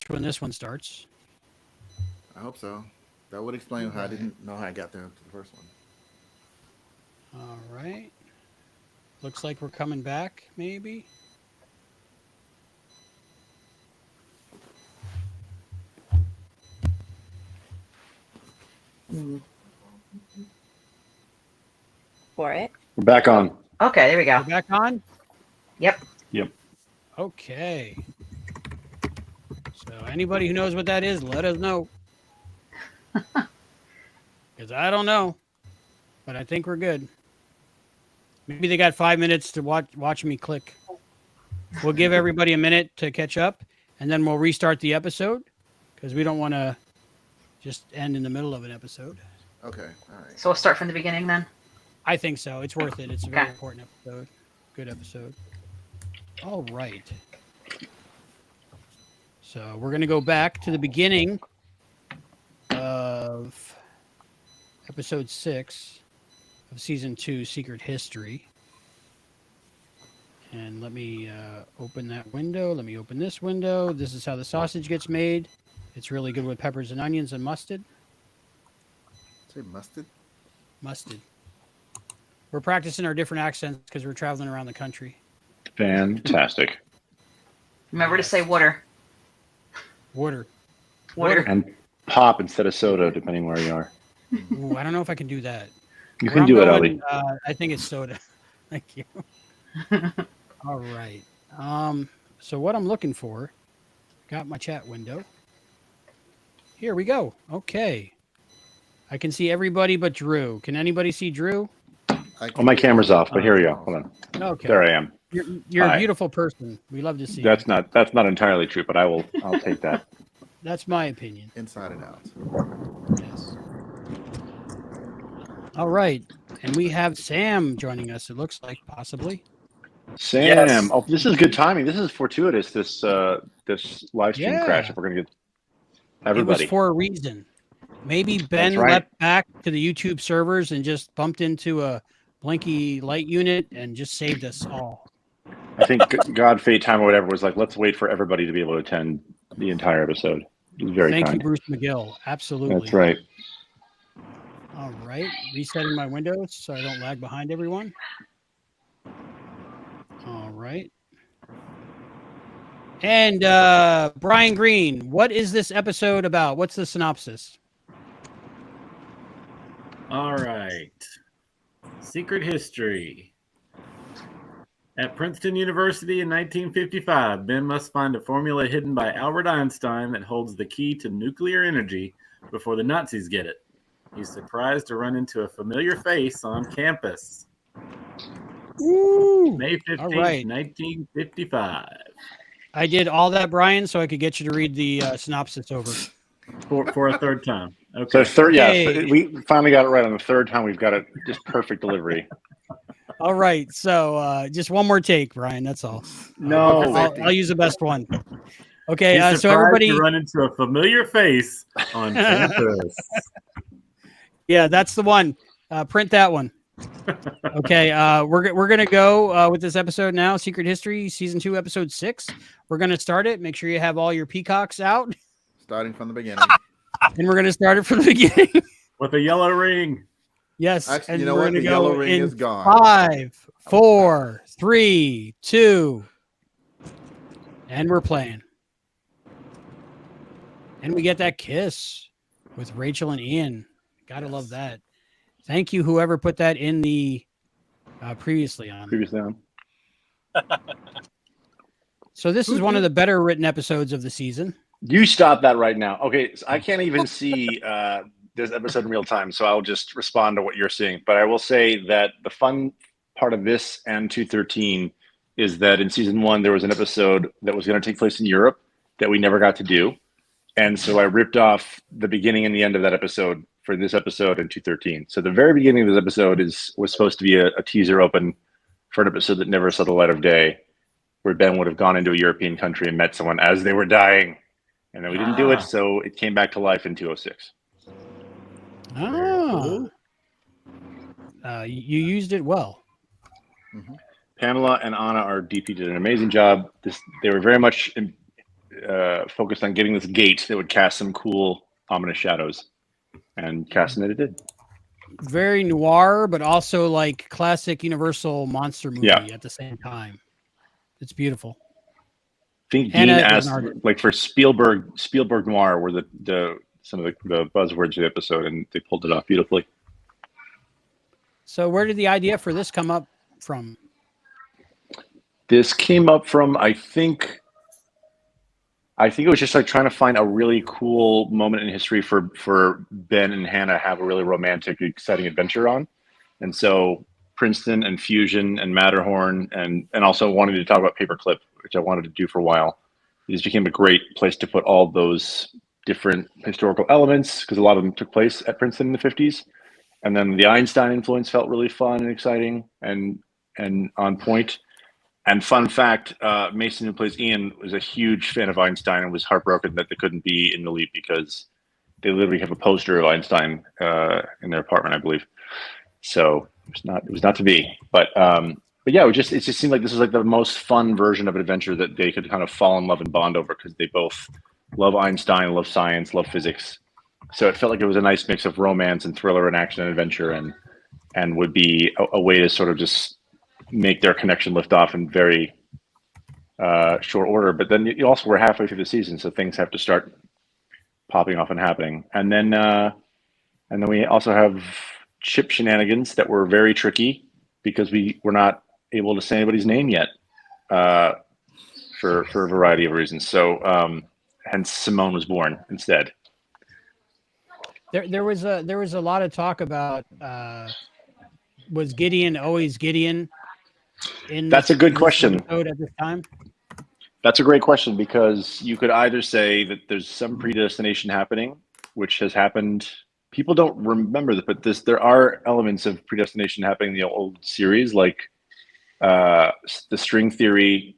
when this one starts. I hope so. That would explain how I didn't know how I got there to the first one. All right. Looks like we're coming back, maybe. For it. We're back on. Okay, there we go. We're back on? Yep. Yep. Okay. So anybody who knows what that is, let us know. Because I don't know. But I think we're good. Maybe they got 5 minutes to watch me click. We'll give everybody a minute to catch up, and then we'll restart the episode because we don't want to just end in the middle of an episode. Okay, all right. So we'll start from the beginning then? I think so. It's worth it. It's a very important episode. Good episode. All right. So we're going to go back to the beginning of episode 6 of season 2, Secret History. And let me open that window. Let me open this window. This is how the sausage gets made. It's really good with peppers and onions and mustard. Say mustard? Mustard. We're practicing our different accents because we're traveling around the country. Fantastic. Remember to say water. Water. Water. And pop instead of soda, depending where you are. Ooh, I don't know if I can do that. You can do it, Ellie. I think it's soda. Thank you. All right. So what I'm looking for, got my chat window. Here we go. Okay. I can see everybody but Drew. Can anybody see Drew? Oh, my camera's off, but here we go. Hold on. Okay. There I am. You're a beautiful person. We love to see you. That's not entirely true, but I'll take that. That's my opinion. Inside and out. Yes. All right. And we have Sam joining us, it looks like, possibly. Sam. Yes. Oh, this is good timing. This is fortuitous, this live stream Yeah. crash, if we're going to get everybody. It was for a reason. Maybe Ben leapt back to the YouTube servers and just bumped into a blinky light unit and just saved us all. I think God, fate, time, or whatever was like, let's wait for everybody to be able to attend the entire episode. It was very Thank kind. you, Bruce McGill. Absolutely. That's right. All right. Resetting my windows so I don't lag behind everyone. All right. And Brian Green, what is this episode about? What's the synopsis? All right. Secret History. At Princeton University in 1955, Ben must find a formula hidden by Albert Einstein that holds the key to nuclear energy before the Nazis get it. He's surprised to run into a familiar face on campus. Ooh, May 15th, all right. 1955. I did all that, Brian, so I could get you to read the synopsis over. For a third time. So Okay. yeah, we finally got it right on the third time. We've got it just perfect delivery. All right. So just one more take, Brian. That's all. No. I'll use the best one. Okay. He's So surprised everybody to run into a familiar face on campus. Yeah, that's the one. Print that one. Okay. We're going to go with this episode now. Secret History, Season 2, Episode 6. We're going to start it. Make sure you have all your peacocks out. Starting from the beginning. And we're going to start it from the beginning. With a yellow ring. Yes. Actually, and you know we're what? gonna The go yellow ring in is gone. 5, 4, 3, 2. And we're playing. And we get that kiss with Rachel and Ian. Gotta love that. Thank you, whoever put that in the previously on. So this is one of the better written episodes of the season. You stop that right now. Okay, so I can't even see this episode in real time, so I'll just respond to what you're seeing. But I will say that the fun part of this and 213 is that in season 1, there was an episode that was going to take place in Europe that we never got to do. And so I ripped off the beginning and the end of that episode for this episode in 213. So the very beginning of this episode was supposed to be a teaser open for an episode that never saw the light of day, where Ben would have gone into a European country and met someone as they were dying. And then we didn't do it, so it came back to life in 206. Oh. You used it well. Mm-hmm. Pamela and Anna, our DP, did an amazing job. They were very much focused on getting this gate that would cast some cool, ominous shadows, and casting it did. Very noir, but also like classic Universal monster movie at the same time. It's beautiful. I think Hannah Dean is asked, an artist. like for Spielberg noir were some of the buzzwords of the episode, and they pulled it off beautifully. So where did the idea for this come up from? This came up from, I think it was just like trying to find a really cool moment in history for Ben and Hannah to have a really romantic, exciting adventure on. And so Princeton and Fusion and Matterhorn and also wanting to talk about Paperclip, which I wanted to do for a while. This became a great place to put all those different historical elements because a lot of them took place at Princeton in the 50s. And then the Einstein influence felt really fun and exciting and on point. And fun fact, Mason, who plays Ian, was a huge fan of Einstein and was heartbroken that they couldn't be in the leap because they literally have a poster of Einstein in their apartment, I believe. So it was not to be. But yeah, it just seemed like this was like the most fun version of an adventure that they could kind of fall in love and bond over because they both love Einstein, love science, love physics. So it felt like it was a nice mix of romance and thriller and action and adventure and would be a way to sort of just make their connection lift off in very short order. But then you also were halfway through the season, so things have to start popping off and happening. And then we also have Chip shenanigans that were very tricky because we were not able to say anybody's name yet for a variety of reasons. So hence Simone was born instead. There was a lot of talk about was Gideon always Gideon? That's a good question. At this time, that's a great question because you could either say that there's some predestination happening, which has happened. People don't remember that, but there are elements of predestination happening in the old series, like the string theory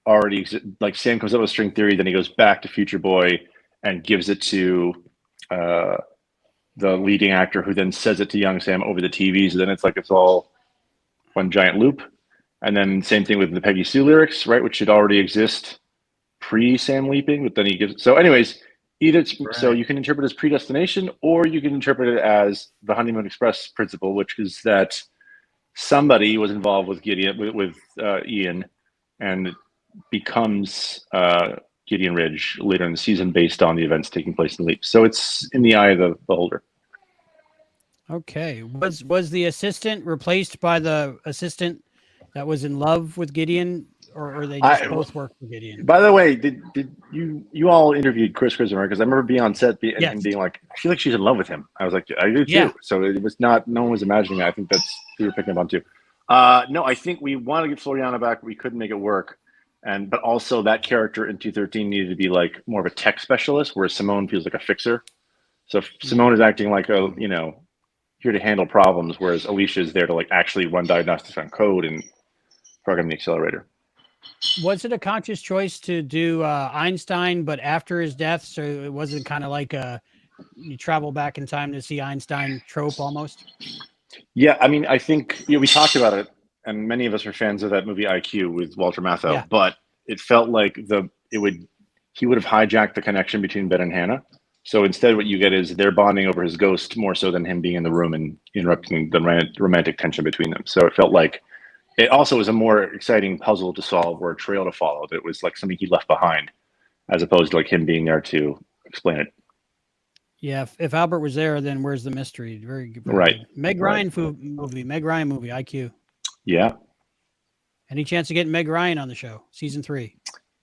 already exists. Like Sam comes up with string theory, then he goes back to Future Boy and gives it to the leading actor, who then says it to young Sam over the TV. So then it's like it's all one giant loop. And then same thing with the Peggy Sue lyrics, right, which should already exist pre-Sam leaping, but then he gives. So anyways, so you can interpret it as predestination, or you can interpret it as the Honeymoon Express principle, which is that somebody was involved with Gideon, with Ian, and becomes Gideon Ridge later in the season based on the events taking place in the leap. So it's in the eye of the beholder. Okay. Was the assistant replaced by the assistant that was in love with Gideon, or they just both work for Gideon? By the way, did you all interviewed Chris Christopher? Because I remember being on set and Yes. him being like, I feel like she's in love with him. I was like, I do too. Yeah. So it was not, no one was imagining that. I think that's we were picking up on too. No, I think we wanted to get Floriana back, but we couldn't make it work. But also that character in 213 needed to be like more of a tech specialist, whereas Simone feels like a fixer. So Simone is acting like here to handle problems, whereas Alicia is there to like actually run diagnostics on code and program the accelerator. Was it a conscious choice to do Einstein, but after his death, so it wasn't kind of like you travel back in time to see Einstein trope almost? Yeah, I mean, I think we talked about it, and many of us are fans of that movie IQ with Walter Matthau, but it felt like he would have hijacked the connection between Ben and Hannah. So instead, what you get is they're bonding over his ghost more so than him being in the room and interrupting the romantic tension between them. So it felt like it also was a more exciting puzzle to solve or a trail to follow. That was like something he left behind, as opposed to like him being there to explain it. Yeah, if Albert was there, then where's the mystery? Very good. Right. Meg Ryan movie, IQ. Yeah. Any chance of getting Meg Ryan on the show, season 3?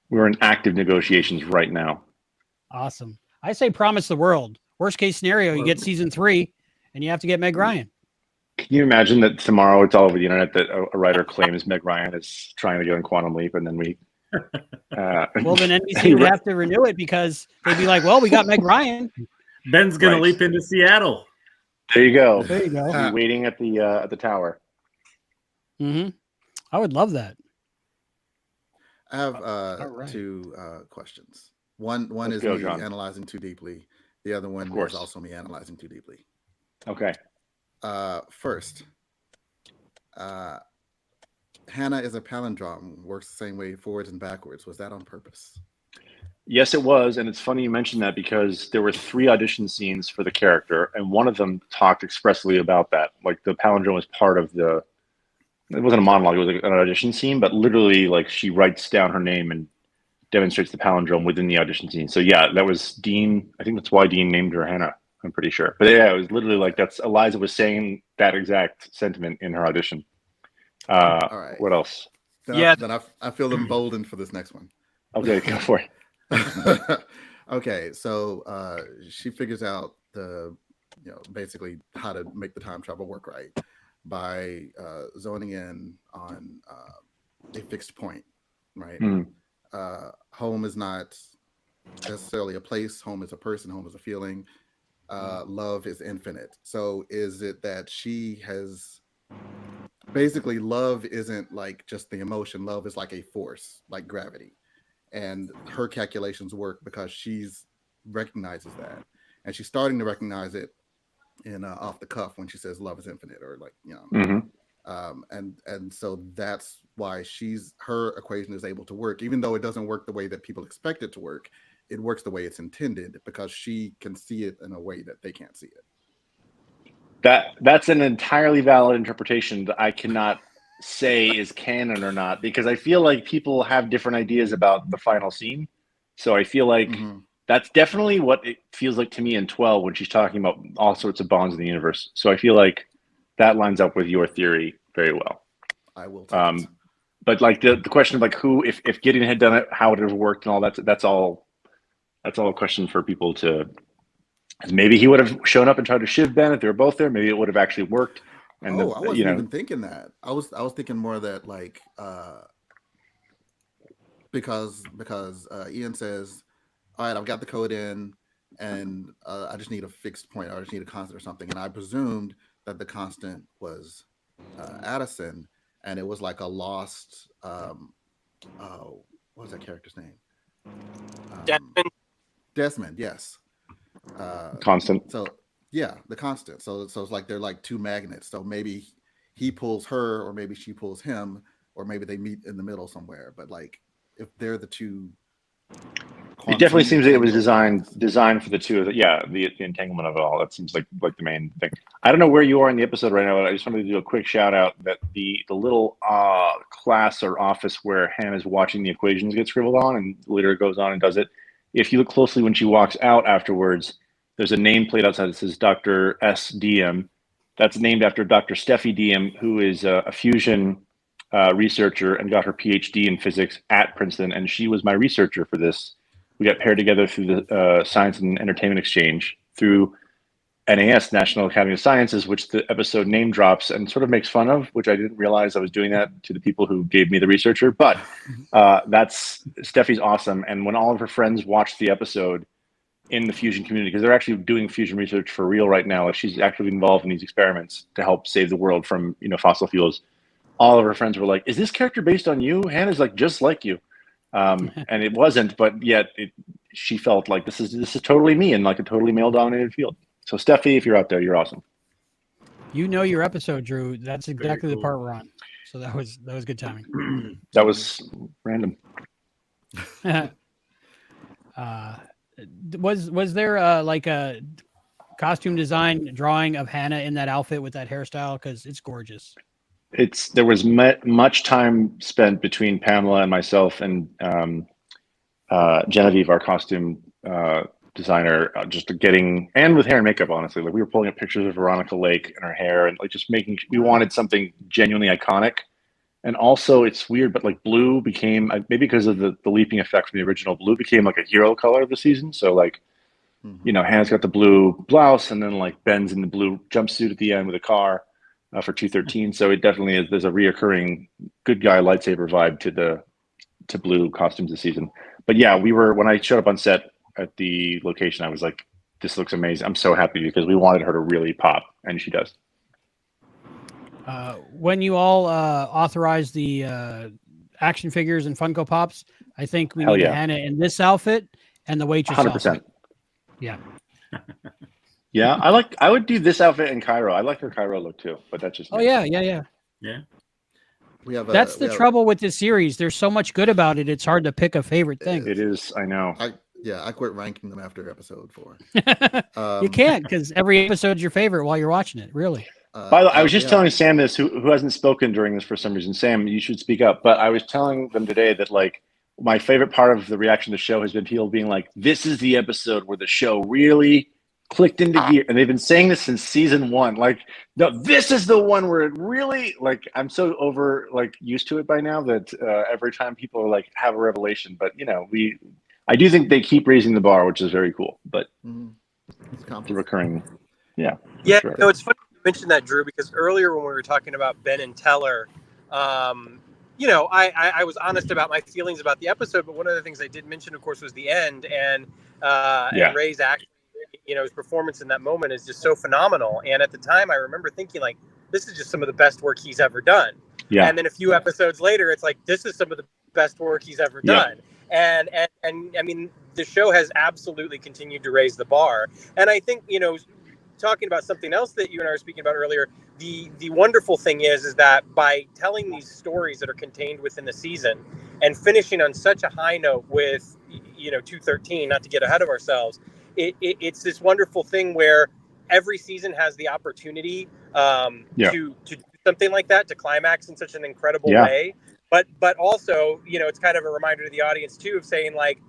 We're in active negotiations right now. Awesome. I say promise the world. Worst case scenario, you get season 3, and you have to get Meg Ryan. Can you imagine that tomorrow it's all over the internet that a writer claims Meg Ryan is trying to get on Quantum Leap, and then we... well, then NBC would have to renew it because they'd be like, well, we got Meg Ryan. Ben's going to leap into Seattle. There you go. There you go. Be waiting at the tower. Mm-hmm. I would love that. I have two questions. One is me analyzing too deeply. The other one is also me analyzing too deeply. Okay. First, Hannah is a palindrome, works the same way forwards and backwards. Was that on purpose? Yes, it was, and it's funny you mentioned that because there were 3 audition scenes for the character, and one of them talked expressly about that. Like the palindrome was part of the. It wasn't a monologue; it was like an audition scene, but literally, like she writes down her name and demonstrates the palindrome within the audition scene. So yeah, that was Dean. I think that's why Dean named her Hannah. I'm pretty sure, but yeah, it was literally like that's Eliza was saying that exact sentiment in her audition. All right. What else? Then I feel emboldened for this next one. Okay, go for it. Okay, so she figures out basically how to make the time travel work right by zoning in on a fixed point, right? Home is not necessarily a place. Home is a person. Home is a feeling. Love is infinite. So is it that she has basically love isn't like just the emotion. Love is like a force, like gravity. And her calculations work because she's recognizes that, and she's starting to recognize it in Off the Cuff when she says love is infinite, or like and so that's why her equation is able to work, even though it doesn't work the way that people expect it to work. It works the way it's intended because she can see it in a way that they can't see it. That's an entirely valid interpretation that I cannot say is canon or not, because I feel like people have different ideas about the final scene. So I feel like that's definitely what it feels like to me in 12 when she's talking about all sorts of bonds in the universe. So I feel like that lines up with your theory very well. I will take it. But like the question of like who, if Gideon had done it, how would it have worked and all that, that's all a question for people to. Maybe he would have shown up and tried to shiv Ben if they were both there. Maybe it would have actually worked. And I wasn't even thinking that. I was thinking more that like because Ian says, all right, I've got the code in, and I just need a fixed point. I just need a constant or something. And I presumed that the constant was Addison, and it was like a lost. What was that character's name? Desmond. Yes. Constant. So yeah, the constant. So it's like they're like 2 magnets. So maybe he pulls her, or maybe she pulls him, or maybe they meet in the middle somewhere. But like if they're the 2, it definitely seems that it was designed for the 2 of the the entanglement of it all. That seems like the main thing. I don't know where you are in the episode right now, but I just wanted to do a quick shout out that the little class or office where Hannah's watching the equations get scribbled on, and later goes on and does it. If you look closely when she walks out afterwards, there's a nameplate outside that says Dr. S. DM. That's named after Dr. Steffi DM, who is a fusion researcher and got her PhD in physics at Princeton. And she was my researcher for this. We got paired together through the Science and Entertainment Exchange through NAS, National Academy of Sciences, which the episode name drops and sort of makes fun of, which I didn't realize I was doing that to the people who gave me the researcher. But that's Steffi's awesome. And when all of her friends watched the episode in the fusion community, because they're actually doing fusion research for real right now, like she's actively involved in these experiments to help save the world from fossil fuels. All of her friends were like, "Is this character based on you? Hannah's like just like you," and it wasn't, but yet she felt like this is totally me in like a totally male-dominated field. So Steffi, if you're out there, you're awesome. You know your episode, Drew. That's exactly the part we're on. So that was good timing. That was random. Was there like a costume design drawing of Hannah in that outfit with that hairstyle? Because it's gorgeous. There was much time spent between Pamela and myself and Genevieve, our costume designer, just getting, and with hair and makeup, honestly. Like we were pulling up pictures of Veronica Lake and her hair, and like just we wanted something genuinely iconic. And also it's weird, but like blue became, maybe because of the leaping effect from the original, blue became like a hero color of the season. So like, Hannah's got the blue blouse, and then like Ben's in the blue jumpsuit at the end with a car for 213. So it definitely is, there's a reoccurring good guy lightsaber vibe to blue costumes this season. But yeah, when I showed up on set at the location, I was like, this looks amazing. I'm so happy because we wanted her to really pop, and she does. When you all authorize the action figures and Funko Pops, I think we need Hannah in this outfit and the waitress 100%. outfit. Yeah. Yeah, I would do this outfit in Cairo. I like her Cairo look too, but that's just me. Yeah. That's the trouble with this series. There's so much good about it. It's hard to pick a favorite thing. It is. I know. I quit ranking them after episode 4. You can't, because every episode's your favorite while you're watching it. Really. By the way, I was just telling Sam this, who hasn't spoken during this for some reason. Sam, you should speak up. But I was telling them today that like my favorite part of the reaction to the show has been people being like, "This is the episode where the show really clicked into gear," and they've been saying this since season 1. Like, no, this is the one where it really, like, I'm so used to it by now that every time people are like have a revelation. But you know, I do think they keep raising the bar, which is very cool. But it's recurring, yeah. Sure. No, it's funny you mentioned that, Drew, because earlier when we were talking about Ben and Teller, you know, I was honest about my feelings about the episode, but one of the things I did mention, of course, was the end, and Ray's act. You know, his performance in that moment is just so phenomenal. And at the time, I remember thinking, like, this is just some of the best work he's ever done. Yeah. And then a few episodes later, it's like, this is some of the best work he's ever done. And I mean, the show has absolutely continued to raise the bar. And I think, you know, talking about something else that you and I were speaking about earlier, the wonderful thing is that by telling these stories that are contained within the season and finishing on such a high note with, you know, 213, not to get ahead of ourselves, it's this wonderful thing where every season has the opportunity to do something like that, to climax in such an incredible way. But also, you know, it's kind of a reminder to the audience too of saying, like,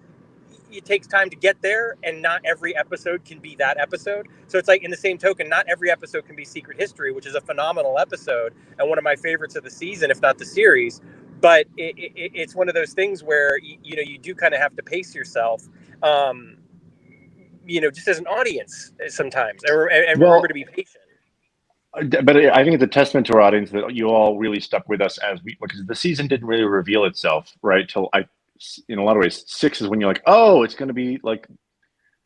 it takes time to get there, and not every episode can be that episode. So it's like, in the same token, not every episode can be Secret History, which is a phenomenal episode and one of my favorites of the season, if not the series. But it's one of those things where you know, you do kind of have to pace yourself. You know, just as an audience sometimes, and remember to be patient. But I think it's a testament to our audience that you all really stuck with us because the season didn't really reveal itself, right? In a lot of ways, 6 is when you're like, oh, it's going to be like,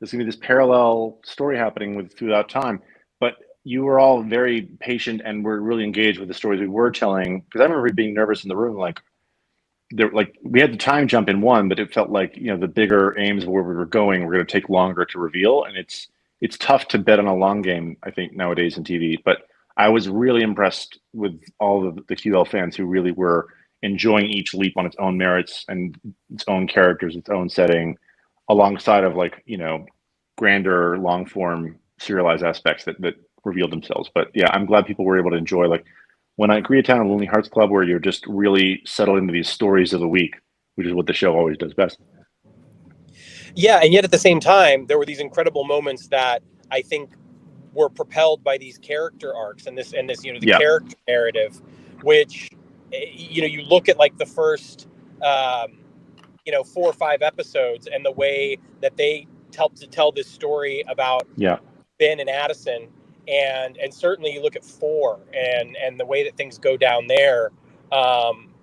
there's going to be this parallel story happening throughout time. But you were all very patient and were really engaged with the stories we were telling. Because I remember being nervous in the room, we had the time jump in 1, but it felt like, you know, the bigger aims of where we were going were going to take longer to reveal, and it's tough to bet on a long game, I think, nowadays in TV. But I was really impressed with all of the QL fans who really were enjoying each leap on its own merits and its own characters, its own setting, alongside of, like, you know, grander, long form, serialized aspects that revealed themselves. But yeah, I'm glad people were able to enjoy, like, when I Koreatown and Lonely Hearts Club, where you're just really settled into these stories of the week, which is what the show always does best. Yeah, and yet at the same time, there were these incredible moments that I think were propelled by these character arcs and this, you know, the character narrative, which, you know, you look at like the first, you know, 4 or 5 episodes and the way that they helped to tell this story about Ben and Addison. And certainly you look at 4 and the way that things go down there,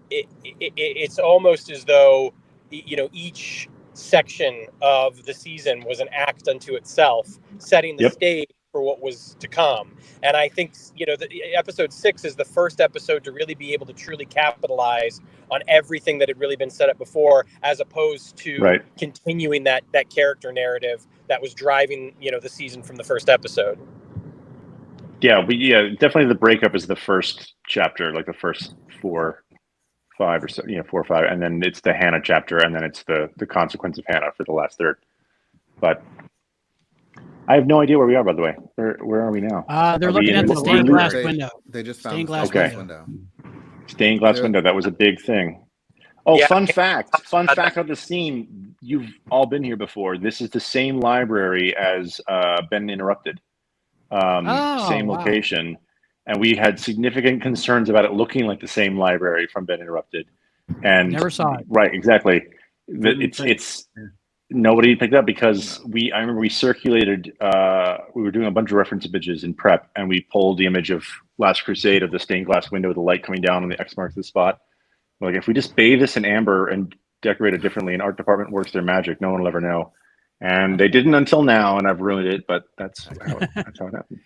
it's almost as though, you know, each section of the season was an act unto itself, setting the stage for what was to come. And I think, you know, the episode 6 is the first episode to really be able to truly capitalize on everything that had really been set up before, as opposed to continuing that character narrative that was driving, you know, the season from the first episode. Yeah, definitely the breakup is the first chapter, like the first 4, 5 or so, you know, 4 or 5, and then it's the Hannah chapter, and then it's the consequence of Hannah for the last third. But I have no idea where we are, by the way. Where are we now? They're looking at the stained glass window. They just found the stained glass window. Stained glass window. That was a big thing. Oh, yeah. Fun fact of the scene. You've all been here before. This is the same library as Ben Interrupted. Same location. And we had significant concerns about it looking like the same library from Ben Interrupted. And never saw it. Right, exactly. It's nobody picked up because I remember we circulated, we were doing a bunch of reference images in prep, and we pulled the image of Last Crusade of the stained glass window with the light coming down on the X marks the spot. Like, if we just bathe this in amber and decorate it differently, and art department works their magic, no one will ever know. And they didn't until now, and I've ruined it, but that's how it happened.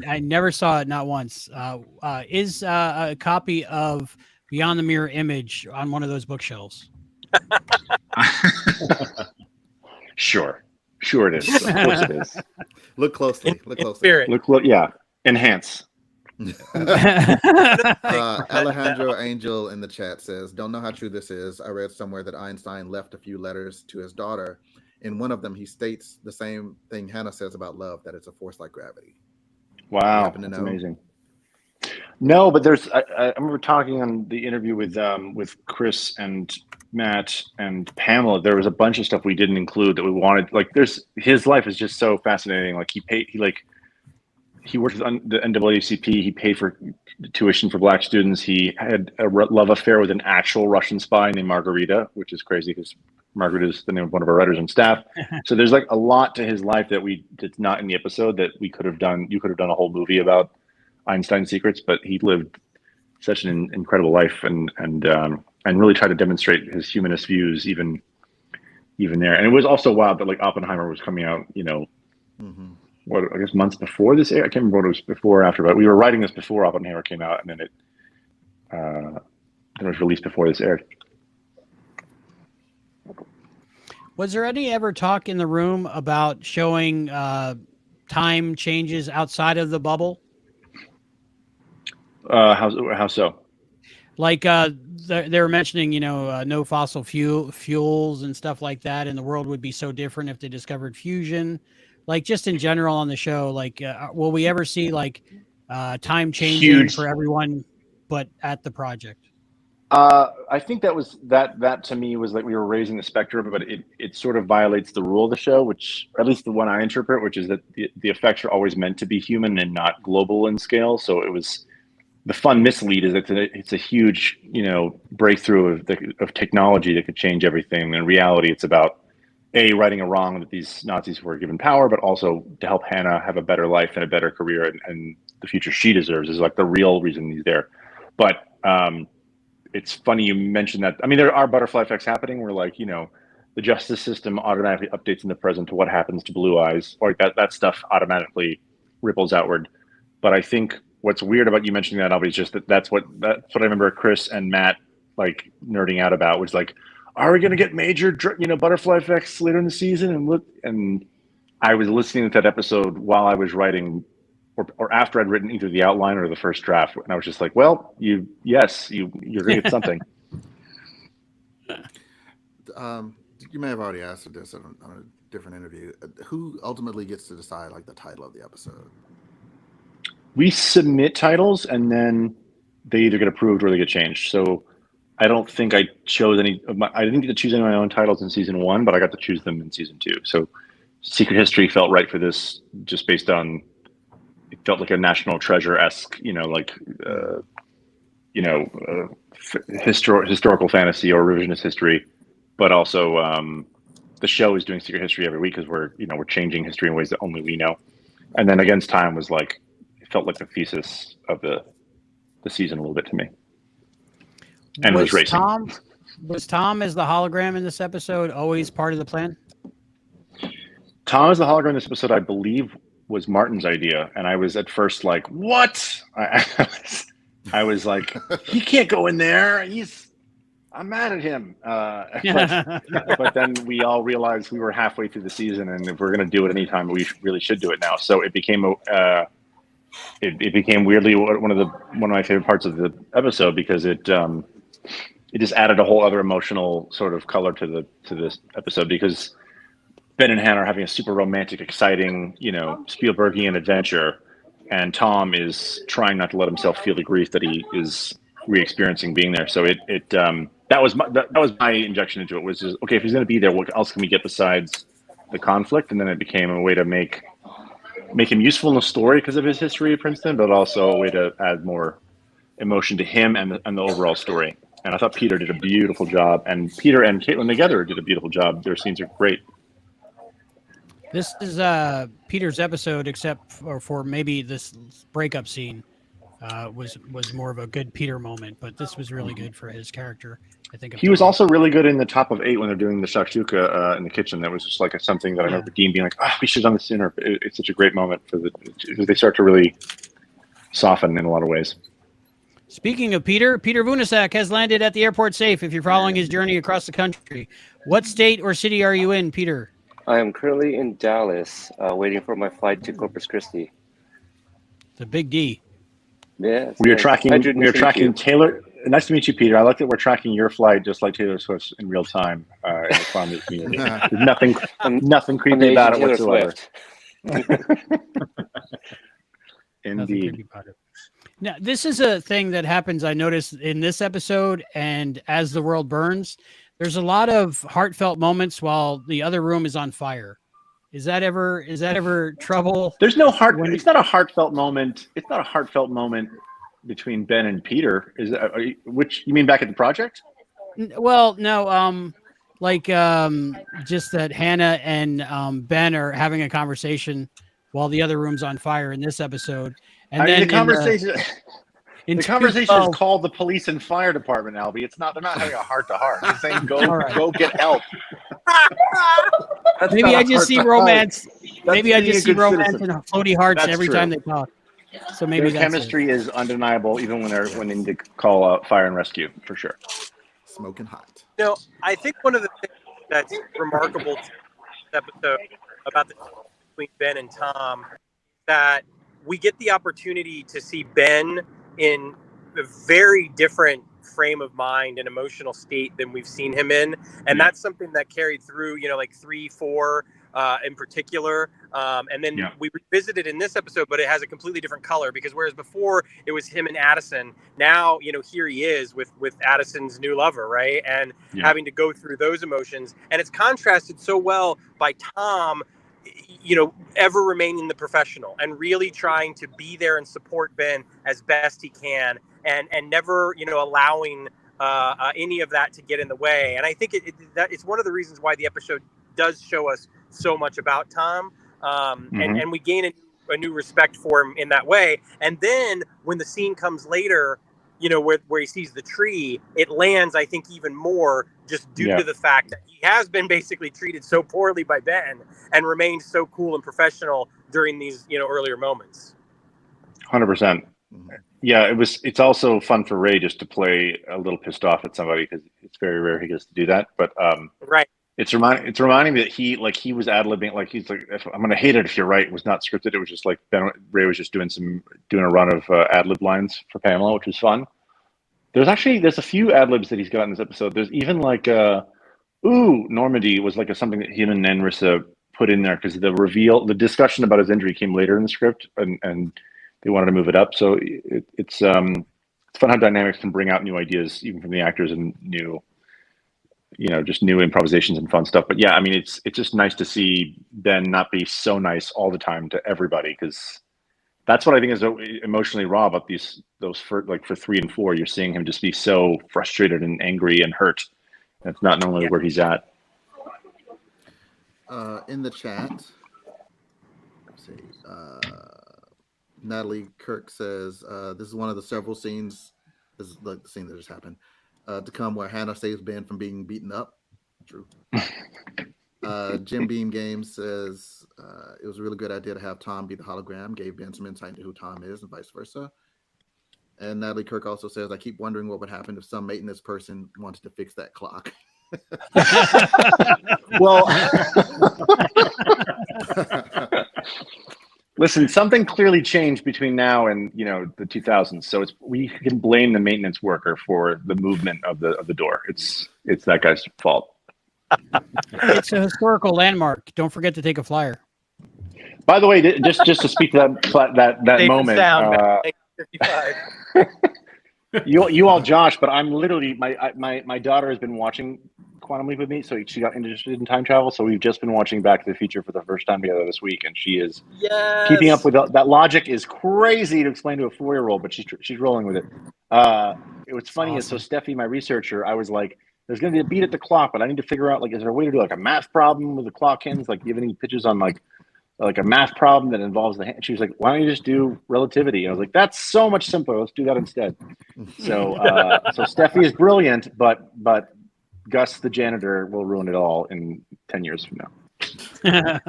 I never saw it, not once. Is a copy of Beyond the Mirror Image on one of those bookshelves? Sure it is. Of course it is. Look closely. Spirit. Enhance. Alejandro Angel in the chat says, "Don't know how true this is. I read somewhere that Einstein left a few letters to his daughter. In one of them, he states the same thing Hannah says about love, that it's a force like gravity." Wow, happen to that's know? amazing. No, but there's. I remember talking on the interview with Chris and Matt and Pamela. There was a bunch of stuff we didn't include that we wanted. Like, there's his life is just so fascinating. Like, he worked with the NAACP. He paid for tuition for black students. He had a love affair with an actual Russian spy named Margarita, which is crazy because Margarita is the name of one of our writers on staff. So there's like a lot to his life that that's not in the episode that we could have done. You could have done a whole movie about Einstein's secrets, but he lived such an incredible life and really tried to demonstrate his humanist views even there. And it was also wild that like Oppenheimer was coming out, what, I guess months before this aired. I can't remember what it was before or after, but we were writing this before Oppenheimer came out, and then it was released before this aired. Was there any ever talk in the room about showing time changes outside of the bubble? How so? Like they were mentioning, no fossil fuels and stuff like that, and the world would be so different if they discovered fusion. Like, just in general on the show, like, will we ever see like time changing for everyone, but at the project? I think that to me was like we were raising the spectrum, but it sort of violates the rule of the show, which, at least the one I interpret, which is that the effects are always meant to be human and not global in scale. So it was the fun mislead is that it's a huge, breakthrough of technology that could change everything. In reality, it's about righting a wrong that these Nazis were given power, but also to help Hannah have a better life and a better career and the future she deserves is like the real reason he's there. But it's funny you mentioned that. I mean, there are butterfly effects happening where, like, the justice system automatically updates in the present to what happens to Blue Eyes, or that stuff automatically ripples outward. But I think what's weird about you mentioning that, Albie, is just that's what I remember Chris and Matt like nerding out about, was like, are we going to get major, butterfly effects later in the season? And I was listening to that episode while I was writing, or after I'd written either the outline or the first draft, and I was just like, well, you're going to get something. You may have already asked this on a different interview. Who ultimately gets to decide like the title of the episode? We submit titles, and then they either get approved or they get changed. So I don't think I chose any of my. I didn't get to choose any of my own titles in season 1, but I got to choose them in season 2. So Secret History felt right for this, just based on it felt like a National Treasure-esque, historical fantasy or revisionist history, but also the show is doing Secret History every week because we're changing history in ways that only we know. And then Against Time was like, it felt like the thesis of the season a little bit to me. And was racing. Was Tom as the hologram in this episode always part of the plan? Tom as the hologram in this episode, I believe, was Martin's idea, and I was at first like, "What?" I was like, "He can't go in there. I'm mad at him." But then we all realized we were halfway through the season, and if we're going to do it anytime, we really should do it now. So it became it became weirdly one of my favorite parts of the episode, because it just added a whole other emotional sort of color to this episode, because Ben and Hannah are having a super romantic, exciting, Spielbergian adventure, and Tom is trying not to let himself feel the grief that he is re-experiencing being there. So that was my injection into it, was just, okay, if he's going to be there, what else can we get besides the conflict? And then it became a way to make him useful in the story because of his history at Princeton, but also a way to add more emotion to him and the overall story. And I thought Peter did a beautiful job, and Peter and Caitlin together did a beautiful job. Their scenes are great. This is Peter's episode, except for maybe this breakup scene was more of a good Peter moment, but this was really good for his character. I think he was also really good in the top of 8 when they're doing the shakshuka in the kitchen. That was just like something that I remember Dean being like, we should have done this sooner. It's such a great moment they start to really soften in a lot of ways. Speaking of Peter Vunasak has landed at the airport safe if you're following his journey across the country. What state or city are you in, Peter? I am currently in Dallas, waiting for my flight to Corpus Christi. The big D. Yeah. We are tracking Taylor. Nice to meet you, Peter. I like that we're tracking your flight just like Taylor Swift's in real time in the farming community. There's nothing creepy about it Taylor whatsoever. Swift. Nothing Indeed. creepy about it. Now, this is a thing that happens, I noticed in this episode, and as the world burns, there's a lot of heartfelt moments while the other room is on fire. Is that ever trouble? There's no heart. It's not a heartfelt moment. It's not a heartfelt moment between Ben and Peter. Is that which you mean back at the project? Well, no. Just that Hannah and Ben are having a conversation while the other room's on fire in this episode, and then the conversation. The conversation is called the police and fire department, Albie. It's not. They're not having a heart to heart. They're saying go get help. Maybe I just see romance. Maybe I just see romance and floaty hearts every time they talk. So maybe their chemistry is undeniable, even when they need to call out fire and rescue for sure. Smoking hot. I think one of the things that's remarkable to this episode about the between Ben and Tom that we get the opportunity to see Ben in a very different frame of mind and emotional state than we've seen him in, and that's something that carried through like 3, 4 in particular, and then we revisited in this episode, but it has a completely different color, because whereas before it was him and Addison, now here he is with Addison's new lover, right, and having to go through those emotions, and it's contrasted so well by Tom ever remaining the professional and really trying to be there and support Ben as best he can, and never allowing any of that to get in the way. And I think it's one of the reasons why the episode does show us so much about Tom, and we gain a new respect for him in that way. And then when the scene comes later, where he sees the tree, it lands, I think, even more just due to the fact that he has been basically treated so poorly by Ben and remained so cool and professional during these, earlier moments. 100%. Yeah, it's also fun for Ray just to play a little pissed off at somebody, because it's very rare he gets to do that. But right. It's reminding me that he was ad-libbing, he's like, I'm gonna hate it if you're right. It was not scripted. It was just like Ray was just doing a run of ad-lib lines for Pamela, which was fun. There's a few ad-libs that he's got in this episode. There's even Normandy was something that him and Narissa put in there, because the discussion about his injury came later in the script, and they wanted to move it up. So it's fun how dynamics can bring out new ideas even from the actors, and new improvisations and fun stuff. But yeah, I mean, it's just nice to see Ben not be so nice all the time to everybody, because that's what I think is emotionally raw about those for 3 and 4. You're seeing him just be so frustrated and angry and hurt. That's not normally where he's at. In the chat, let's see. Natalie Kirk says this is one of the several scenes. This is the scene that just happened. To come where Hannah saves Ben from being beaten up. True. Jim Beam Games says it was a really good idea to have Tom be the hologram, gave Ben some insight into who Tom is and vice versa. And Natalie Kirk also says, I keep wondering what would happen if some maintenance person wanted to fix that clock. Well, listen, something clearly changed between now and the 2000s. So we can blame the maintenance worker for the movement of the door. It's that guy's fault. It's a historical landmark. Don't forget to take a flyer. By the way, just to speak to that moment, you all Josh, but I'm literally my daughter has been watching Quantum Leap with me, so she got interested in time travel. So we've just been watching Back to the Future for the first time together this week, and she is keeping up with that. Logic is crazy to explain to a 4-year-old, but she's rolling with it. What's funny is, so Steffi, my researcher, I was like, there's going to be a beat at the clock, but I need to figure out, is there a way to do a math problem with the clock hands? Do you have any pitches on a math problem that involves the hand? She was like, why don't you just do relativity? And I was like, that's so much simpler. Let's do that instead. So Steffi is brilliant, but Gus, the janitor, will ruin it all in 10 years from now.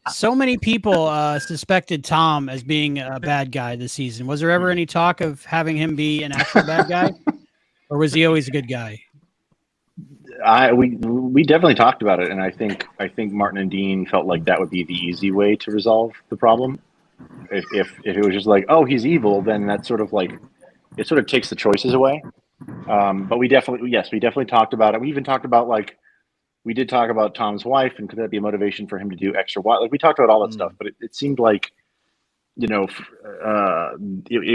So many people suspected Tom as being a bad guy this season. Was there ever any talk of having him be an actual bad guy, or was he always a good guy? We definitely talked about it, and I think Martin and Dean felt like that would be the easy way to resolve the problem. If it was just like, oh, he's evil, then that's sort of like it sort of takes the choices away. But we definitely talked about it. We even talked about like we did talk about Tom's wife and could that be a motivation for him to do extra? Like we talked about all that stuff, but it seemed like it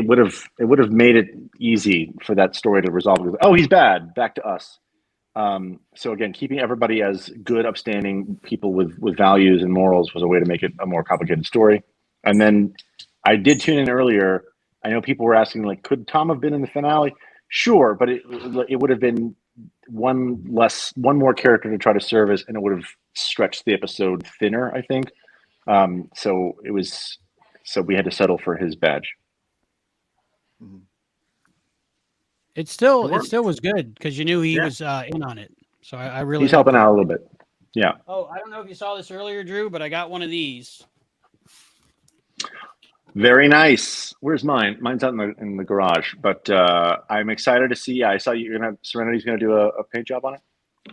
would have made it easy for that story to resolve. Oh, he's bad. Back to us. So again, keeping everybody as good, upstanding people with values and morals was a way to make it a more complicated story. And then I did tune in earlier. I know people were asking, like, could Tom have been in the finale? Sure, but it would have been one more character to try to service, and it would have stretched the episode thinner, I think. So we had to settle for his badge. It still was good because you knew he was in on it. So I really he's helping out a little bit. Yeah. Oh, I don't know if you saw this earlier, Drew, but I got one of these. Very nice. Where's mine? Mine's out in the garage, but I'm excited to see. I saw Serenity's gonna do a paint job on it.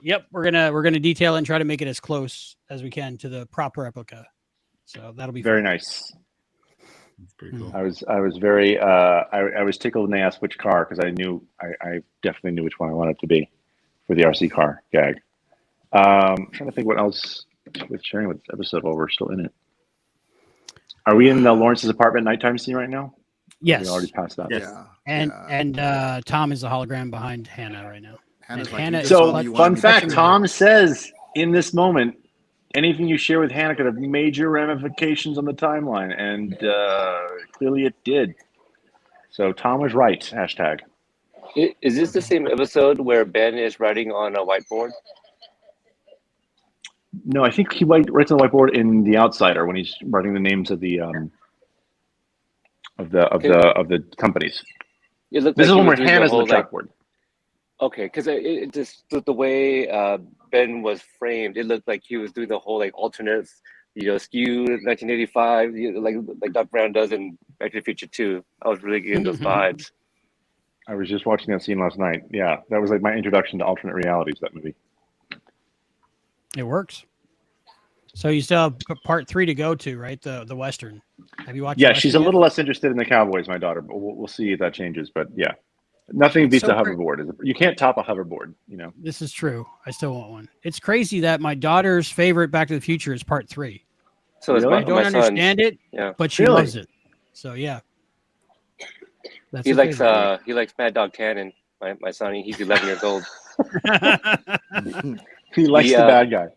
Yep, we're gonna detail it and try to make it as close as we can to the proper replica. So that'll be very fun. nice. That's pretty cool. I was very I was tickled when they asked which car because I definitely knew which one I wanted it to be for the RC car gag. I'm trying to think what else with sharing with this episode while we're still in it. Are we in Lawrence's apartment nighttime scene right now? Yes. We already passed that. Yes. And Tom is the hologram behind Hannah right now. So fun fact, Tom says in this moment, anything you share with Hannah could have major ramifications on the timeline, and clearly it did. So Tom was right. Hashtag. Is this the same episode where Ben is writing on a whiteboard? No, I think he writes on the whiteboard in The Outsider when he's writing the names of the companies. This is when Hannah's on the chalkboard. Okay, because it just the way Ben was framed, it looked like he was doing the whole like alternates, skew 1985, like Doc Brown does in Back to the Future 2. I was really getting those vibes. I was just watching that scene last night. Yeah, that was like my introduction to alternate realities. That movie. It works. So you still have part 3 to go to, right? The Western. Have you watched? Yeah, she's a little less interested in the Cowboys, my daughter. But we'll see if that changes. But yeah, nothing beats a hoverboard. You can't top a hoverboard. This is true. I still want one. It's crazy that my daughter's favorite Back to the Future is part 3. So I don't understand it, but she loves it. So yeah. He likes Mad Dog Cannon. My son, he's 11 years old. He likes the bad guy.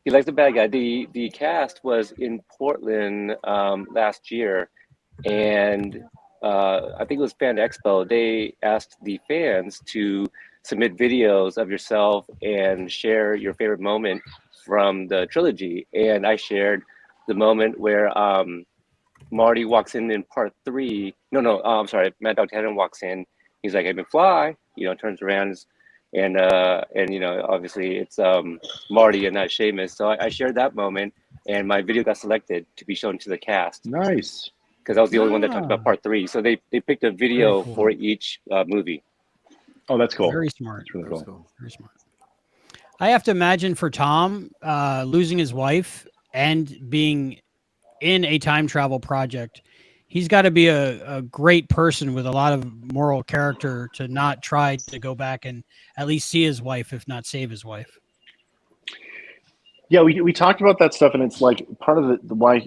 He likes the bad guy. The cast was in Portland last year, and I think it was Fan Expo. They asked the fans to submit videos of yourself and share your favorite moment from the trilogy. And I shared the moment where Marty walks in part 3. I'm sorry. Mad Dog Cannon walks in. He's like, "Hey, McFly," turns around. And obviously it's Marty and not Seamus. So I shared that moment, and my video got selected to be shown to the cast. Nice. Because I was the only one that talked about part 3. So they picked a video for each movie. Oh, that's cool. Very smart. That's really cool. Very smart. I have to imagine for Tom, losing his wife and being in a time travel project, he's got to be a great person with a lot of moral character to not try to go back and at least see his wife, if not save his wife. Yeah, we talked about that stuff, and it's like part of the why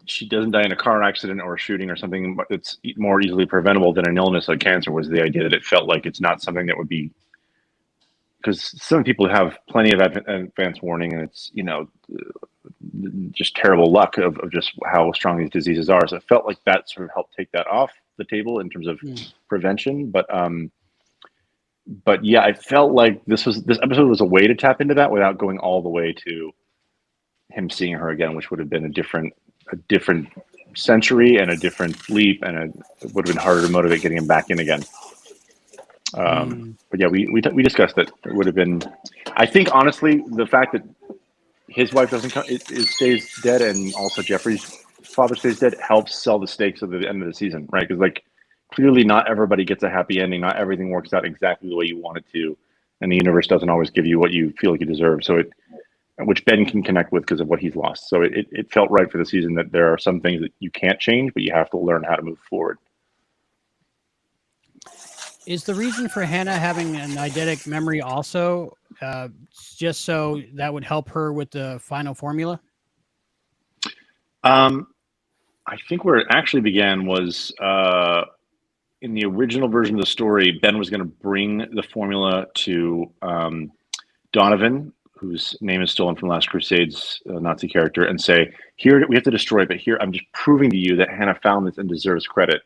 she doesn't die in a car accident or a shooting or something that's more easily preventable than an illness like cancer was the idea that it felt like it's not something that would be, because some people have plenty of advance warning, and it's just terrible luck of just how strong these diseases are. So it felt like that sort of helped take that off the table in terms of prevention. But yeah, I felt like this episode was a way to tap into that without going all the way to him seeing her again, which would have been a different century and a different leap, and it would have been harder to motivate getting him back in again. But yeah, we discussed that it would have been. I think honestly, the fact that his wife doesn't come, it stays dead, and also Jeffrey's father stays dead, helps sell the stakes of the end of the season, right? Because like clearly not everybody gets a happy ending, not everything works out exactly the way you want it to, and the universe doesn't always give you what you feel like you deserve. So which Ben can connect with because of what he's lost. So it felt right for the season that there are some things that you can't change, but you have to learn how to move forward. Is the reason for Hannah having an eidetic memory also just so that would help her with the final formula? I think where it actually began was in the original version of the story, Ben was going to bring the formula to Donovan, whose name is stolen from Last Crusade's Nazi character, and say, here, we have to destroy it, but here, I'm just proving to you that Hannah found this and deserves credit.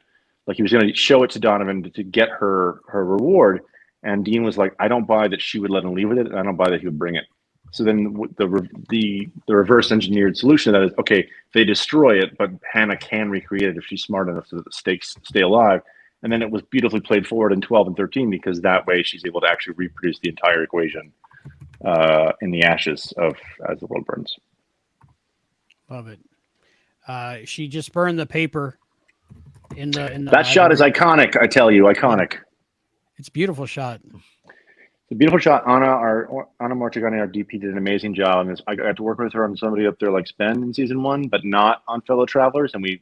Like he was going to show it to Donovan to get her reward. And Dean was like, I don't buy that she would let him leave with it. And I don't buy that he would bring it. So then the reverse engineered solution to that is, okay, they destroy it, but Hannah can recreate it if she's smart enough so that the stakes stay alive. And then it was beautifully played forward in 12 and 13 because that way she's able to actually reproduce the entire equation in the ashes of As the World Burns. Love it. She just burned the paper in the that shot is iconic, I tell you, iconic. It's a beautiful shot. It's a beautiful shot. Anna Mortigani, our DP, did an amazing job. And I got to work with her on somebody up there like Ben in season 1, but not on Fellow Travelers. And we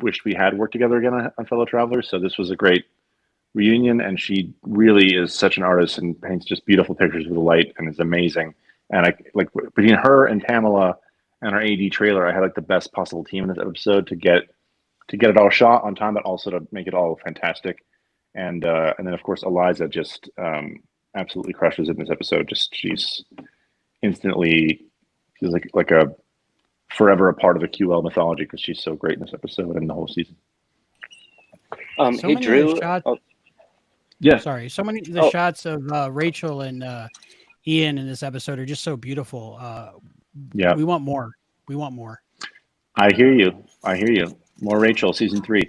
wished we had worked together again on Fellow Travelers. So this was a great reunion. And she really is such an artist and paints just beautiful pictures with the light and is amazing. And I like between her and Pamela and our AD trailer, I had like the best possible team in this episode to get it all shot on time, but also to make it all fantastic. And then of course Eliza just absolutely crushes in this episode. She's like a forever a part of the QL mythology because she's so great in this episode and the whole season. Hey Drew. Yeah. Sorry. So many of the shots of Rachel and Ian in this episode are just so beautiful. Yeah. We want more. We want more. I hear you. More Rachel, season 3.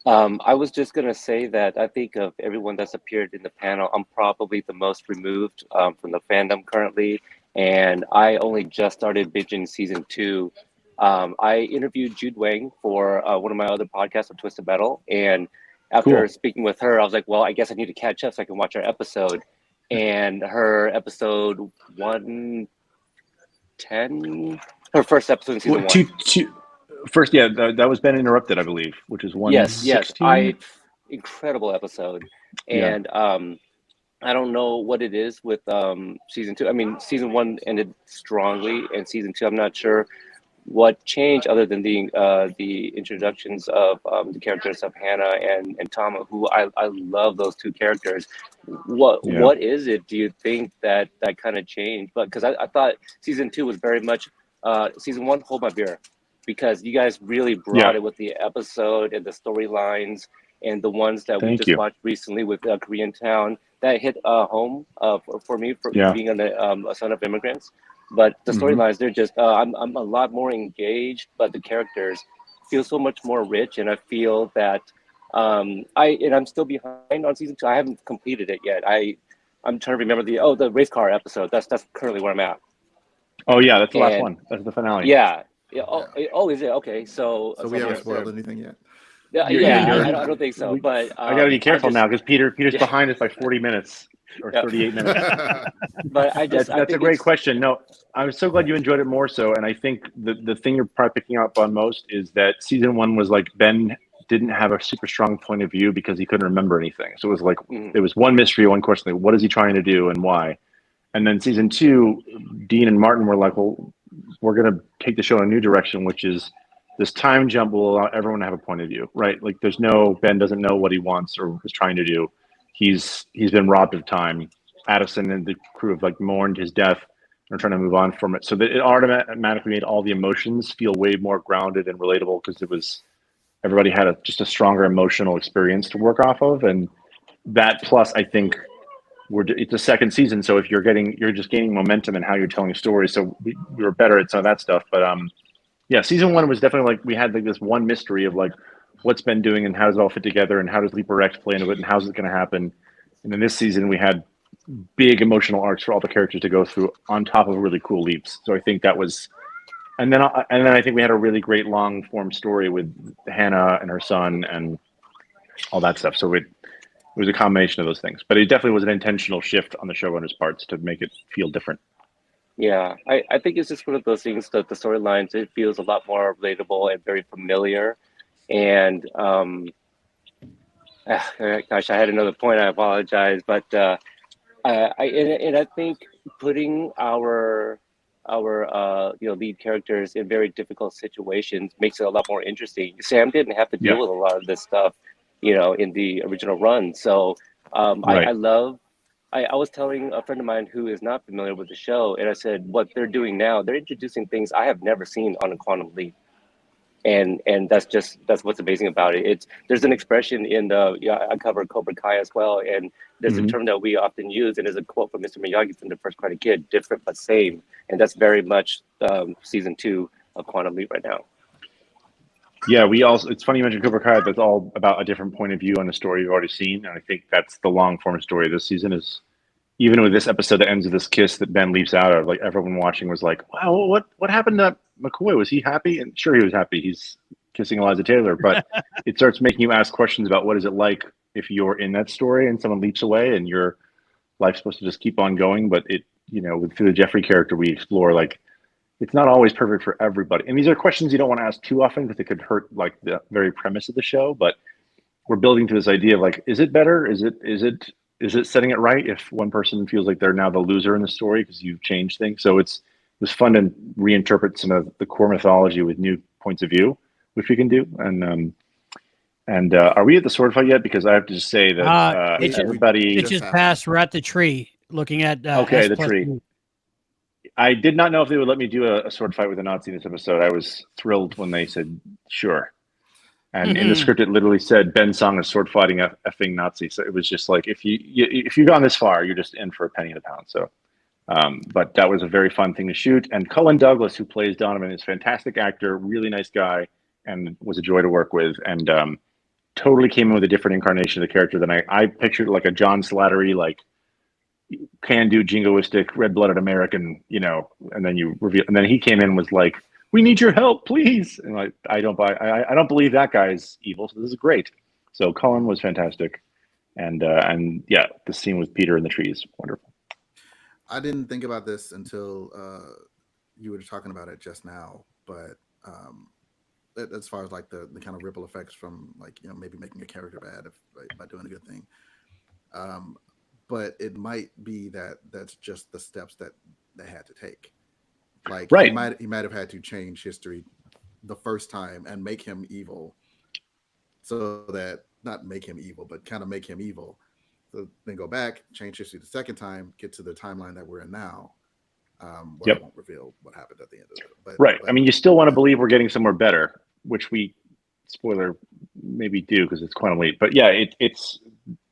I was just going to say that I think of everyone that's appeared in the panel, I'm probably the most removed from the fandom currently. And I only just started binging season 2. I interviewed Jude Wang for one of my other podcasts on Twisted Metal. And after speaking with her, I was like, well, I guess I need to catch up so I can watch her episode. And her episode 110, her first episode in season 1. First, yeah, that was Ben Interrupted, I believe, which is 116. Yes, incredible episode, and I don't know what it is with season 2. I mean, season 1 ended strongly, and season 2, I'm not sure what changed other than the introductions of the characters of Hannah and Tama, who I love those two characters. What is it? Do you think that kind of changed? But because I thought season 2 was very much season 1. Hold my beer. Because you guys really brought it with the episode and the storylines and the ones that we just watched recently with Koreatown that hit home for me for being a son of immigrants. But the storylines, they're just I'm a lot more engaged, but the characters feel so much more rich, and I feel that I'm still behind on season 2. I haven't completed it yet. I'm trying to remember the race car episode. That's currently where I'm at. Oh yeah, that's the last one. That's the finale. Yeah. Yeah. Oh, is it? Okay. So we haven't spoiled anything yet. I don't think so. But I got to be careful now because Peter's behind us by 40 minutes or 38 minutes. But that's a great question. No, I'm so glad you enjoyed it more so. And I think the thing you're probably picking up on most is that season 1 was like Ben didn't have a super strong point of view because he couldn't remember anything. So it was like there was one mystery, one question. Like, what is he trying to do and why? And then season 2, Dean and Martin were like, well, we're going to take the show in a new direction, which is this time jump will allow everyone to have a point of view, right? Like Ben doesn't know what he wants or is trying to do. He's been robbed of time. Addison and the crew have like mourned his death and are trying to move on from it. So that it automatically made all the emotions feel way more grounded and relatable because everybody had just a stronger emotional experience to work off of. And that plus, I think, it's a second season, so if you're just gaining momentum in how you're telling stories. So we were better at some of that stuff. But season 1 was definitely like we had like this one mystery of like what's Ben doing and how does it all fit together and how does Leaper X play into it and how's it going to happen. And then this season we had big emotional arcs for all the characters to go through on top of really cool leaps. So I think that was, and then I think we had a really great long form story with Hannah and her son and all that stuff. So it was a combination of those things, but it definitely was an intentional shift on the showrunner's parts to make it feel different. Yeah, I think it's just one of those things that the storylines, it feels a lot more relatable and very familiar. And gosh, I had another point. I apologize, but I think putting our lead characters in very difficult situations makes it a lot more interesting. Sam didn't have to deal with a lot of this stuff, in the original run. So Right. I was telling a friend of mine who is not familiar with the show, and I said, what they're doing now, they're introducing things I have never seen on a Quantum Leap. And that's what's amazing about it. There's an expression in I cover Cobra Kai as well, and there's a term that we often use, and there's a quote from Mr. Miyagi from the first Karate Kid, different but same, and that's very much season 2 of Quantum Leap right now. Yeah, it's funny you mentioned Cobra Kai. That's all about a different point of view on a story you've already seen, and I think that's the long form story this season. Is even with this episode that ends with this kiss that Ben leaps out of, like everyone watching was like, "Wow, what happened to McCoy? Was he happy?" And sure, he was happy. He's kissing Eliza Taylor, but it starts making you ask questions about what is it like if you're in that story and someone leaps away and your life's supposed to just keep on going. But through the Jeffrey character, we explore like it's not always perfect for everybody. And these are questions you don't want to ask too often because it could hurt like the very premise of the show. But we're building to this idea of like, is it better? Is it setting it right if one person feels like they're now the loser in the story because you've changed things? So it was fun to reinterpret some of the core mythology with new points of view, which we can do. And are we at the sword fight yet? Because I have to just say that everybody it just passed. We're at the tree looking at okay, the tree. I did not know if they would let me do a sword fight with a Nazi in this episode. I was thrilled when they said sure. And in the script, it literally said Ben Song is sword fighting a effing Nazi. So it was just like if you've gone this far, you're just in for a penny of the pound. So, but that was a very fun thing to shoot. And Cullen Douglas, who plays Donovan, is a fantastic actor, really nice guy, and was a joy to work with. And totally came in with a different incarnation of the character than I pictured, like a John Slattery, like can-do jingoistic red-blooded American, and then you reveal, and then he came in and was like, we need your help, please. And like, I don't believe that guy is evil. So this is great. So Cullen was fantastic. And yeah, the scene with Peter in the trees, wonderful. I didn't think about this until you were talking about it just now, but as far as like the kind of ripple effects from like, maybe making a character bad by doing a good thing. But it might be that's just the steps that they had to take. Like right. he might have had to change history the first time and make him evil, so that not make him evil, but kind of make him evil. So then go back, change history the second time, get to the timeline that we're in now. Where I won't reveal what happened at the end of it. But, right. I mean, you still want to believe we're getting somewhere better, which we, spoiler, maybe do because it's Quantum Leap. But yeah,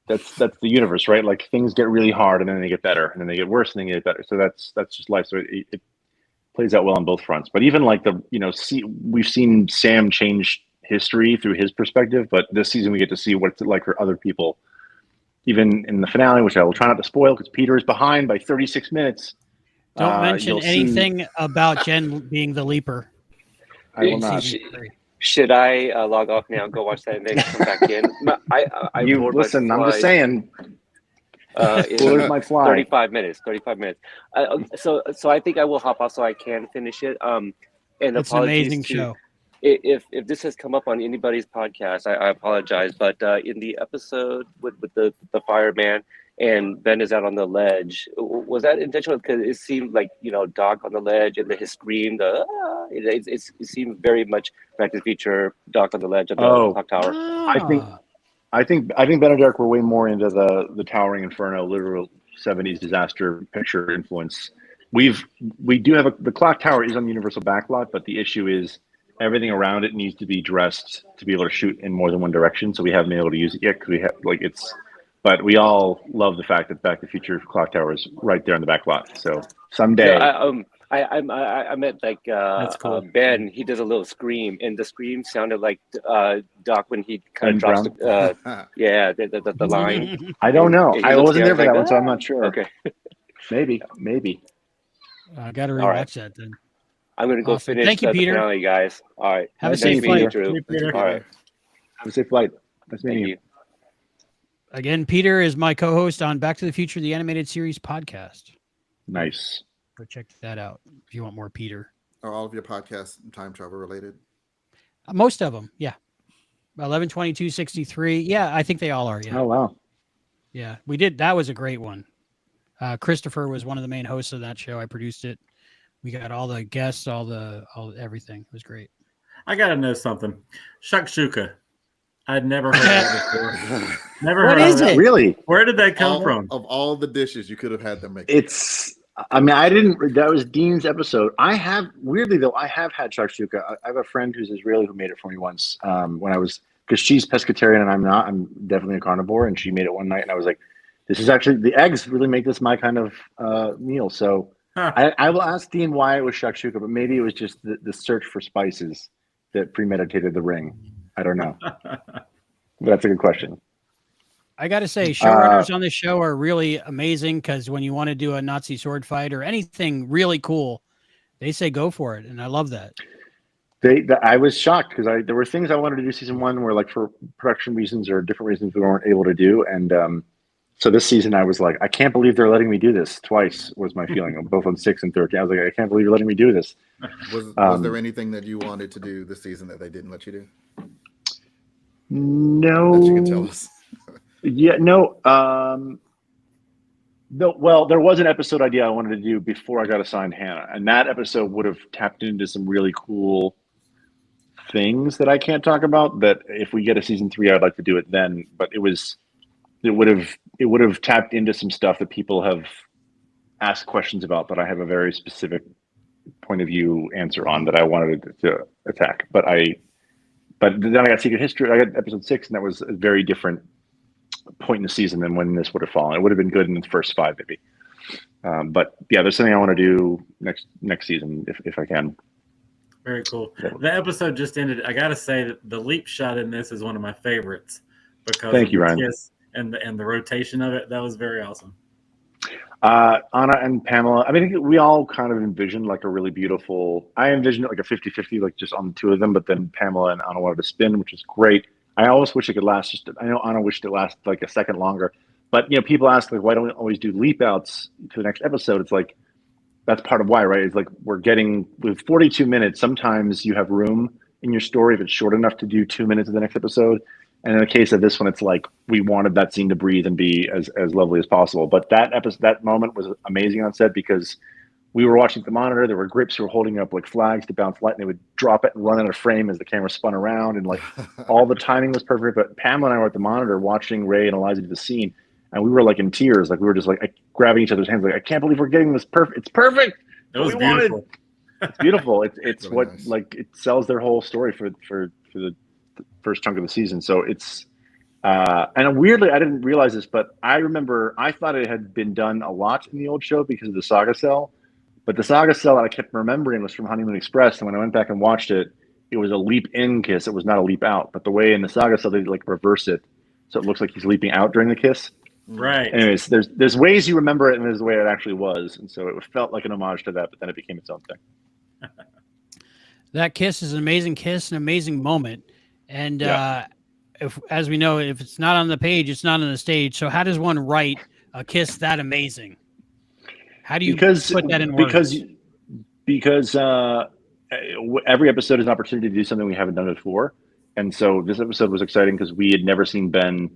that's the universe, right? Like things get really hard and then they get better, and then they get worse and then they get better. So that's just life. So it plays out well on both fronts. But even like we've seen Sam change history through his perspective, but this season we get to see what it's like for other people. Even in the finale, which I will try not to spoil because Peter is behind by 36 minutes. Don't mention anything about Jen being the leaper. I will not. Should I log off now and go watch that and then come back in? You listen. I'm just saying. Spoilers might fly. 35 minutes. So I think I will hop off so I can finish it. And it's an amazing show. If this has come up on anybody's podcast, I apologize. But in the episode with the fireman and Ben is out on the ledge, was that intentional? Because it seemed like Doc on the ledge and his scream. It seemed very much Back to the Future. Doc on the ledge of the clock tower. I think Ben and Derek were way more into the towering inferno, literal 70s disaster picture influence. We do have the clock tower is on the Universal backlot, but the issue is everything around it needs to be dressed to be able to shoot in more than one direction. So we haven't been able to use it yet because we have but we all love the fact that Back to the Future clock tower is right there on the backlot. So someday. I meant like cool. Ben. He does a little scream, and the scream sounded like Doc when he kind of drops the line. I don't know. I wasn't there for that one, so I'm not sure. Okay, maybe. I got to rewatch that then. I'm gonna go finish. Thank you, Peter. Finale, guys. All right. Have a safe flight, Drew. All right. Have a safe flight. Nice meeting you. Again, Peter is my co-host on Back to the Future, the Animated Series podcast. Nice. So check that out if you want more Peter. Are all of your podcasts time travel related? Most of them, yeah. 11/22/63. Yeah, I think they all are. Yeah. Oh wow. Yeah, we did. That was a great one. Christopher was one of the main hosts of that show. I produced it. We got all the guests, all everything. It was great. I gotta know something. Shakshuka. I'd never heard of it before. Never What heard is of it? Really? Where did that come from? Of all the dishes you could have had them make. It's. I mean, I didn't. That was Dean's episode. I have weirdly though. I have had shakshuka. I have a friend who's Israeli who made it for me once. When I was because she's pescatarian and I'm not. I'm definitely a carnivore, and she made it one night, and I was like, "This is actually the eggs really make this my kind of meal." So Huh. I will ask Dean why it was shakshuka, but maybe it was just the search for spices that premeditated the ring. I don't know. That's a good question. I got to say, showrunners on this show are really amazing because when you want to do a Nazi sword fight or anything really cool, they say go for it, and I love that. I was shocked because there were things I wanted to do season one where like for production reasons or different reasons we weren't able to do, and so this season I was like, I can't believe they're letting me do this twice. Was my feeling both on 6 and 13. I was like, I can't believe you're letting me do this. Was there anything that you wanted to do this season that they didn't let you do? No, That you can tell us. Yeah, no. No. Well, there was an episode idea I wanted to do before I got assigned Hannah, and that episode would have tapped into some really cool things that I can't talk about. That if we get a season 3, I'd like to do it then. But it would have tapped into some stuff that people have asked questions about, but I have a very specific point of view answer on that I wanted to attack. But then I got Secret History. I got episode 6, and that was a very different point in the season than when this would have fallen. It would have been good in the first 5, maybe. But yeah, there's something I want to do next season if I can. Very cool. The episode just ended. I gotta say that the leap shot in this is one of my favorites because Thank of you, the Ryan. kiss and the rotation of it. That was very awesome. Anna and Pamela, I mean, we all kind of envisioned like a really beautiful, I envisioned it like a 50-50, like just on the two of them, but then Pamela and Anna wanted to spin, which is great. I always wish it could last I know Anna wished it lasted like a second longer, but people ask like, why don't we always do leap outs to the next episode? It's like, that's part of why, right? It's like we're getting with 42 minutes. Sometimes you have room in your story if it's short enough to do 2 minutes of the next episode. And in the case of this one, it's like we wanted that scene to breathe and be as lovely as possible. But that moment was amazing on set because we were watching the monitor. There were grips who were holding up like flags to bounce light, and they would drop it and run out of frame as the camera spun around, and like all the timing was perfect. But Pamela and I were at the monitor watching Ray and Eliza do the scene, and we were like in tears. Like we were just like grabbing each other's hands, like I can't believe we're getting this perfect. It's perfect. It was beautiful. It's beautiful. It's Really what nice. like it sells their whole story for the first chunk of the season. So it's and weirdly I didn't realize this, but I remember I thought it had been done a lot in the old show because of the saga cell, but the saga cell that I kept remembering was from Honeymoon Express, and when I went back and watched it, it was a leap in kiss. It was not a leap out, but the way in the saga cell they like reverse it so it looks like he's leaping out during the kiss. Right. Anyways, there's ways you remember it and there's the way it actually was, and so it felt like an homage to that, but then it became its own thing. That kiss is an amazing kiss, an amazing moment. And if, as we know, if it's not on the page, it's not on the stage. So how does one write a kiss that amazing? How do you put that in words? Because every episode is an opportunity to do something we haven't done before. And so this episode was exciting because we had never seen Ben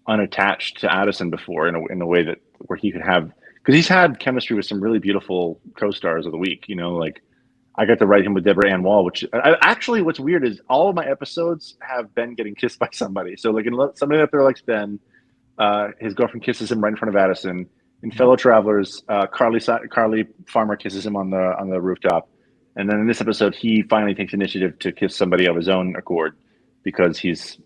unattached to Addison before in a way that where he could have, because he's had chemistry with some really beautiful co-stars of the week, like I got to write him with Deborah Ann Wall, which actually what's weird is all of my episodes have Ben getting kissed by somebody. So like somebody up there likes Ben, his girlfriend kisses him right in front of Addison. In Fellow Travelers, Carly Farmer kisses him on the rooftop. And then in this episode, he finally takes initiative to kiss somebody of his own accord because he's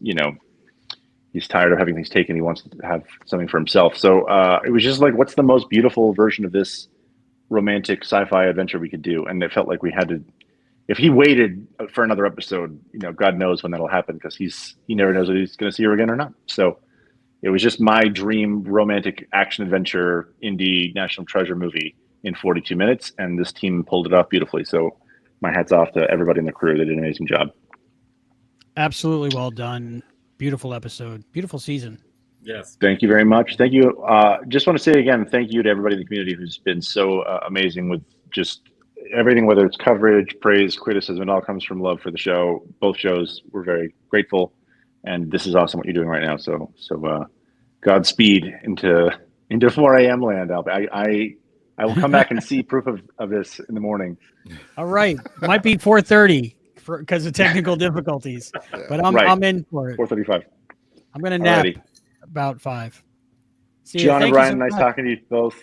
tired of having things taken. He wants to have something for himself. So it was just like, what's the most beautiful version of this romantic sci-fi adventure we could do? And it felt like we had to, if he waited for another episode, God knows when that'll happen because he never knows if he's going to see her again or not. So it was just my dream romantic action adventure indie national treasure movie in 42 minutes. And this team pulled it off beautifully. So my hat's off to everybody in the crew. They did an amazing job. Absolutely well done. Beautiful episode. Beautiful season. Yes. Thank you very much. Thank you. Just want to say again, thank you to everybody in the community who's been so amazing with just everything, whether it's coverage, praise, criticism, it all comes from love for the show. Both shows, we're very grateful, and this is awesome what you're doing right now. So Godspeed into 4 a.m. land, Albie. I will come back and see proof of this in the morning. All right. Might be 4:30 because of technical difficulties, but I'm in for it. 4:35. I'm going to nap Alrighty. about 5. See you. John and Thank you Brian, so nice much. talking to you both.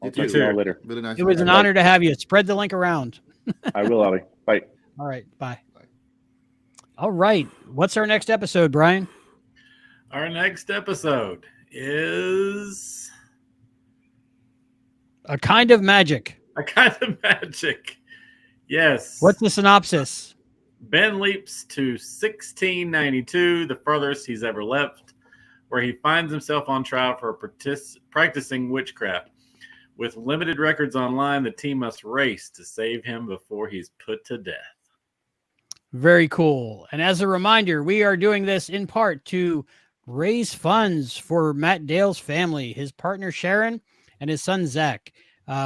I'll You talk too. to you all later. Really nice. It was an honor to have you. Spread the link around. I will, Albie. Bye. All right. Bye. All right. What's our next episode, Brian? Our next episode is A Kind of Magic. A Kind of Magic. Yes. What's the synopsis? Ben leaps to 1692, the furthest he's ever left, where he finds himself on trial for practicing witchcraft. With limited records online, the team must race to save him before he's put to death. Very cool. And as a reminder, we are doing this in part to raise funds for Matt Dale's family, his partner Sharon, and his son Zach.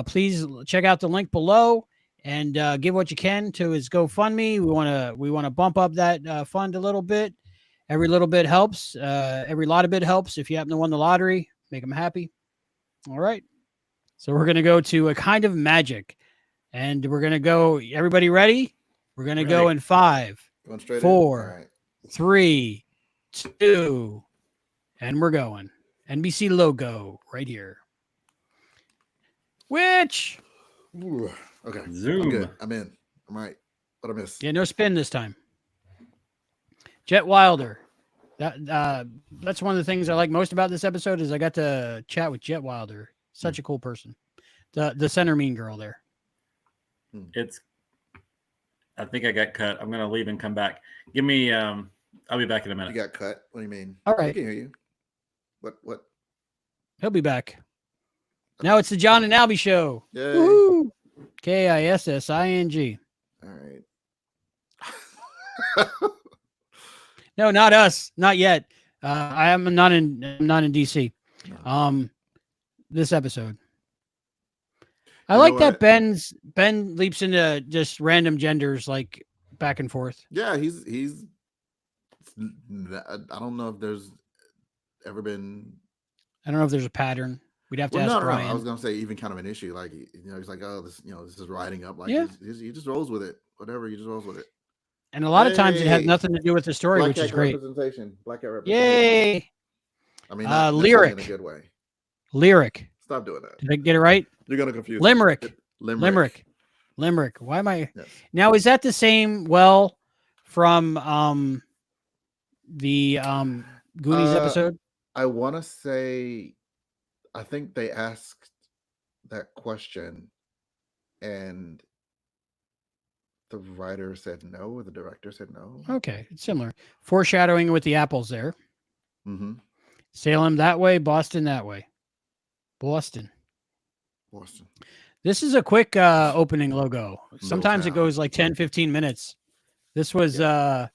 Please check out the link below and give what you can to his GoFundMe. We want to bump up that fund a little bit. Every little bit helps. Every lot of bit helps. If you happen to win the lottery, make them happy. All right. So we're going to go to A Kind of Magic, and we're going to go. Everybody ready? We're going to go in 5, Going straight 4, in? All right. 3, 2, and we're going. NBC logo right here. Which? Ooh, okay. Zoom. I'm good. I'm in. I'm right. What I missed? Yeah, no spin this time. Jet Wilder. That's one of the things I like most about this episode is I got to chat with Jet Wilder. Such a cool person. The center mean girl there. I think I got cut. I'm gonna leave and come back. Give me I'll be back in a minute. You got cut. What do you mean? All I right. can hear you. What? He'll be back. Now it's the John and Albie show. Yay. Woo-hoo. KISSING. All right. No, not us. Not yet. I'm not in DC. This episode. I You like know that what? Ben leaps into just random genders like back and forth. Yeah, he's. I don't know if there's ever been. I don't know if there's a pattern. We'd have to ask No. Brian. I was gonna say even kind of an issue. Like he's like, oh, this is riding up. Like Yeah. he just rolls with it. Whatever, he just rolls with it. And a lot of times it has Yay. nothing to do with the story, Black which is cat great. representation. Black cat representation. Yay! I mean, not necessarily lyric. in a good way. Lyric. Stop doing that. Did I get it right? You're gonna confuse Limerick. me. Limerick. Why am I Yes. now? Is that the same well from the Goonies episode? I want to say, I think they asked that question, and the writer said no, or the director said no. Okay, it's similar. Foreshadowing with the apples there. Mm-hmm. Salem that way, Boston that way. Boston. This is a quick opening logo. Sometimes it town. goes like 10, 15 minutes. This was 2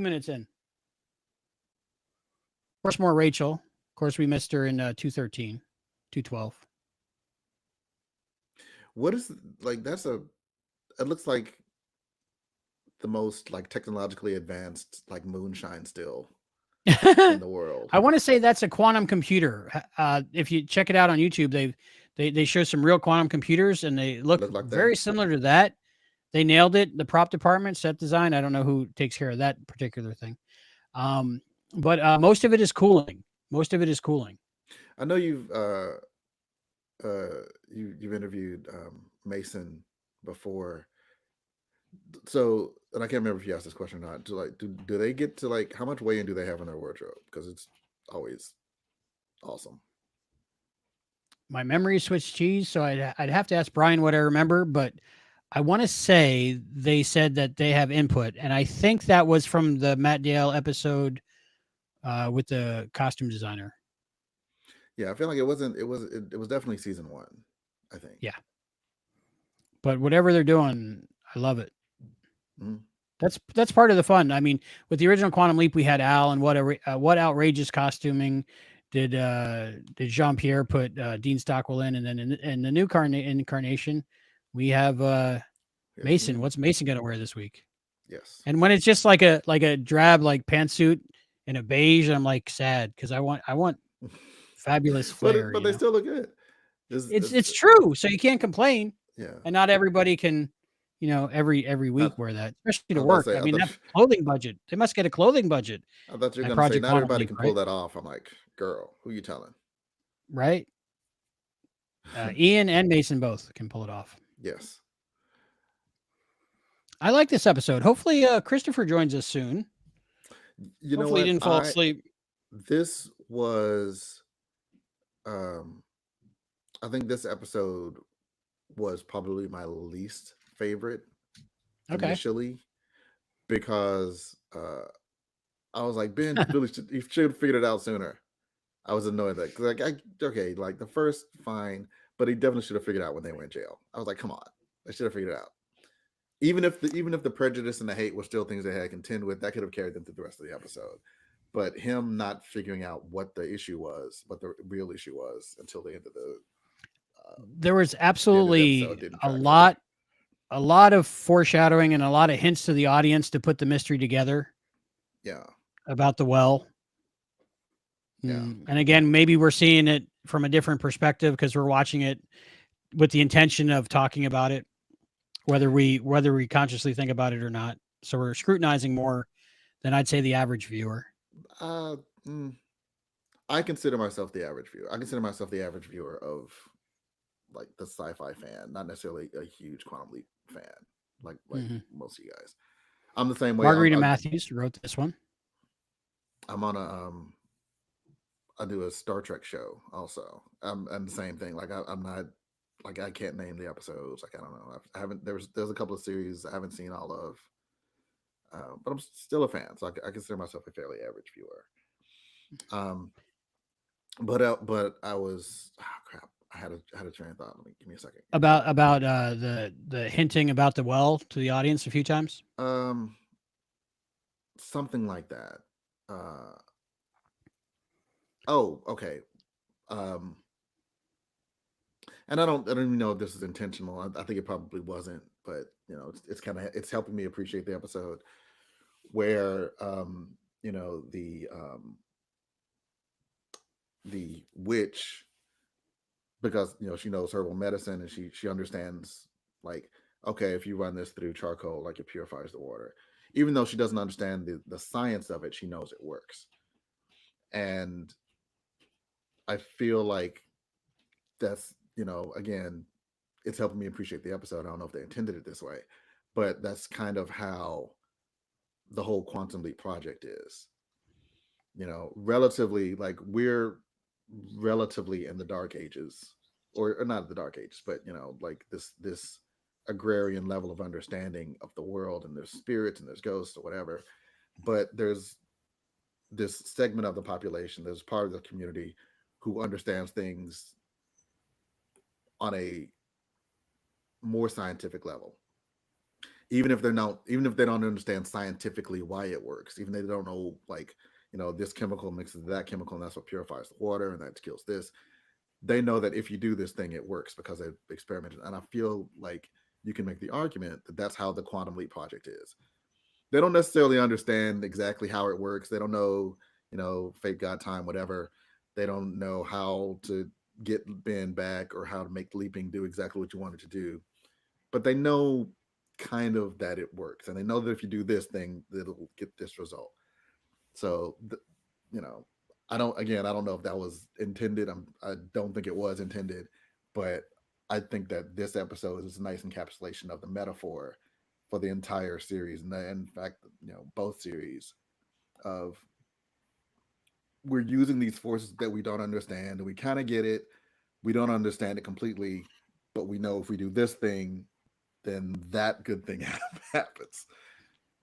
minutes in. Of course, more Rachel. Of course, we missed her in 213, 212. What is like? It looks like the most like technologically advanced like moonshine still in the world. I want to say that's a quantum computer. If you check it out on YouTube, they show some real quantum computers and they look Look like that. very similar to that. They nailed it. The prop department, set design. I don't know who takes care of that particular thing. But most of it is cooling. I know you've interviewed Mason before. So, and I can't remember if you asked this question or not. Do they get to like how much weigh-in do they have in their wardrobe? Because it's always awesome. My memory is Swiss cheese, so I'd have to ask Brian what I remember, but I want to say they said that they have input, and I think that was from the Matt Dale episode with the costume designer. Yeah, I feel like it was definitely season 1, I think. Yeah. But whatever they're doing, I love it. Mhm. That's part of the fun. I mean, with the original Quantum Leap, we had Al and what outrageous costuming. did Jean Pierre put Dean Stockwell in, and then in the new incarnation, we have Mason. me. What's Mason gonna wear this week? Yes. And when it's just like a drab like pantsuit and a beige, I'm like sad because I want fabulous flair. But they still look good. It's true. So you can't complain, Yeah. and not everybody can, every week wear that, especially to I was about work. to say, I I mean, thought- that clothing budget. They must get a clothing budget. I thought you were at going to say Project not Quantum everybody Leap, can right? pull that off. I'm like, girl, who you telling? Right. Ian and Mason both can pull it off. Yes. I like this episode. Hopefully, Christopher joins us soon. You know Hopefully, what? he didn't fall asleep. This was, I think this episode was probably my least favorite initially because I was like, Ben, you should have figured it out sooner. I was annoyed that like the first fine, but he definitely should have figured out when they were in jail. I was like, come on, they should have figured it out. Even if the prejudice and the hate were still things they had to contend with, that could have carried them through the rest of the episode. But him not figuring out what the issue was, what the real issue was, until the end of the there was absolutely didn't a track lot of foreshadowing and a lot of hints to the audience to put the mystery together. Yeah. About the well. Yeah. And again, maybe we're seeing it from a different perspective because we're watching it with the intention of talking about it, whether we consciously think about it or not. So we're scrutinizing more than I'd say the average viewer. I consider myself the average viewer. I consider myself the average viewer of like the sci-fi fan, not necessarily a huge Quantum Leap fan, like most of you guys. I'm the same way. Margarita Matthews wrote this one. I'm on I do a Star Trek show also. I'm the same thing. Like I'm not, like I can't name the episodes. Like I don't know. I haven't. There's a couple of series I haven't seen all of, but I'm still a fan. So I consider myself a fairly average viewer. But I was crap. I had a train of thought. Give me a second. About the hinting about the well to the audience a few times. Something like that. Oh, okay. And I don't even know if this is intentional. I think it probably wasn't, but it's helping me appreciate the episode where the witch, because she knows herbal medicine and she understands, like, okay, if you run this through charcoal, like, it purifies the water. Even though she doesn't understand the science of it, she knows it works. And I feel like that's, again, it's helping me appreciate the episode. I don't know if they intended it this way, but that's kind of how the whole Quantum Leap project is. Relatively, like, we're relatively in the dark ages, or not the dark ages, but like this agrarian level of understanding of the world, and there's spirits and there's ghosts or whatever, but there's this segment of the population, there's part of the community who understands things on a more scientific level, even if they don't understand scientifically why it works, even if they don't know, like, this chemical mixes with that chemical and that's what purifies the water and that kills this. They know that if you do this thing, it works because they've experimented. And I feel like you can make the argument that that's how the Quantum Leap project is. They don't necessarily understand exactly how it works. They don't know, fate, God, time, whatever. They don't know how to get Ben back or how to make leaping do exactly what you want it to do. But they know kind of that it works. And they know that if you do this thing, it'll get this result. So, I don't know if that was intended. I don't think it was intended, but I think that this episode is a nice encapsulation of the metaphor for the entire series. And in fact, both series of, we're using these forces that we don't understand, and we kind of get it. We don't understand it completely, but we know if we do this thing, then that good thing happens.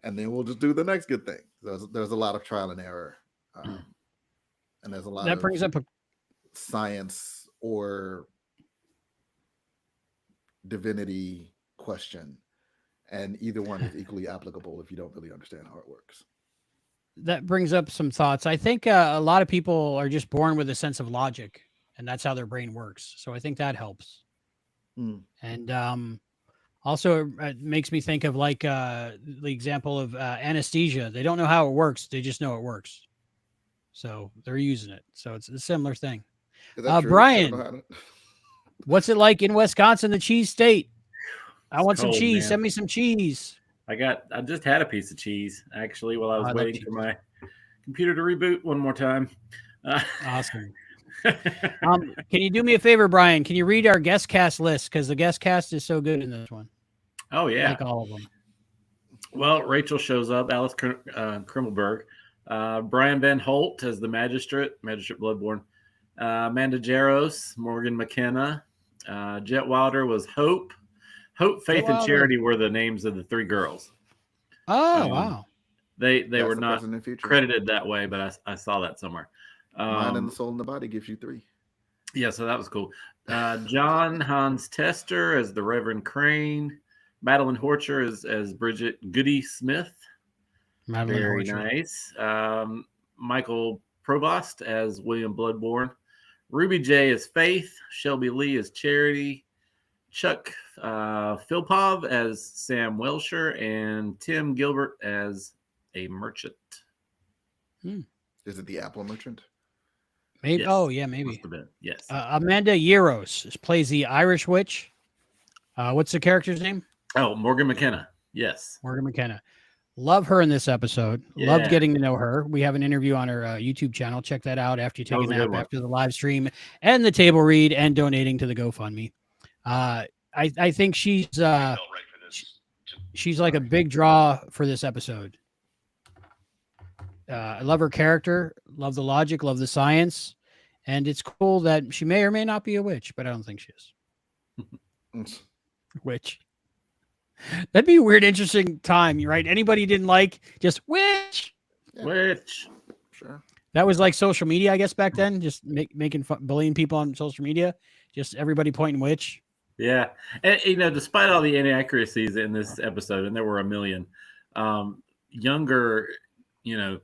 And then we'll just do the next good thing. There's a lot of trial and error. And there's a lot that brings up a science or divinity question. And either one is equally applicable if you don't really understand how it works. that brings up some thoughts. I think a lot of people are just born with a sense of logic, and that's how their brain works. So I think that helps. Mm. And also, it makes me think of like the example of anesthesia. They don't know how it works; they just know it works. So they're using it. So it's a similar thing. Is that true? Brian, I don't know how to- what's it like in Wisconsin, the cheese state? I It's want some cold, cheese. man. Send me some cheese. I just had a piece of cheese actually while I was I love waiting for my computer to reboot one more time. Awesome. Can you do me a favor, Brian? Can you read our guest cast list? Because the guest cast is so good in this one. Oh yeah, Like all of them. Well, Rachel shows up. Alice Krimmelberg, Brian Van Holt as the Magistrate Bloodborne, Amanda Jaros, Morgan McKenna, Jet Wilder was Hope. Faith, and Wilder. Charity were the names of the three girls. Oh, wow. They That's were the not present and future. credited that way, but I saw that somewhere. Mind and the soul and the body gives you 3. Yeah, so that was cool. John Hans Tester as the Reverend Crane. Madeline Horcher as Bridget Goody Smith. Madeline Very Horcher. nice. Michael Provost as William Bloodborne. Ruby J as Faith. Shelby Lee as Charity. Chuck Philpov as Sam Welsher. And Tim Gilbert as a merchant. Is it the Apple Merchant? Maybe. Yes. Oh, yeah, maybe. Must have been. Yes. Amanda Yeros plays the Irish witch. What's the character's name? Oh, Morgan McKenna. Yes. Morgan McKenna. Love her in this episode. Yeah. Loved getting to know her. We have an interview on her YouTube channel. Check that out after you take a was a good nap, one. after the live stream and the table read and donating to the GoFundMe. I think she's like a big draw for this episode. I love her character, love the logic, love the science, and it's cool that she may or may not be a witch, but I don't think she is. Witch. That'd be a weird, interesting time, right? Anybody you didn't like, just witch. Yeah. Witch. Sure. That was like social media, I guess, back then. Just making fun, bullying people on social media. Just everybody pointing witch. Yeah. And, despite all the inaccuracies in this episode, and there were a million, younger,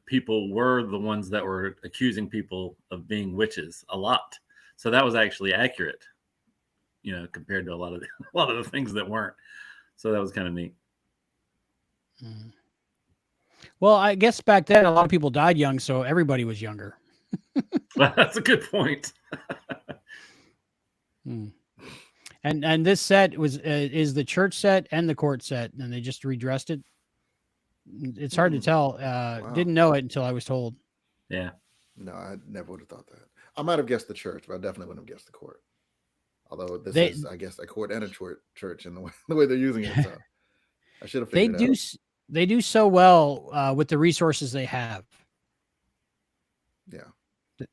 people were the ones that were accusing people of being witches a lot. So that was actually accurate, compared to a lot of the things that weren't. So that was kind of neat. Well, I guess back then a lot of people died young, so everybody was younger. That's a good point. And this set is the church set and the court set, and they just redressed it. It's hard to tell. Wow. Didn't know it until I was told. Yeah. No, I never would have thought that. I might have guessed the church, but I definitely wouldn't have guessed the court. Although this is, I guess, a court and a church in the way they're using it. So I should have figured it out. They do so well with the resources they have. Yeah.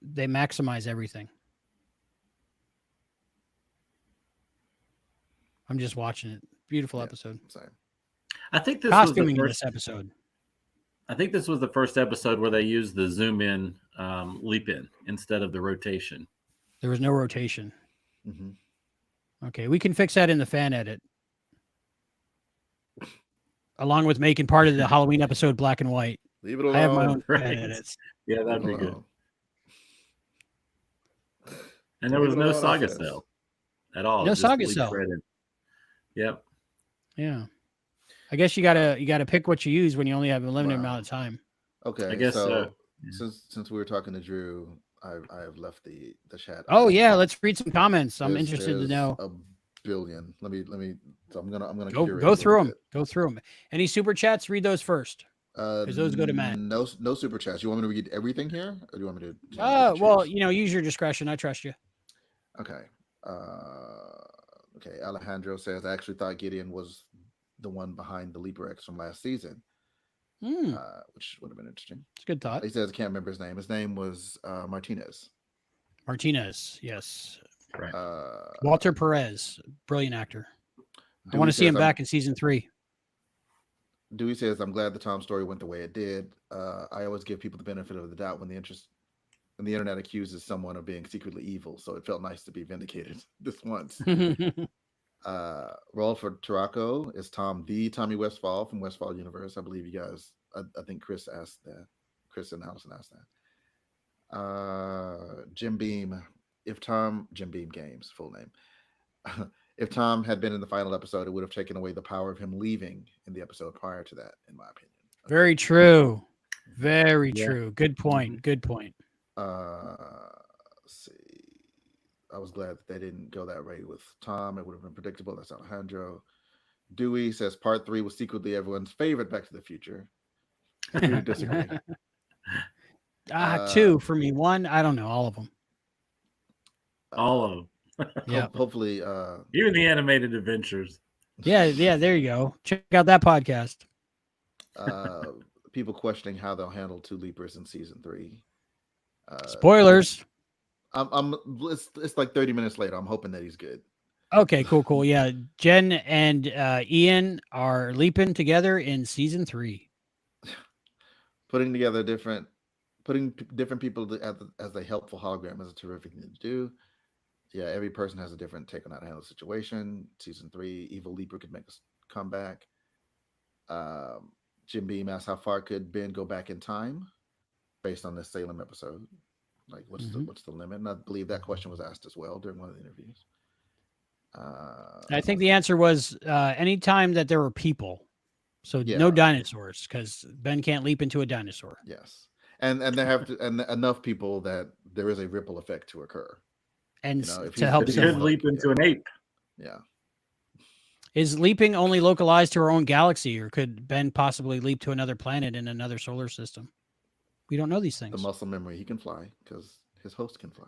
They maximize everything. I'm just watching it. Beautiful episode. Same. I think this Costuming in was this episode. I think this was the first episode where they used the zoom in, leap in instead of the rotation. There was no rotation. Mm-hmm. Okay, we can fix that in the fan edit. Along with making part of the Halloween episode black and white. Leave it alone. I have my own Right. fan edits. Yeah, that'd be Leave it good. alone. And there was Leave it no alone, saga sis. cell at all. No Just saga leaped cell. right in. Yep. Yeah. I guess you gotta pick what you use when you only have a limited Wow. amount of time. Okay. I guess so. Yeah. Since we were talking to Drew, I have left the chat. Oh yeah, let's read some comments. I'm There's- interested to there's know. a billion. Let me. So I'm gonna Go curate go a through little them. Go through them. Any super chats? Read those first. bit. those go to Matt. No super chats. You want me to read everything here, or do you want me to? Well, choose? use your discretion. I trust you. Okay. Okay. Alejandro says, I actually thought Gideon was the one behind the Leaper X from last season, which would have been interesting. It's a good thought. He says, I can't remember his name. His name was Martinez. Martinez, yes. Right. Walter Perez, brilliant actor. I Dewey want to see says, him back in season 3. Dewey says, I'm glad the Tom story went the way it did. I always give people the benefit of the doubt when the internet accuses someone of being secretly evil, so it felt nice to be vindicated this once. Rolford Taraco is Tommy Westfall from Westfall Universe. I believe you guys, I think Chris asked that. Chris and Allison asked that. Jim Beam Games, full name. If Tom had been in the final episode, it would have taken away the power of him leaving in the episode prior to that, in my opinion. Very true. Very Yeah. true. Good point. Good point. Let's see. I was glad that they didn't go that way with Tom. It would have been predictable. That's Alejandro. Dewey says part 3 was secretly everyone's favorite Back to the Future. You disagree. 2 for me. 1, I don't know. All of them. All of them. Yeah. Hopefully. Even the animated adventures. Yeah. There you go. Check out that podcast. People questioning how they'll handle 2 leapers in season 3. Spoilers. It's like 30 minutes later. I'm hoping that he's good. Okay, cool. Yeah. Jen and Ian are leaping together in season 3. Putting different people as a helpful hologram is a terrific thing to do. Yeah, every person has a different take on how to handle the situation. Season 3, Evil Leaper could make a comeback. Jim Beam asks, how far could Ben go back in time based on this Salem episode? Like, what's the limit? And I believe that question was asked as well during one of the interviews. I think the answer was anytime that there were people. So no dinosaurs, because Ben can't leap into a dinosaur. Yes. And there have to and enough people that there is a ripple effect to occur. And if to help He someone. could leap into an ape. Yeah. Is leaping only localized to our own galaxy, or could Ben possibly leap to another planet in another solar system? We don't know these things. The muscle memory, he can fly because his host can fly.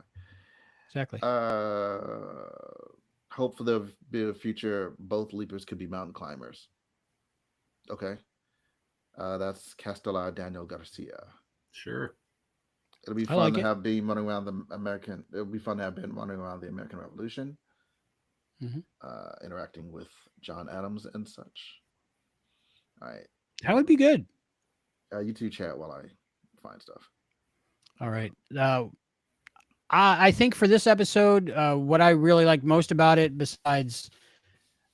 Exactly. Hope for the future, both leapers could be mountain climbers. Okay. That's Castelar Daniel Garcia. Sure. It'll be fun to have Ben running around the American. It'll be fun to have Ben running around the American Revolution, interacting with John Adams and such. All right. That would be good. You two chat while I find stuff. All right. I think for this episode, what I really liked most about it, besides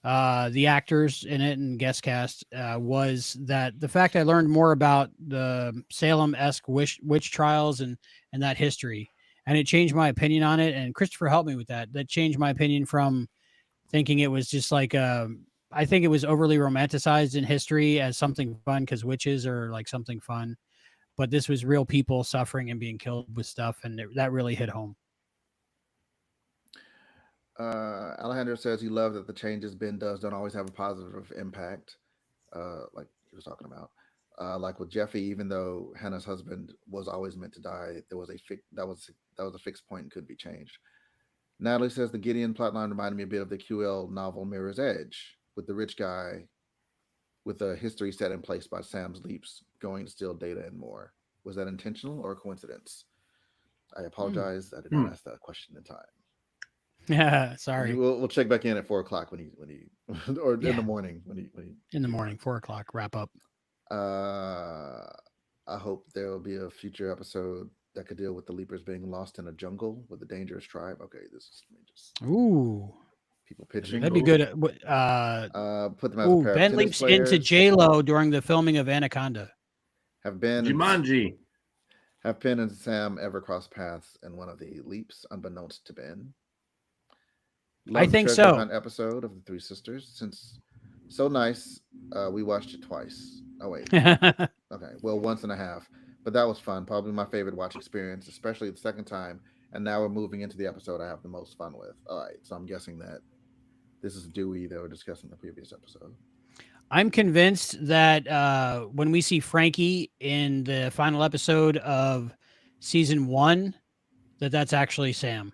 the actors in it and guest cast, was that the fact I learned more about the Salem-esque witch trials and that history, and it changed my opinion on it. And Christopher helped me with that. That changed my opinion from thinking it was just like I think it was overly romanticized in history as something fun because witches are like something fun, but this was real people suffering and being killed with stuff, and that really hit home. Alejandro says he loves that the changes Ben does don't always have a positive impact, like he was talking about. Like with Jeffy, even though Hannah's husband was always meant to die, there was that was a fixed point and could be changed. Natalie says the Gideon plotline reminded me a bit of the QL novel Mirror's Edge, with the rich guy with a history set in place by Sam's leaps, going to steal data and more. Was that intentional or a coincidence? I apologize. I did not ask that question in time. Yeah, sorry. We'll check back in at 4:00 when he or in the morning when he in the morning 4:00 wrap up. I hope there will be a future episode that could deal with the Leapers being lost in a jungle with a dangerous tribe. Okay, this is just people pitching. That'd be good. Put them as a pair Ben of leaps players. into J-Lo during the filming of Anaconda. Have Ben Jumanji. Have Ben and Sam ever crossed paths in one of the leaps, unbeknownst to Ben? I think so. An episode of the Three Sisters, since so nice, we watched it twice. Oh wait, okay, well once and a half, but that was fun. Probably my favorite watch experience, especially the second time. And now we're moving into the episode I have the most fun with. All right, so I'm guessing that this is Dewey that we're discussing the previous episode. I'm convinced that when we see Frankie in the final episode of season 1, that's actually Sam.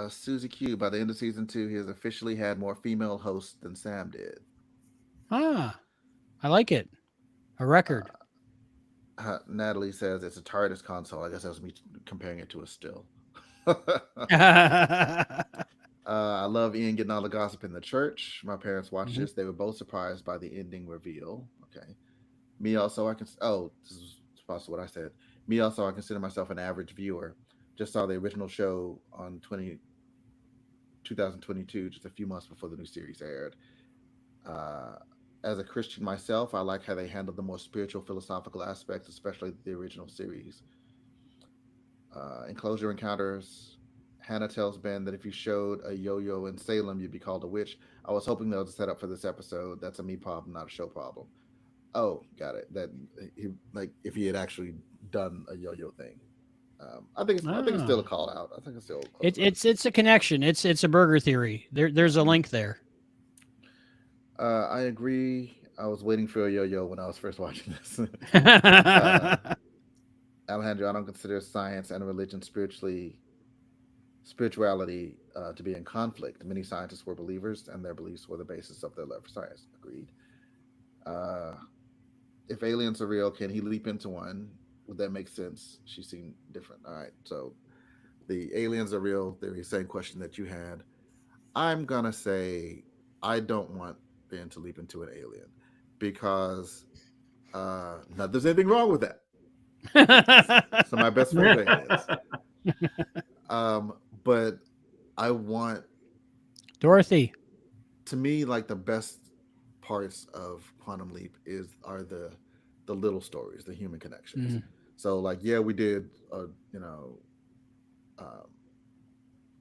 Susie Q, by the end of season 2, he has officially had more female hosts than Sam did. I like it. A record. Natalie says it's a TARDIS console. I guess that was me comparing it to a still. I love Ian getting all the gossip in the church. My parents watched this. They were both surprised by the ending reveal. Okay. Me also, this is supposed to what I said. Me also, I consider myself an average viewer. Just saw the original show on 2022, just a few months before the new series aired. As a Christian myself, I like how they handled the more spiritual, philosophical aspects, especially the original series. In Closure Encounters, Hannah tells Ben that if you showed a yo-yo in Salem, you'd be called a witch. I was hoping that was a setup for this episode. That's a me problem, not a show problem. Oh, got it. That he like if he had actually done a yo-yo thing. I think it's still a call out. I think it's still it's a connection. It's a burger theory. There's a link there. I agree. I was waiting for a yo-yo when I was first watching this. Alejandro, I don't consider science and religion spirituality to be in conflict. Many scientists were believers, and their beliefs were the basis of their love for science. Agreed. If aliens are real, can he leap into one? Would that make sense? She seemed different. All right, so the aliens are real. They're the same question that you had. I'm gonna say I don't want Ben to leap into an alien because not there's anything wrong with that. So my best friend aliens. But I want Dorothy. To me, like the best parts of Quantum Leap are the little stories, the human connections. So like, yeah, we did an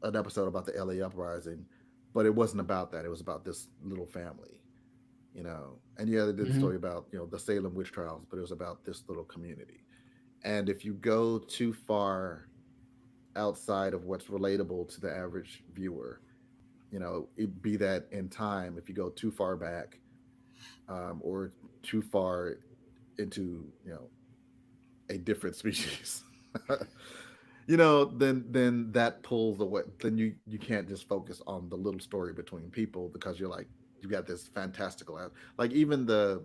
episode about the LA uprising, but it wasn't about that. It was about this little family, and yeah, they did the story about, the Salem witch trials, but it was about this little community. And if you go too far outside of what's relatable to the average viewer, it be that in time, if you go too far back, or too far into, a different species, then that pulls away. Then you can't just focus on the little story between people, because you're like, you got this fantastical, like even the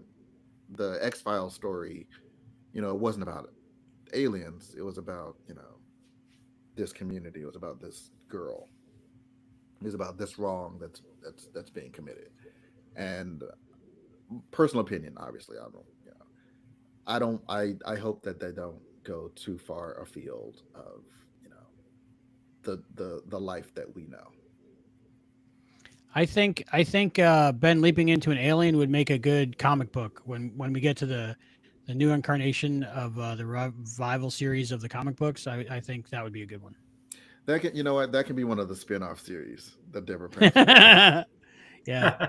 X-Files story, it wasn't about aliens. It was about, this community. It was about this girl. It was about this wrong that's being committed. And personal opinion, obviously, I hope that they don't go too far afield of, the life that we know. I think Ben leaping into an alien would make a good comic book when we get to the new incarnation of the revival series of the comic books. I think that would be a good one. That can, that can be one of the spin-off series that Deborah Prince. Yeah.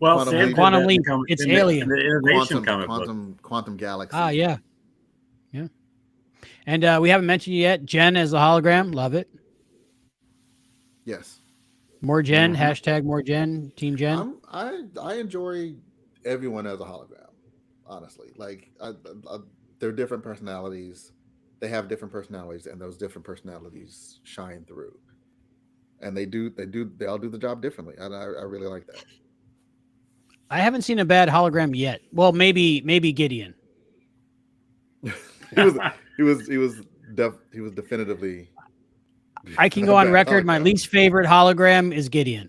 Well, Quantum Leap. It's Alien. The innovation comic book. Quantum Galaxy. Ah, yeah. Yeah. And we haven't mentioned yet Jen as the hologram. Love it. Yes. More Jen. Hashtag more Jen. Team Jen. I enjoy everyone as a hologram. Honestly, like they're different personalities. They have different personalities, and those different personalities shine through. And they all do the job differently. And I really like that. I haven't seen a bad hologram yet. Well, maybe Gideon. he was definitively. I can go on record. My least favorite hologram is Gideon.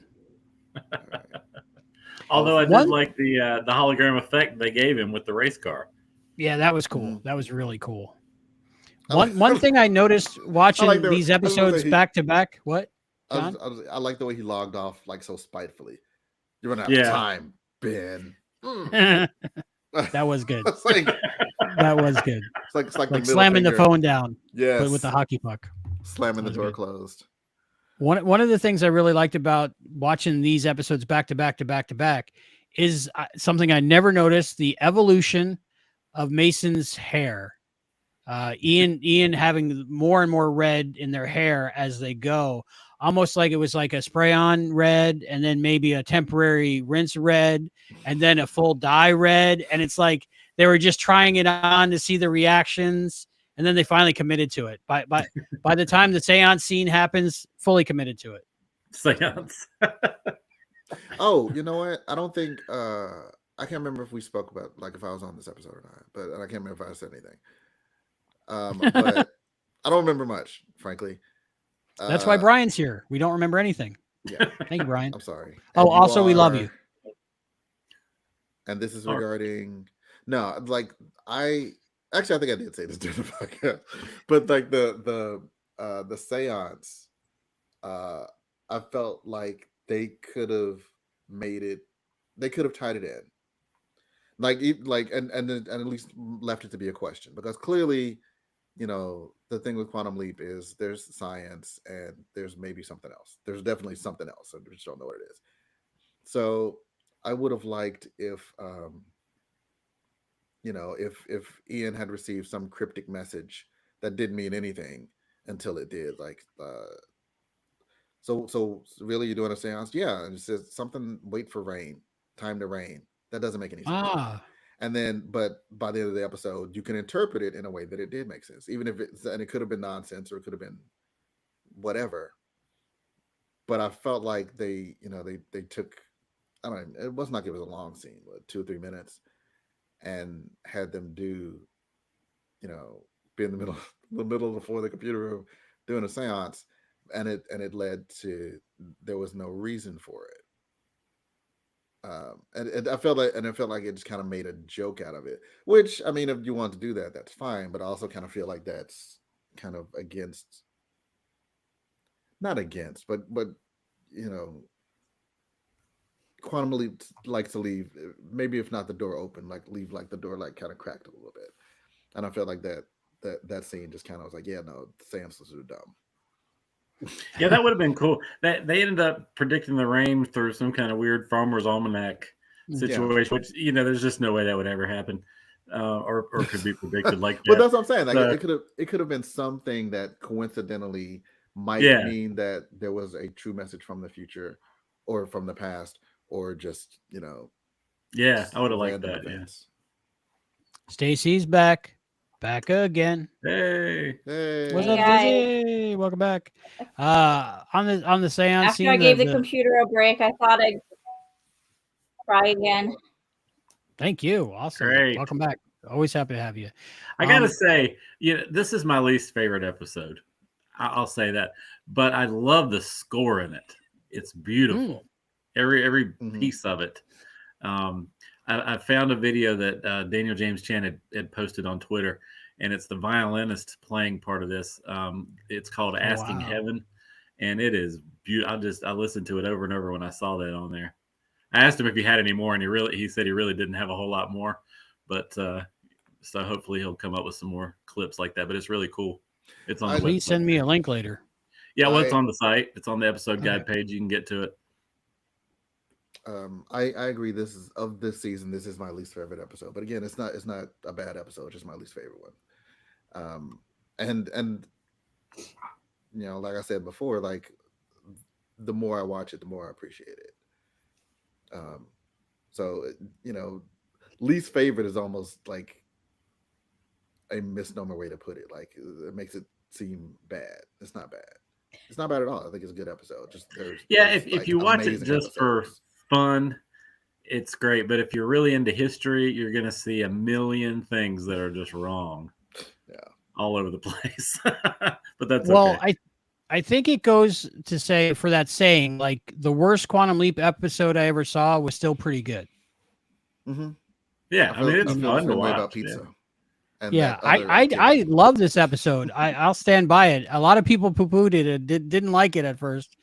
Although I did like the hologram effect they gave him with the race car. Yeah, that was cool. That was really cool. One thing I noticed watching these episodes back to back. What? I like the way he logged off like so spitefully. You're running out of time, Ben. That was good. Like, that was good. It's like slamming the phone down. Yes. But with the hockey puck. Slamming the door closed. One of the things I really liked about watching these episodes back to back to back to back is something I never noticed: the evolution of Mason's hair. Ian having more and more red in their hair as they go, almost like it was like a spray on red, and then maybe a temporary rinse red, and then a full dye red. And it's like they were just trying it on to see the reactions. And then they finally committed to it. By the time the seance scene happens, fully committed to it. Seance. Oh, you know what? I don't think I can't remember if we spoke about, like, if I was on this episode or not, but I can't remember if I said anything. But I don't remember much, frankly. That's why Brian's here. We don't remember anything. Yeah. Thank you, Brian. I'm sorry. Oh, also, we love you. And this is regarding Actually, I think I did say this during the podcast, but like the seance, I felt like they could have made it they could have tied it in, and at least left it to be a question, because clearly, the thing with Quantum Leap is there's science and there's maybe something else. There's definitely something else. I just don't know what it is. So I would have liked if if Ian had received some cryptic message that didn't mean anything until it did. So really, you're doing a seance? Yeah, and it says something. Wait for rain. Time to rain. That doesn't make any sense. And then, but by the end of the episode, you can interpret it in a way that it did make sense, even if it could have been nonsense or it could have been whatever. But I felt like they took, I don't know, it wasn't like it was a long scene, but 2 or 3 minutes, and had them do, be in the middle of the floor of the computer room doing a seance, and it led to, there was no reason for it. And I felt like it just kind of made a joke out of it, which, I mean, if you want to do that, that's fine. But I also kind of feel like that's kind of against, not against, but Quantum Leap likes to leave, maybe if not the door open, leave the door kind of cracked a little bit. And I felt like that scene just kind of was like, yeah, no, seances are dumb. Yeah, that would have been cool. That they ended up predicting the rain through some kind of weird Farmer's Almanac situation, which there's just no way that would ever happen, or could be predicted like that. But that's what I'm saying. It could have been something that coincidentally might mean that there was a true message from the future, or from the past, or just Yeah, I would have liked that. Events. Yeah. Stacy's back again. Hey, what's up, Stacy? Welcome back. On the seance after scene, I gave the computer a break, I thought I'd try again. Thank you. Awesome. Great. Welcome back. Always happy to have you. I gotta say, this is my least favorite episode. I'll say that, but I love the score in it. It's beautiful. Every piece of it. I found a video that Daniel James Chan had posted on Twitter, and it's the violinist playing part of this. It's called Asking Heaven, and it is beautiful. I listened to it over and over when I saw that on there. I asked him if he had any more, and he said he really didn't have a whole lot more, but so hopefully he'll come up with some more clips like that. But it's really cool. It's on. Please send me a link later. Yeah, well, it's on the site. It's on the episode guide page. You can get to it. I agree. This is, of this season, this is my least favorite episode. But again, it's not a bad episode. It's just my least favorite one. And like I said before, like, the more I watch it, the more I appreciate it. So least favorite is almost like a misnomer way to put it. Like, it makes it seem bad. It's not bad. It's not bad at all. I think it's a good episode. If you watch it just for fun, it's great. But if you're really into history, you're going to see a million things that are just wrong. Yeah, all over the place. But that's okay. I think it goes to say, for that saying, like, the worst Quantum Leap episode I ever saw was still pretty good. Mm-hmm. Yeah, I mean, it's fun to watch. About pizza. Yeah, I love this episode. I'll stand by it. A lot of people poo-pooed it and didn't like it at first,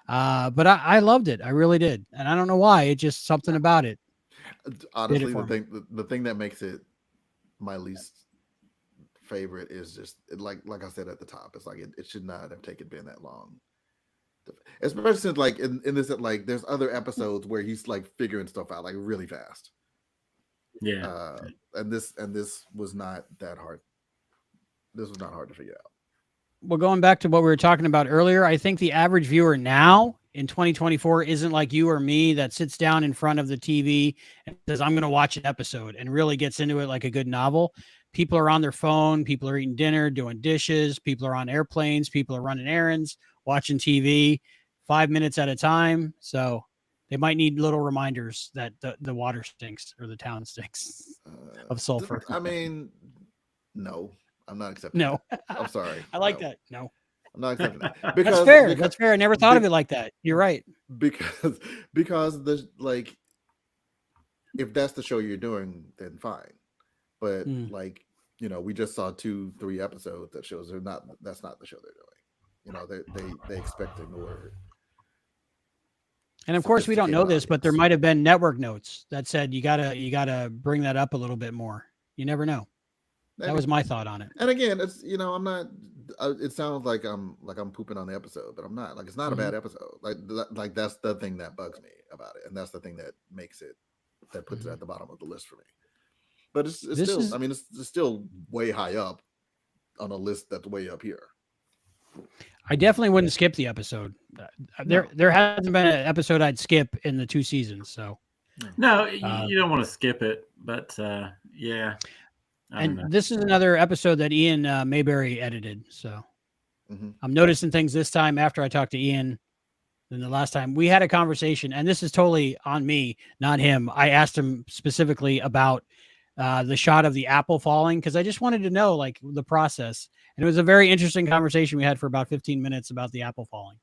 but I loved it. I really did, and I don't know why. It's just something about it. Honestly, the thing that makes it my least favorite is just like I said at the top. It's like it should not have been that long, especially since, like, in this, like, there's other episodes where he's like figuring stuff out like really fast. Yeah. And this was not that hard. This was not hard to figure out. Well, going back to what we were talking about earlier, I think the average viewer now in 2024 isn't like you or me that sits down in front of the TV and says, I'm going to watch an episode, and really gets into it like a good novel. People are on their phone. People are eating dinner, doing dishes. People are on airplanes. People are running errands, watching TV 5 minutes at a time. So they might need little reminders that the water stinks, or the town stinks of sulfur. I mean, no, I'm not accepting. No, that. I'm sorry. I like that. No, I'm not accepting that. That's fair. That's fair. I never thought of it like that. You're right. Because the, like, if that's the show you're doing, then fine. But like, we just saw 2-3 episodes that shows that's not the show they're doing. They expect to ignore And of course, we don't know this, but there might have been network notes that said you gotta bring that up a little bit more. You never know. That was my thought on it. And again, it's I'm not. It sounds like I'm pooping on the episode, but I'm not. Like it's not a bad episode. Like that's the thing that bugs me about it, and that's the thing that makes it that puts it at the bottom of the list for me. But it's still. I mean, it's still way high up on a list that's way up here. I definitely wouldn't skip the episode. There hasn't been an episode I'd skip in the 2 seasons. So no, you don't want to skip it, but yeah. And this is another episode that Ian Mayberry edited. So I'm noticing things this time after I talked to Ian than the last time. We had a conversation, and this is totally on me, not him. I asked him specifically about the shot of the apple falling because I just wanted to know like the process. And it was a very interesting conversation we had for about 15 minutes about the apple falling.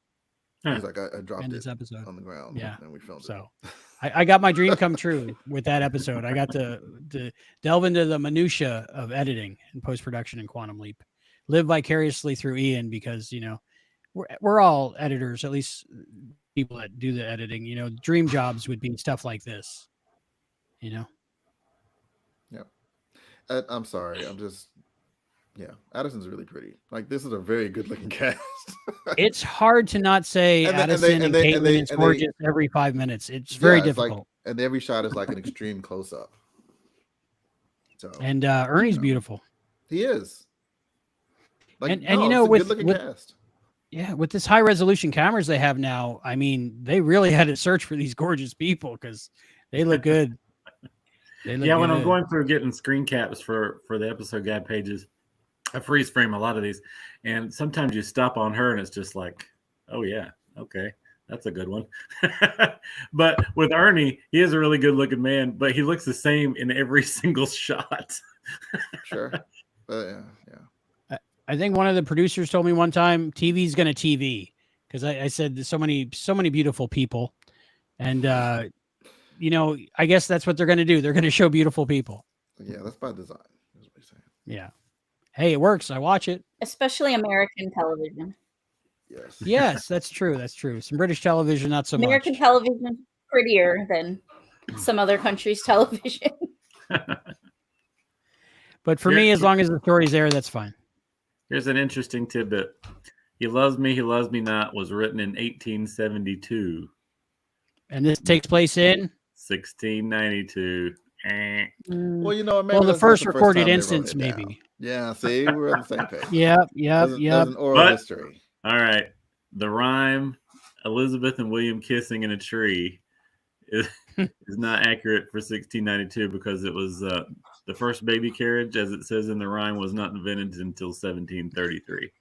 He's like, I dropped in it this episode on the ground, and we filmed so. it. I got my dream come true with that episode. I got to delve into the minutia of editing and post-production in Quantum Leap, live vicariously through Ian because, we're all editors, at least people that do the editing, dream jobs would be stuff like this, Yeah. I'm sorry. Addison's really pretty. Like this is a very good looking cast. It's hard to not say Addison and Caitlin is gorgeous every 5 minutes. It's very difficult. And every shot is like an extreme close up. So and Ernie's beautiful. He is. Like, with good-looking cast. Yeah, with this high resolution cameras they have now, I mean, they really had to search for these gorgeous people because they look good. When I'm going through getting screen caps for the episode guide pages, I freeze frame a lot of these, and sometimes you stop on her and it's just like, oh yeah, okay, that's a good one. But with Ernie, he is a really good looking man, but he looks the same in every single shot. Sure. Yeah. I think one of the producers told me one time TV's going to TV because I said there's so many beautiful people. And, I guess that's what they're going to do. They're going to show beautiful people. Yeah, that's by design. Is what you're saying. Yeah. Hey, it works. I watch it. Especially American television. Yes. Yes, that's true. That's true. Some British television, not so American much. television prettier than some other countries' television. But for me, as long as the story's there, that's fine. Here's an interesting tidbit. He Loves Me Not was written in 1872. And this takes place in? 1692. Well, the first recorded instance, maybe. Yeah, see, we're on the same page. Yep. There's an oral history. All right. The rhyme, Elizabeth and William kissing in a tree, is not accurate for 1692 because it was the first baby carriage, as it says in the rhyme, was not invented until 1733.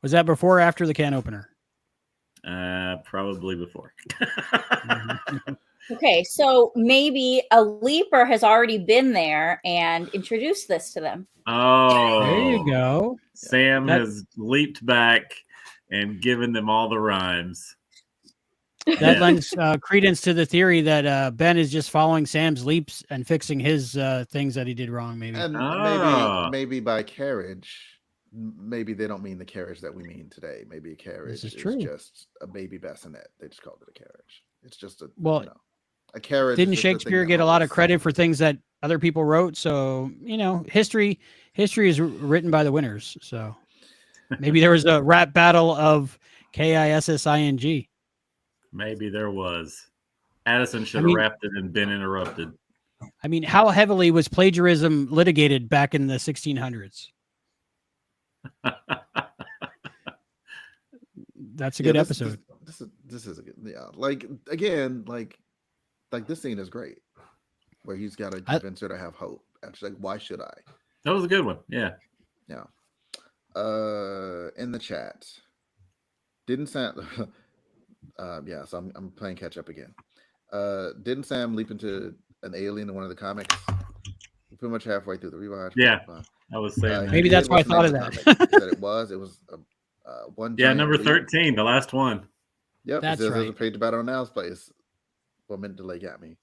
Was that before or after the can opener? Probably before. Okay, so maybe a leaper has already been there and introduced this to them. Oh, there you go. Sam has leaped back and given them all the rhymes. That lends credence to the theory that Ben is just following Sam's leaps and fixing his things that he did wrong, maybe. And maybe by carriage, maybe they don't mean the carriage that we mean today. Maybe a carriage is just a baby bassinet. They just called it a carriage. It's just a a carriage. Didn't Shakespeare get a lot of credit for things that other people wrote? So history is written by the winners. So maybe there was a rap battle of KISSING. Maybe there was. Addison should have rapped it and been interrupted. I mean, how heavily was plagiarism litigated back in the 1600s? That's a good episode. This is a good, Like again, like this scene is great, where he's got to convince her to have hope. Actually, like, why should I? That was a good one. Yeah. In the chat, didn't Sam? So I'm playing catch up again. Didn't Sam leap into an alien in one of the comics? Pretty much halfway through the rewatch. Yeah, I was saying maybe that's why I thought of that. It was one. Yeah, number 13, the last one. Yep, that's right. There's a page about it on Al's place. 1 minute delay got me.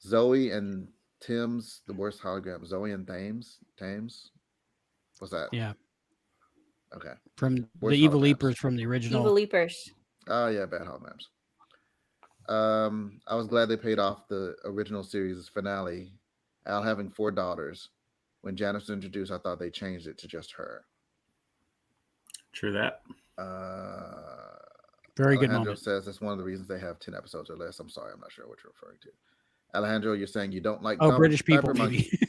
Zoe and Tim's the worst hologram. Zoe and Thames. What's that? Yeah. Okay. From Worst the Evil holograms. Leapers from the original. Evil Leapers. Oh yeah, bad holograms. I was glad they paid off the original series finale. Al having 4 daughters. When Janice was introduced, I thought they changed it to just her. True that. Very good Alejandro moment. says that's one of the reasons they have 10 episodes or less. I'm sorry, I'm not sure what you're referring to. Alejandro, you're saying you don't like British people, Diaper maybe. Monkey.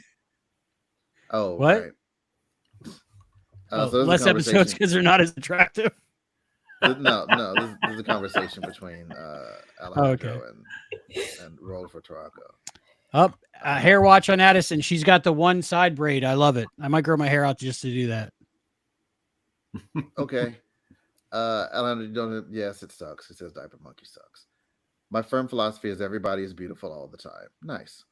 Oh, What? right. Oh, so there's a less episodes conversation- because they're not as attractive. No, this is a conversation between Alejandro and Roll for Toronto. Up, hair watch on Addison. She's got the one side braid. I love it. I might grow my hair out just to do that. Okay. Alejandro, you don't. Yes, it sucks. It says Diaper Monkey sucks. My firm philosophy is everybody is beautiful all the time. Nice.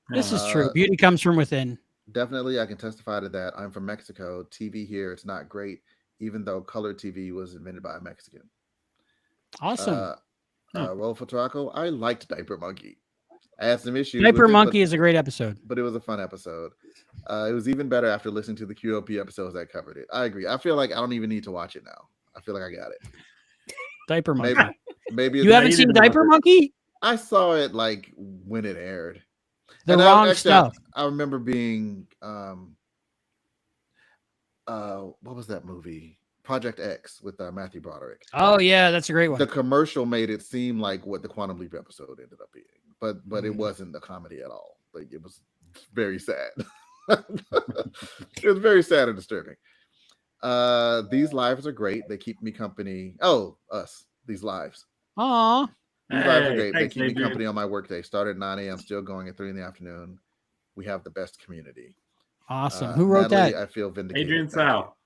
This is true. Beauty comes from within. Definitely, I can testify to that. I'm from Mexico. TV here, it's not great, even though color TV was invented by a Mexican. Awesome. Roll for Toronto. I liked Diaper Monkey. I had some issues. Diaper with it, Monkey is a great episode. but it was a fun episode. It was even better after listening to the QOP episodes that covered it. I agree. I feel like I don't even need to watch it now. I feel like I got it. Diaper Monkey. Maybe You haven't seen Diaper Monkey? I saw it like when it aired. The And wrong stuff. I remember being what was that movie? Project X with Matthew Broderick. Oh yeah, that's a great one. The commercial made it seem like what the Quantum Leap episode ended up being, but it Mhm. wasn't a comedy at all. Like it was very sad. It was very sad and disturbing. These lives are great. They keep me company. Oh, us. These lives. Aw. These lives are great. Thanks, They keep me Adrian. company on my workday. Started at 9 a.m. Still going at 3 in the afternoon. We have the best community. Awesome. Who wrote Natalie, that? I feel vindicated. Adrian Thank you. Sal.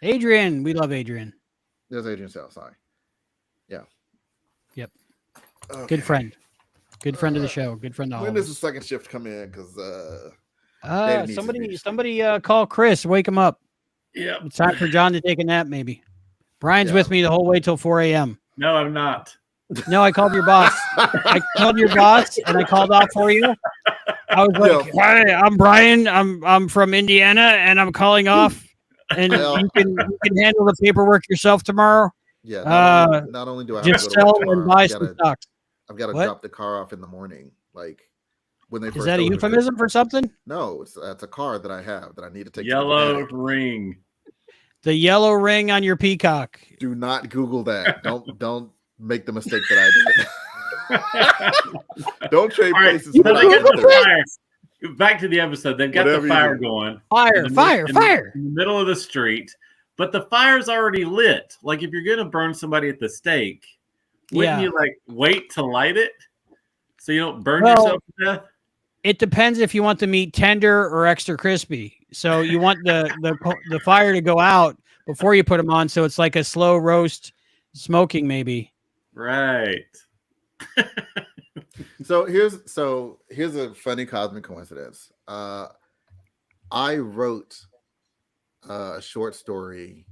Adrian. We love Adrian. There's Adrian Sal. Sorry. Yeah. Yep. Okay. Good friend. Good friend of the show. Good friend of all When of does the us. second shift come in? Because Data needs to be- Somebody call Chris. Wake him up. Yep. It's time for John to take a nap, maybe. Brian's Yeah. with me the whole way till 4 a.m. No, I'm not. No, I called your boss. I called your boss and I called off for you. I was like, "Hi, I'm Brian. I'm from Indiana and I'm calling off. And Well- you can handle the paperwork yourself tomorrow. Yeah. Not only do I have Just to go to sell work and tomorrow, buy I've some gotta- stocks. I've got to What? drop the car off in the morning. Like when they Is first that a opened it. euphemism for something? No, that's a car that I have that I need to take. to the Yellow mechanic. ring. The yellow ring on your Peacock. Do not Google that. Don't make the mistake that I did. Don't trade All right, places. so with they got others. the fire. Back to the episode. They've got Whatever the you fire do. going. Fire, in the fire, mid- fire. in the middle of the street, but the fire's already lit. Like if you're gonna burn somebody at the stake, wouldn't Yeah. you like wait to light it so you don't burn Well, yourself to death? It depends if you want the meat tender or extra crispy. So you want the fire to go out before you put them on, so it's like a slow roast smoking, maybe. Right. So here's a funny cosmic coincidence. I wrote a short story,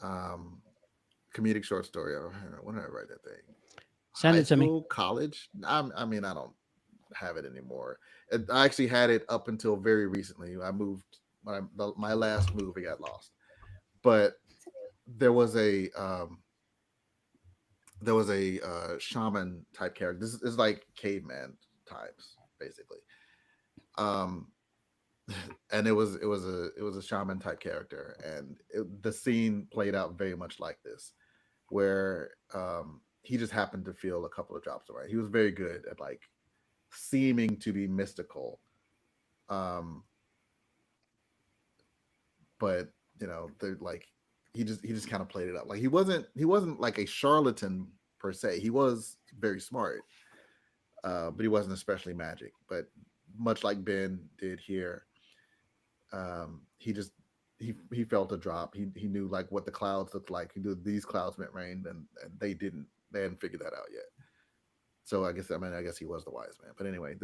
comedic short story. When did I write that thing? Send it to me. College. I mean, I don't have it anymore. I actually had it up until very recently. I moved. My last move, it got lost. But there was a shaman type character. This is like caveman types, basically. And it was a shaman type character, and the scene played out very much like this, where he just happened to feel a couple of drops away. He was very good at like seeming to be mystical, but they're like he just kind of played it up. Like he wasn't like a charlatan per se. He was very smart, but he wasn't especially magic. But much like Ben did here, he felt a drop. He knew like what the clouds looked like. He knew these clouds meant rain, and they hadn't figured that out yet. So I guess he was the wise man. But anyway,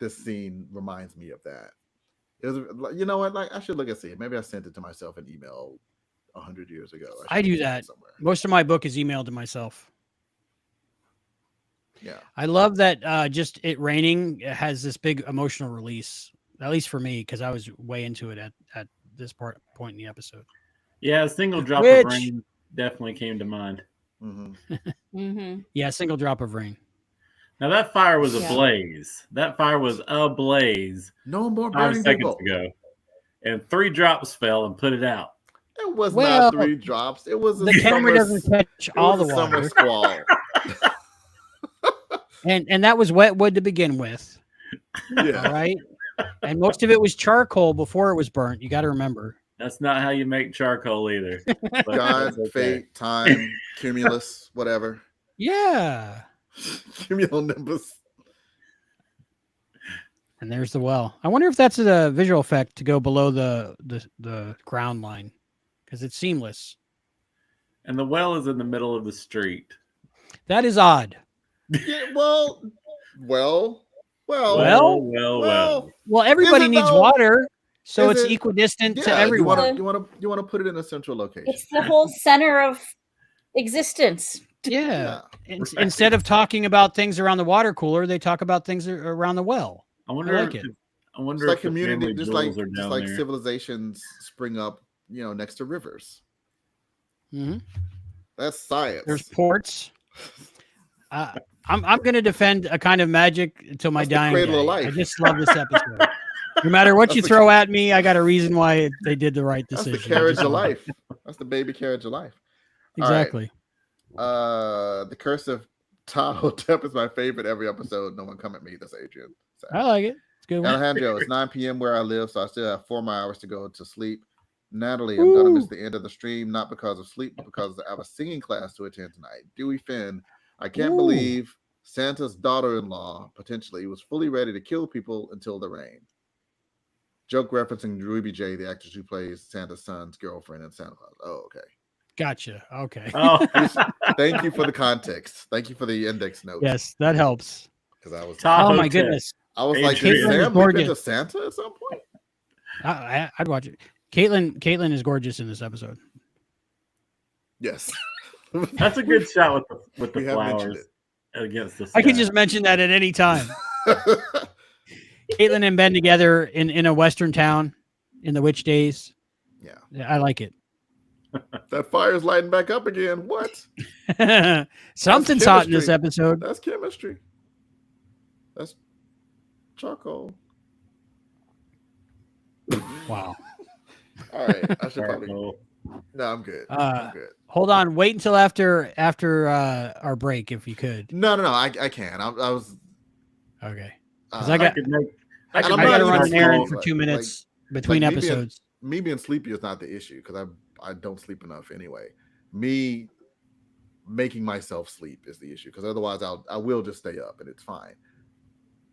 this scene reminds me of that. It was, you know what? Like I should look and see it. Maybe I sent it to myself in email 100 years ago. I do that. somewhere. Most of my book is emailed to myself. Yeah. I love that just it raining has this big emotional release, at least for me, because I was way into it at this point in the episode. Yeah, a single drop Which- of rain definitely came to mind. Mm-hmm. Mm-hmm. Yeah, single drop of rain. Now that fire was Yeah. ablaze. That fire was ablaze No more 5 burning seconds people. ago. And 3 drops fell and put it out. It was Well, not 3 drops. It was a The camera doesn't catch all the summer water, squall. and that was wet wood to begin with. Yeah. All right, and most of it was charcoal before it was burnt. You got to remember. That's not how you make charcoal either. But God, that's okay. fate, time, cumulus, whatever. Yeah, Cumulonimbus. and there's the well. I wonder if that's a visual effect to go below the ground line, because it's seamless. And the well is in the middle of the street. That is odd. Yeah, well. Well, everybody Is it needs though? water, so Is it's it? equidistant to Yeah, everyone. you want to put it in a central location. It's the whole center of existence. Yeah. Yeah. Instead of talking about things around the water cooler, they talk about things around the well. I wonder like if it. I wonder It's like if the community, family just jewels are like down there. civilizations spring up, next to rivers. Mm-hmm. That's science. There's ports. I'm going to defend a kind of magic until my That's the dying cradle of day. life. I just love this episode. No matter what you throw at me, I got a reason why they did the right That's decision. the carriage I just of love it. life. That's the baby carriage of life. All right. Exactly. The Curse of Tahotep is my favorite every episode. No one come at me. That's Adrian. So, I like it. It's a good one. Alejandro, it's 9 p.m. where I live, so I still have 4 more hours to go to sleep. Natalie, I'm gonna miss the end of the stream, not because of sleep, but because I have a singing class to attend tonight. Dewey Finn, I can't believe Santa's daughter-in-law potentially was fully ready to kill people until the rain. Joke referencing Ruby J, the actress who plays Santa's son's girlfriend in Santa Claus. Oh, okay. Gotcha. Okay. Oh, Thank you for the context. Thank you for the index notes. Yes, that helps. Because I was, Top Oh my Hotel. goodness. I was like, Adrian. did Caitlin is Sam leap into gorgeous. Santa at some point? I'd watch it. Caitlin is gorgeous in this episode. Yes. That's a good shot with the We have mentioned flowers against the I could sky. just mention that at any time. Caitlin and Ben together in a western town in the witch days. Yeah. I like it. That fire's lighting back up again. What? Something's hot in this chemistry. episode. That's chemistry. That's charcoal. Wow. All right. I should probably. Charcoal. No, I'm good. Uh, I'm good. Hold on. Wait until after our break, if you could. No. I can. I was. Okay. Because Uh, I got could make. I I I'm got not to run even an errand sleepy, for like- 2 minutes between like me being- episodes. me being sleepy is not the issue because I don't sleep enough anyway. Me making myself sleep is the issue because otherwise I will just stay up and it's fine.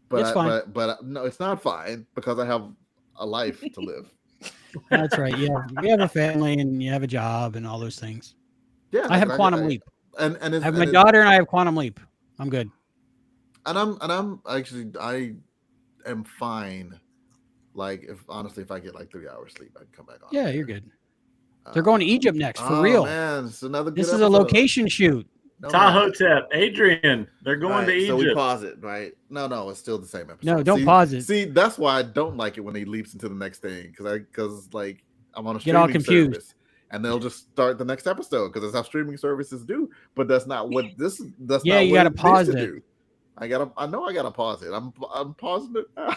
But It's fine. But no, it's not fine because I have a life to live. That's right. Yeah, you have a family and you have a job and all those things. Yeah, I have like, Quantum Leap. and I it's, have and my it- daughter and I have Quantum Leap. I'm good. and I'm actually I am fine. Like if I get like 3 hours sleep, I can come back on. Yeah, you're good. They're going to Egypt next for real. Man, it's another. This good is a episode. location shoot. No, Tahotep, Adrian, they're going to Right, so we Egypt. pause it, right? No, it's still the same episode. No, don't See- pause it. See, that's why I don't like it when he leaps into the next thing because like I'm on a Get all streaming confused. service and they'll just start the next episode because that's how streaming services do. But that's not what this. That's Yeah, not you what gotta it needs pause to it. do. I know I gotta pause it. I'm pausing it now.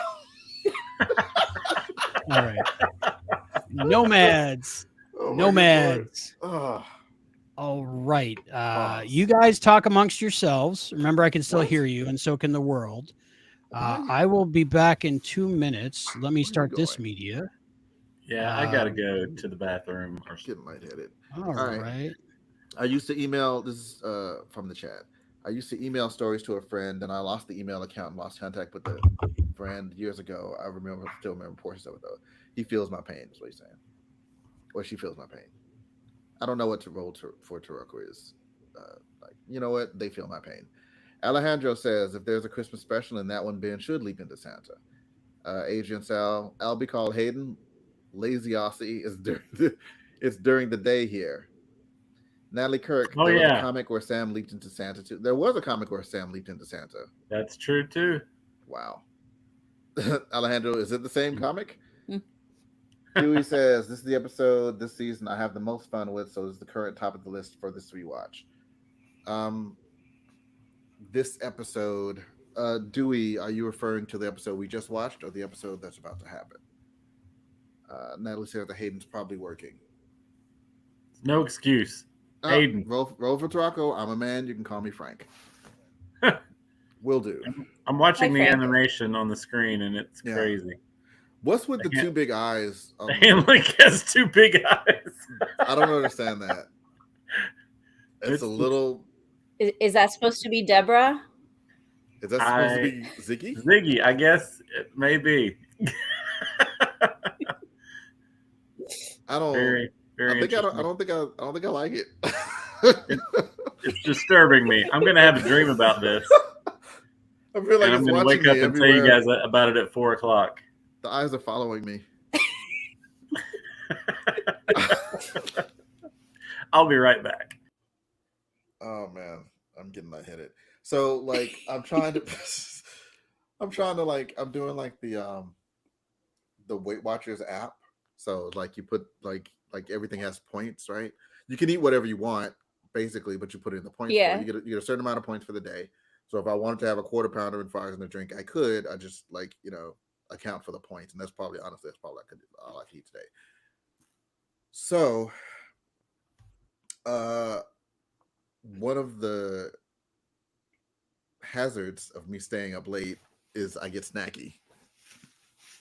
All right. Nomads. Oh my Nomads. good Lord. All right. Pause. You guys talk amongst yourselves. Remember, I can still What? hear you, and so can the world. Why? I will be back in 2 minutes. Let me Where are you start this going? media. Yeah, I gotta go to the bathroom. Or Getting lightheaded. All right. right. I used to email this is from the chat. I used to email stories to a friend, and I lost the email account and lost contact with the friend years ago. I still remember portions of it though. He feels my pain, is what he's saying, or she feels my pain. I don't know what to roll for Taroko is. Like, you know what? They feel my pain. Alejandro says if there's a Christmas special in that one, Ben should leap into Santa. Adrian Sal, I'll be called Hayden. Laziosity is during the day here. Natalie Kirk. Oh, there was yeah. a comic where Sam leaped into Santa too. There was a comic where Sam leaped into Santa. That's true too. Wow. Alejandro, is it the same comic? Dewey says this is the episode this season I have the most fun with, so this is the current top of the list for this rewatch. This episode Dewey, are you referring to the episode we just watched or the episode that's about to happen? Natalie says that Hayden's probably working. No excuse. Hayden. Roll for Taraco. I'm a man. You can call me Frank. Will do. I'm watching Hi, the Frank. animation on the screen, and it's Yeah. crazy. What's with the two big eyes? And like has two big eyes. I don't understand that. It's a little. Is that supposed to be Deborah? Is that supposed to be Ziggy? Ziggy, I guess it may be. I don't. Very I think interesting. I don't think I like it. It's disturbing me. I'm gonna have a dream about this. I feel like And I'm it's gonna watching wake up me and tell you everywhere. guys about it at 4:00. The eyes are following me. I'll be right back. Oh man, I'm getting lightheaded. So like I'm trying to I'm doing like the Weight Watchers app. So like you put like everything has points, right? You can eat whatever you want basically, but you put it in the points. Yeah. You get a certain amount of points for the day. So if I wanted to have a quarter pounder and fries and a drink, I could. I just account for the points, and that's probably all I could eat today. So one of the hazards of me staying up late is I get snacky.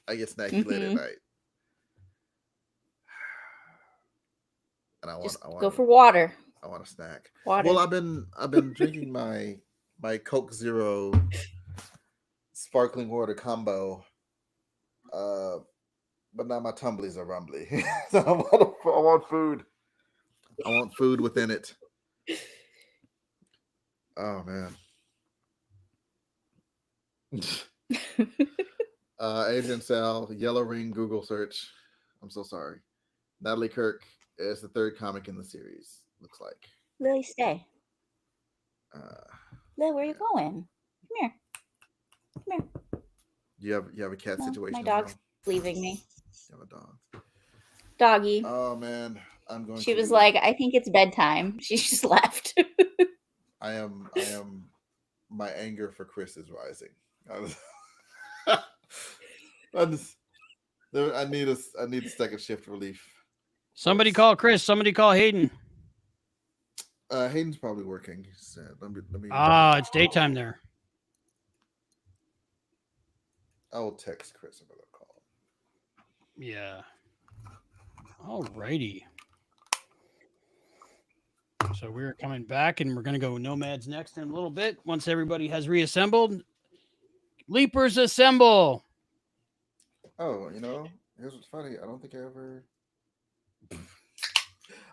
Late at night. And I want Go for water. I want a snack. Water. Well, I've been drinking my Coke Zero sparkling water combo. But now my tumblies are rumbly. So I want food. I want food within it. Oh man. Adrian Sal, Yellow Ring Google search. I'm so sorry. Natalie Kirk is the third comic in the series. Looks like. Lily, stay. Lily, where are you going? Come here. You have a cat No, situation. my dog's leaving me. You have a dog. Doggy. Oh man, I'm going. She to was like, I think it's bedtime. She just left. I am. My anger for Chris is rising. I need a second shift relief. Somebody call Chris. Somebody call Hayden. Hayden's probably working. He said. Let me. It's daytime there. I will text Chris another call. Yeah. All righty. So we're coming back, and we're going to go Nomads next in a little bit. Once everybody has reassembled, Leapers assemble. Oh, here's what's funny. I don't think I ever.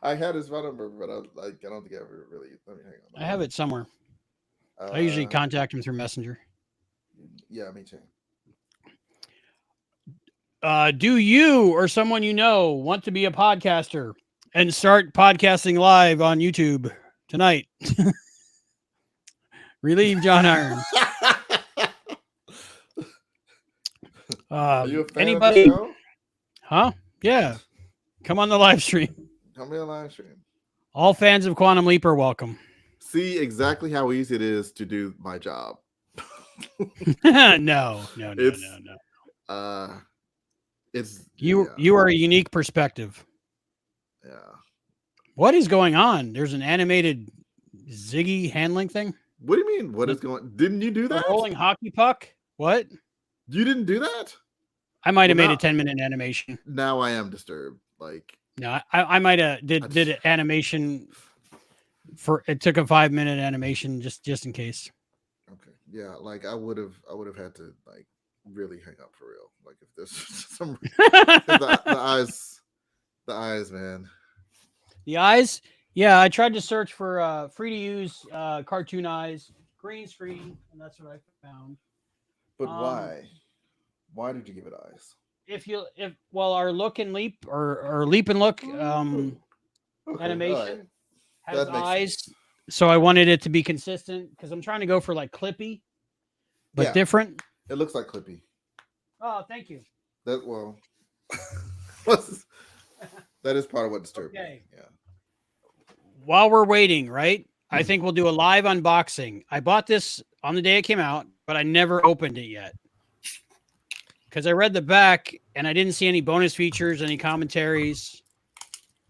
I had his phone number, but I don't think I ever really. Let me hang on. I have it somewhere. I usually contact him through Messenger. Yeah, me too. Do you or someone you know want to be a podcaster and start podcasting live on YouTube tonight? Relieve John Iron. Are you a fan Anybody? of the show? Huh? Yeah. Come on the live stream. Come in live stream. All fans of Quantum Leap are welcome. See exactly how easy it is to do my job. No. It's you are a unique perspective. Yeah. What is going on? There's an animated Ziggy handling thing. What do you mean? What is going? Didn't you do A that? rolling hockey puck. What? You didn't do that? I might have Well, made a 10-minute animation. Now I am disturbed. Like, No, I might have did an animation for it. Took a 5-minute animation just in case. okay, yeah, like I would have had to like really hang up for real. Like if there's some the eyes, man. The eyes. Yeah, I tried to search for free to use cartoon eyes, green screen, and that's what I found. But why? Why did you give it eyes? If our look and leap or leap and look Okay, animation all right. has That makes eyes, sense. so I wanted it to be consistent because I'm trying to go for like Clippy, but Yeah. different. It looks like Clippy. Thank you. That that is part of what disturbed Okay. me. Yeah. While we're waiting, right? I think we'll do a live unboxing. I bought this on the day it came out. but I never opened it yet because I read the back and I didn't see any bonus features, any commentaries,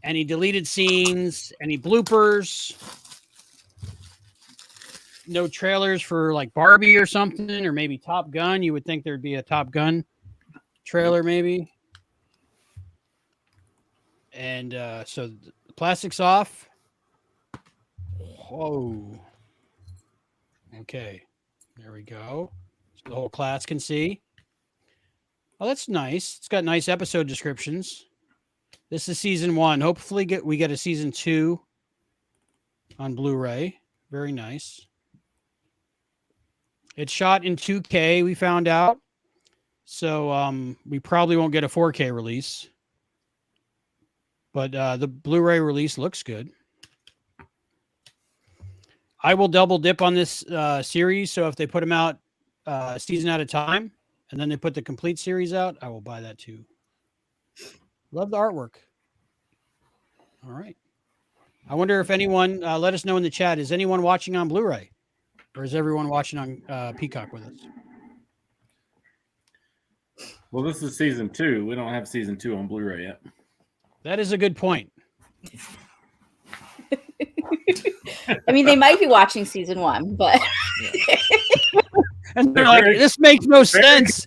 any deleted scenes, any bloopers, no trailers for like Barbie or something, or maybe Top Gun. You would think there'd be a Top Gun trailer, maybe. And so the plastic's off. Whoa. Okay. There we go. So the whole class can see. Oh, that's nice. It's got nice episode descriptions. This is season 1. Hopefully we get a season 2 on Blu-ray. Very nice. It's shot in 2K, we found out. So we probably won't get a 4K release. But the Blu-ray release looks good. I will double dip on this series. So if they put them out a season at a time, and then they put the complete series out, I will buy that too. Love the artwork. All right. I wonder if anyone, let us know in the chat, is anyone watching on Blu-ray? Or is everyone watching on Peacock with us? Well, this is season 2. We don't have season 2 on Blu-ray yet. That is a good point. I mean, they might be watching season 1, but And they're like, this makes no sense.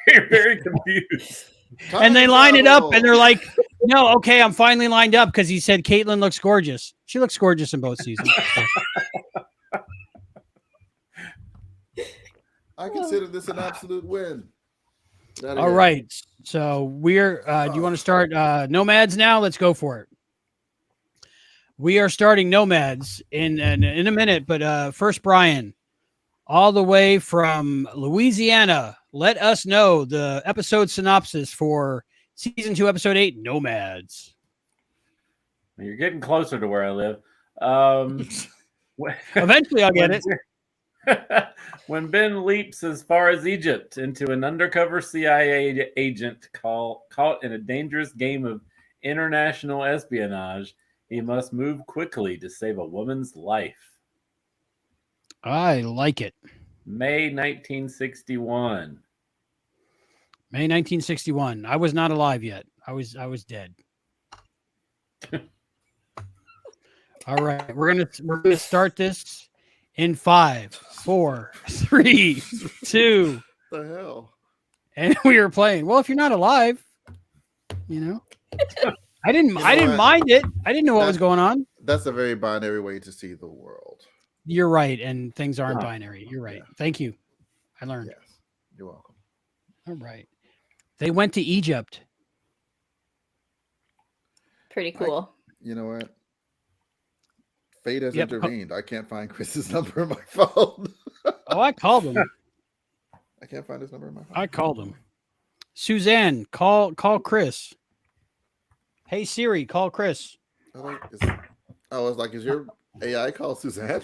Very confused. And they line it up and they're like, no, okay, I'm finally lined up because he said Caitlin looks gorgeous. She looks gorgeous in both seasons. I consider this an absolute win. All right. So we're, do you want to start Nomads now? Let's go for it. We are starting Nomads in a minute, but first, Brian, all the way from Louisiana, let us know the episode synopsis for season 2, episode 8, Nomads. You're getting closer to where I live. Eventually, I'll get it. When Ben leaps as far as Egypt into an undercover CIA agent caught in a dangerous game of international espionage, he must move quickly to save a woman's life. I like it. May 1961. May 1961. I was not alive yet. I was dead. All right, we're gonna start this in 5, 4, 3, 2. The hell? And we are playing. Well, if you're not alive, you know, I didn't mind it. I didn't know what was going on. That's a very binary way to see the world. You're right, and things aren't binary. You're right. Yeah. Thank you. I learned. Yes, you're welcome. All right. They went to Egypt. pretty cool. You know what? Fate has intervened. I can't find Chris's number in my phone. Oh, I called him. I can't find his number in my phone. I called him. Suzanne, call Chris. Hey Siri, call Chris. Is your AI called Suzanne?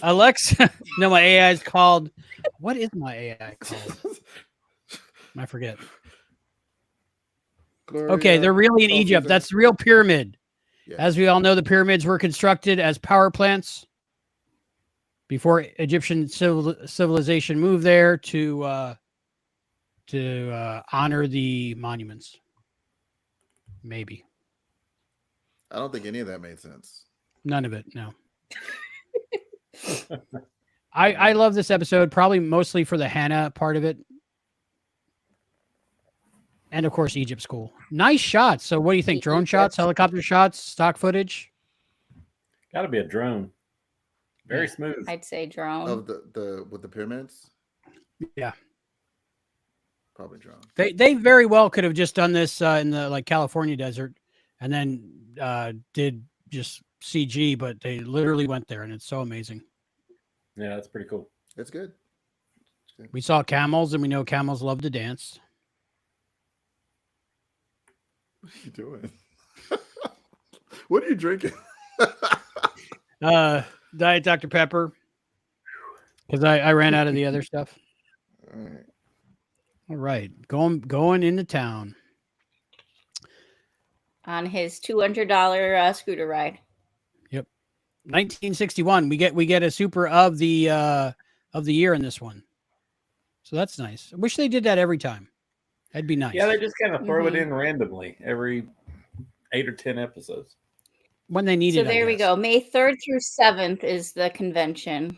Alexa. No, my AI is called. What is my AI called? I forget. Gloria, okay, they're really in Egypt. Suzanne. That's the real pyramid. Yeah. As we all know, the pyramids were constructed as power plants before Egyptian civilization moved there to honor the monuments. Maybe. I don't think any of that made sense. None of it, no. I love this episode, probably mostly for the Hannah part of it. And of course, Egypt's cool. Nice shots. So what do you think? Drone shots, helicopter shots, stock footage? Got to be a drone. Very smooth. I'd say drone. Of the with the pyramids? Yeah. Probably drone. They very well could have just done this in the California desert and then did just CG, but they literally went there and it's so amazing. Yeah, that's pretty cool. It's good. We saw camels and we know camels love to dance. What are you doing? What are you drinking? Diet Dr. Pepper. Because I ran out of the other stuff. All right. Going into town. On his $200 scooter ride. Yep. 1961. We get a super of the of the year in this one. So that's nice. I wish they did that every time. That'd be nice. Yeah, they just kind of throw it Mhm. in randomly every 8 or 10 episodes. When they need So it. I there we guess. go. May 3rd through 7th is the convention.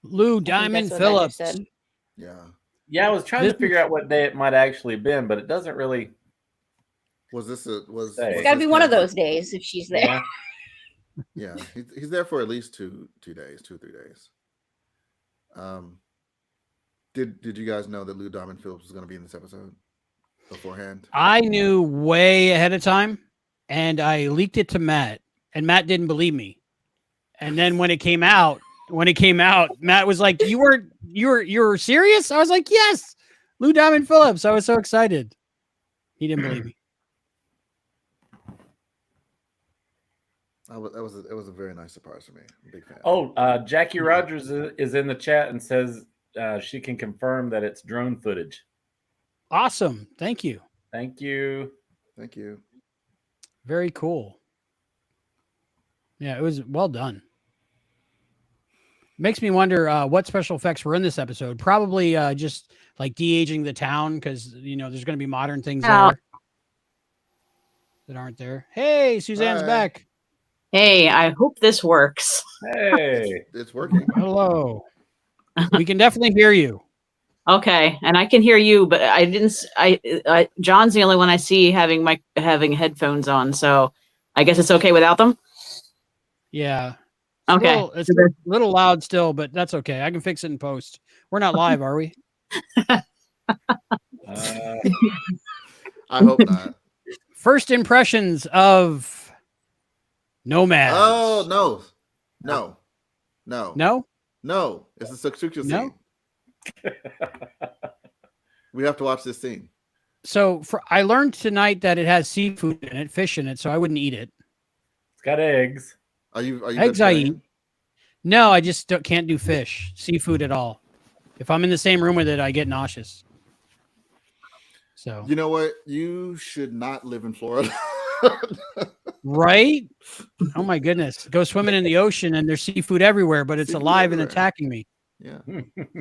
Lou I think Diamond that's what Badger Phillips. said. Yeah. Yeah, I was trying This to figure out what day it might actually been, but it doesn't really. Was this a was? Say. It's was got to this be one of canceled? those days if she's there. Yeah. Yeah, he's there for at least 2 days, 2 or 3 days. Did you guys know that Lou Diamond Phillips was going to be in this episode beforehand? I knew way ahead of time, and I leaked it to Matt, and Matt didn't believe me. And then when it came out, Matt was like, "You were serious?" I was like, "Yes, Lou Diamond Phillips." I was so excited. He didn't believe me. It was a very nice surprise for me. I'm a big fan. Oh, Jackie Rogers is in the chat and says she can confirm that it's drone footage. Awesome. Thank you. Thank you. Thank you. Very cool. Yeah, it was well done. Makes me wonder what special effects were in this episode. Probably just like de-aging the town because, there's going to be modern things there that aren't there. Hey, Suzanne's Hi. back. Hey, I hope this works. Hey. It's working. Hello. We can definitely hear you. Okay, and I can hear you, but I didn't. John's the only one I see having headphones on, so I guess it's okay without them. Yeah. Okay, It's a little loud still, but that's okay. I can fix it in post. We're not live, are we? I hope not. First impressions of Nomads. Oh no. No? It's a successful No? scene. We have to watch this scene. So I learned tonight that it has seafood in it, fish in it, so I wouldn't eat it. It's got eggs. Are you Eggs I eat. vegetarian? No, I just can't do fish, seafood at all. If I'm in the same room with it, I get nauseous. So You know what? You should not live in Florida. right? Oh my goodness. Go swimming in the ocean and there's seafood everywhere, but it's Seafood alive everywhere. and attacking me. Yeah.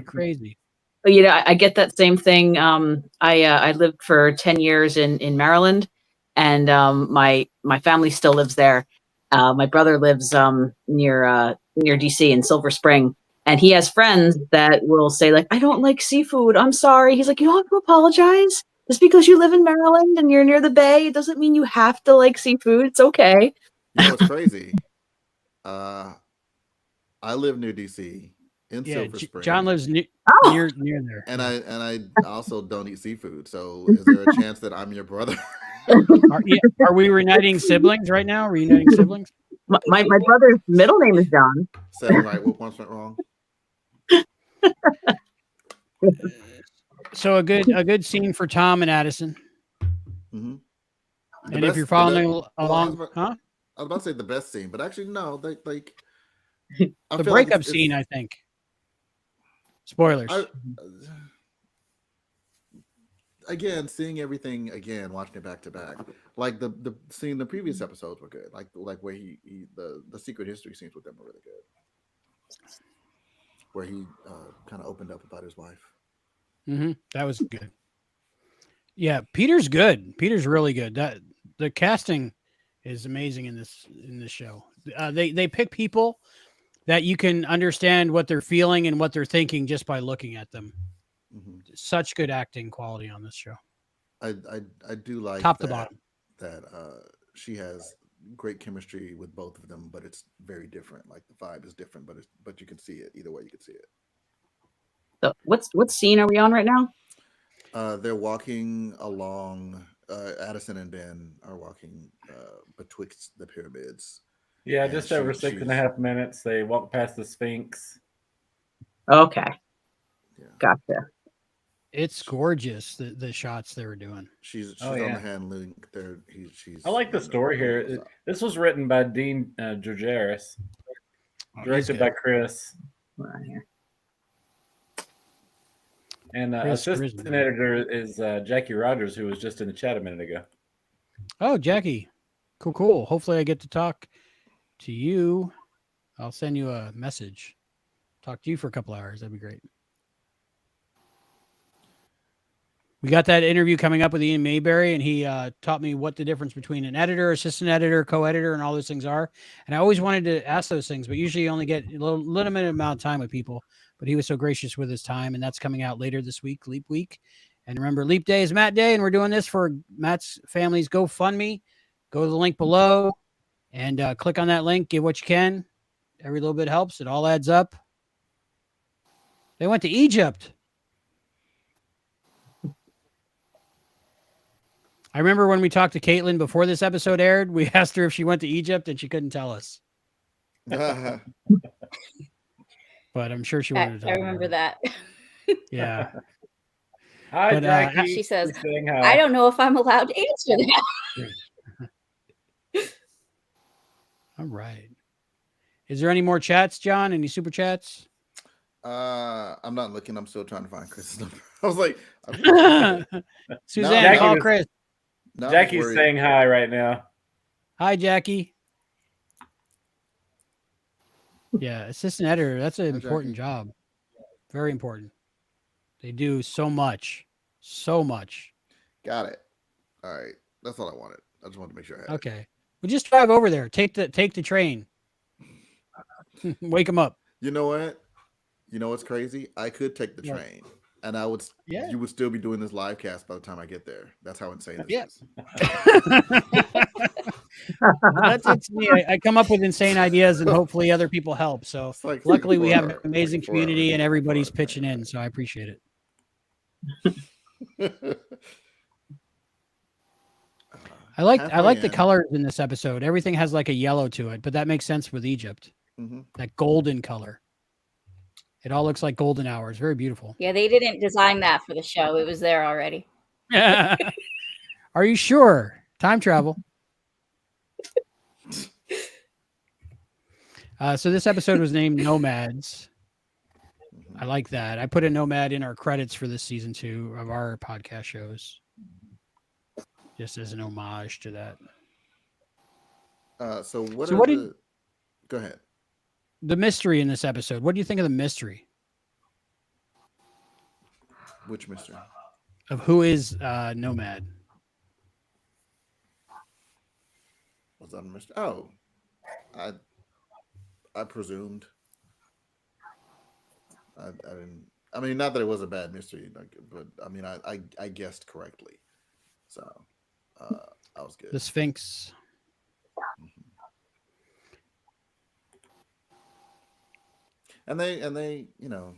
Crazy. But, I get that same thing. I lived for 10 years in Maryland, and my family still lives there. My brother lives near DC in Silver Spring, and he has friends that will say like, "I don't like seafood. I'm sorry." He's like, "You don't have to apologize. Just because you live in Maryland and you're near the bay, it doesn't mean you have to like seafood. It's okay." You know what's crazy? I live near DC in Yeah, Silver Spring. John lives near there. and I also don't eat seafood. So is there a chance that I'm your brother? Are we reuniting siblings right now? Reuniting siblings? My brother's middle name is John. Said it right. What once went wrong? So a good scene for Tom and Addison. Mm-hmm. And if you're following along, I was about to say the best scene, but actually no. I the feel like breakup it's- scene, I think. Spoilers. Again, seeing everything again, watching it back to back, like the scene, the previous episodes were good. Like where the secret history scenes with them were really good. Where he kind of opened up about his wife. That was good. Yeah, Peter's good. Peter's really good. The casting is amazing in this show. They pick people that you can understand what they're feeling and what they're thinking just by looking at them. Such good acting quality on this show. I do like top to bottom that she has great chemistry with both of them, but it's very different. Like the vibe is different, but you can see it either way. You can see it. So what scene are we on right now? They're walking along. Addison and Ben are walking betwixt the pyramids. Yeah, And just over 6.5 minutes. They walk past the Sphinx. Okay. Yeah. Gotcha. It's gorgeous, the shots they were doing. She's Oh, on yeah. the hand link there. She's. I like the story here. This was written by Dean Georgaris, directed by Chris, Right here. and Chris assistant Grisman. editor is Jackie Rogers, who was just in the chat a minute ago. Oh, Jackie. Cool. Hopefully I get to talk to you. I'll send you a message. talk to you for a couple hours. That'd be great. We got that interview coming up with Ian Mayberry, and he taught me what the difference between an editor, assistant editor, co-editor, and all those things are. And I always wanted to ask those things, but usually you only get a limited amount of time with people. But he was so gracious with his time, and that's coming out later this week, Leap Week. And remember, Leap Day is Matt Day, and we're doing this for Matt's family's GoFundMe. Go to the link below and click on that link. Give what you can. Every little bit helps. It all adds up. They went to Egypt. I remember when we talked to Caitlin before this episode aired, we asked her if she went to Egypt and she couldn't tell us. But I'm sure she wanted to tell I remember that. Yeah. Hi, But, Jackie. She says, She's saying hi. I don't know if I'm allowed to answer that. All right. Is there any more chats, John? Any super chats? I'm not looking. I'm still trying to find Chris's number. I was like, Suzanne, Jackie call was- Chris. now I'm Jackie's worried. saying hi right now. Hi, Jackie. Yeah, assistant editor. That's an Hi, important Jackie. job. Very important. They do so much. So much. Got it. All right. That's all I wanted. I just wanted to make sure I had it. Okay. Well, just drive over there. Take the train. Wake them up. You know what? You know what's crazy? I could take the What? train, and I would. Yeah. You would still be doing this live cast by the time I get there. That's how insane this Yeah. is. That's me. I come up with insane ideas, and hopefully other people help. So It's like luckily, we have an 4 amazing 4 hours, community, and everybody's 4 hours. pitching in. So I appreciate it. I like the Halfway colors in this episode. Everything has like a yellow to it, but that makes sense with Egypt. in. That golden color. It all looks like golden hours. Very beautiful. Yeah, they didn't design that for the show. It was there already. Are you sure? Time travel. So this episode was named Nomads. I like that. I put a nomad in our credits for this season 2 of our podcast shows, just as an homage to that. So what? So are what the... did- Go ahead. The mystery in this episode. What do you think of the mystery Which mystery? of who is Nomad? Was that a mystery? Oh, I presumed. I didn't. I mean, not that it was a bad mystery, like, but I mean, I guessed correctly, so I was good. The Sphinx. And they, you know,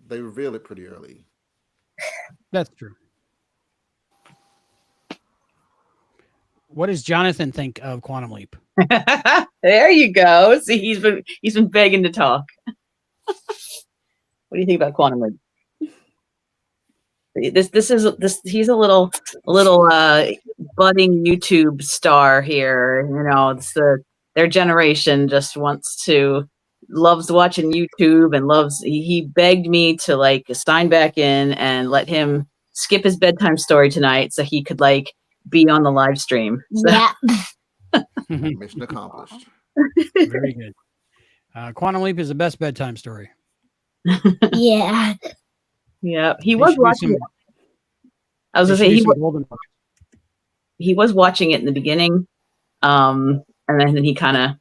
they reveal it pretty early. That's true. What does Jonathan think of Quantum Leap? There you go. See, he's been begging to talk. What do you think about Quantum Leap? He's a little budding YouTube star here. You know, it's their generation just loves watching YouTube and he begged me to like sign back in and let him skip his bedtime story tonight so he could like be on the live stream. So, Yeah. Mission accomplished. Very good. Quantum Leap is the best bedtime story. Yeah. yeah, he There was should be watching. some- I was there gonna say should be some golden bucks. he was watching it in the beginning, and then he kind of.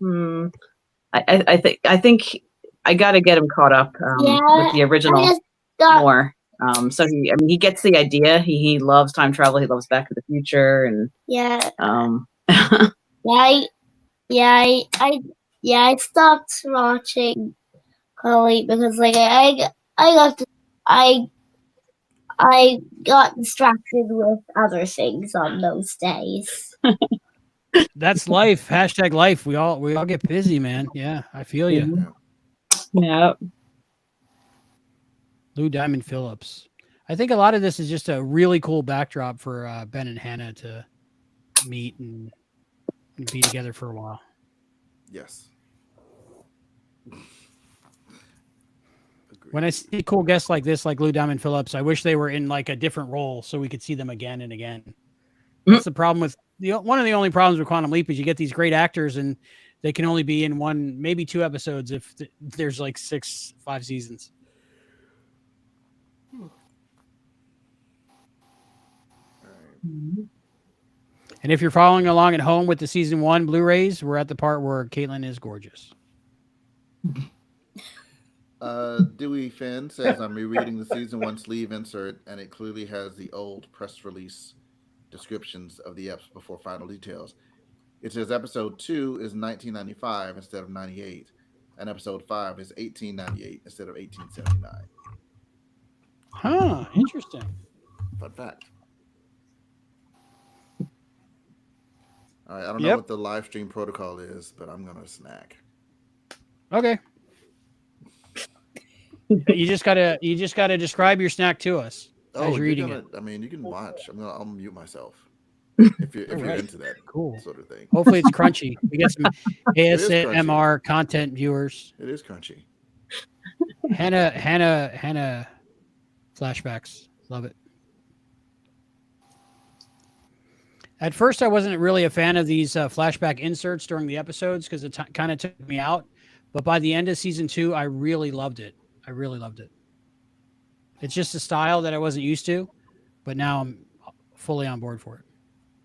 I think I got to get him caught up with the original more. So he gets the idea. He loves time travel. He loves Back to the Future, and Yeah, yeah, I stopped watching Chloe because like I got distracted with other things on those days. That's life. Hashtag life. We all get busy, man. Yeah, I feel you. yeah. Lou Diamond Phillips. I think a lot of this is just a really cool backdrop for Ben and Hannah to meet and be together for a while. Yes. When I see cool guests like this, like Lou Diamond Phillips, I wish they were in like a different role so we could see them again and again. That's the problem with one of the only problems with Quantum Leap is you get these great actors and they can only be in one, maybe 2 episodes if there's like 5 seasons. And if you're following along at home with the season 1 Blu-rays, we're at the part where Caitlin is gorgeous. Dewey Finn says, I'm rereading the season 1 sleeve insert, and it clearly has the old press release descriptions of the eps before final details. It says episode 2 is 1995 instead of 98, and episode 5 is 1898 instead of 1879. Huh, interesting. Fun fact. All right, I don't know what the live stream protocol is, but I'm gonna snack. Okay. You just gotta describe your snack to us as you're eating it. I mean, you can watch. I'll mute myself if you're into that sort of thing. Hopefully it's crunchy. We get some ASMR content viewers. It is crunchy. Hannah flashbacks. Love it. At first, I wasn't really a fan of these flashback inserts during the episodes because it kind of took me out. But by the end of season 2, I really loved it. It's just a style that I wasn't used to, but now I'm fully on board for it.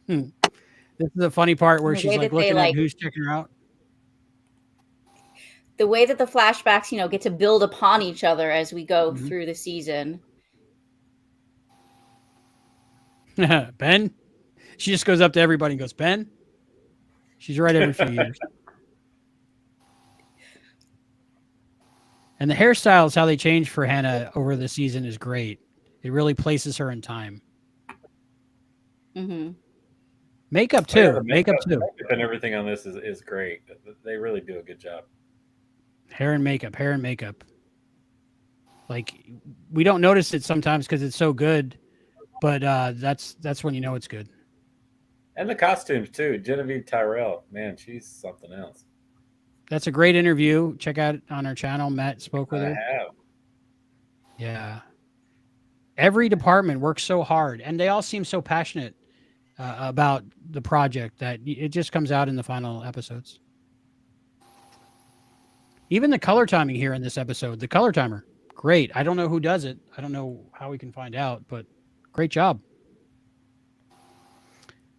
This is the funny part where she's like looking at who's checking her out. The way that the flashbacks, get to build upon each other as we go through the season. Ben? She just goes up to everybody and goes, Ben? She's right every few years. And the hairstyles, how they change for Hannah over the season is great. It really places her in time. Mm-hmm. Makeup too. Makeup too. And everything on this is great. They really do a good job. Hair and makeup. Like, we don't notice it sometimes because it's so good, but that's when you know it's good. And the costumes too. Genevieve Tyrell, man, she's something else. That's a great interview. Check out on our channel. Matt spoke with her. I have. Yeah. Every department works so hard, and they all seem so passionate about the project that it just comes out in the final episodes. Even the color timing here in this episode, the color timer, great. I don't know who does it. I don't know how we can find out, but great job.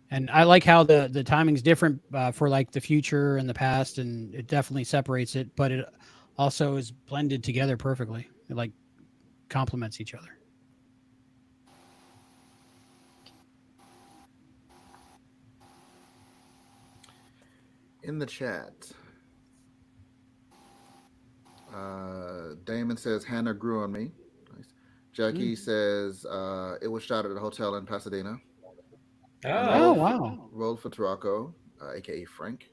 And I like how the timing's different for like the future and the past, and it definitely separates it, but it also is blended together perfectly. It like complements each other. In the chat, Damon says Hannah grew on me. Nice. Jackie says it was shot at a hotel in Pasadena. Oh, wow. Rolled for Taraco, aka Frank.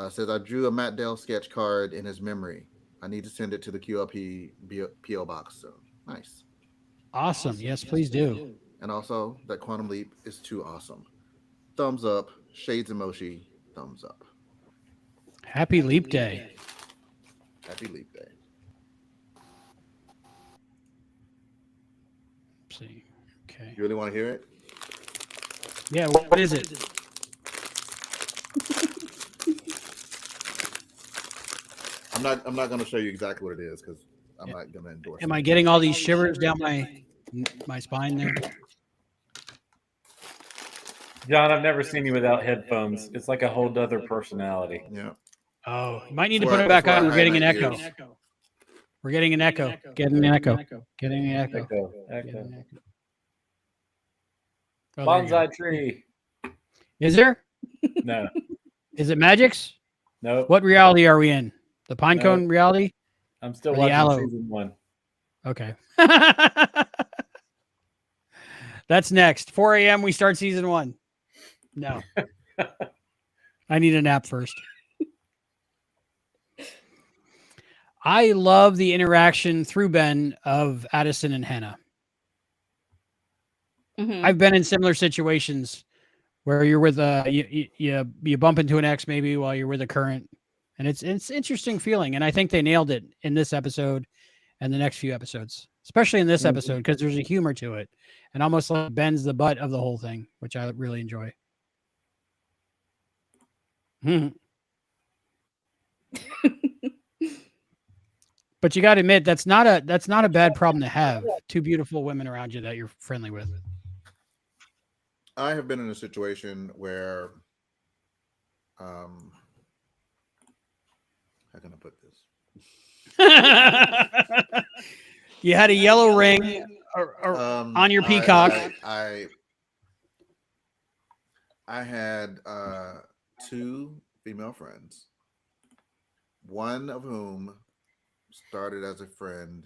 Says I drew a Matt Dell sketch card in his memory. I need to send it to the QLP PO box soon. Nice. Awesome. Yes, please do. And also, that Quantum Leap is too awesome. Thumbs up. Shades emoji. Thumbs up. Happy Leap Day. Happy Leap Day. Let's see. Okay. You really want to hear it? Yeah. What is it? I'm not going to show you exactly what it is because I'm not going to endorse. Am I getting all these shivers down my spine there? John, I've never seen you without headphones. It's like a whole other personality. Yeah. Oh, you might need to put it back on. We're getting an echo. We're getting an echo. Getting an echo. Getting an echo. Echo. Oh, Bonsai tree. Is there? No. Is it Magic's? No. What reality are we in? The Pinecone reality? I'm still Or the watching Aloe? season 1. Okay. That's next. 4 a.m. we start season 1. No. I need a nap first. I love the interaction through Ben of Addison and Hannah. Mhm. I've been in similar situations where you're with you bump into an ex maybe while you're with a current, and it's interesting feeling. And I think they nailed it in this episode and the next few episodes, especially in this episode because there's a humor to it, and almost like Ben's the butt of the whole thing, which I really enjoy. But you got to admit that's not a bad problem to have. Two beautiful women around you that you're friendly with. I have been in a situation where, how can I put this? You had a yellow ring on your Peacock. I had two female friends, one of whom started as a friend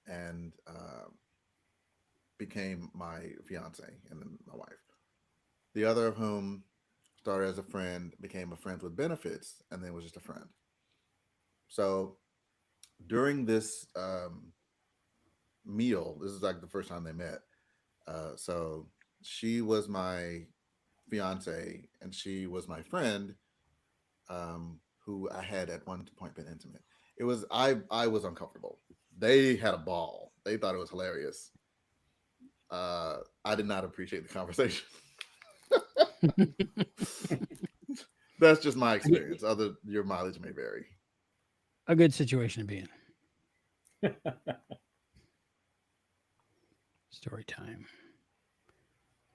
and became my fiance and then my wife. The other of whom started as a friend, became a friend with benefits, and then was just a friend. So during this meal, this is like the first time they met. So she was my fiance and she was my friend, who I had at one point been intimate. It was I was uncomfortable. They had a ball. They thought it was hilarious. I did not appreciate the conversation. That's just my experience. Your mileage may vary. A good situation to be in. Story time.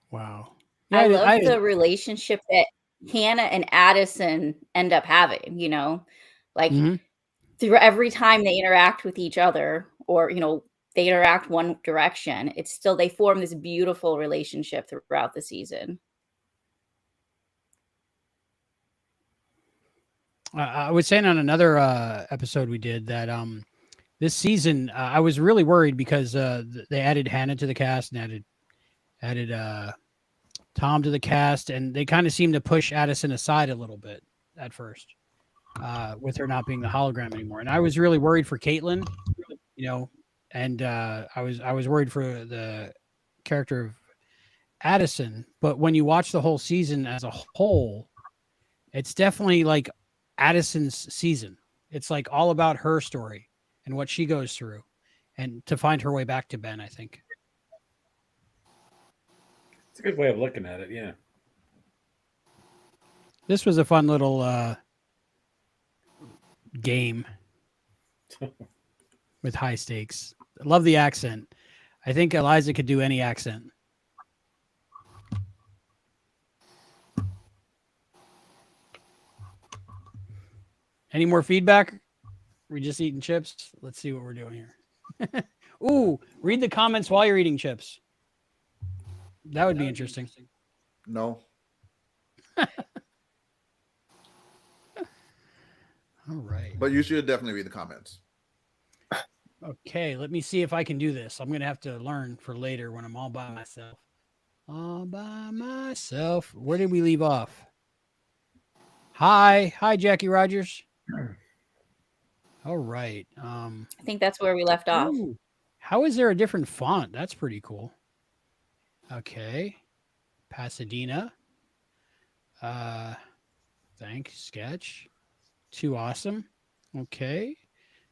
Wow. Yeah, I love the relationship that Hannah and Addison end up having, like through every time they interact with each other, or, they interact one direction, it's still, they form this beautiful relationship throughout the season. I was saying on another episode we did that this season I was really worried because they added Hannah to the cast and added Tom to the cast, and they kind of seemed to push Addison aside a little bit at first, with her not being the hologram anymore. And I was really worried for Caitlin, and I was worried for the character of Addison. But when you watch the whole season as a whole, it's definitely like Addison's season. It's like all about her story and what she goes through, and to find her way back to Ben, I think. It's a good way of looking at it, yeah. This was a fun little game with high stakes. I love the accent. I think Eliza could do any accent. Any more feedback? We just eating chips? Let's see what we're doing here. Ooh, read the comments while you're eating chips. That would be interesting. No. All right. But you should definitely read the comments. Okay, let me see if I can do this. I'm going to have to learn for later when I'm all by myself. All by myself. Where did we leave off? Hi, Jackie Rogers. All right. I think that's where we left off. Ooh, how is there a different font? That's pretty cool. Okay. Pasadena. Thanks, sketch. Too awesome. Okay.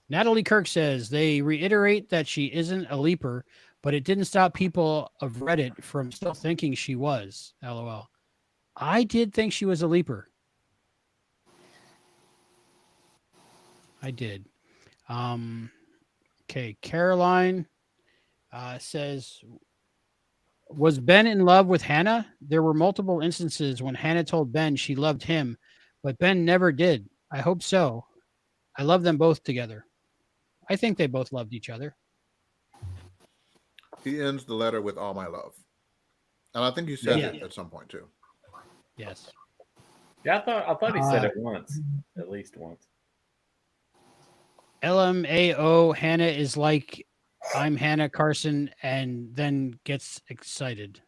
Natalie Kirk says they reiterate that she isn't a leaper, but it didn't stop people of Reddit from still thinking she was. LOL. I did think she was a leaper. I did. Okay. Caroline says, was Ben in love with Hannah? There were multiple instances when Hannah told Ben she loved him, but Ben never did. I hope so. I love them both together. I think they both loved each other. He ends the letter with "all my love," and I think he said it at some point too. Yes. Yeah, I thought he said it once, at least once. LMAO, Hannah is like, I'm Hannah Carson, and then gets excited.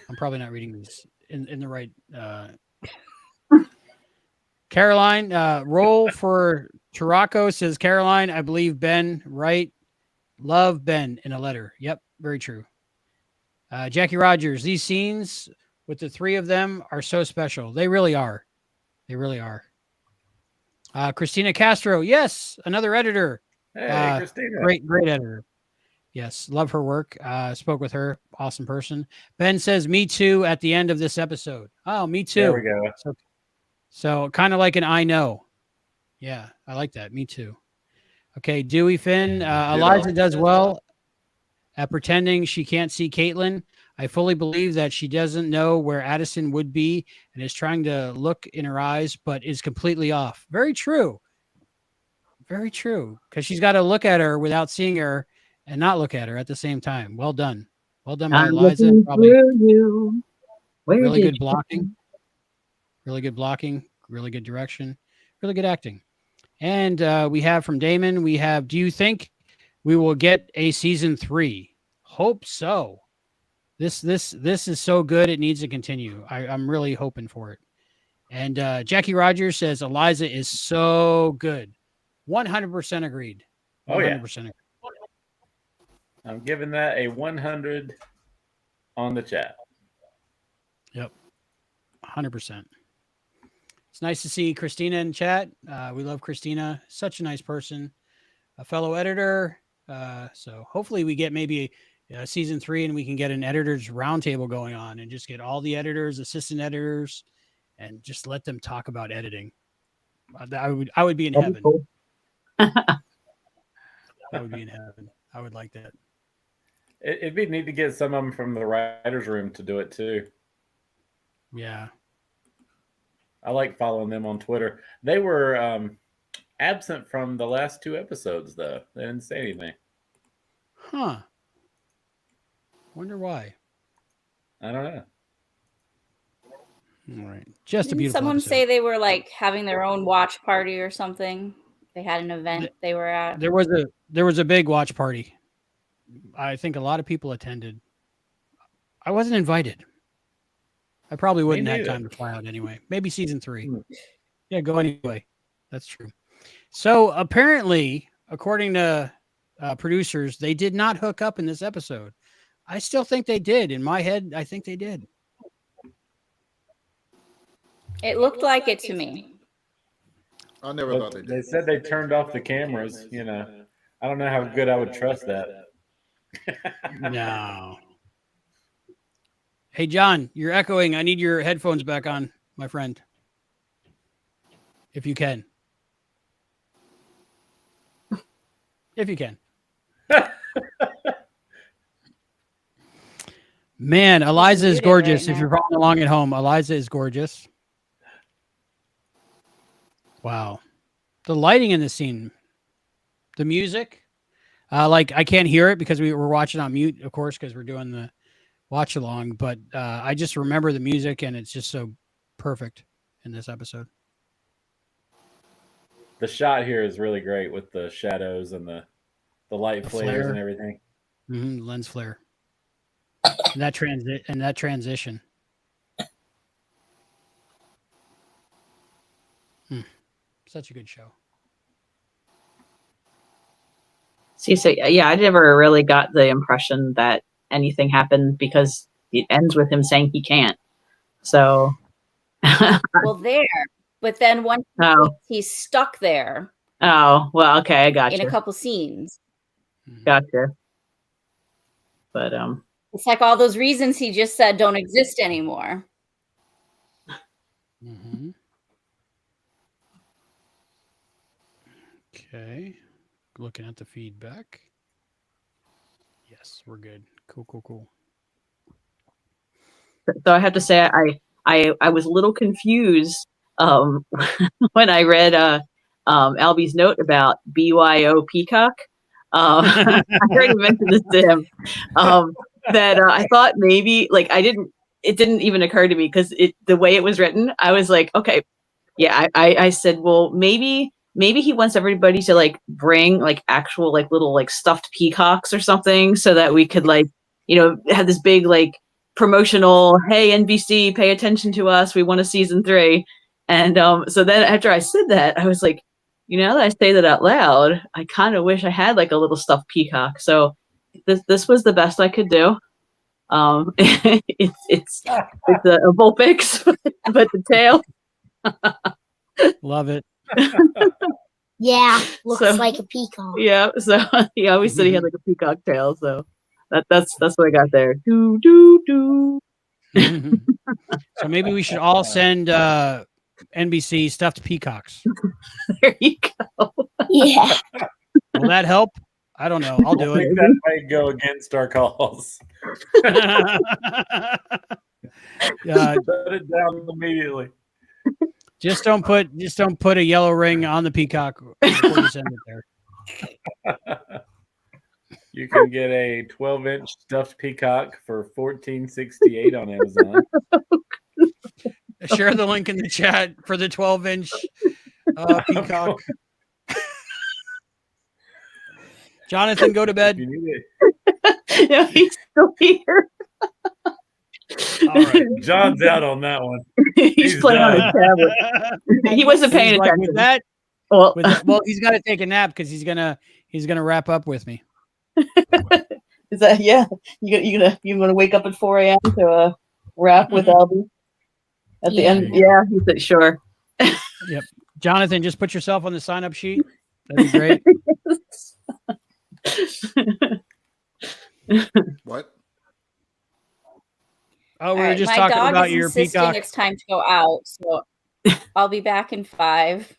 I'm probably not reading these in the right. Caroline, roll for Taraco, says Caroline. I believe Ben, right? Love Ben in a letter. Yep, very true. Jackie Rogers, these scenes with the three of them are so special. They really are. They really are. Christina Castro, yes, another editor. Hey, Christina. Great editor. Yes, love her work. Spoke with her. Awesome person. Ben says, me too, at the end of this episode. Oh, me too. There we go. So kind of like an I know. Yeah, I like that. Me too. Okay, Dewey Finn. Eliza does well at pretending she can't see Caitlin. I fully believe that she doesn't know where Addison would be and is trying to look in her eyes, but is completely off. Very true. Very true. Because she's got to look at her without seeing her and not look at her at the same time. Well done. Well done by I'm Eliza. looking Probably through you. Where really did good you blocking. Really good blocking. Really good direction. Really good acting. And we have from Damon, we have, do you think we will get a season 3? Hope so. This is so good. It needs to continue. I'm really hoping for it. And Jackie Rogers says Eliza is so good. 100% agreed. 100% Oh, yeah. agreed. I'm giving that a 100 on the chat. Yep. 100%. It's nice to see Christina in chat. We love Christina. Such a nice person. A fellow editor. So hopefully we get maybe season 3 and we can get an editors roundtable going on and just get all the editors, assistant editors, and just let them talk about editing. I would be in heaven. Cool. I would be in heaven. I would like that. It'd be neat to get some of them from the writer's room to do it too. Yeah. I like following them on Twitter. They were absent from the last 2 episodes, though. They didn't say anything. Huh. Wonder why. I don't know. All right. Just a Didn't beautiful someone episode. say they were like having their own watch party or something? They had an event they were at. There was a big watch party. I think a lot of people attended. I wasn't invited. I probably wouldn't have time to fly out anyway. Maybe season 3. Yeah, go anyway. That's true. So apparently, according to producers, they did not hook up in this episode. I still think they did. In my head, I think they did. It looked like it to me. I never thought But they did. they said they turned off the cameras. You know, I don't know how good I would trust that. No. Hey, John, you're echoing. I need your headphones back on, my friend. If you can. If you can. Man, Eliza is gorgeous. If you're following along at home, Eliza is gorgeous. Wow. The lighting in this scene. The music. Like, I can't hear it because we were watching on mute, of course, because we're doing the watch along. But I just remember the music, and it's just so perfect in this episode. The shot here is really great with the shadows and the light flares flare. and everything. Mm-hmm, lens flare. And that transition. Such a good show. See, so yeah, I never really got the impression that anything happened because it ends with him saying he can't. So, Well, there, but then once he's stuck there. Oh, well, okay, I got in you. a couple scenes. Gotcha. But it's like all those reasons he just said don't exist anymore. Mm-hmm. Okay. Looking at the feedback. Yes, we're good. Cool. So I have to say I was a little confused when I read Albie's note about BYO Peacock. I already mentioned this to him. That I thought maybe it didn't even occur to me because the way it was written, I was like, okay, yeah. I said, well, maybe he wants everybody to like bring like actual like little like stuffed peacocks or something so that we could like, have this big like promotional, hey, NBC, pay attention to us. We want a season 3. And so then after I said that, I was like, that I say that out loud, I kind of wish I had like a little stuffed peacock. So this was the best I could do. It's a Vulpix, but the tail. Love it. Yeah, looks like a peacock. Yeah, so he always said he had like a peacock tail. So that's what I got there. Do. So maybe we should all send NBC stuffed peacocks. There you go. Yeah. Will that help? I don't know. I'll do it. That might go against our cause. Shut it down immediately. Just don't put a yellow ring on the peacock before you send it there. You can get a 12-inch stuffed peacock for $14.68 on Amazon. Share the link in the chat for the 12-inch peacock. Jonathan, go to bed. You need it. No, he's still here. All right. John's out on that one. He's playing on his tablet. He wasn't paying He's like, attention. with that, well, he's got to take a nap because he's gonna wrap up with me. Is that you gonna wake up at 4 a.m. to wrap with Albie at the end? Yeah, he said sure. Yep. Jonathan, just put yourself on the sign-up sheet. That'd be great. What? Oh, we were just my talking dog about is your insisting peacock. it's time to go out, so I'll be back in 5.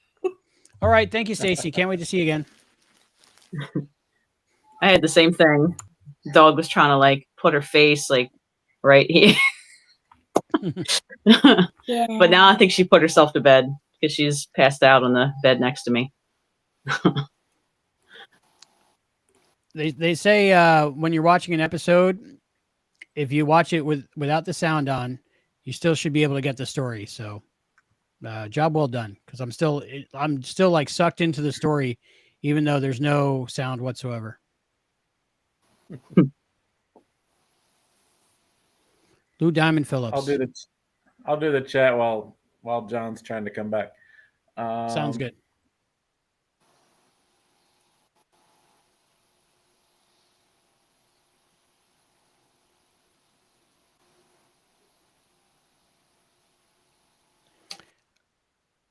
All right, thank you, Stacy. Can't wait to see you again. I had the same thing. The dog was trying to like put her face like right here. Yeah. But now I think she put herself to bed because she's passed out on the bed next to me. They say when you're watching an episode, if you watch it without the sound on, you still should be able to get the story. So, job well done. Because I'm still like sucked into the story, even though there's no sound whatsoever. Lou Diamond Phillips. I'll do the chat while John's trying to come back. Sounds good.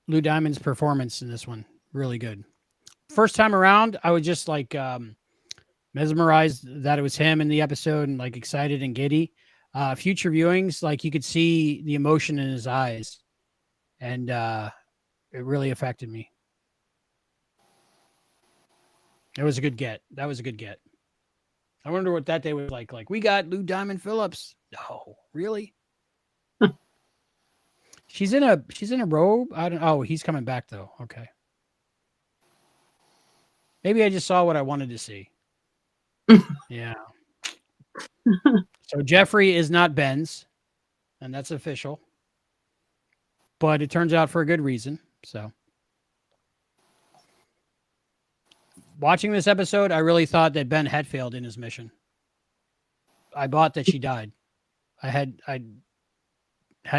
Lou Diamond's performance in this one, really good. First time around, I was just like mesmerized that it was him in the episode and like excited and giddy. Future viewings, like you could see the emotion in his eyes, and it really affected me. It was a good get. That was a good get. I wonder what that day was like. Like, we got Lou Diamond Phillips. No, really? She's in a robe. I don't. Oh, he's coming back though. Okay. Maybe I just saw what I wanted to see. Yeah. So Jeffrey is not Ben's, and that's official. But it turns out for a good reason. So watching this episode, I really thought that Ben had failed in his mission. I bought that she died. I had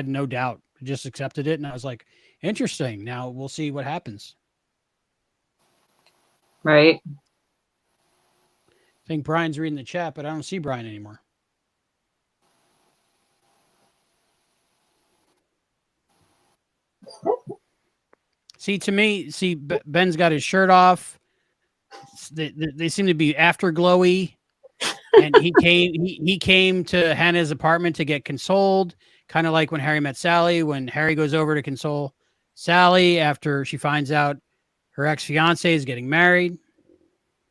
no doubt. I just accepted it, and I was like, interesting. Now we'll see what happens. Right. I think Brian's reading the chat, but I don't see Brian anymore. See, Ben's got his shirt off. They seem to be afterglowy, and he came to Hannah's apartment to get consoled, kind of like when Harry met Sally. When Harry goes over to console Sally after she finds out her ex-fiance is getting married.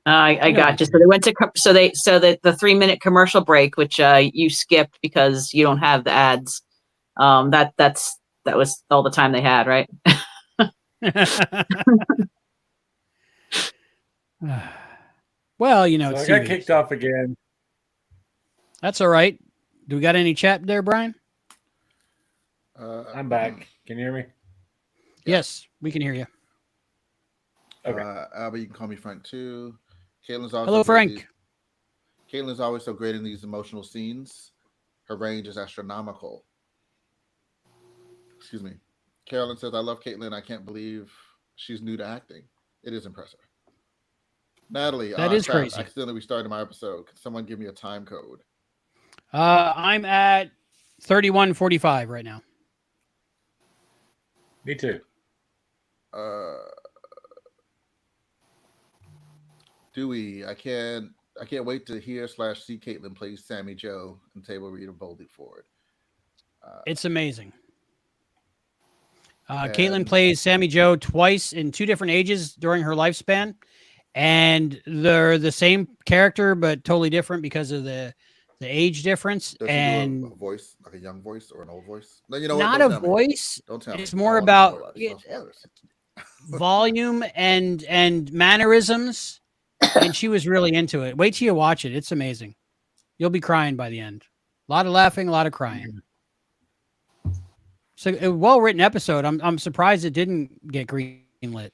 I got you. So they went to the 3-minute commercial break, which you skipped because you don't have the ads. That was all the time they had, right? Well, So I got kicked off again. That's all right. Do we got any chat there, Brian? I'm back. Can you hear me? Yes, we can hear you. Okay. Albert, you can call me Frank too. Caitlin's always Hello, Frank. Caitlin's always so great in these emotional scenes. Her range is astronomical. Excuse me. Carolyn says, I love Caitlin. I can't believe she's new to acting. It is impressive. Natalie, that is crazy. I accidentally restarted my episode. Can someone give me a time code? I'm at 31:45 right now. Me too. Dewey, I can't wait to hear / see Caitlin play Sammy Joe and Table Reader Boldly Forward. It's amazing. Caitlin And- plays Sammy Joe twice in 2 different ages during her lifespan, and they're the same character but totally different because of the age difference. Does she And do a voice, like a young voice or an old voice? No, you know what? not Don't a tell me. voice. Don't tell me. It's I more don't wanna about spoil it. No spoilers. volume and mannerisms, and she was really into it. Wait till you watch it. It's amazing. You'll be crying by the end. A lot of laughing, a lot of crying. So a well-written episode. I'm surprised it didn't get greenlit.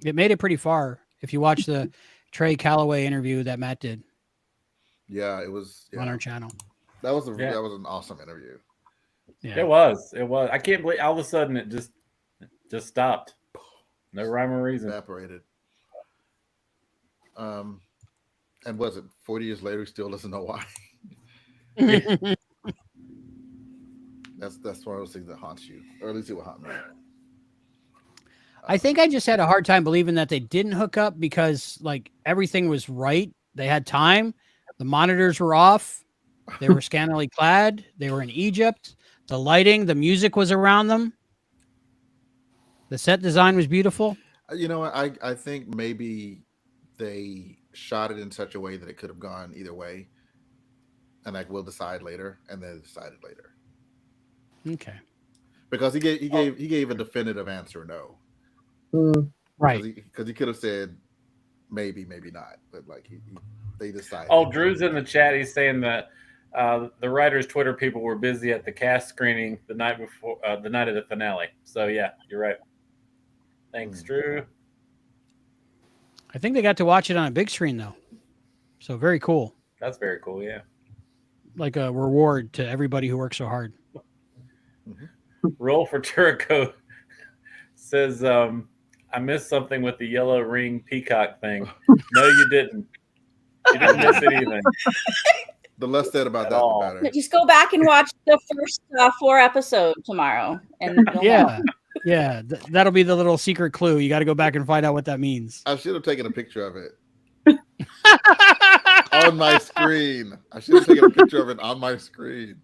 It made it pretty far if you watch the Trey Calloway interview that Matt did Yeah, it was on our channel. That was an awesome interview. Yeah. It was. I can't believe all of a sudden it just stopped. No rhyme or reason. Evaporated. And was it 40 years later? We still doesn't know why. That's one of those things that haunts you, or at least it will haunt me. I think I just had a hard time believing that they didn't hook up because like everything was right. They had time. The monitors were off. They were scantily clad. They were in Egypt. The lighting, the music was around them. The set design was beautiful. You know, I think maybe they shot it in such a way that it could have gone either way, and like we'll decide later, and then decided later. Okay. Because he gave a definitive answer, no. Right. Because he could have said maybe, maybe not, but like they decided. Oh, Drew's in the chat. He's saying that the writers' Twitter people were busy at the cast screening the night before, the night of the finale. So yeah, you're right. Thanks, Drew. I think they got to watch it on a big screen though. So very cool. That's very cool. Yeah. Like a reward to everybody who works so hard. Roll for Turco says, I missed something with the yellow ring peacock thing. No, you didn't. You didn't miss anything. The less said about that, the better. Just go back and watch the first 4 episodes tomorrow. And you'll know. Yeah. That'll be the little secret clue. You got to go back and find out what that means. I should have taken a picture of it on my screen. I should have taken a picture of it on my screen.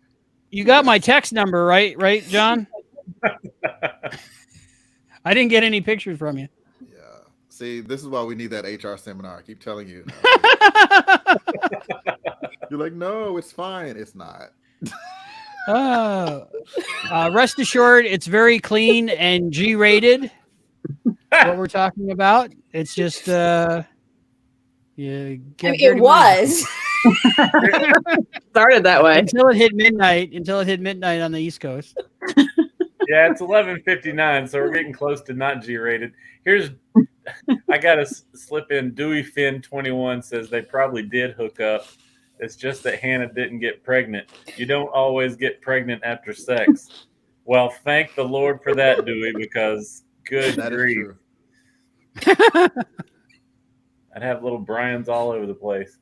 You got my text number, right, John? I didn't get any pictures from you. Yeah. See, this is why we need that HR seminar. I keep telling you. You're like, no, it's fine. It's not. Rest assured, it's very clean and G-rated. What we're talking about. It's just it was. Started that way until it hit midnight on the East Coast. Yeah, it's 11:59, so we're getting close to not G-rated. I gotta slip in. Dewey Finn 21 says they probably did hook up. It's just that Hannah didn't get pregnant. You don't always get pregnant after sex. Well, thank the Lord for that, Dewey, because good grief. I'd have little Brian's all over the place.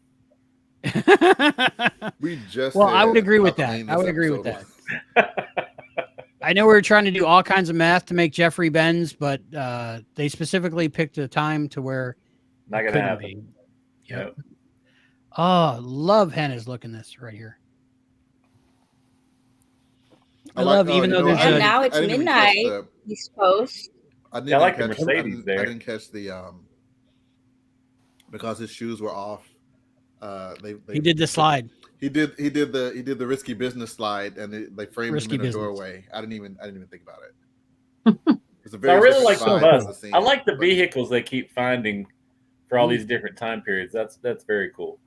We just I would agree with that. I would agree with that. I know we were trying to do all kinds of math to make Jeffrey Benz, but they specifically picked a time to where not gonna happen. Yep. Oh, love Hannah's look in this right here. I love even though there's and now it's midnight East Coast. I like the Mercedes there. I didn't catch the because his shoes were off. He did the slide. He did the risky business slide, and they framed him in a doorway. I didn't even think about it. It's a very I really like the bus. Scene, I like the vehicles they keep finding for all these different time periods. That's very cool.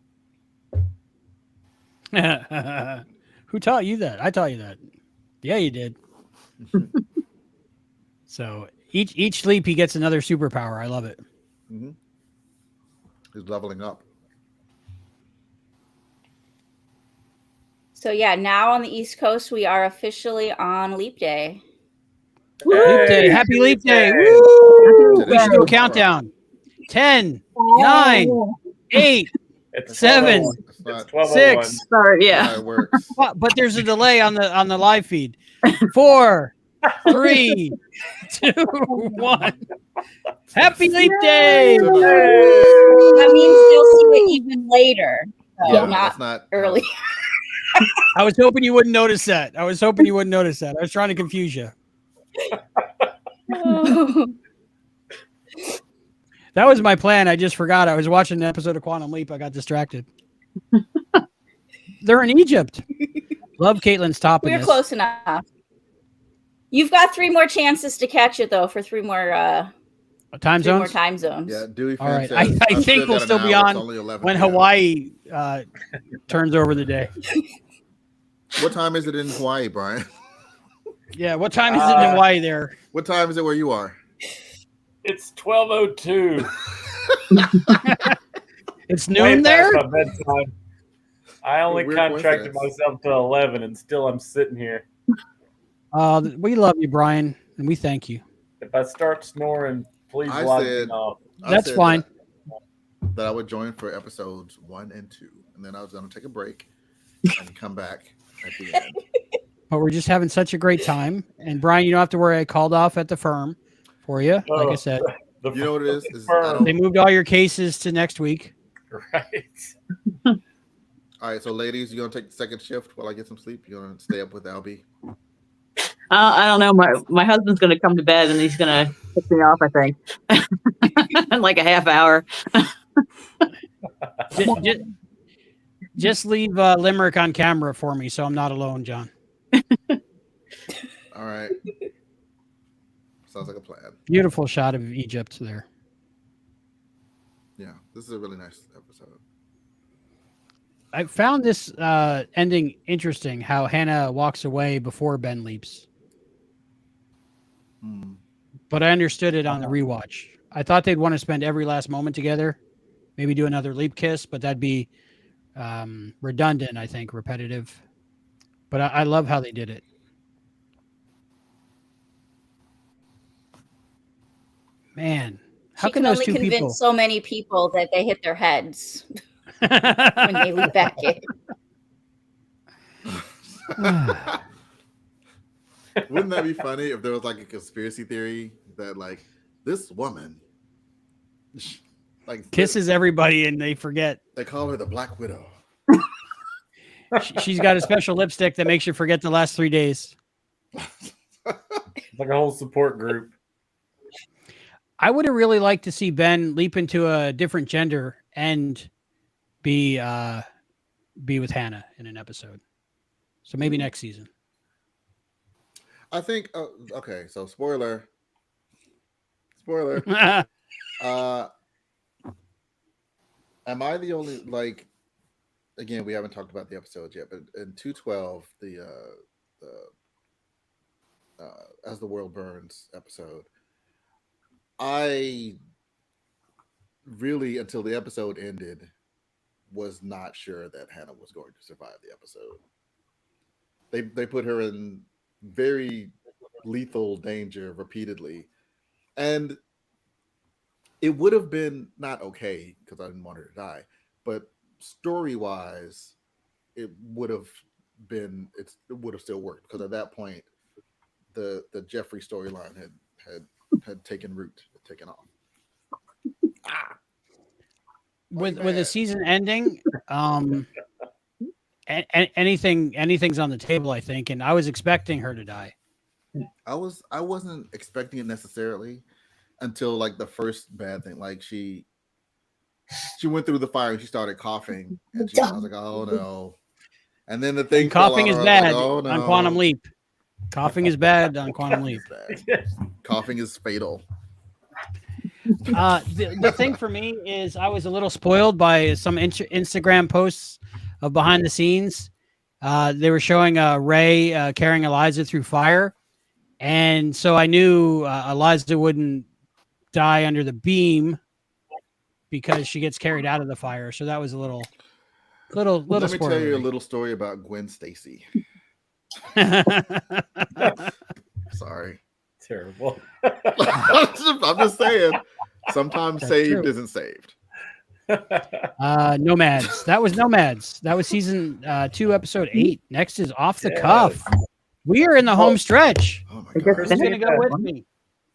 Who taught you that? I taught you that. Yeah, you did. So each leap he gets another superpower. I love it. Mm-hmm. He's leveling up. So yeah, now on the East Coast, we are officially on Leap Day. Leap Day. Happy Leap Day. Woo! We should do a countdown. 10, 9, 8, 7, 6. Sorry, yeah. But there's a delay on the live feed. 4, 3, 2, 1. Happy Leap Day! That means you'll see it even later. So Yeah, not not early. I was hoping you wouldn't notice that. I was trying to confuse you. That was my plan. I just forgot. I was watching an episode of Quantum Leap. I got distracted. They're in Egypt. Love Caitlin's topping We're this. close enough. You've got 3 more chances to catch it, though, for 3 more time more zones. time zones. Yeah, Dewey All Fan right. says, I "I've think still we'll got still an be hour. on It's only 11 when p.m. Hawaii turns over the day. What time is it in Hawaii, Brian? Yeah. What time is it in Hawaii there? What time is it where you are? It's 12:02. It's Way noon past there? my bedtime. I only Weird contracted coincidence. myself to 11, and still I'm sitting here. We love you, Brian, and we thank you. If I start snoring, please I log me said- off. That's said fine. That I would join for episodes 1 and 2, and then I was going to take a break and come back at the end. But we're just having such a great time. And Brian, you don't have to worry. I called off at the firm for you. Like I said, You know what it is? they moved all your cases to next week. Right. All right, so ladies, you gonna take the second shift while I get some sleep? You gonna stay up with Albie? I don't know. My husband's going to come to bed and he's going to pick me off, I think, in like a half hour. Just leave Limerick on camera for me, so I'm not alone, John. All right. Sounds like a plan. Beautiful shot of Egypt there. Yeah, this is a really nice episode. I found this ending interesting. How Hannah walks away before Ben leaps, but I understood it on the rewatch. I thought they'd want to spend every last moment together, maybe do another leap kiss, but that'd be redundant. I think repetitive. But I love how they did it. Man, how She can can those only two convince people? so many people that they hit their heads when they leap back in. Wouldn't that be funny if there was like a conspiracy theory that like this woman like Kisses everybody and they forget. They call her the Black Widow. She's got a special lipstick that makes you forget the last 3 days. Like a whole support group. I would have really liked to see Ben leap into a different gender and be with Hannah in an episode. So maybe next season. I think okay, so spoiler. Am I the only, like, again, we haven't talked about the episode yet, but in 212, the As the World Burns episode, I really, until the episode ended, was not sure that Hannah was going to survive the episode. They put her in very lethal danger repeatedly, and it would have been not okay because I didn't want her to die, but story-wise, it would have been, it would have still worked because at that point, the Jeffrey storyline had taken root, taken off. With the season ending, anything's on the table, I think, and I was expecting her to die. I wasn't expecting it necessarily until like the first bad thing. Like she went through the fire and she started coughing, and I was like, oh no. And then the thing, coughing is bad on Quantum Leap. Coughing is bad on Quantum Leap. Coughing is fatal. The thing for me is I was a little spoiled by some Instagram posts of behind the scenes. They were showing Ray carrying Eliza through fire, and so I knew Eliza wouldn't die under the beam because she gets carried out of the fire. So that was a little. Let me tell you a spoilery. little story about Gwen Stacy. Sorry. Terrible. I'm just saying, sometimes That's saved true. isn't saved. Nomads. That was Nomads. That was season 2, episode 8. Next is Off the Cuff. We are in the home stretch. Oh my Who's gonna go with me?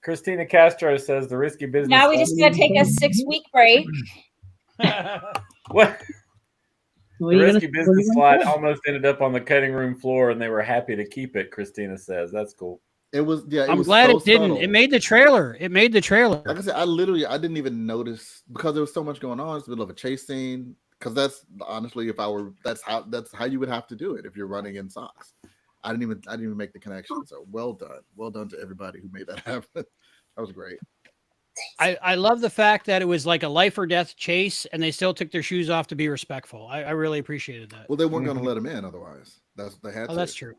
Christina Castro says the risky business. Now we just got to take a 6-week break. What? The risky business slide almost ended up on the cutting room floor, and they were happy to keep it. Christina says that's cool. It was, yeah. I'm glad it didn't. Subtle. It made the trailer. It made the trailer. Like I said, I didn't even notice because there was so much going on. It's the middle of a chase scene. Because that's honestly, that's how you would have to do it if you're running in socks. I didn't even make the connection. So well done to everybody who made that happen. That was great. I love the fact that it was like a life or death chase, and they still took their shoes off to be respectful. I really appreciated that. Well, they weren't going to let him in otherwise. They had to. That's true.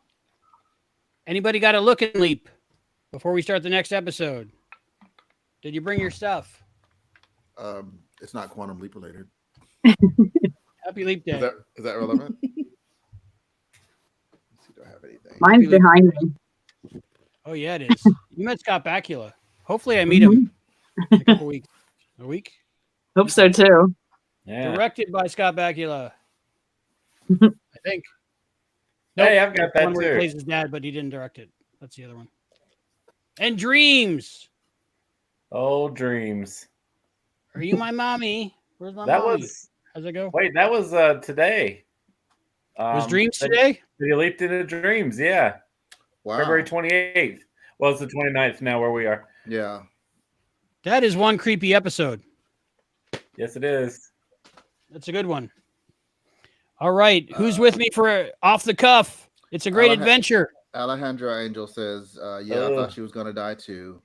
Anybody got a look and leap before we start the next episode? Did you bring your stuff? It's not quantum leap related. Happy Leap Day. Is that relevant? Let's see, do I have anything? Mine's behind me. Oh yeah, it is. You met Scott Bakula. Hopefully I meet him in a couple weeks. A week? Hope so too. Yeah. Directed by Scott Bakula. I think. Hey, I've got that one where he too. plays his dad, but he didn't direct it. That's the other one. And Dreams. Oh, Dreams. Are you my mommy? Where's my That mommy? was. How's it go? Wait, that was today. Was Dreams today? They leaped into Dreams, yeah. Wow. February 28th. Well, it's the 29th now where we are. Yeah. That is one creepy episode. Yes, it is. That's a good one. All right. Who's with me for Off the Cuff? It's a great adventure. Alejandra Angel says, yeah, I thought she was going to die too.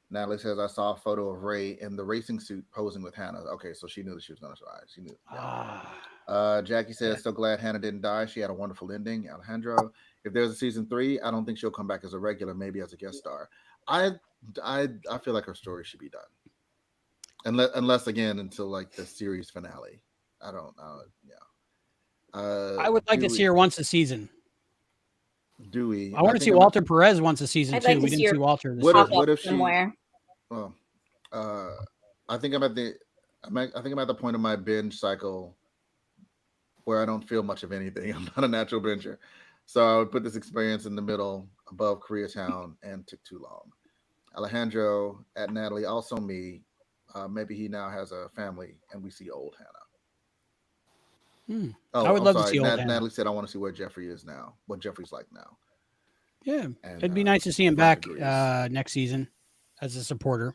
Natalie says, I saw a photo of Ray in the racing suit posing with Hannah. Okay, so she knew that she was going to die. She knew. Yeah. Jackie says, so glad Hannah didn't die. She had a wonderful ending. Alejandro, if there's a season 3, I don't think she'll come back as a regular, maybe as a guest star. I feel like her story should be done. Unless again, until like the series finale. I don't know. Yeah. I would like to see her once a season. Dewey. I want to see Walter Perez once a season too. We didn't see Walter. What if she? Somewhere. Well, I think I'm at the point of my binge cycle where I don't feel much of anything. I'm not a natural binger, so I would put this experience in the middle, above Koreatown, and Took Too Long. Alejandro at Natalie, also me. Maybe he now has a family, and we see old Hannah. Oh, I would love to see old Hannah. Natalie said, "I want to see where Jeffrey is now. What Jeffrey's like now." Yeah, it'd be nice to see him back next season as a supporter.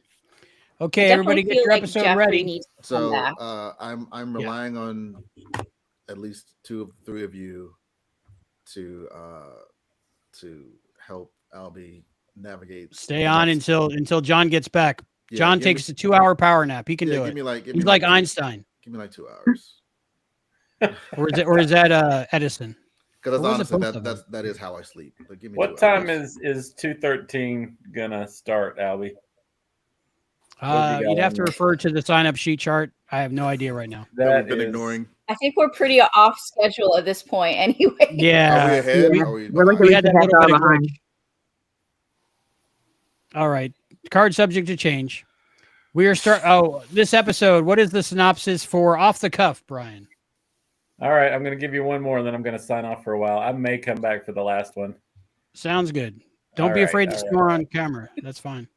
Okay, everybody, get your episode ready. So I'm relying on at least 2 of the 3 of you to help Albie navigate. Stay on until John gets back. Yeah, John takes a 2-hour power nap. He can do it. He's like Einstein. Give me like 2 hours. or is that Edison? Because honestly, that is how I sleep. But give me what time is 2:13 gonna start, Albie? You'd have to refer to the sign-up sheet chart. I have no idea right now. That we've been ignoring. I think we're pretty off schedule at this point, anyway. Yeah, are we ahead? We had that little bit of glitch. All right, card subject to change. We are this episode. What is the synopsis for Off the Cuff, Brian? All right, I'm going to give you one more, and then I'm going to sign off for a while. I may come back for the last one. Sounds good. Don't be afraid to snore on camera. That's fine.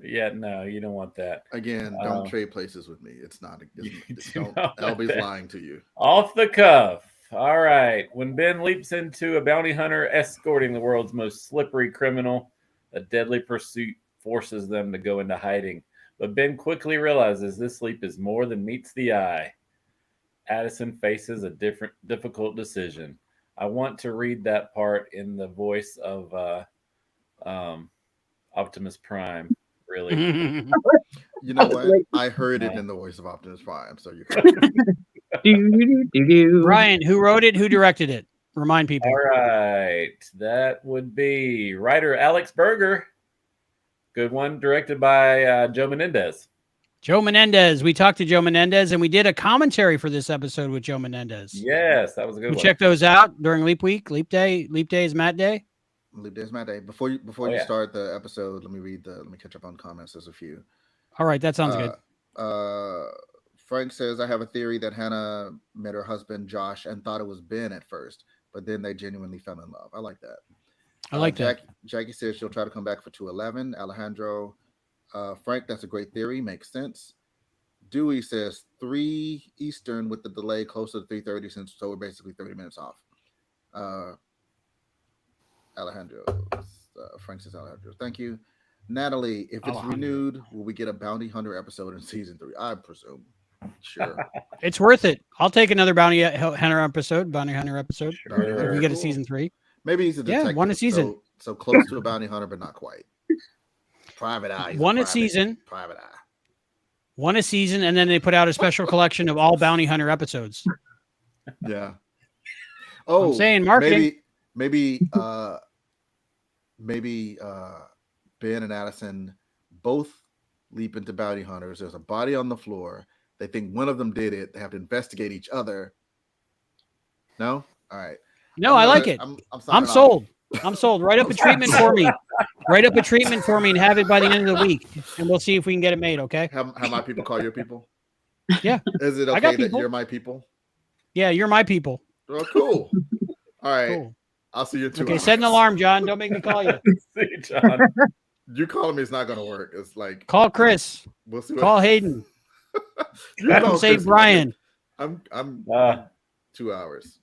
Yeah, no, you don't want that. Again, don't trade places with me. It's not. Albie's lying to you. Off the cuff. All right. When Ben leaps into a bounty hunter escorting the world's most slippery criminal, a deadly pursuit forces them to go into hiding. But Ben quickly realizes this leap is more than meets the eye. Addison faces a difficult decision. I want to read that part in the voice of Optimus Prime. Really, you know what? I heard it in the voice of Optimus Prime. So you're Brian, who wrote it? Who directed it? Remind people. All right, that would be writer Alex Berger. Good one, directed by Joe Menendez. Joe Menendez. We talked to Joe Menendez, and we did a commentary for this episode with Joe Menendez. Yes, that was a good one. Check those out during Leap Week, Leap Day. Leap Day is Matt Day. Leap Day is Matt Day. Before you start the episode, let me catch up on comments. There's a few. All right, that sounds good. Frank says, I have a theory that Hannah met her husband Josh and thought it was Ben at first, but then they genuinely fell in love. I like that. I like that. Jackie says she'll try to come back for 211. Alejandro, Frank, that's a great theory. Makes sense. Dewey says 3 Eastern with the delay closer to 3:30, since so we're basically 30 minutes off. Alejandro, Frank says Alejandro. Thank you. Natalie, if it's Alejandro. renewed, will we get a Bounty Hunter episode in season 3? I presume. Sure. It's worth it. I'll take another Bounty Hunter episode. Sure. If we get a Cool. season 3. Maybe he's a detective. one a season. So close to a bounty hunter, but not quite. Private eye. He's One a private- season. Private eye. One a season, and then they put out a special collection of all Bounty Hunter episodes. Yeah. Oh, I'm saying marketing. Maybe Ben and Addison both leap into bounty hunters. There's a body on the floor. They think one of them did it. They have to investigate each other. No? All right. No, I like it. I'm I'm sold. I'm sold. Write up a treatment for me. Write up a treatment for me and have it by the end of the week, and we'll see if we can get it made. Okay. Have my people call your people? Yeah. Is it I got okay that people. you're my people? Yeah, you're my people. Oh, cool. All right. Cool. I'll see you in 2 Okay, hours. set an alarm, John. Don't make me call you. See you, John. You calling me is not going to work. It's like Call Chris. we'll see. Call Hayden. You Have call him save Chris. Brian. I'm 2 hours.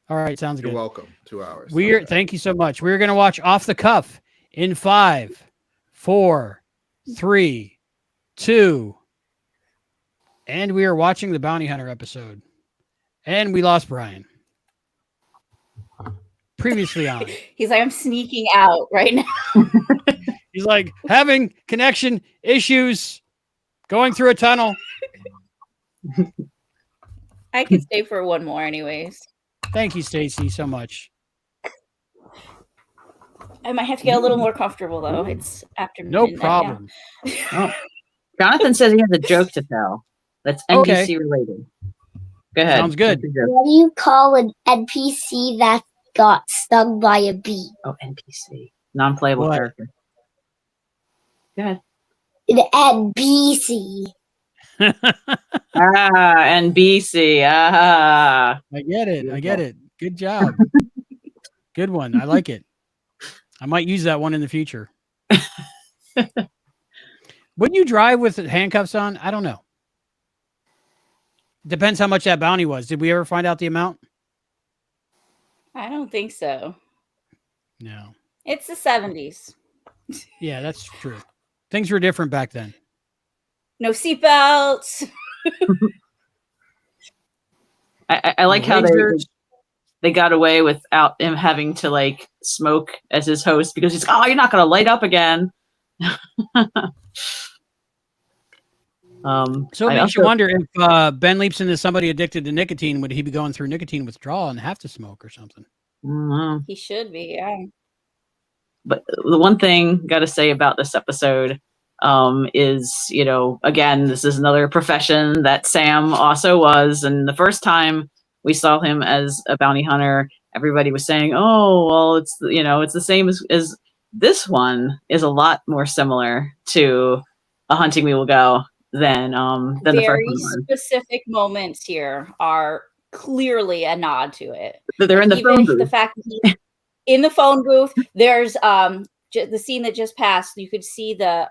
All right, sounds You're good. welcome. 2 hours. Thank you so much. We're gonna watch Off the Cuff in 5, 4, 3, 2, and we are watching the Bounty Hunter episode. And we lost Brian. Previously on. He's like, I'm sneaking out right now. He's like having connection issues, going through a tunnel. I could stay for one more, anyways. Thank you, Stacy, so much. I might have to get a little more comfortable though. It's after No midnight problem. Oh. Jonathan says he has a joke to tell. That's NBC Okay. related. Go ahead. Sounds good. What's your joke? What do you call an NPC that got stung by a bee? Oh, NPC. Non-playable What? character. Go ahead. An NPC. NBC. Ah. I get it. I get it. Good job. Good one. I like it. I might use that one in the future. Wouldn't you drive with handcuffs on? I don't know. Depends how much that bounty was. Did we ever find out the amount? I don't think so. No. It's the 70s. Yeah, that's true. Things were different back then. No seatbelts. I like how Lasers. they got away without him having to like smoke as his host because he's you're not gonna light up again. So it I makes you also- wonder if Ben leaps into somebody addicted to nicotine, would he be going through nicotine withdrawal and have to smoke or something? Mhm. He should be, yeah. But the one thing got to say about this episode is, again, this is another profession that Sam also was. And the first time we saw him as a bounty hunter, everybody was saying, oh, well, it's the same as this one is a lot more similar to A Hunting We Will Go than the first Very one. specific moments here are clearly a nod to it. They're in the Even phone booth. the fact that he's in the phone booth, there's the scene that just passed. You could see the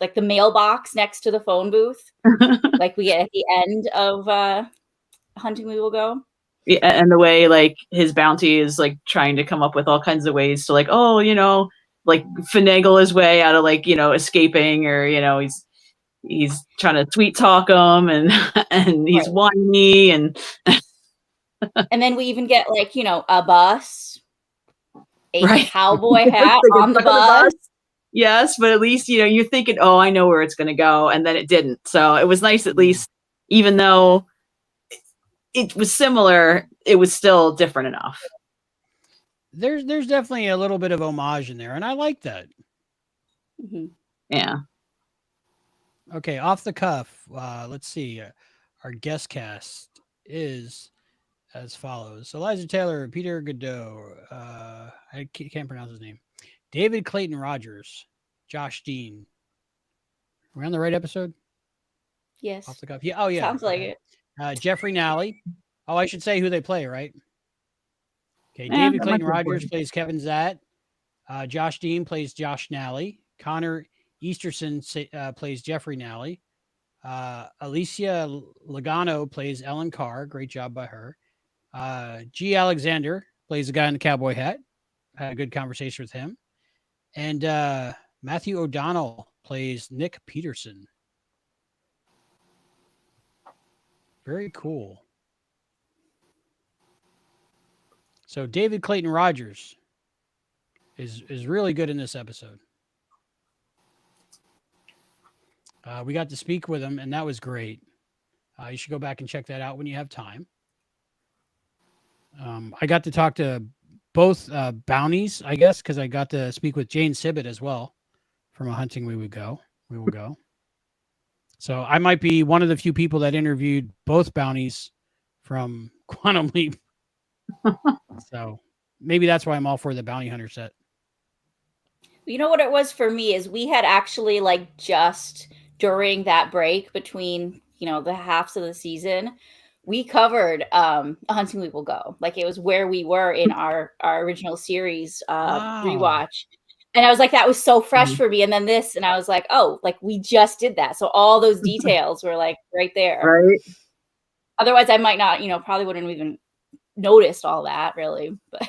like the mailbox next to the phone booth, like we get at the end of Hunting We Will Go. Yeah, and the way like his bounty is like trying to come up with all kinds of ways to like, like finagle his way out of like, escaping, or he's trying to sweet talk him and he's whiny and And then we even get like, a bus, a Right. cowboy hat Like on the stuck bus. Yes, but at least you're thinking, oh, I know where it's going to go, and then it didn't. So it was nice, at least, even though it was similar, it was still different enough. There's definitely a little bit of homage in there, and I like that. Mhm. Yeah. Okay, off the cuff. Let's see. Our guest cast is as follows: Eliza Taylor, Peter Godot. I can't pronounce his name. David Clayton Rogers, Josh Dean. Are we on the right episode? Yes. Off the cuff. Yeah. Oh, yeah. Sounds like it. Jeffrey Nally. Oh, I should say who they play, right? Okay. Yeah, David that might Clayton be Rogers important. plays Kevin Zatt. Josh Dean plays Josh Nally. Connor Easterson plays Jeffrey Nally. Alicia Logano plays Ellen Carr. Great job by her. G. Alexander plays the guy in the cowboy hat. Had a good conversation with him. And Matthew O'Donnell plays Nick Peterson. Very cool. So David Clayton Rogers is really good in this episode. We got to speak with him, and that was great. You should go back and check that out when you have time. I got to talk to both bounties, I guess, because I got to speak with Jane Sibbett as well from A Hunting We Will Go. So I might be one of the few people that interviewed both bounties from Quantum Leap. So maybe that's why I'm all for the bounty hunter set. You know what it was for me is we had actually like just during that break between, the halves of the season, we covered A Hunting We Will Go. Like it was where we were in our original series rewatch. And I was like, that was so fresh for me. And then this, and I was like, oh, like we just did that. So all those details were like right there. Right. Otherwise I might not, probably wouldn't have even noticed all that really. But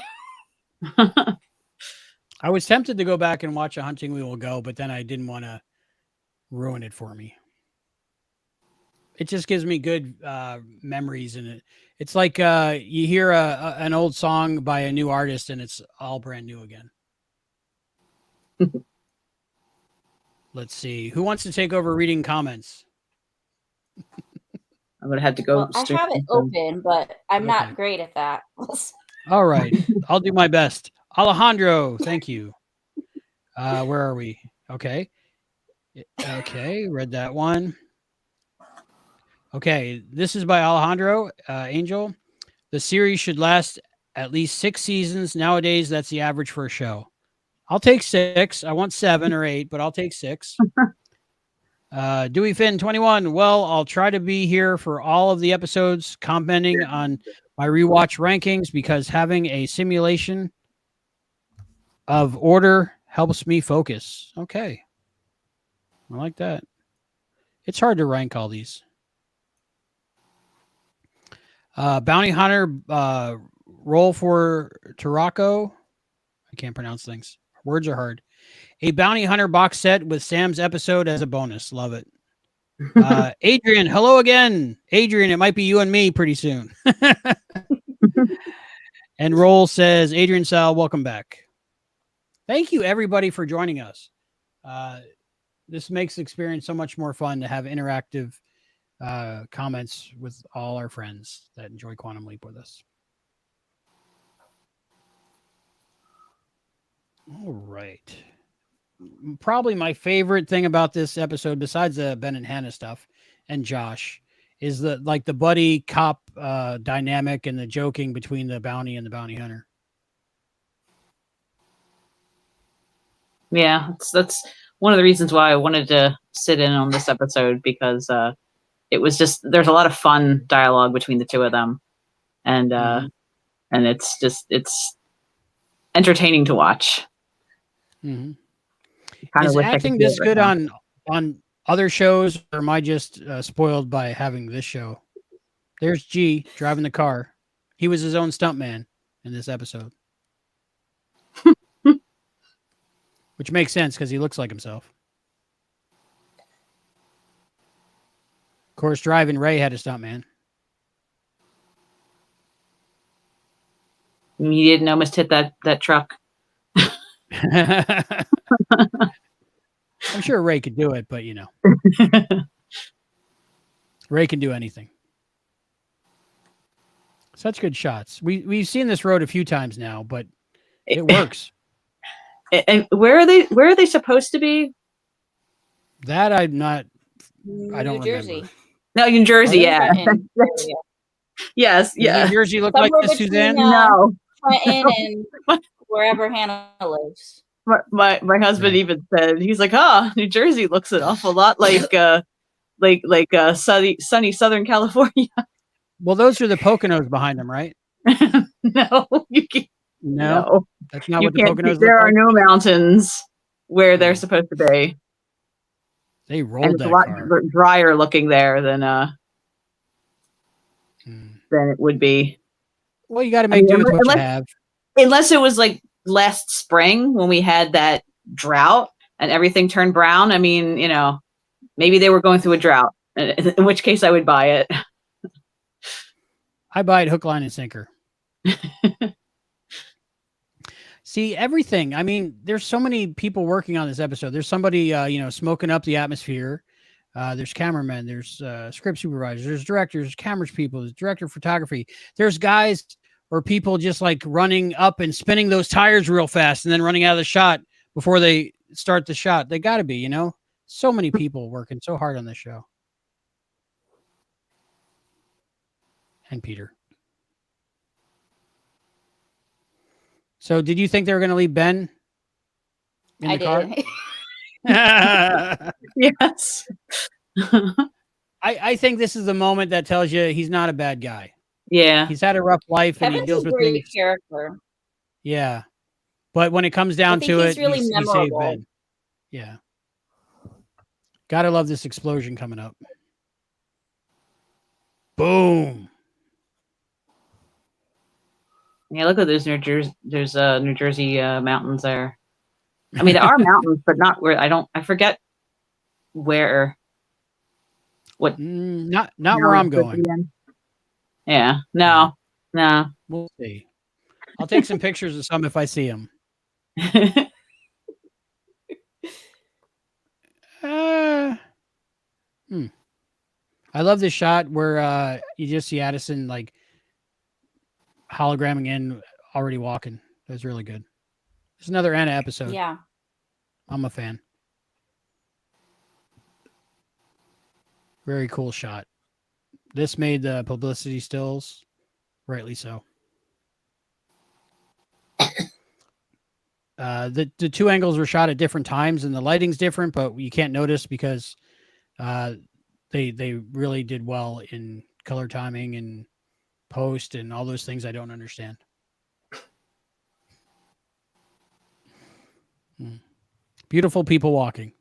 I was tempted to go back and watch A Hunting We Will Go, but then I didn't want to ruin it for me. It just gives me good memories in it. It's like you hear an old song by a new artist and it's all brand new again. Let's see. Who wants to take over reading comments? I'm going to have to go. Well, I have it open, but I'm not great at that. All right. I'll do my best. Alejandro, thank you. Where are we? Okay. Okay, read that one. Okay, this is by Alejandro Angel. The series should last at least 6 seasons. Nowadays, that's the average for a show. I'll take 6. I want 7 or 8, but I'll take 6. Dewey Finn 21. Well, I'll try to be here for all of the episodes, commenting on my rewatch rankings because having a simulation of order helps me focus. Okay. I like that. It's hard to rank all these. Bounty Hunter roll for Tarako. I can't pronounce things. Words are hard. A Bounty Hunter box set with Sam's episode as a bonus. Love it. Adrian, hello again. Adrian, it might be you and me pretty soon. And Roll says, Adrian Sal, welcome back. Thank you, everybody, for joining us. This makes the experience so much more fun to have interactive comments with all our friends that enjoy Quantum Leap with us. All right. Probably my favorite thing about this episode, besides the Ben and Hannah stuff and Josh, is the buddy cop dynamic and the joking between the bounty and the bounty hunter. Yeah, that's one of the reasons why I wanted to sit in on this episode, because it was just, there's a lot of fun dialogue between the two of them, and it's entertaining to watch. Mm-hmm. Kinda Is wish I could acting do this it right good now. on other shows, or am I just spoiled by having this show? There's G driving the car. He was his own stuntman in this episode. Which makes sense because he looks like himself. Of course, Driving Ray had a stuntman. You didn't almost hit that truck. I'm sure Ray could do it, but Ray can do anything. Such good shots. We've seen this road a few times now, but it works. And where are they supposed to be? That I don't New Jersey. remember. No, New Jersey, yeah. Trenton area. Yes, yeah. Does New Jersey look like Somewhere this, between, Suzanne? No. Trenton and wherever Hannah lives. My husband even said, he's like, New Jersey looks an awful lot like sunny Southern California. Well, those are the Poconos behind them, right? No, you can't. No, that's not You what the can't. Poconos There look are like. no mountains where they're supposed to be. They And rolled it's a that lot car. drier looking there than it would be. Well, you got to I make mean, do with what you have. unless it was like last spring when we had that drought and everything turned brown. I mean, you know, maybe they were going through a drought, in which case I would buy it. I buy it hook, line, and sinker. See, everything. I mean, there's so many people working on this episode. There's somebody, smoking up the atmosphere. There's cameramen. There's script supervisors. There's directors. There's cameras people. There's director of photography. There's guys or people just like running up and spinning those tires real fast and then running out of the shot before they start the shot. They got to be, so many people working so hard on this show. And Peter. So did you think they were going to leave Ben in the car? Yes. I think this is the moment that tells you he's not a bad guy. Yeah. He's had a rough life and he Kevin's deals a with great things. character. Yeah. But when it comes down think to he's it, really he saved memorable. Ben. Yeah. Gotta love this explosion coming up. Boom. Yeah, look at those New Jersey mountains there. I mean, there are mountains, but not where I forget where. What? Not where I'm going. Yeah. No. We'll see. I'll take some pictures of some if I see them. I love this shot where you just see Addison like hologramming in, already walking. That's really good. It's another Anna episode. Yeah. I'm a fan. Very cool shot. This made the publicity stills, rightly so. The two angles were shot at different times and the lighting's different, but you can't notice because they really did well in color timing and post and all those things I don't understand. Beautiful people walking.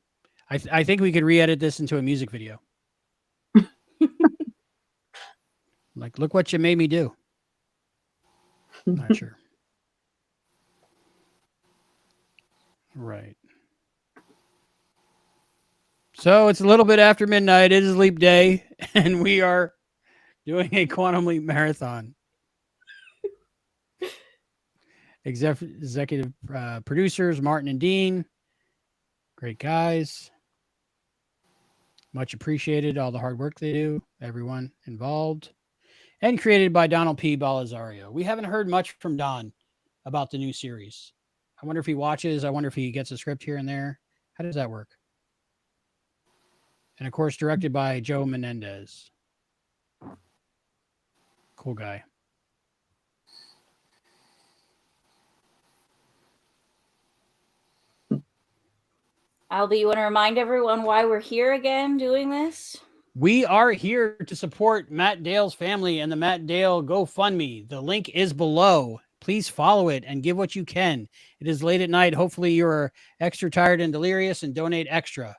I think we could re-edit this into a music video. Like, look what you made me do. Not sure. Right. So it's a little bit after midnight. It is Leap Day, and we are doing a Quantum Leap marathon. Executive producers, Martin and Dean. Great guys. Much appreciated. All the hard work they do. Everyone involved. And created by Donald P. Balazario. We haven't heard much from Don about the new series. I wonder if he watches. I wonder if he gets a script here and there. How does that work? And of course, directed by Joe Menendez. Cool guy. Albie, you want to remind everyone why we're here again doing this? We are here to support Matt Dale's family and the Matt Dale GoFundMe. The link is below. Please follow it and give what you can. It is late at night. Hopefully you're extra tired and delirious and donate extra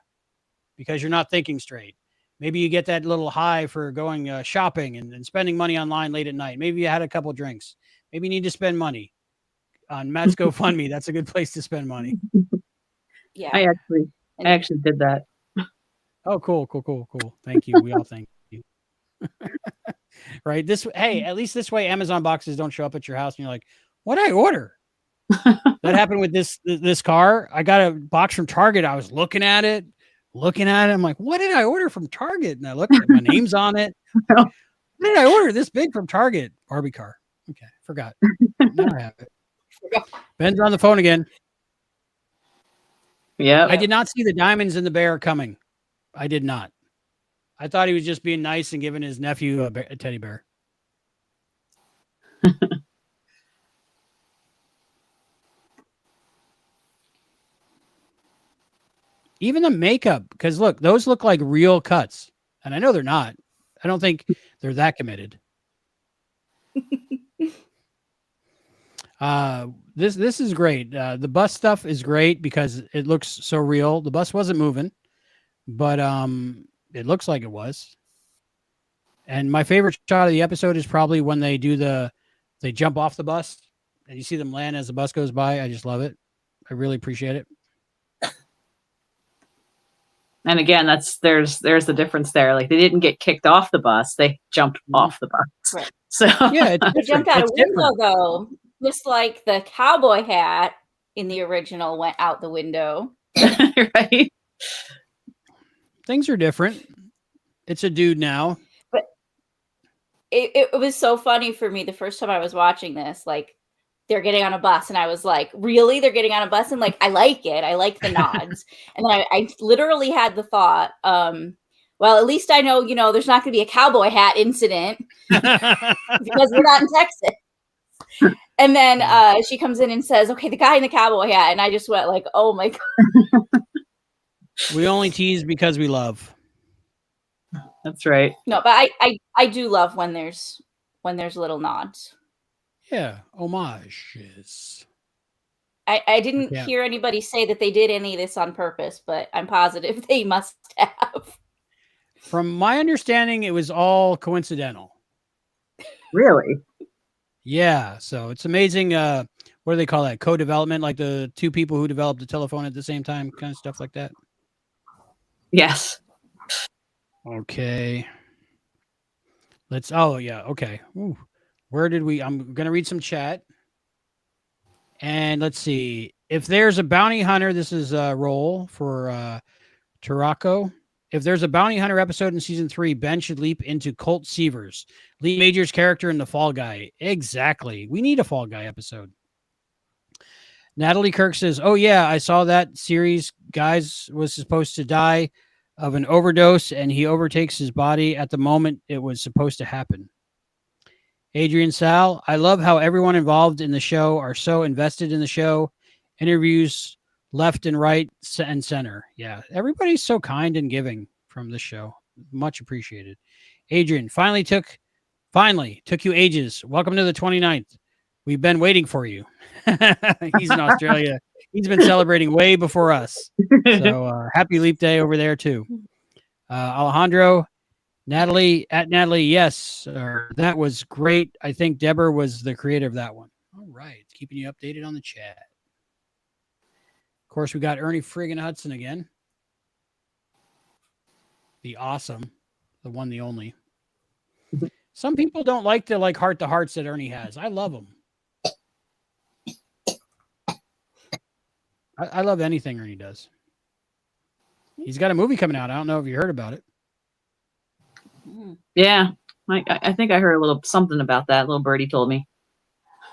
because you're not thinking straight. Maybe you get that little high for going shopping and spending money online late at night. Maybe you had a couple drinks. Maybe you need to spend money on Matt's GoFundMe. That's a good place to spend money. Yeah. I actually did that. Oh, cool. Thank you. We all thank you. Right. At least this way, Amazon boxes don't show up at your house and you're like, what did I order? That happened with this car. I got a box from Target. I was looking at it. I'm like, what did I order from Target? And I looked at my name's on it. What did I order this big from Target? Barbie car. Okay. Forgot. Now I have it. Ben's on the phone again. Yeah. I did not see the diamonds in the bear coming. I did not. I thought he was just being nice and giving his nephew a teddy bear. Even the makeup, because look, those look like real cuts. And I know they're not. I don't think they're that committed. This is great. The bus stuff is great because it looks so real. The bus wasn't moving. but it looks like it was. And my favorite shot of the episode is probably when they jump off the bus and you see them land as the bus goes by. I just love it. I really appreciate it. And again, there's the difference there. Like they didn't get kicked off the bus; they jumped off the bus. Right. So yeah, they jumped out a window though, just like the cowboy hat in the original went out the window. Right. Things are different. It's a dude now. But it was so funny for me the first time I was watching this. Like they're getting on a bus, and I was like, "Really? They're getting on a bus?" And like, I like it. I like the nods. And then I literally had the thought, well, at least I know, there's not going to be a cowboy hat incident because we're not in Texas. And then she comes in and says, "Okay, the guy in the cowboy hat," and I just went like, "Oh my god." We only tease because we love. That's right. No, but I do love when there's little nods. Yeah, homages. I didn't hear anybody say that they did any of this on purpose, but I'm positive they must have. From my understanding, it was all coincidental. Really? Yeah. So it's amazing. What do they call that? Co-development, like the two people who developed the telephone at the same time, kind of stuff like that. Yes. Okay. Okay. Ooh. Where did we? I'm going to read some chat. And let's see. If there's a bounty hunter, this is a role for Tarako. If there's a bounty hunter episode in season 3, Ben should leap into Colt Seavers, Lee Major's character in The Fall Guy. Exactly. We need a Fall Guy episode. Natalie Kirk says, "Oh yeah, I saw that series. Guys was supposed to die of an overdose, and he overtakes his body at the moment it was supposed to happen." Adrian Sal, "I love how everyone involved in the show are so invested in the show. Interviews left and right and center." Yeah, everybody's so kind and giving from the show. Much appreciated. Adrian, finally took you ages. Welcome to the 29th. We've been waiting for you. He's in Australia. He's been celebrating way before us. So happy Leap Day over there too. Alejandro, Natalie, yes, that was great. I think Deborah was the creator of that one. All right, keeping you updated on the chat. Of course, we got Ernie friggin' Hudson again. The awesome, the one, the only. Some people don't like the heart-to-hearts that Ernie has. I love them. I love anything Ernie does. He's got a movie coming out. I don't know if you heard about it. Yeah, I think I heard a little something about that. Little birdie told me.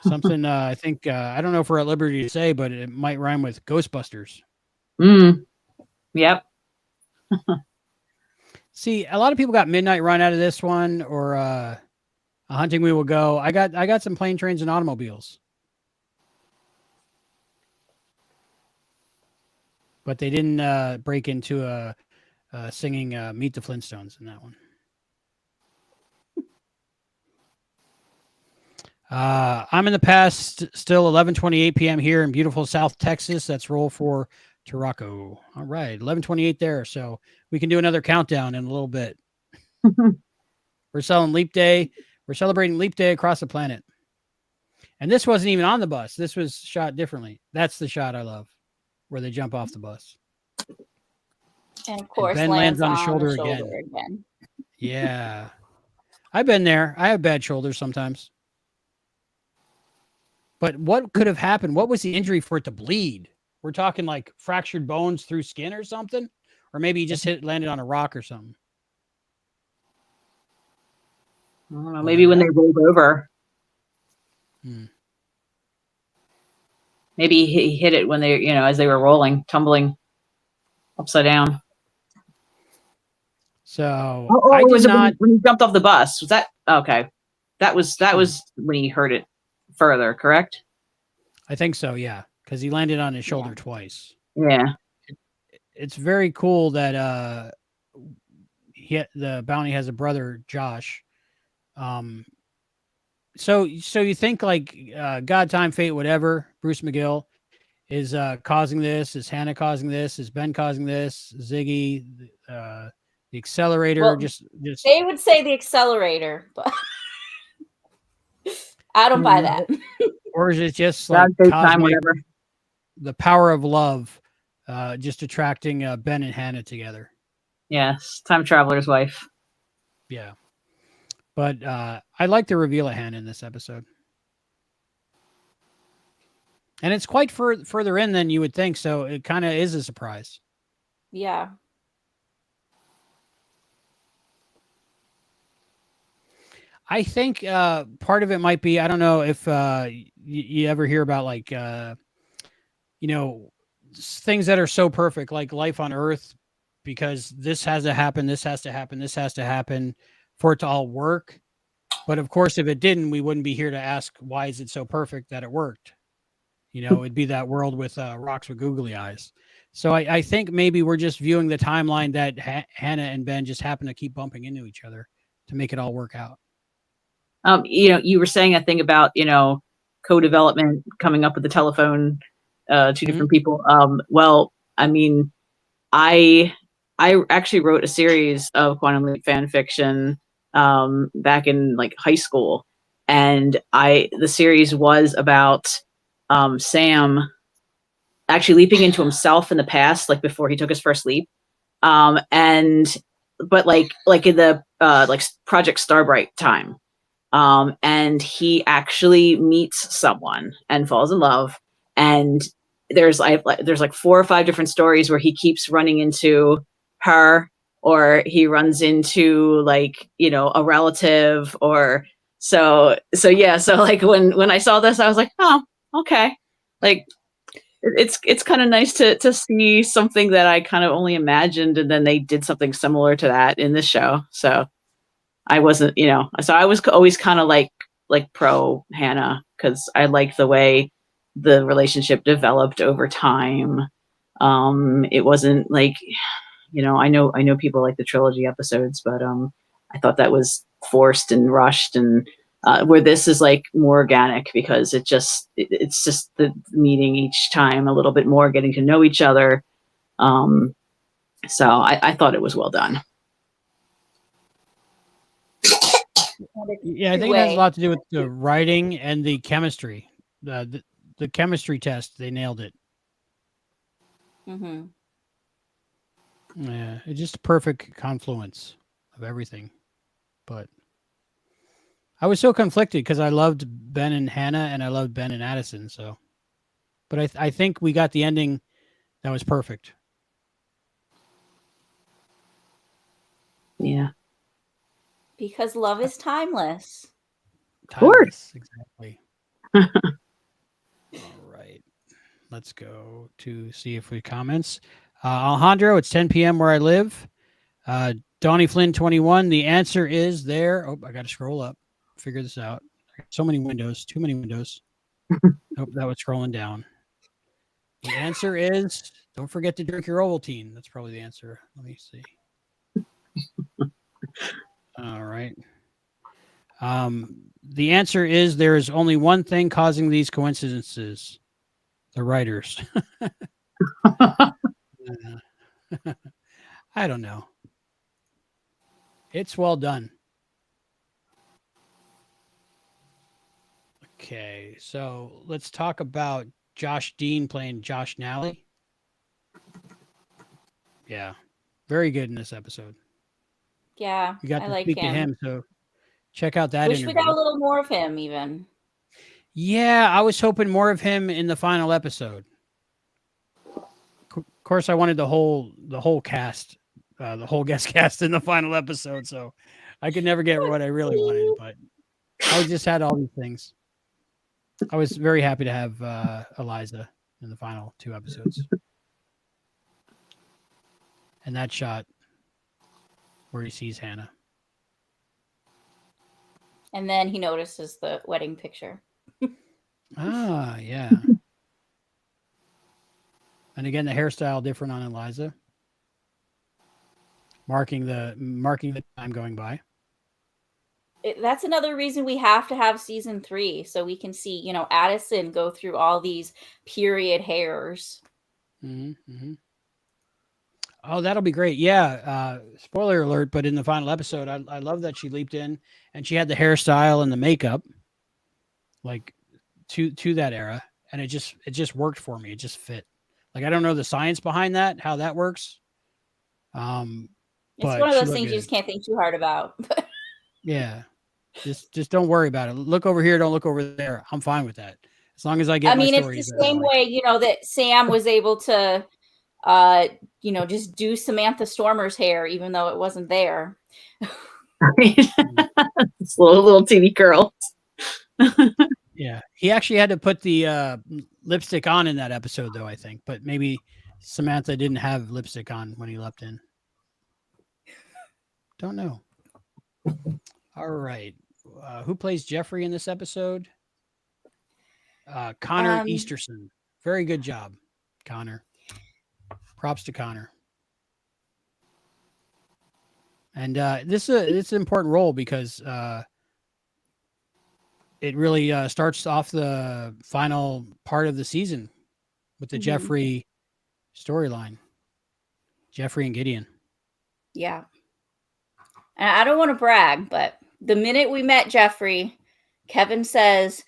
Something I think, I don't know if we're at liberty to say, but it might rhyme with Ghostbusters. Yep. See, a lot of people got Midnight Run out of this one, or A Hunting We Will Go. I got some Plane, Trains, and Automobiles. But they didn't break into singing Meet the Flintstones in that one. I'm in the past, still 11:28 p.m. here in beautiful South Texas. That's roll for Tarako. All right, 11:28 there. So we can do another countdown in a little bit. We're celebrating Leap Day across the planet. And this wasn't even on the bus. This was shot differently. That's the shot I love, where they jump off the bus. And of course, Ben lands on his shoulder again. Yeah. I've been there. I have bad shoulders sometimes. But what could have happened? What was the injury for it to bleed? We're talking like fractured bones through skin or something? Or maybe he just landed on a rock or something. I don't know. Maybe when they rolled over. Maybe he hit it when they, as they were rolling, tumbling upside down. So when he jumped off the bus. Was that okay? That was when he hurt it further, correct? I think so, yeah, because he landed on his shoulder twice. Yeah, it's very cool that the bounty has a brother, Josh. So you think like God, Time, Fate, whatever, Bruce McGill, is causing this? Is Hannah causing this? Is Ben causing this? Ziggy, the accelerator, Well, just they would say the accelerator, but I don't buy that. Or is it just like God, FaceTime, cosmic, whatever. the power of love, just attracting Ben and Hannah together? Yes, time traveler's wife. Yeah. But I like the reveal of Hannah in this episode. And it's quite further in than you would think, so it kind of is a surprise. Yeah. I think part of it might be, I don't know if you ever hear about like, things that are so perfect, like life on Earth, because this has to happen, this has to happen, this has to happen for it to all work. But of course, if it didn't, we wouldn't be here to ask, why is it so perfect that it worked? It'd be that world with rocks with googly eyes. So I think maybe we're just viewing the timeline that Hannah and Ben just happen to keep bumping into each other to make it all work out. You were saying a thing about, co-development coming up with the telephone, two different people. Well, I mean, I actually wrote a series of Quantum Leap fan fiction back in like high school, and the series was about Sam actually leaping into himself in the past, like before he took his first leap, but in the Project Starbright time. And he actually meets someone and falls in love. And there's like 4 or 5 different stories where he keeps running into her, or he runs into a relative, or so yeah. So like when I saw this, I was like, oh, okay. Like it's kind of nice to see something that I kind of only imagined, and then they did something similar to that in this show. So I wasn't, so I was always kind of like pro Hannah, because I liked the way the relationship developed over time. It wasn't like, I know people like the trilogy episodes, but I thought that was forced and rushed, and where this is like more organic, because it's just the meeting each time a little bit more, getting to know each other. So I thought it was well done. Yeah, I think it has a lot to do with the writing and the chemistry. The chemistry test, they nailed it. Mm-hmm. Yeah, it's just a perfect confluence of everything. But I was so conflicted because I loved Ben and Hannah, and I loved Ben and Addison. So, but I think we got the ending that was perfect. Yeah. Because love is timeless. Timeless, exactly. All right. Let's go to see if we comments. Alejandro, it's 10 p.m. where I live. Donnie Flynn 21. The answer is there. Oh, I got to scroll up. Figure this out. So many windows. Too many windows. Nope, that was scrolling down. The answer is, don't forget to drink your Ovaltine. That's probably the answer. Let me see. All right. The answer is, there is only one thing causing these coincidences: the writers. I don't know. It's well done. Okay, so let's talk about Josh Dean playing Josh Nally. Yeah, very good in this episode. Yeah, You got I to like speak to him, so check out that Wish interview. we got a little more of him, even. Yeah, I was hoping more of him in the final episode. Of course, I wanted the whole cast, the whole guest cast in the final episode, so I could never get what I really wanted. But I just had all these things. I was very happy to have Eliza in the final 2 episodes. And that shot where he sees Hannah. And then he notices the wedding picture. Ah, yeah. And again, the hairstyle different on Eliza, marking the time going by. that's another reason we have to have season 3, so we can see, you know, Addison go through all these period hairs. Mm-hmm. Oh, that'll be great. Yeah. Spoiler alert, but in the final episode, I love that she leaped in and she had the hairstyle and the makeup like to that era. And it just worked for me. It just fit. Like, I don't know the science behind that, how that works. It's but one of she those looked things you good. just can't think too hard about. Yeah. Just don't worry about it. Look over here. Don't look over there. I'm fine with that. As long as I get I my mean, it's stories. the same way, you know, that Sam was able to, you know, just do Samantha Stormer's hair, even though it wasn't there. This little teeny curl. Yeah. He actually had to put the lipstick on in that episode, though, I think. But maybe Samantha didn't have lipstick on when he leapt in. Don't know. All right. Who plays Jeffrey in this episode? Connor Easterson. Very good job, Connor. Props to Connor. And it's an important role because it really starts off the final part of the season with the Jeffrey storyline. Jeffrey and Gideon. Yeah. And I don't want to brag, but the minute we met Jeffrey, Kevin says,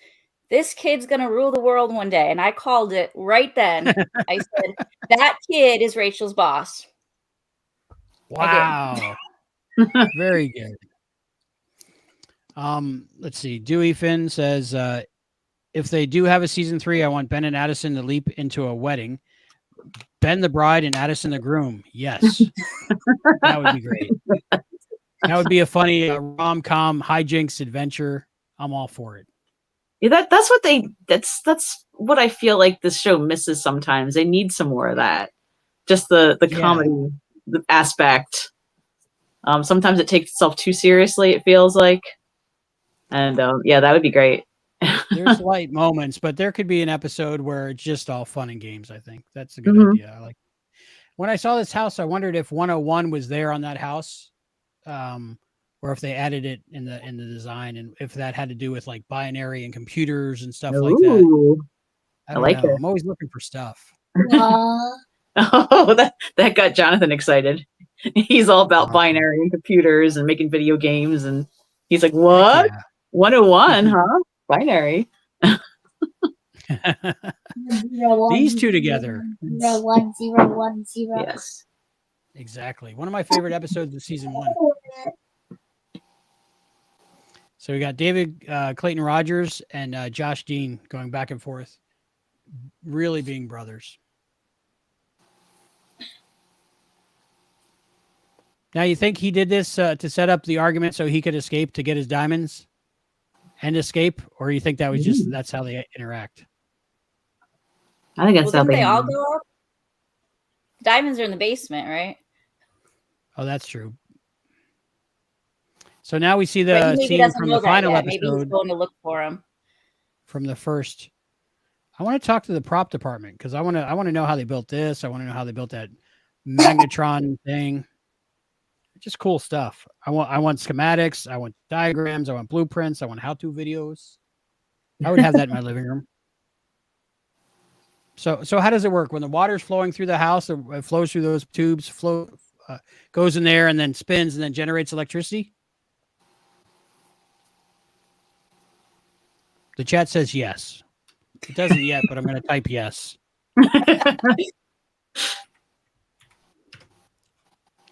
"This kid's going to rule the world one day." And I called it right then. I said, "That kid is Rachel's boss." Wow. Very good. Let's see. Dewey Finn says, if they do have a season 3, I want Ben and Addison to leap into a wedding. Ben the bride and Addison the groom. Yes. That would be great. That would be a funny rom-com hijinks adventure. I'm all for it. Yeah, that's what I feel like this show misses sometimes. They need some more of that. Just the comedy aspect. Sometimes it takes itself too seriously, it feels like. And that would be great. There's light moments, but there could be an episode where it's just all fun and games, I think. That's a good idea. I like it. When I saw this house, I wondered if 101 was there on that house. Or if they added it in the design, and if that had to do with like binary and computers and stuff like that. I like it. I'm always looking for stuff. Oh, that got Jonathan excited. He's all about binary and computers and making video games, and he's like, "What? Yeah. 101, huh? Binary." These two together. 01010. Yes. Exactly. One of my favorite episodes of season 1. So we got David Clayton Rogers and Josh Dean going back and forth, really being brothers. Now, you think he did this to set up the argument so he could escape to get his diamonds and escape? Or you think that was just, that's how they interact? I think that's how they all go up. Diamonds are in the basement, right? Oh, that's true. So now we see the scene from the final episode. Maybe he's going to look for him. From the first. I want to talk to the prop department because I want to know how they built this. I want to know how they built that magnetron thing. Just cool stuff. I want schematics. I want diagrams. I want blueprints. I want how-to videos. I would have that in my living room. So how does it work? When the water's flowing through the house, it flows through those tubes, goes in there and then spins and then generates electricity? The chat says yes. It doesn't yet, but I'm going to type yes.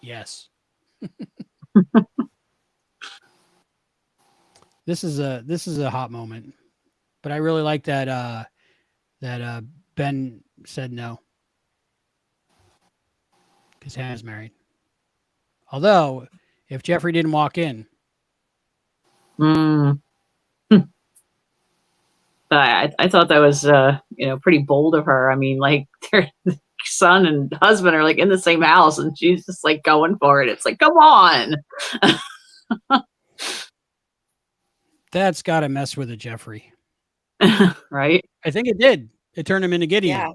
Yes. This is a hot moment, but I really like that Ben said no because Hannah's married. Although, if Jeffrey didn't walk in, I thought that was pretty bold of her. I mean, like, their son and husband are like in the same house, and she's just like going for it. It's like, come on. That's got to mess with a Jeffrey, right? I think it did. It turned him into Gideon. Yeah.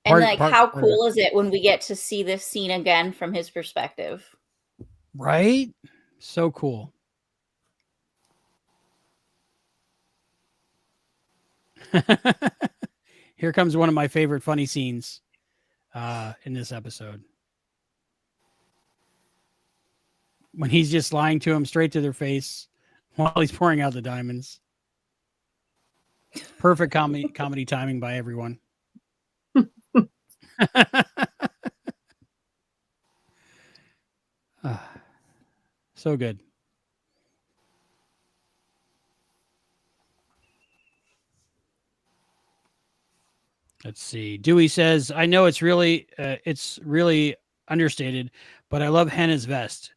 And how cool is it when we get to see this scene again from his perspective? Right? So cool. Here comes one of my favorite funny scenes in this episode. When he's just lying to him straight to their face while he's pouring out the diamonds. Perfect comedy timing by everyone. So good. Let's see. Dewey says, I know it's really understated, but I love Hannah's vest.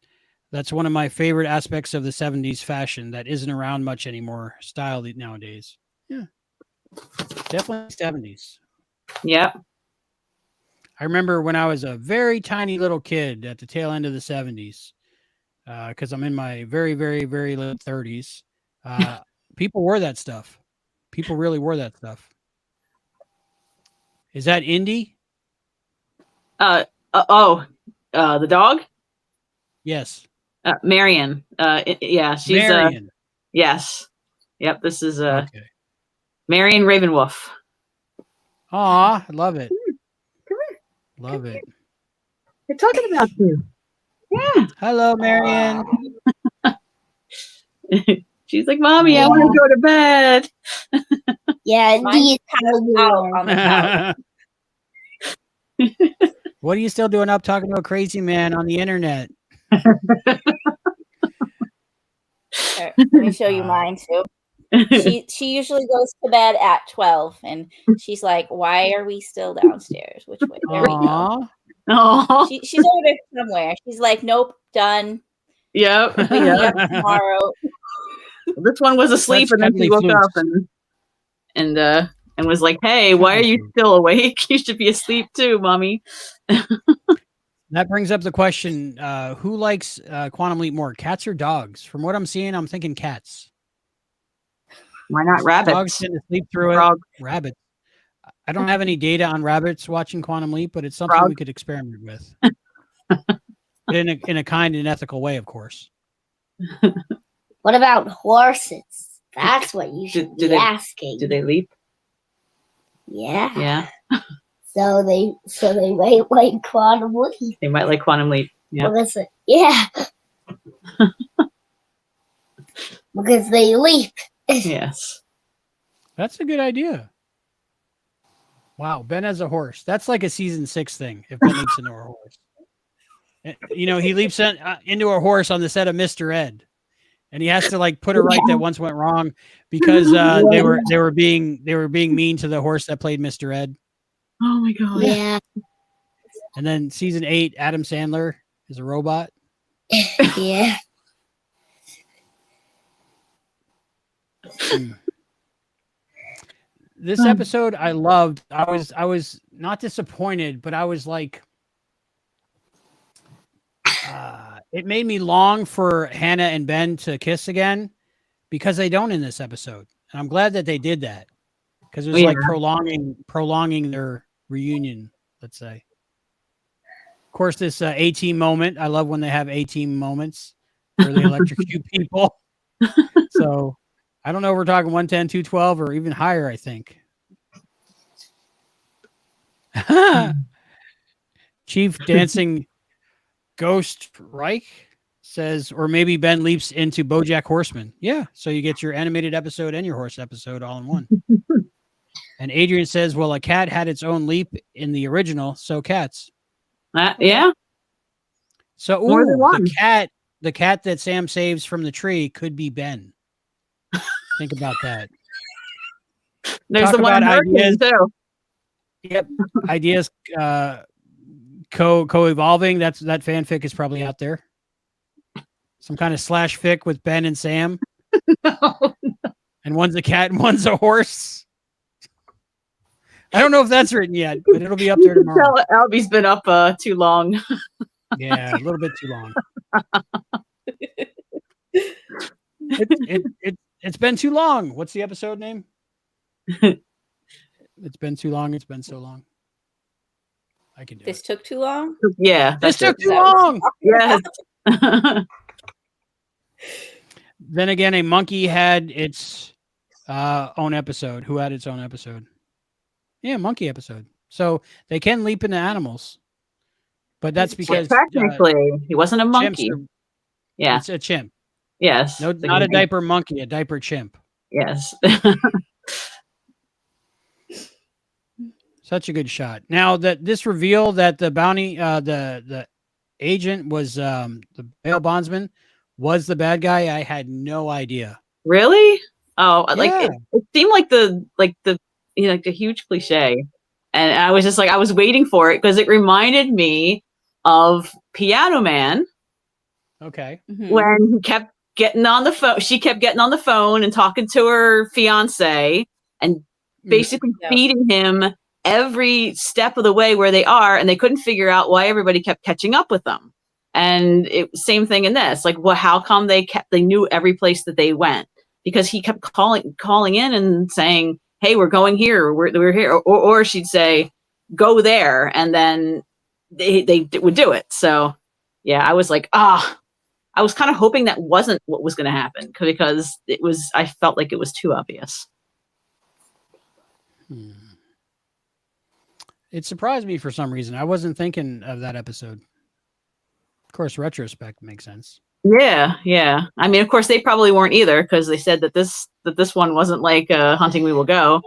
That's one of my favorite aspects of the 70s fashion that isn't around much anymore, style nowadays. Yeah. Definitely 70s. Yeah. I remember when I was a very tiny little kid at the tail end of the 70s, because I'm in my very, very, very late 30s. People wore that stuff. People really wore that stuff. Is that Indy? The dog? Yes. Marion. Yeah, she's Marion. Yes. Yep, this is Okay. Marion Ravenwolf. Aw, I love it. Come here. Love it. They're talking about you. Yeah. Hello, Marion. She's like, Mommy, I want to go to bed. Yeah, Mine's out on the couch. What are you still doing up talking to a crazy man on the internet? Here, let me show you mine too. She usually goes to bed at 12, and she's like, "Why are we still downstairs? Which way? There we go." Oh, She's over there somewhere. She's like, "Nope, done. Yep. Wake me up tomorrow." This one was asleep, and then she woke up and was like, "Hey, why are you still awake? You should be asleep too, Mommy." That brings up the question: who likes Quantum Leap more, cats or dogs? From what I'm seeing, I'm thinking cats. Why not rabbits? Dogs tend to sleep through it. Rabbits. I don't have any data on rabbits watching Quantum Leap, but it's something we could experiment with. But in a kind and ethical way, of course. What about horses? That's what you should be asking. Do they leap? Yeah. Yeah. So they might like Quantum Leap. They might like Quantum Leap. Yeah. Yeah. Because they leap. Yes. That's a good idea. Wow, Ben has a horse. That's like a season 6 thing. If Ben leaps into a horse, you know, he leaps into a horse on the set of Mr. Ed, and he has to like put it right that once went wrong because they were being mean to the horse that played Mr. Ed. Oh my god. Yeah. And then season 8, Adam Sandler is a robot. Yeah. This episode I loved. I was not disappointed, but I was like, it made me long for Hannah and Ben to kiss again because they don't in this episode. And I'm glad that they did that because it was like prolonging their reunion, let's say. Of course, this A-team moment. I love when they have A-team moments where they electrocute people. So I don't know if we're talking 110, 212, or even higher, I think. Chief Dancing Ghost Reich says, or maybe Ben leaps into BoJack Horseman. Yeah, so you get your animated episode and your horse episode all in one. And Adrian says, well, a cat had its own leap in the original, so cats. Yeah. So the cat that Sam saves from the tree could be Ben. Think about that. There's the one ideas too. Yep, ideas co-evolving. That fanfic is probably out there. Some kind of slash fic with Ben and Sam. No. And one's a cat and one's a horse. I don't know if that's written yet, but it'll be up there tomorrow. Albie's been up too long. Yeah, a little bit too long. It's been too long. What's the episode name? It's been too long. It's been so long. I can do this. Took too long? Yeah. This took too long. Yes. Then again, a monkey had its own episode. Who had its own episode? Yeah, monkey episode. So they can leap into animals, but that's because technically he wasn't a monkey. Yeah, it's a chimp. Yes. No, not a diaper monkey, a diaper chimp. Yes. Such a good shot. Now that this reveal that the bounty, the agent was the bail bondsman was the bad guy, I had no idea. Really? Oh, like Yeah. it seemed like the a huge cliche, and I was just like I was waiting for it because it reminded me of Piano Man. Okay. When he kept getting on the phone, she kept getting on the phone and talking to her fiance and basically feeding him every step of the way where they are, and they couldn't figure out why everybody kept catching up with them. And it same thing in this. Like, well, how come they knew every place that they went? Because he kept calling in and saying, "Hey, we're going here. We're here," or she'd say, "Go there," and then they would do it. So, yeah, I was like, I was kind of hoping that wasn't what was going to happen because it was. I felt like it was too obvious. It surprised me for some reason. I wasn't thinking of that episode. Of course, retrospect makes sense. Yeah. I mean, of course, they probably weren't either because they said that this one wasn't like Hunting We Will Go.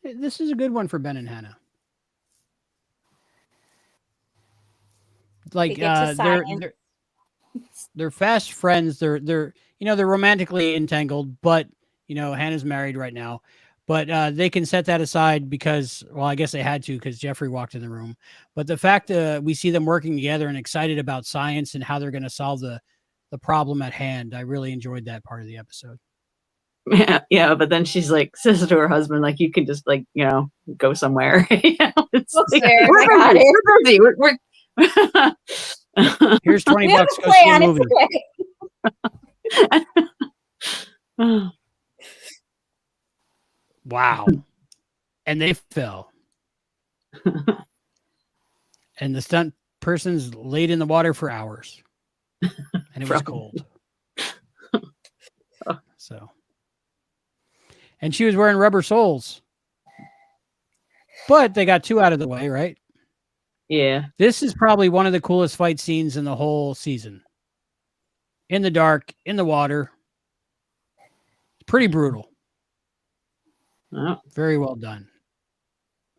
This is a good one for Ben and Hannah. Like they're fast friends. They're they're romantically entangled, but Hannah's married right now. But they can set that aside because, well, I guess they had to because Jeffrey walked in the room. But the fact we see them working together and excited about science and how they're going to solve the problem at hand, I really enjoyed that part of the episode. Yeah, but then she's like, says to her husband, like, you can just go somewhere. It's like, we're busy. Here's $20. Go see a movie. Wow. And they fell. And the stunt person's laid in the water for hours. And it was cold. So. And she was wearing rubber soles. But they got 2 out of the way, right? Yeah. This is probably one of the coolest fight scenes in the whole season. In the dark, in the water. It's pretty brutal. Oh. Very well done.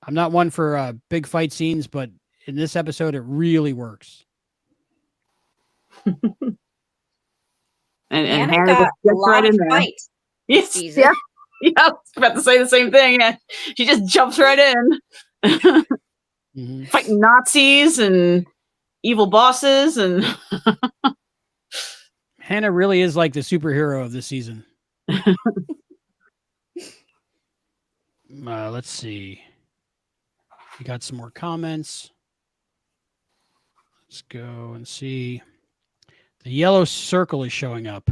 I'm not one for big fight scenes, but in this episode, it really works. and Hannah got a lot of fights. Yes, yeah. I was about to say the same thing. Yeah. She just jumps right in. Fighting Nazis and evil bosses. And Hannah really is like the superhero of the season. Let's see. We got some more comments. Let's go and see. The yellow circle is showing up.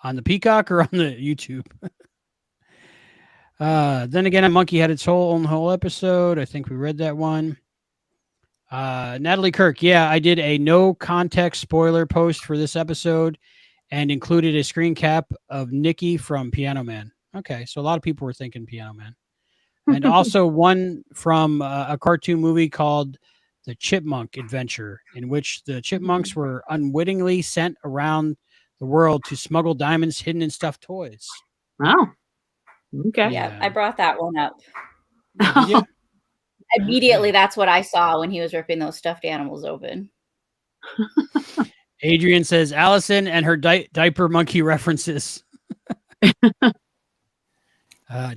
On the Peacock or on the YouTube? Then again, a monkey had its whole episode. I think we read that one. Natalie Kirk. Yeah, I did a no context spoiler post for this episode and included a screen cap of Nikki from Piano Man. Okay, so a lot of people were thinking Piano Man. And also one from a cartoon movie called The Chipmunk Adventure, in which the chipmunks were unwittingly sent around the world to smuggle diamonds hidden in stuffed toys. Oh, okay. Yeah, I brought that one up. Yeah. Immediately, that's what I saw when he was ripping those stuffed animals open. Adrian says Allison and her diaper monkey references.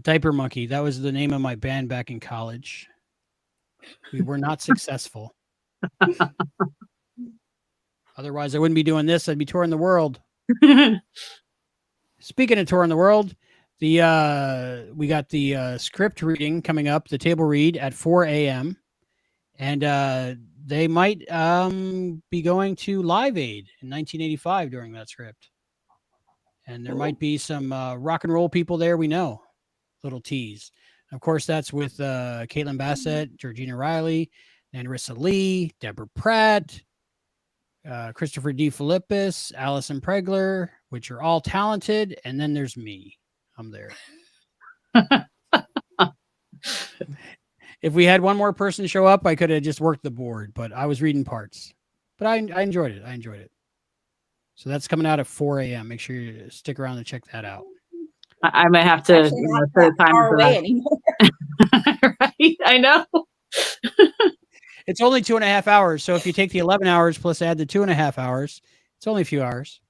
Diaper Monkey. That was the name of my band back in college. We were not successful. Otherwise, I wouldn't be doing this. I'd be touring the world. Speaking of touring the world, we got the script reading coming up, the table read at 4 a.m. And they might be going to Live Aid in 1985 during that script. And there might be some rock and roll people there we know. Little tease. Of course, that's with Caitlin Bassett, Georgina Riley, Narissa Lee, Deborah Pratt, Christopher D. Philippus, Allison Pregler, which are all talented. And then there's me. I'm there. If we had one more person show up, I could have just worked the board, but I was reading parts. But I enjoyed it. I enjoyed it. So that's coming out at 4 a.m. Make sure you stick around and check that out. I might have to Actually, not set a that timer far for away that. anymore. Right? I know. It's only 2.5 hours. So if you take the 11 hours plus add the 2.5 hours, it's only a few hours.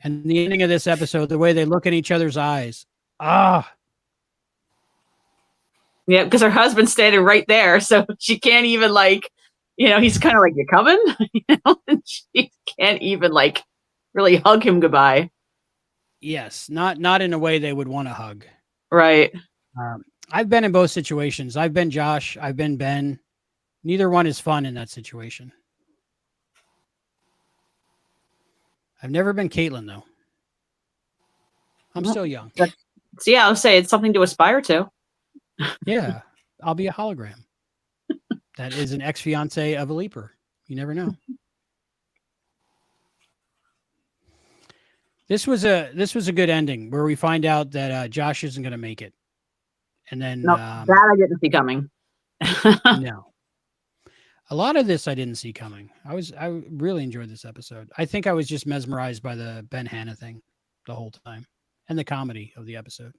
And the ending of this episode, the way they look in each other's eyes. Ah. Yeah, because her husband's standing right there, so she can't even like, he's kind of like, "You coming?" And she can't even like really hug him goodbye. Yes, not in a way they would want to hug. Right. I've been in both situations. I've been Josh. I've been Ben. Neither one is fun in that situation. I've never been Caitlin, though. I'm still young. So yeah, I'll say it's something to aspire to. Yeah, I'll be a hologram. That is an ex-fiance of a leaper. You never know. This was a good ending where we find out that Josh isn't going to make it, and then No, that I didn't see coming. no. A lot of this I didn't see coming. I really enjoyed this episode. I think I was just mesmerized by the Ben Hannah thing the whole time and the comedy of the episode.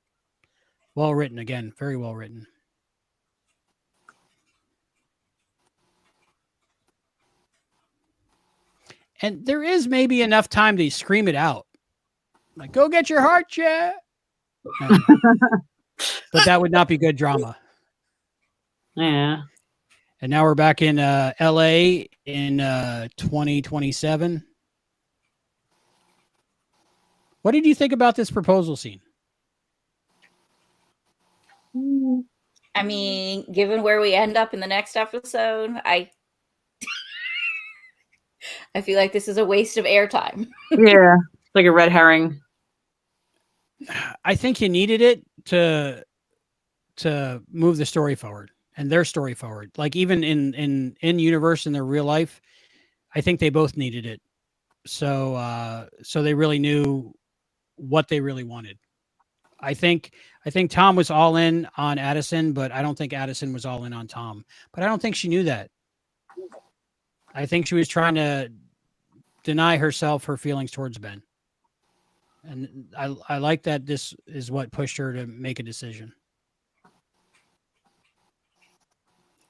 Well written, again, very well written. And there is maybe enough time to scream it out. Like, go get your heart checked. But that would not be good drama. Yeah. And now we're back in LA in 2027. What did you think about this proposal scene? I mean, given where we end up in the next episode, I feel like this is a waste of airtime. Yeah, like a red herring. I think you needed it to move the story forward and their story forward. Like even in universe in their real life, I think they both needed it. So they really knew what they really wanted. I think Tom was all in on Addison, but I don't think Addison was all in on Tom. But I don't think she knew that. I think she was trying to deny herself her feelings towards Ben. And I like that this is what pushed her to make a decision.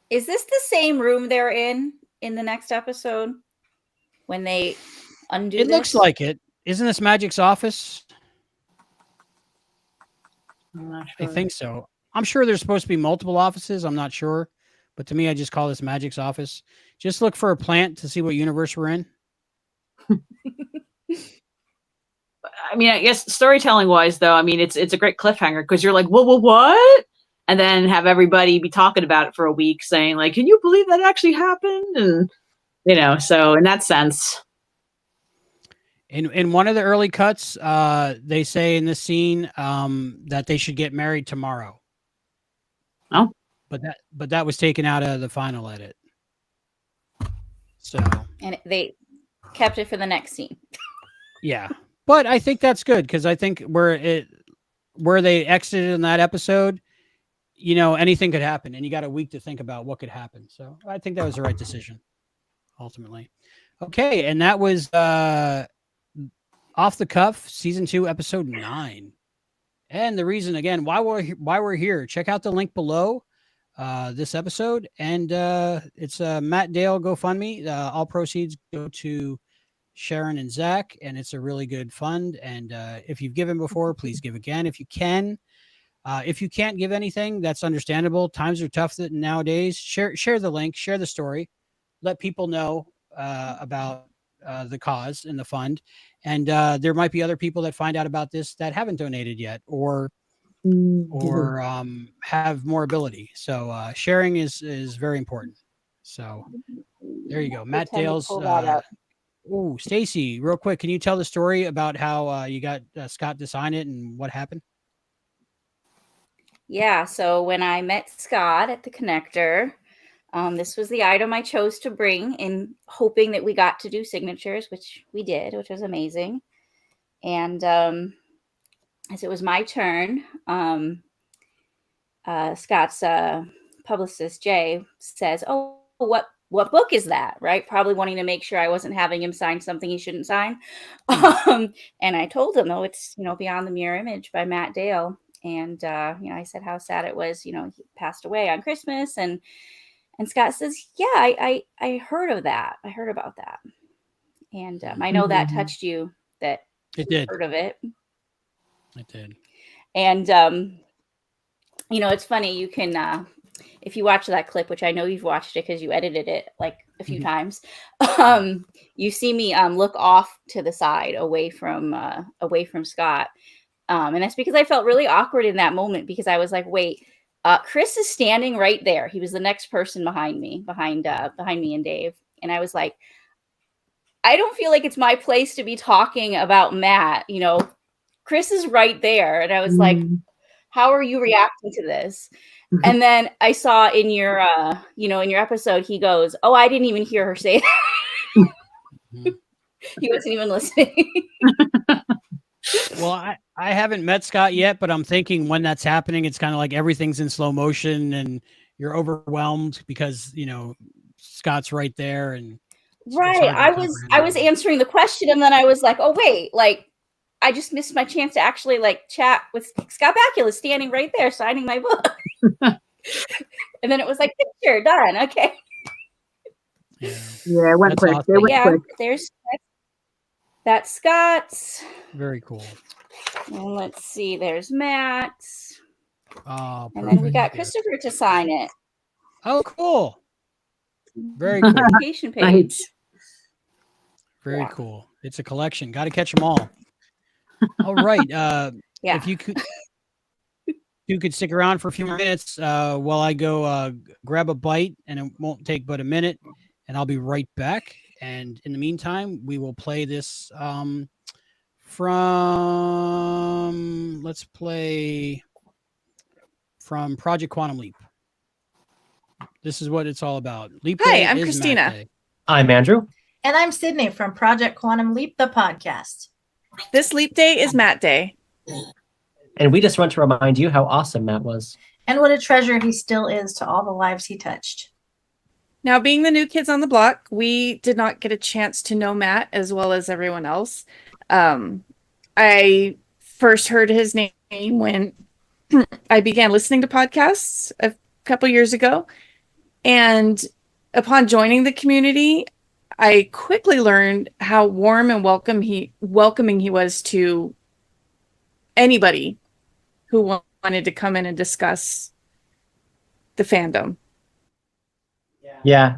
Is this the same room they're in the next episode when they undo It looks like it. Isn't this Magic's office? I'm not sure. I think so. I'm sure there's supposed to be multiple offices. I'm not sure. But to me, I just call this Magic's office. Just look for a plant to see what universe we're in. I mean, I guess storytelling wise, though, I mean, it's a great cliffhanger because you're like, whoa, what? And then have everybody be talking about it for a week saying like, can you believe that actually happened? And, so in that sense. In one of the early cuts, they say in this scene that they should get married tomorrow. Oh. But that was taken out of the final edit. So. And they kept it for the next scene. Yeah. But I think that's good because I think where they exited in that episode, anything could happen and you got a week to think about what could happen. So I think that was the right decision ultimately. Okay. And that was Off the Cuff, season 2, episode 9. And the reason again, why we're here, check out the link below this episode. And it's Matt Dale GoFundMe. All proceeds go to Sharon and Zach, and it's a really good fund. And if you've given before, please give again if you can. If you can't give anything, that's understandable. Times are tough nowadays. Share the link, share the story, let people know about the cause and the fund. And there might be other people that find out about this that haven't donated yet or have more ability. So sharing is very important. So there you go. Matt Dale's. Oh, Stacy, real quick, can you tell the story about how you got Scott to sign it and what happened? Yeah, so when I met Scott at the connector, This was the item I chose to bring in hoping that we got to do signatures, which we did, which was amazing. And as it was my turn, Scott's publicist, Jay, says, "Oh, what book is that?" Right? Probably wanting to make sure I wasn't having him sign something he shouldn't sign. And I told him, it's, Beyond the Mirror Image by Matt Dale. And, I said how sad it was, he passed away on Christmas. And Scott says, yeah, I heard of that. I heard about that. And I know that touched you, that it did. Heard of it. It did. And, it's funny. You can, if you watch that clip, which I know you've watched it because you edited it like a few times, you see me look off to the side away from Scott. And that's because I felt really awkward in that moment because I was like, wait, Chris is standing right there. He was the next person behind me and Dave. And I was like, I don't feel like it's my place to be talking about Matt. Chris is right there. And I was like, how are you reacting to this? And then I saw in your, in your episode, he goes, oh, I didn't even hear her say that. He wasn't even listening. Well, I haven't met Scott yet, but I'm thinking when that's happening, it's kind of like everything's in slow motion and you're overwhelmed because, Scott's right there. And right. I was answering the question and then I was like, oh, wait, I just missed my chance to actually chat with Scott Bakula standing right there signing my book. And then it was like, picture done. Okay. Yeah, it went quick. Awesome. Quick. There's that's Scott's. Very cool. And let's see, there's Matt's. Oh, and then we got Christopher to sign it. Oh, cool. Very cool. Application page. Very cool. It's a collection. Got to catch them all. All right. If you could stick around for a few more minutes while I go grab a bite, and it won't take but a minute, and I'll be right back. And in the meantime, we will play this let's play from Project Quantum Leap. This is what it's all about. Leap Hi, Day I'm is Christina. Matt Day. I'm Andrew. And I'm Sydney from Project Quantum Leap, the podcast. This Leap Day is Matt Day. And we just want to remind you how awesome Matt was. And what a treasure he still is to all the lives he touched. Now, being the new kids on the block, we did not get a chance to know Matt as well as everyone else. I first heard his name when I began listening to podcasts a couple years ago. And upon joining the community, I quickly learned how warm and welcoming he was to anybody who wanted to come in and discuss the fandom. Yeah,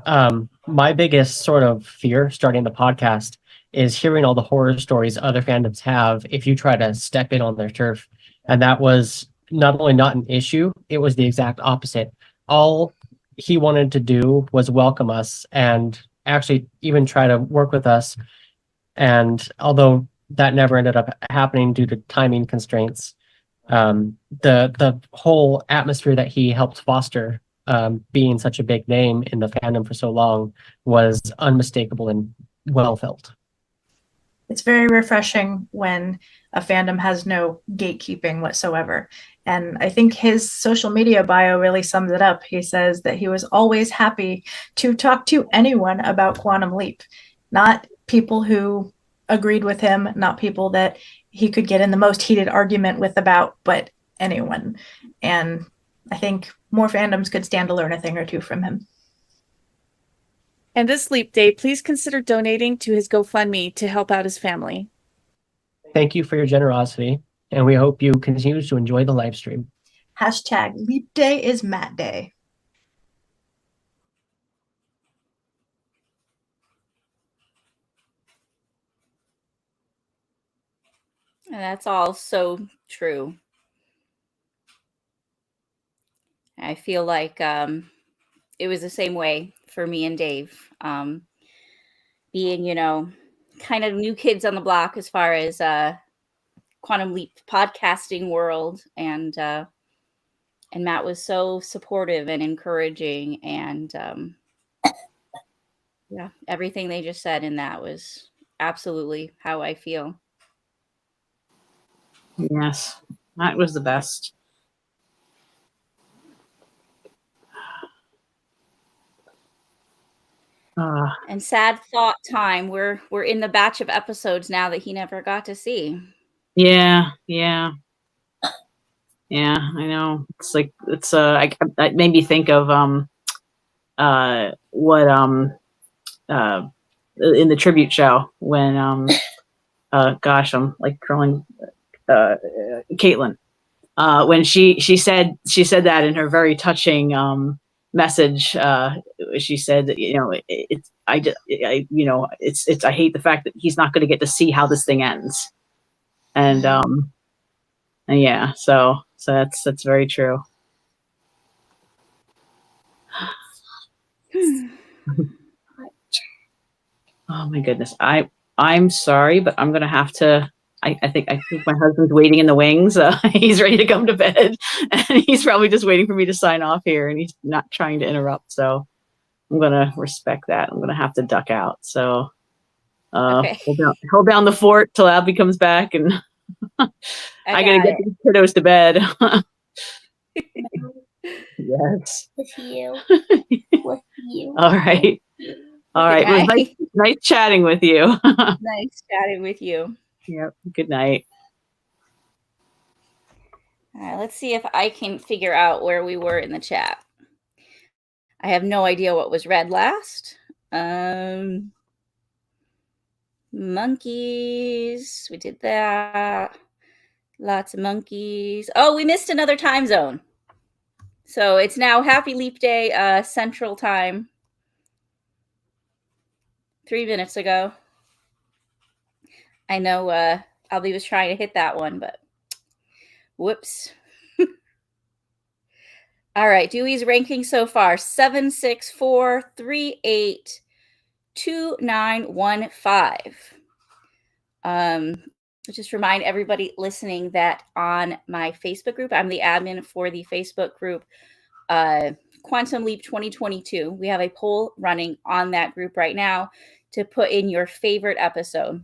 my biggest sort of fear starting the podcast is hearing all the horror stories other fandoms have if you try to step in on their turf. And that was not only not an issue, it was the exact opposite. All he wanted to do was welcome us and actually even try to work with us. And although that never ended up happening due to timing constraints, the whole atmosphere that he helped foster, being such a big name in the fandom for so long, was unmistakable and well felt. It's very refreshing when a fandom has no gatekeeping whatsoever. And I think his social media bio really sums it up. He says that he was always happy to talk to anyone about Quantum Leap, not people who agreed with him, not people that he could get in the most heated argument with about, but anyone. And I think more fandoms could stand to learn a thing or two from him. And this Leap Day, please consider donating to his GoFundMe to help out his family. Thank you for your generosity, and we hope you continue to enjoy the live stream. Hashtag Leap Day is Matt Day. And that's all so true. I feel like it was the same way for me and Dave. Being, kind of new kids on the block as far as Quantum Leap podcasting world. And Matt was so supportive and encouraging, and yeah, everything they just said in that was absolutely how I feel. Yes, Matt was the best. And sad thought time. We're in the batch of episodes now that he never got to see. Yeah. I know. It's like it made me think of what in the tribute show when gosh, I'm like curling Caitlin. When she said that in her very touching message, she said that, you know, I hate the fact that he's not going to get to see how this thing ends, and yeah, so that's very true. Oh my goodness, I'm sorry, but I'm gonna have to. I think my husband's waiting in the wings. He's ready to come to bed, and he's probably just waiting for me to sign off here, and he's not trying to interrupt. So I'm gonna respect that. I'm gonna have to duck out. So Okay. hold down the fort till Abby comes back, and I gotta get these kiddos to bed. Yes. With you. With you. All right. All right. It was nice chatting with you. Nice chatting with you. Yep. Good night. All right, let's see if I can figure out where we were in the chat. I have no idea what was read last. Monkeys. We did that. Lots of monkeys. Oh, we missed another time zone. So it's now Happy Leap Day Central Time. 3 minutes ago. I know Albie was trying to hit that one, but whoops. All right, Dewey's ranking so far, 7, 6, 4, 3, 8, 2, 9, 1, 5. Just remind everybody listening that on my Facebook group, I'm the admin for the Facebook group, Quantum Leap 2022. We have a poll running on that group right now to put in your favorite episode.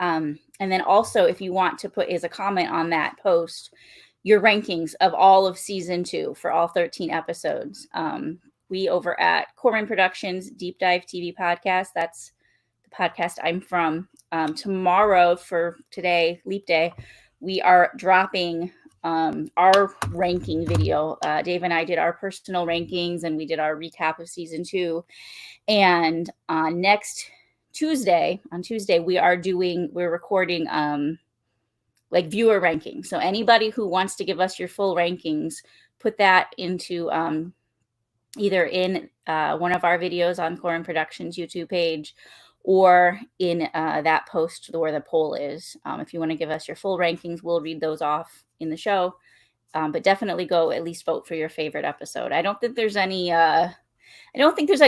And then also, if you want to put as a comment on that post, your rankings of all of season 2 for all 13 episodes. We over at Corin Productions Deep Dive TV podcast, that's the podcast I'm from. Tomorrow for today, Leap Day, we are dropping our ranking video. Dave and I did our personal rankings, and we did our recap of season 2. And next Tuesday, we're recording like viewer rankings. So anybody who wants to give us your full rankings, put that into either in one of our videos on Corin Productions YouTube page, or in that post where the poll is. If you want to give us your full rankings, we'll read those off in the show. But definitely go at least vote for your favorite episode. I don't think there's any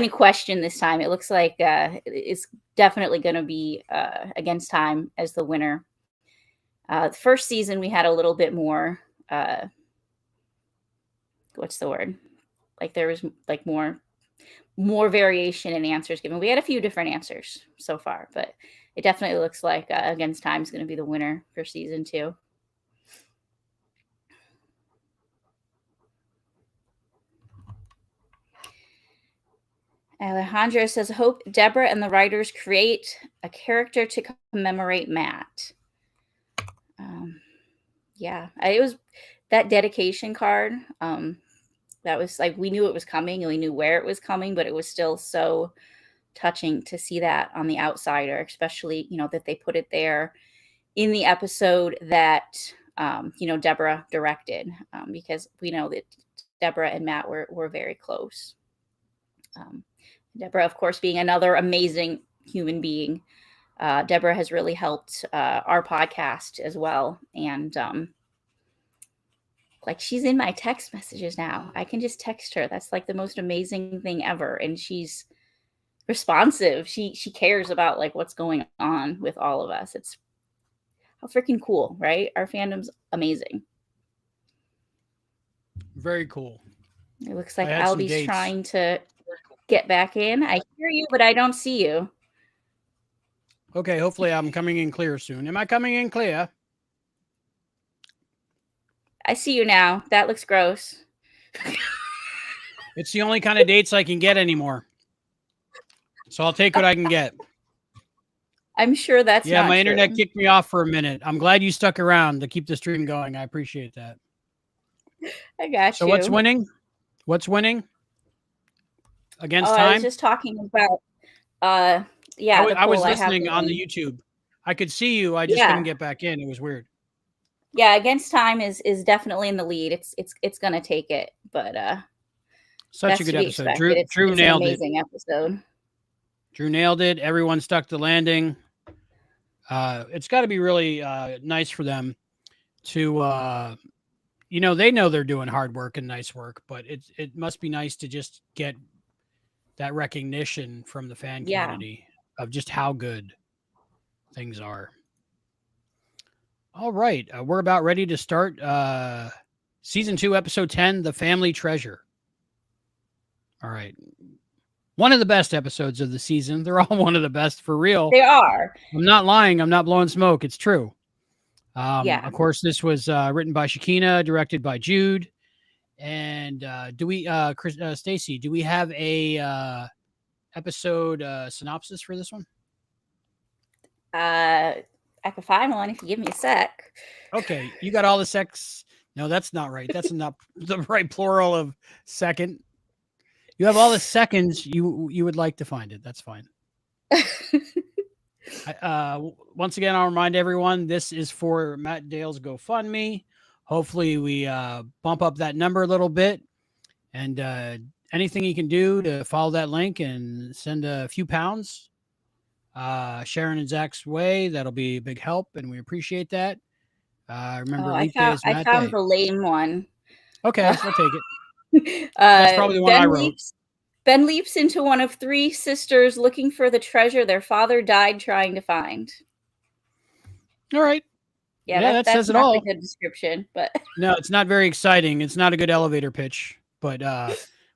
question this time. It looks like it's definitely going to be Against Time as the winner. The first season, we had a little bit more, what's the word? Like there was like more variation in answers given. We had a few different answers so far, but it definitely looks like Against Time is going to be the winner for season 2. Alejandro says, hope Deborah and the writers create a character to commemorate Matt. Yeah, it was that dedication card. That was like, we knew it was coming and we knew where it was coming, but it was still so touching to see that on the outsider, especially, you know, that they put it there in the episode that, you know, Deborah directed, because we know that Deborah and Matt were very close. Deborah, of course, being another amazing human being. Deborah has really helped our podcast as well. And like, she's in my text messages now. I can just text her. That's like the most amazing thing ever. And she's responsive. She cares about like what's going on with all of us. It's how freaking cool, right? Our fandom's amazing. Very cool. It looks like I had some Albie's dates. trying to get back in. I hear you, but I don't see you. Okay, hopefully I'm coming in clear soon. Am I coming in clear? I see you now. That looks gross. It's the only kind of dates I can get anymore. So I'll take what I can get. I'm sure that's Yeah, not my internet true. kicked me off for a minute. I'm glad you stuck around to keep the stream going. I appreciate that. I got So you. what's winning? What's winning? Against I time? was just talking about yeah, the I was poll I have listening on the going. YouTube. I could see you. I just Yeah. couldn't get back in. It was weird. Yeah, Against Time is definitely in the lead. It's gonna take it, but Such that's a good to be episode. expected. Drew It's nailed an it. amazing episode. Drew nailed it. Everyone stuck the landing. It's got to be really nice for them to, they know they're doing hard work and nice work, but it must be nice to just get that recognition from the fan Yeah. community of just how good things are. All right. We're about ready to start season 2, episode 10, The Family Treasure. All right. One of the best episodes of the season. They're all one of the best for real. They are. I'm not lying. I'm not blowing smoke. It's true. Yeah. Of course, this was written by Shakina, directed by Jude. And Stacy, do we have a episode synopsis for this one? I could find one if you give me a sec. Okay, you got all the sex. No, that's not right. That's not the right plural of second. You have all the seconds you would like to find it. That's fine. Once again, I'll remind everyone, this is for Matt Dale's GoFundMe. Hopefully we bump up that number a little bit, and anything you can do to follow that link and send a few pounds Sharon and Zach's way, that'll be a big help, and we appreciate that. Remember, I Leap Day is found Matt Day. the lame one. Okay, I'll take it. That's probably the one I wrote. Ben leaps into one of 3 sisters looking for the treasure their father died trying to find. All right. Yeah, that that's says it not all. a good description, but No, it's not very exciting. It's not a good elevator pitch, but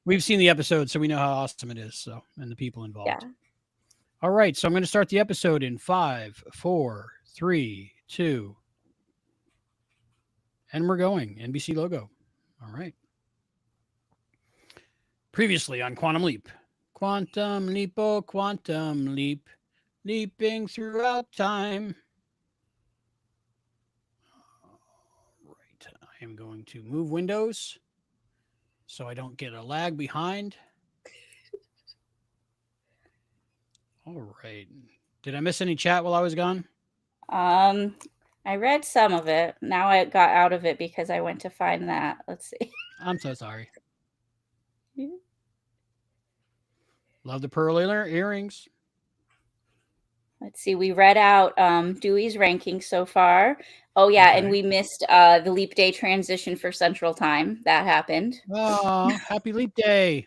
we've seen the episode, so we know how awesome it is. So, and the people involved. yeah. All right, so I'm going to start the episode in 5, 4, 3, 2, and we're going. NBC logo. All right. Previously on Quantum Leap. Quantum leap, oh, quantum leap, leaping throughout time. All right, I am going to move windows so I don't get a lag behind. All right. Did I miss any chat while I was gone? I read some of it. Now I got out of it because I went to find that. Let's see. I'm so sorry. Love the pearl earrings. Let's see. We read out Dewey's ranking so far. Oh, yeah. Okay. And we missed the Leap Day transition for Central Time. That happened. Oh, happy Leap Day.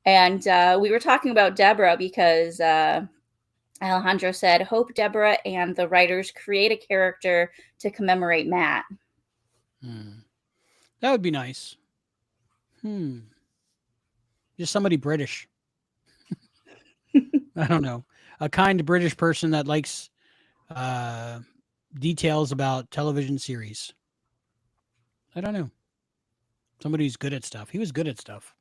And we were talking about Deborah because Alejandro said, hope Deborah and the writers create a character to commemorate Matt. That would be nice. Just somebody British. I don't know. A kind British person that likes details about television series. I don't know. Somebody who's good at stuff. He was good at stuff.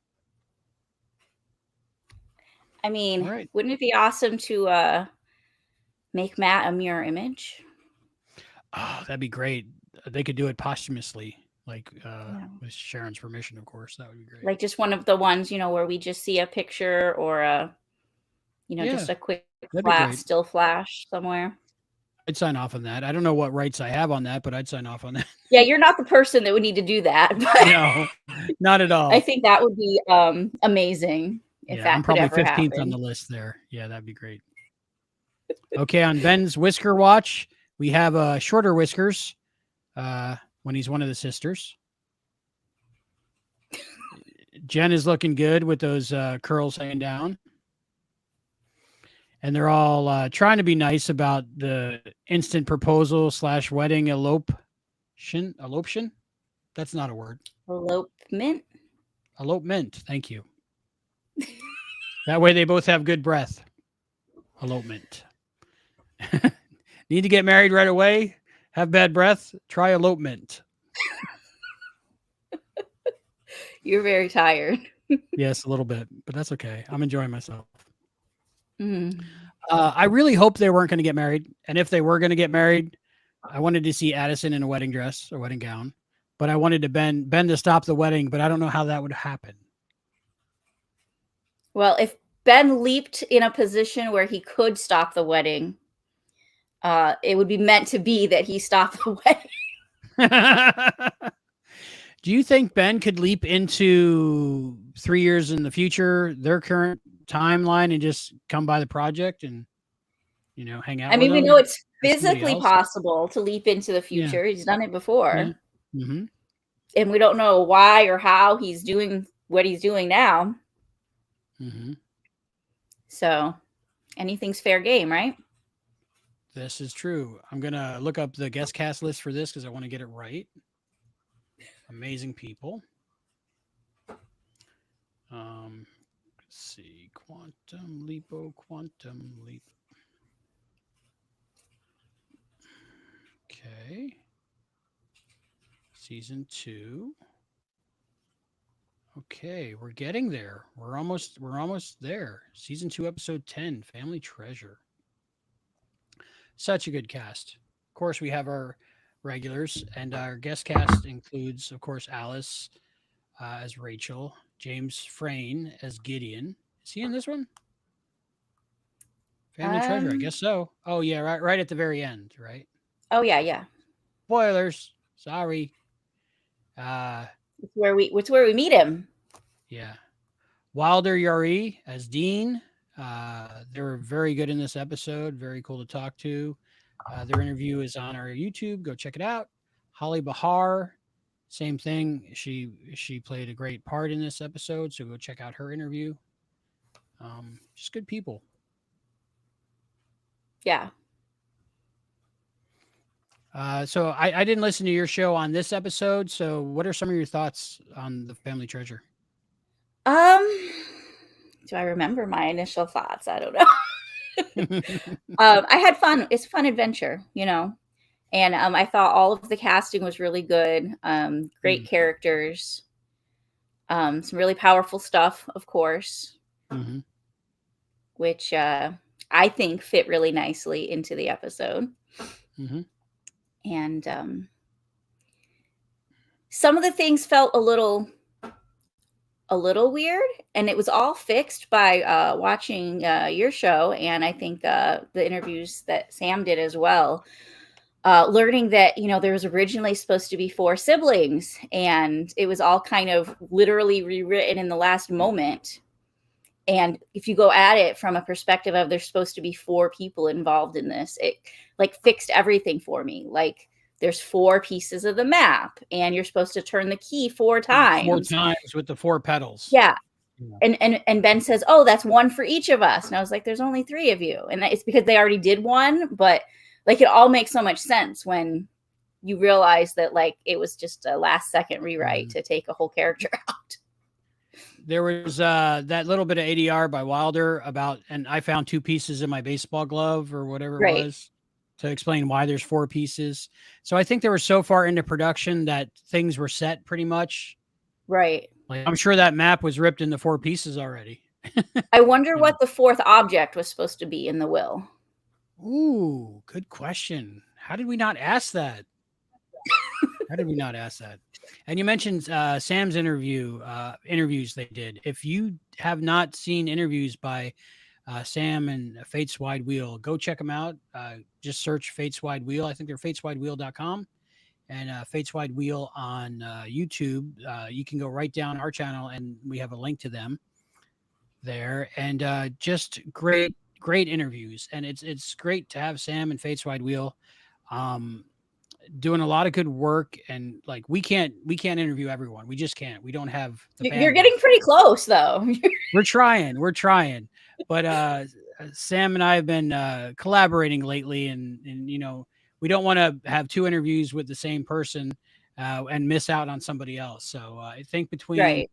I mean, All right. wouldn't it be awesome to make Matt a mirror image? Oh, that'd be great. They could do it posthumously, like with Sharon's permission, of course. That would be great. Like just one of the ones, where we just see a picture or just a quick still flash somewhere. I'd sign off on that. I don't know what rights I have on that, but I'd sign off on that. Yeah, you're not the person that would need to do that. But No, not at all. I think that would be amazing if that I'm could probably ever 15th happen. on the list there. Yeah, that'd be great. Okay, on Ben's whisker watch, we have shorter whiskers when he's one of the sisters. Jen is looking good with those curls hanging down. And they're all trying to be nice about the instant proposal / wedding eloption. That's not a word. Elopement. Elopement. Thank you. That way they both have good breath. Elopement. Need to get married right away? Have bad breath? Try elopement. You're very tired. Yes, a little bit, but that's okay. I'm enjoying myself. Mm. I really hope they weren't going to get married. And if they were going to get married, I wanted to see Addison in a wedding dress or wedding gown. But I wanted to Ben to stop the wedding, but I don't know how that would happen. Well, if Ben leaped in a position where he could stop the wedding, it would be meant to be that he stopped the wedding. Do you think Ben could leap into 3 years in the future, their current timeline, and just come by the project and, hang out? I mean, with we them? know it's Or somebody physically else? possible to leap into the future. He's done it before. Yeah. Mm-hmm. And we don't know why or how he's doing what he's doing now. Mm-hmm. So anything's fair game, right? This is true. I'm going to look up the guest cast list for this because I want to get it right. Amazing people. Let's see. Quantum Leap. Okay. Season 2. Okay, we're getting there. We're almost there. Season 2, episode 10, Family Treasure. Such a good cast. Of course, we have our regulars, and our guest cast includes, of course, Alice as Rachel, James Frayne as Gideon. Is he in this one? Family Treasure, I guess so. Oh yeah, right at the very end, right? Oh yeah. Spoilers. Sorry. It's where we meet him. Yeah. Wilder Yari as Dean. They were very good in this episode. Very cool to talk to. Their interview is on our YouTube. Go check it out. Holly Bahar, same thing. She played a great part in this episode, so go check out her interview. Just good people. Yeah. So I didn't listen to your show on this episode. So what are some of your thoughts on the Family Treasure? Do I remember my initial thoughts? I don't know. I had fun. It's a fun adventure, and I thought all of the casting was really good. Great characters, some really powerful stuff, of course, which I think fit really nicely into the episode. And some of the things felt a little weird, and it was all fixed by watching your show, and I think the interviews that Sam did as well. Learning that there was originally supposed to be 4 siblings, and it was all kind of literally rewritten in the last moment. And if you go at it from a perspective of there's supposed to be 4 people involved in this, it fixed everything for me. There's 4 pieces of the map, and you're supposed to turn the key 4 times. 4 times with the 4 pedals. Yeah. And Ben says, "Oh, that's 1 for each of us." And I was like, "There's only 3 of you." And it's because they already did 1, but it all makes so much sense when you realize that it was just a last second rewrite to take a whole character out. There was that little bit of ADR by Wilder and I found 2 pieces in my baseball glove or whatever it was to explain why there's 4 pieces. So I think they were so far into production that things were set pretty much. Right. I'm sure that map was ripped into 4 pieces already. I wonder what the 4th object was supposed to be in the will. Ooh, good question. How did we not ask that? And you mentioned Sam's interviews they did. If you have not seen interviews by Sam and Fate's Wide Wheel, go check them out. Just search Fate's Wide Wheel. I think they're fateswidewheel.com and Fate's Wide Wheel on YouTube. You can go right down our channel and we have a link to them there. And just great interviews. And it's great to have Sam and Fate's Wide Wheel doing a lot of good work, and we can't interview everyone. We just can't. We don't have the You're getting pretty close though. We're trying. But Sam and I have been collaborating lately, and we don't want to have 2 interviews with the same person and miss out on somebody else. So I think between Right.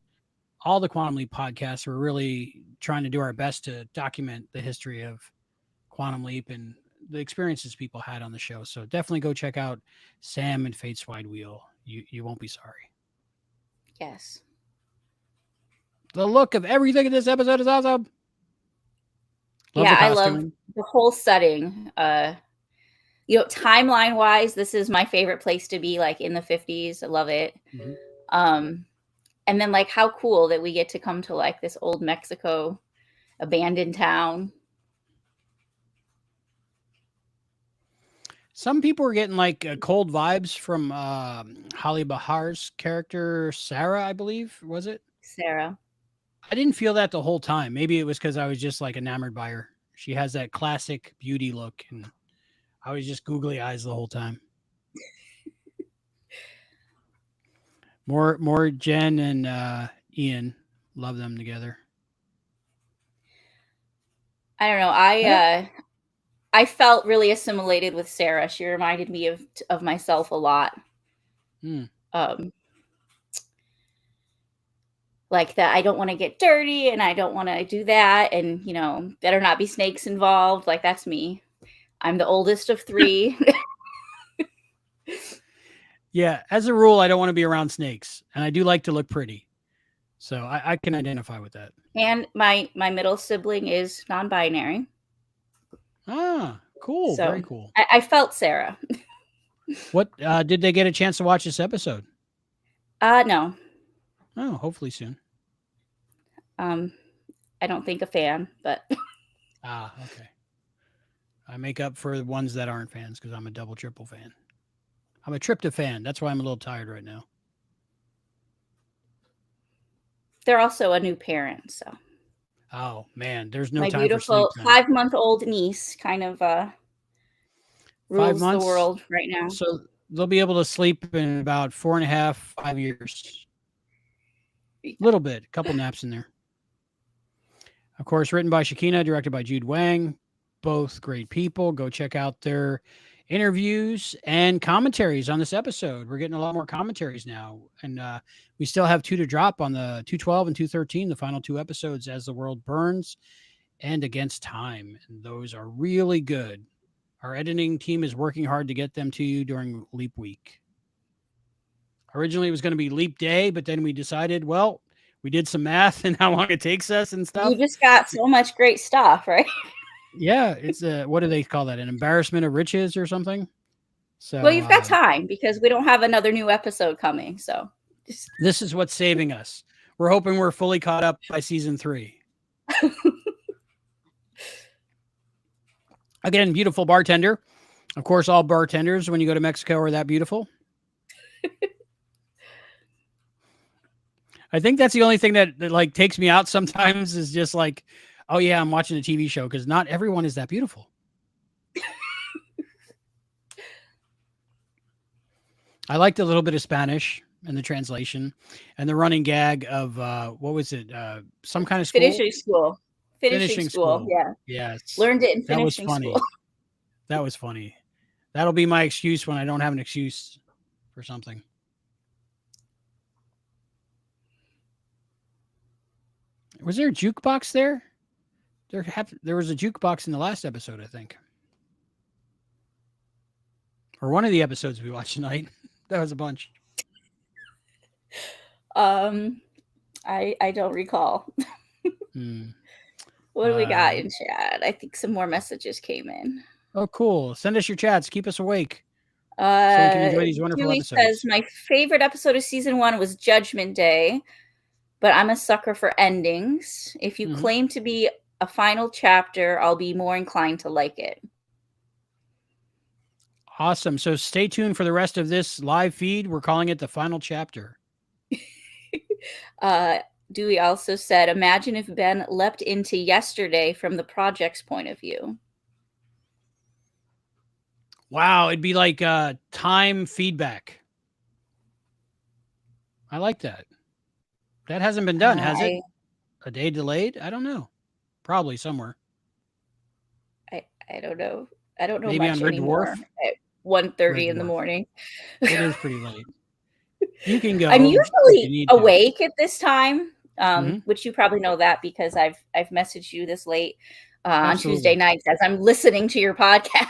all the Quantum Leap podcasts, we're really trying to do our best to document the history of Quantum Leap and the experiences people had on the show. So definitely go check out Sam and Fate's Wide Wheel. You won't be sorry. Yes. The look of everything in this episode is awesome. Love Yeah, the I love costume. the whole setting. Timeline wise, this is my favorite place to be, like in the 50s. I love it. And then like how cool that we get to come to like this old Mexico abandoned town. Some people were getting like cold vibes from Holly Bahar's character, Sarah, I believe, was it? Sarah. I didn't feel that the whole time. Maybe it was because I was just like enamored by her. She has that classic beauty look, and I was just googly eyes the whole time. More Jen and Ian. Love them together. I don't know. I felt really assimilated with Sarah. She reminded me of myself a lot. Like that I don't want to get dirty and I don't want to do that, and better not be snakes involved. Like that's me. I'm the oldest of 3. Yeah, as a rule, I don't want to be around snakes, and I do like to look pretty. So I can identify with that. And my middle sibling is non-binary. Ah, cool. So Very cool. I felt Sarah. What did they get a chance to watch this episode? No. Oh, hopefully soon. I don't think a fan, but Okay. I make up for the ones that aren't fans because I'm a double triple fan. I'm a tryptophan. That's why I'm a little tired right now. they're also a new parent. So Oh man, there's no my time beautiful for sleep time. 5-month-old niece kind of rules the months? world right now. So they'll be able to sleep in about 4.5, 5 years. A little bit, a couple naps in there. Of course, written by Shakina, directed by Jude Wang. Both great people. Go check out their interviews and commentaries on this episode. We're getting a lot more commentaries now. And we still have 2 to drop on the 212 and 213, the final 2 episodes, As the World Burns and Against Time. And those are really good. Our editing team is working hard to get them to you during Leap Week. Originally, it was going to be Leap Day, but then we decided, well, we did some math and how long it takes us and stuff. You just got so much great stuff, right? Yeah, it's what do they call that? An embarrassment of riches or something? So Well, you've got time because we don't have another new episode coming. So this is what's saving us. We're hoping we're fully caught up by season 3. Again, beautiful bartender. Of course, all bartenders when you go to Mexico are that beautiful. I think that's the only thing that like takes me out sometimes is just like, oh yeah, I'm watching a TV show because not everyone is that beautiful. I liked a little bit of Spanish and the translation and the running gag of what was it? Some kind of school? Finishing school. Yeah. Yes. Learned it in That was finishing funny. school. That was funny. That'll be my excuse when I don't have an excuse for something. Was there a jukebox there? There was a jukebox in the last episode, I think. Or one of the episodes we watched tonight. That was a bunch. I don't recall. What do we got in chat? I think some more messages came in. Oh, cool. Send us your chats. Keep us awake. So we can enjoy these wonderful Huey episodes. says, my favorite episode of season 1 was Judgment Day, but I'm a sucker for endings. If you claim to be a final chapter, I'll be more inclined to like it. Awesome. So stay tuned for the rest of this live feed. We're calling it the final chapter. Dewey also said, imagine if Ben leapt into yesterday from the project's point of view. Wow. It'd be like time feedback. I like that. That hasn't been done, has it? A day delayed? I don't know. Probably somewhere. I don't know. I don't know Maybe much on Red anymore Dwarf? at 1:30 in the Dwarf. morning. It is pretty late. You can go. I'm if you usually need to. awake at this time, Mhm. which you probably know that because I've messaged you this late on Absolutely. Tuesday nights as I'm listening to your podcast.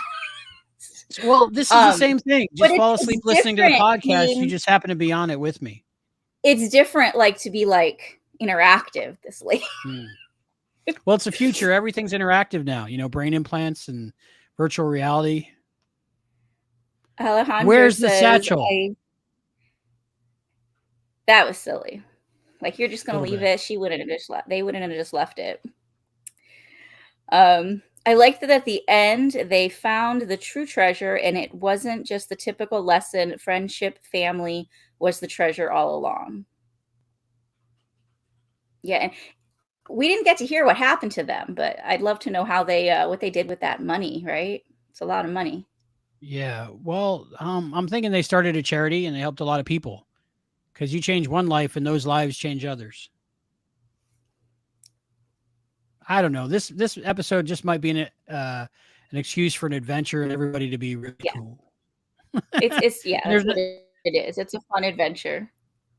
Well, this is the same thing. but Just fall it's asleep listening to the different podcast. You being- just happen to be on it with me. It's different, like to be like interactive this late. Well, it's the future. Everything's interactive now. You know, brain implants and virtual reality. Alejandro Where's the says, satchel? That was silly. Like you're just gonna Little leave bit. it. She wouldn't have just they wouldn't have just left it. I liked that at the end they found the true treasure, and it wasn't just the typical lesson. Friendship, family was the treasure all along. Yeah, and we didn't get to hear what happened to them, but I'd love to know how they what they did with that money. Right? It's a lot of money. Yeah. Well, I'm thinking they started a charity and they helped a lot of people. Because you change one life and those lives change others. I don't know. This episode just might be an excuse for an adventure and everybody to be really cool. It's yeah, There's that's what it is. It's a fun adventure.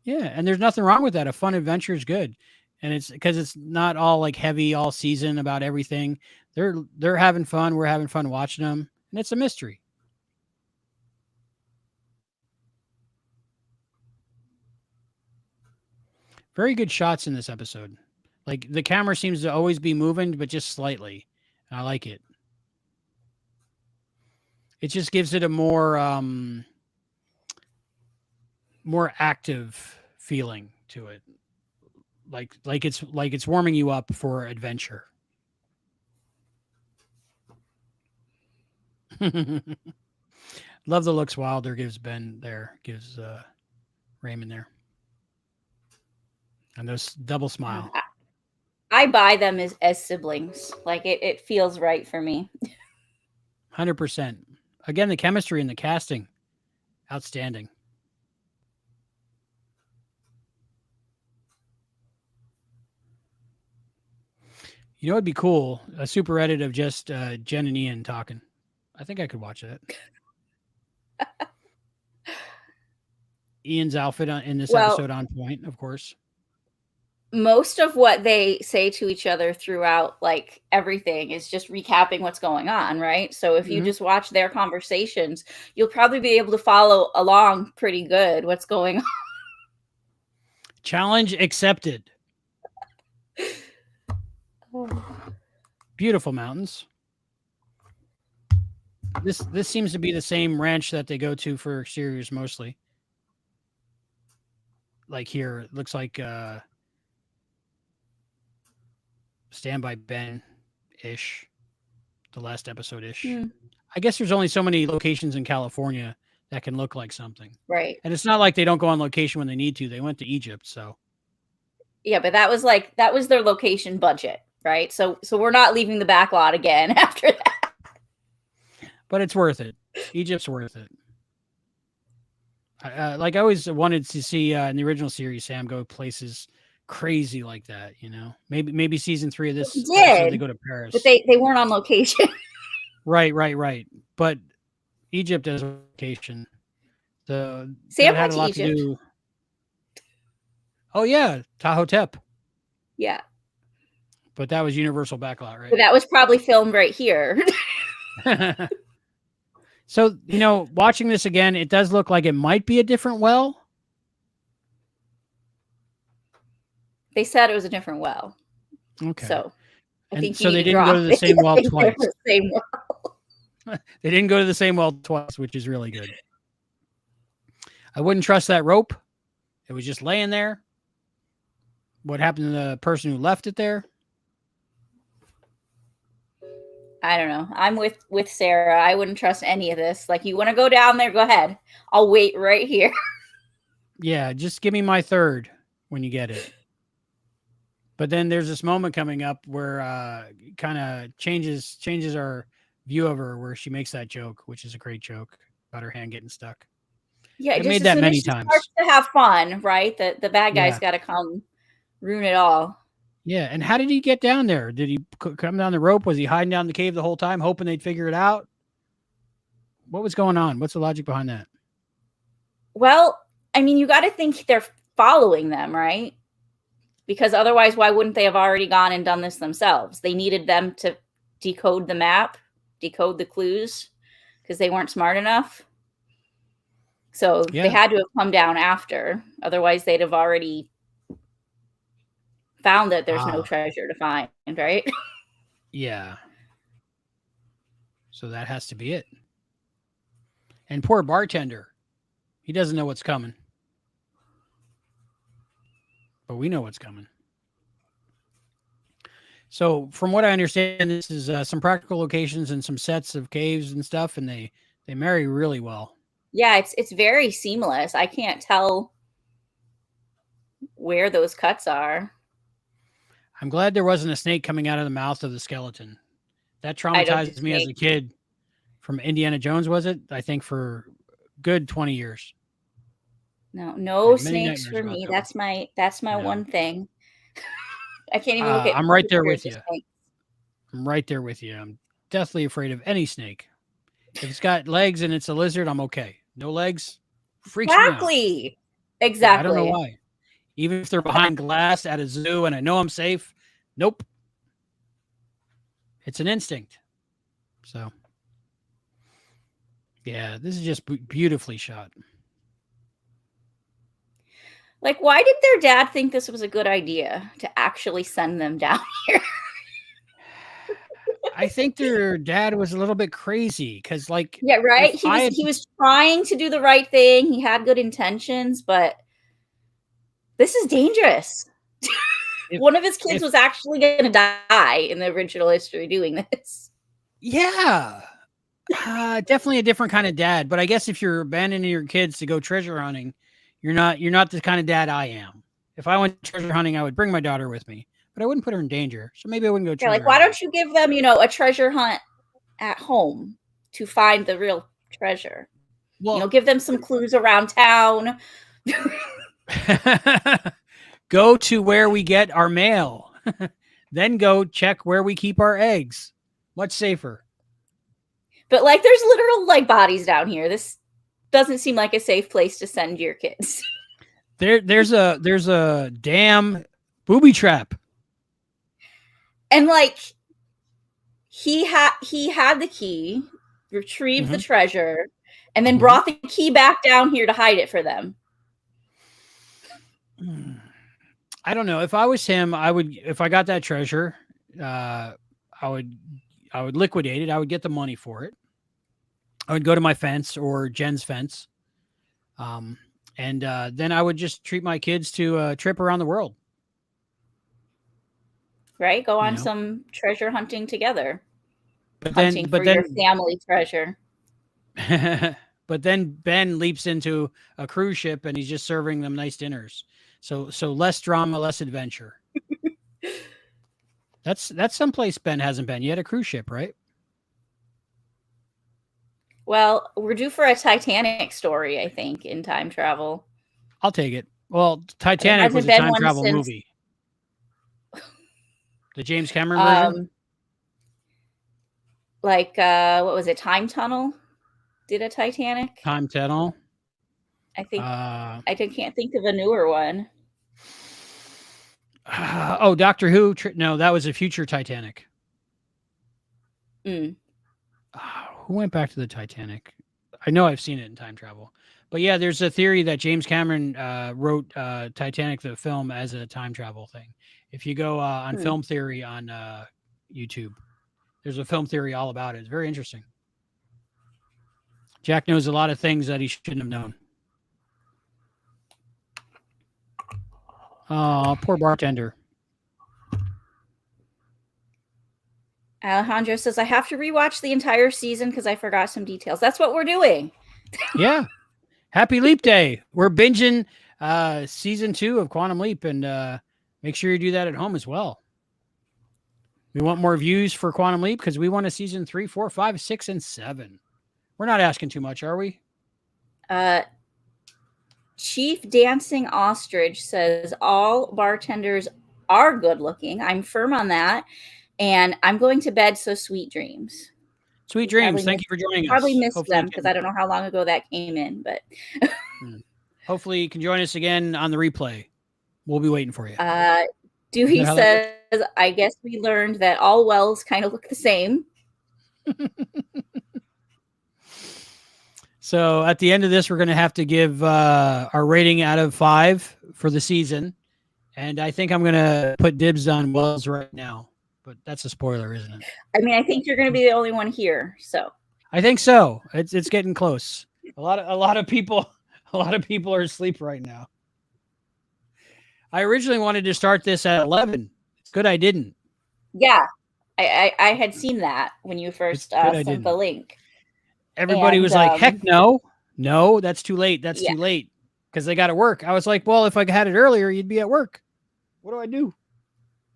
Yeah, and there's nothing wrong with that. A fun adventure is good, and it's because it's not all like heavy all season about everything. They're having fun. We're having fun watching them, and it's a mystery. Very good shots in this episode. Like the camera seems to always be moving, but just slightly. I like it. It just gives it a more active feeling to it. Like it's warming you up for adventure. Love the looks Wilder gives Ben there, gives Raymond there. And those double smile. I buy them as siblings. Like it feels right for me. 100%. Again, the chemistry and the casting, outstanding. You know, it'd be cool, a super edit of just Jen and Ian talking. I think I could watch that. Ian's outfit in this episode on point, of course. Most of what they say to each other throughout like everything is just recapping what's going on, right? So if you just watch their conversations, you'll probably be able to follow along pretty good what's going on. Challenge accepted. Beautiful mountains. This seems to be the same ranch that they go to for exteriors mostly. Like here, it looks like Stand by Ben-ish, the last episode-ish. I guess there's only so many locations in California that can look like something. Right. And it's not like they don't go on location when they need to. They went to Egypt, so. Yeah, but that was their location budget, right? So we're not leaving the back lot again after that. But it's worth it. Egypt's worth it. I always wanted to see in the original series Sam go places crazy like that, you know. Maybe season 3 of this episode, they go to Paris. But they weren't on location. Right. But Egypt as a location. Sam had a lot to do. Oh yeah, Tahotep. Yeah. But that was Universal Backlot, right? But that was probably filmed right here. So, you know, watching this again, it does look like it might be a different well. They said it was a different well. Okay. So I think so they didn't go to the same well twice. Same well. They didn't go to the same well twice, which is really good. I wouldn't trust that rope. It was just laying there. What happened to the person who left it there? I don't know. I'm with Sarah. I wouldn't trust any of this. Like, you want to go down there, go ahead. I'll wait right here. Yeah, just give me my third when you get it. But then there's this moment coming up where kind of changes our view of her, where she makes that joke, which is a great joke about her hand getting stuck. Yeah, I made that many times. Starts to have fun, right? The bad guy's got to come ruin it all. Yeah, and how did he get down there? Did he come down the rope? Was he hiding down the cave the whole time, hoping they'd figure it out? What was going on? What's the logic behind that? Well, I mean, you got to think they're following them, right? Because otherwise, why wouldn't they have already gone and done this themselves? They needed them to decode the map, decode the clues, because they weren't smart enough. So they had to have come down after. Otherwise, they'd have already found that there's no treasure to find, right? Yeah. So that has to be it. And poor bartender. He doesn't know what's coming. But we know what's coming. So from what I understand, this is some practical locations and some sets of caves and stuff, and they marry really well. Yeah, it's very seamless. I can't tell where those cuts are. I'm glad there wasn't a snake coming out of the mouth of the skeleton. That traumatized me as a kid from Indiana Jones, was it? I think for good 20 years. No snakes for me. That's my one thing. I can't even look at. I'm right there with you. I'm right there with you. I'm deathly afraid of any snake. If it's got legs and it's a lizard, I'm okay. No legs, freaks me out. Exactly. I don't know why. Even if they're behind glass at a zoo and I know I'm safe, nope. It's an instinct. So, yeah, this is just beautifully shot. Like, why did their dad think this was a good idea to actually send them down here? I think their dad was a little bit crazy because, like, yeah, right. He was trying to do the right thing. He had good intentions, but this is dangerous. One of his kids was actually going to die in the original history doing this. Yeah, definitely a different kind of dad. But I guess if you're abandoning your kids to go treasure hunting, you're not the kind of dad I am. If I went treasure hunting, I would bring my daughter with me, but I wouldn't put her in danger. So maybe I wouldn't go treasure hunting. Why don't you give them, a treasure hunt at home to find the real treasure? Well, give them some clues around town. Go to where we get our mail. Then go check where we keep our eggs. Much safer. But like, there's literal bodies down here. This doesn't seem like a safe place to send your kids. There's a damn booby trap. And he had the key, retrieved the treasure, and then brought the key back down here to hide it for them. I don't know. If I was him, if I got that treasure, I would liquidate it. I would get the money for it. I would go to my fence or Jen's fence. And then I would just treat my kids to a trip around the world. Right? Go on some treasure hunting together. But hunting then, for your family treasure. But then Ben leaps into a cruise ship and he's just serving them nice dinners. So less drama, less adventure. That's someplace Ben hasn't been. You had a cruise ship, right? Well, we're due for a Titanic story, I think, in time travel. I'll take it. Well, Titanic was a time travel movie. The James Cameron version? What was it? Time Tunnel did a Titanic? Time Tunnel? I think I can't think of a newer one. Doctor Who? No, that was a future Titanic. Who went back to the Titanic? I know I've seen it in time travel. But yeah, there's a theory that James Cameron wrote Titanic, the film, as a time travel thing. If you go on Film Theory on YouTube, there's a film theory all about it. It's very interesting. Jack knows a lot of things that he shouldn't have known. Oh, poor bartender. Alejandro says, I have to rewatch the entire season because I forgot some details. That's what we're doing. Yeah. Happy Leap Day. We're binging season 2 of Quantum Leap, and make sure you do that at home as well. We want more views for Quantum Leap because we want a season 3, 4, 5, 6, and 7. We're not asking too much, are we? Chief Dancing Ostrich says all bartenders are good looking. I'm firm on that. And I'm going to bed, so sweet dreams. Sweet dreams. Thank you for joining us. Probably missed them because I don't know how long ago that came in, but hopefully you can join us again on the replay. We'll be waiting for you. Dewey How that says, I guess we learned that all wells kind of look the same. So at the end of this, we're going to have to give our rating out of 5 for the season. And I think I'm going to put dibs on wells right now. But that's a spoiler, isn't it? I mean, I think you're going to be the only one here. So I think so. It's getting close. A lot of people are asleep right now. I originally wanted to start this at 11. It's good I didn't. Yeah, I had seen that when you first It's good I sent didn't. the link. Everybody And, was like, heck no, that's too late. That's Yeah. too late because they got to work. I was like, well, if I had it earlier, you'd be at work. What do I do?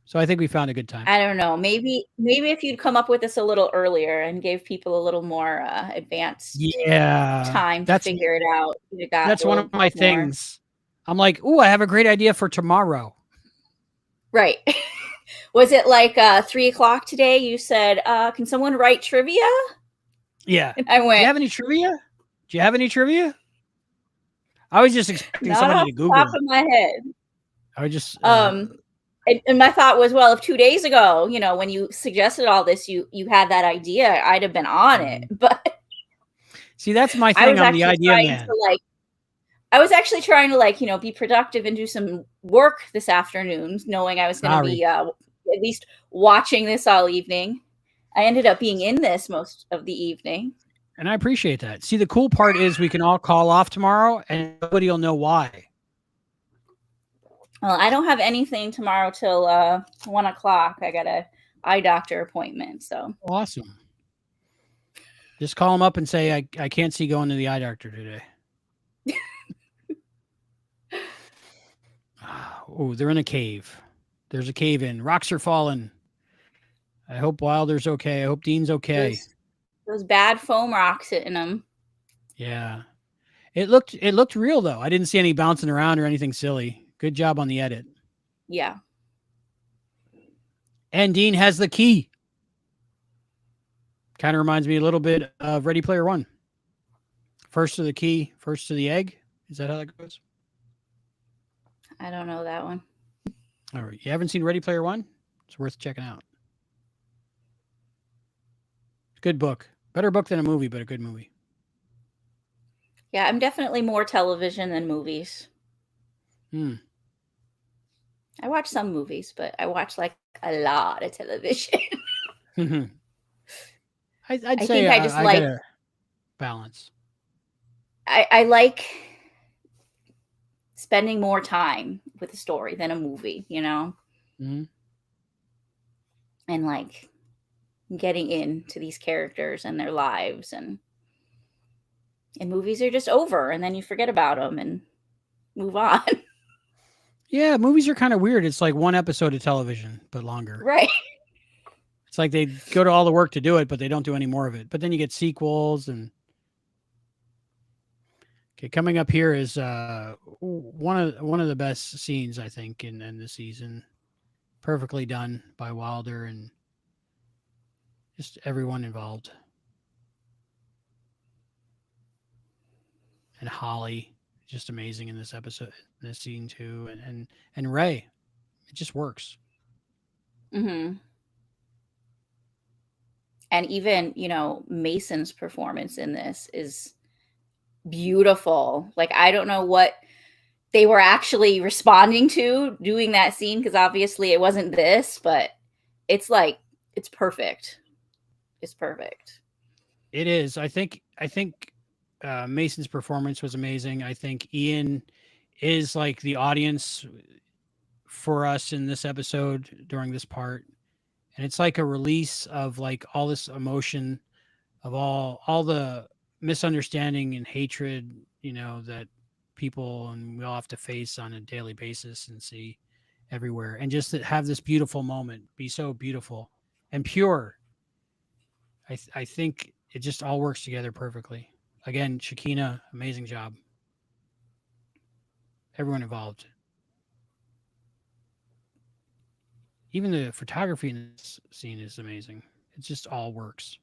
So I think we found a good time. I don't know. Maybe if you'd come up with this a little earlier and gave people a little more advanced time to figure it out. That's one of my things. I'm like, ooh, I have a great idea for tomorrow. Right. Was it like 3:00 today? You said, can someone write trivia? Yeah. And I went, Do you have any trivia? I was just expecting not somebody off to the Google top it. of my head. I was just And my thought was, well, if 2 days ago, when you suggested all this, you had that idea, I'd have been on it. But see, that's my I thing. was I'm the actually idea trying man. to I was actually trying to be productive and do some work this afternoon, knowing I was going to be at least watching this all evening. I ended up being in this most of the evening. And I appreciate that. See, the cool part is we can all call off tomorrow and nobody will know why. Well, I don't have anything tomorrow till 1:00. I got a eye doctor appointment. So Awesome. Just call them up and say, I can't see going to the eye doctor today. Oh, they're in a cave. There's a cave in. Rocks are falling. I hope Wilder's okay. I hope Dean's okay. those bad foam rocks in them. Yeah. It looked real though. I didn't see any bouncing around or anything silly. Good job on the edit. Yeah. And Dean has the key. Kind of reminds me a little bit of Ready Player One. First to the key, first to the egg. Is that how that goes? I don't know that one. All right. You haven't seen Ready Player One? It's worth checking out. Good book. Better book than a movie, but a good movie. Yeah, I'm definitely more television than movies. I watch some movies, but I watch a lot of television. I'd I say think I just I like gotta balance. I like spending more time with a story than a movie, Mm-hmm. And getting into these characters and their lives, and movies are just over and then you forget about them and move on. Yeah, movies are kind of weird. It's like one episode of television, but longer. Right. It's like they go to all the work to do it, but they don't do any more of it. But then you get sequels and. Okay, coming up here is one of the best scenes I think in the season. Perfectly done by Wilder and just everyone involved. And Holly, just amazing in this episode, this scene too, and Ray, it just works. Mm-hmm. And even Mason's performance in this is beautiful. I don't know what they were actually responding to doing that scene, because obviously it wasn't this, but it's perfect. It's perfect. It is. I think Mason's performance was amazing. I think Ian is the audience for us in this episode during this part. And it's a release of all this emotion of all the misunderstanding and hatred, that people and we all have to face on a daily basis and see everywhere. And just to have this beautiful moment be so beautiful and pure. I think it just all works together perfectly. Again, Shakina, amazing job. Everyone involved. Even the photography in this scene is amazing. It just all works.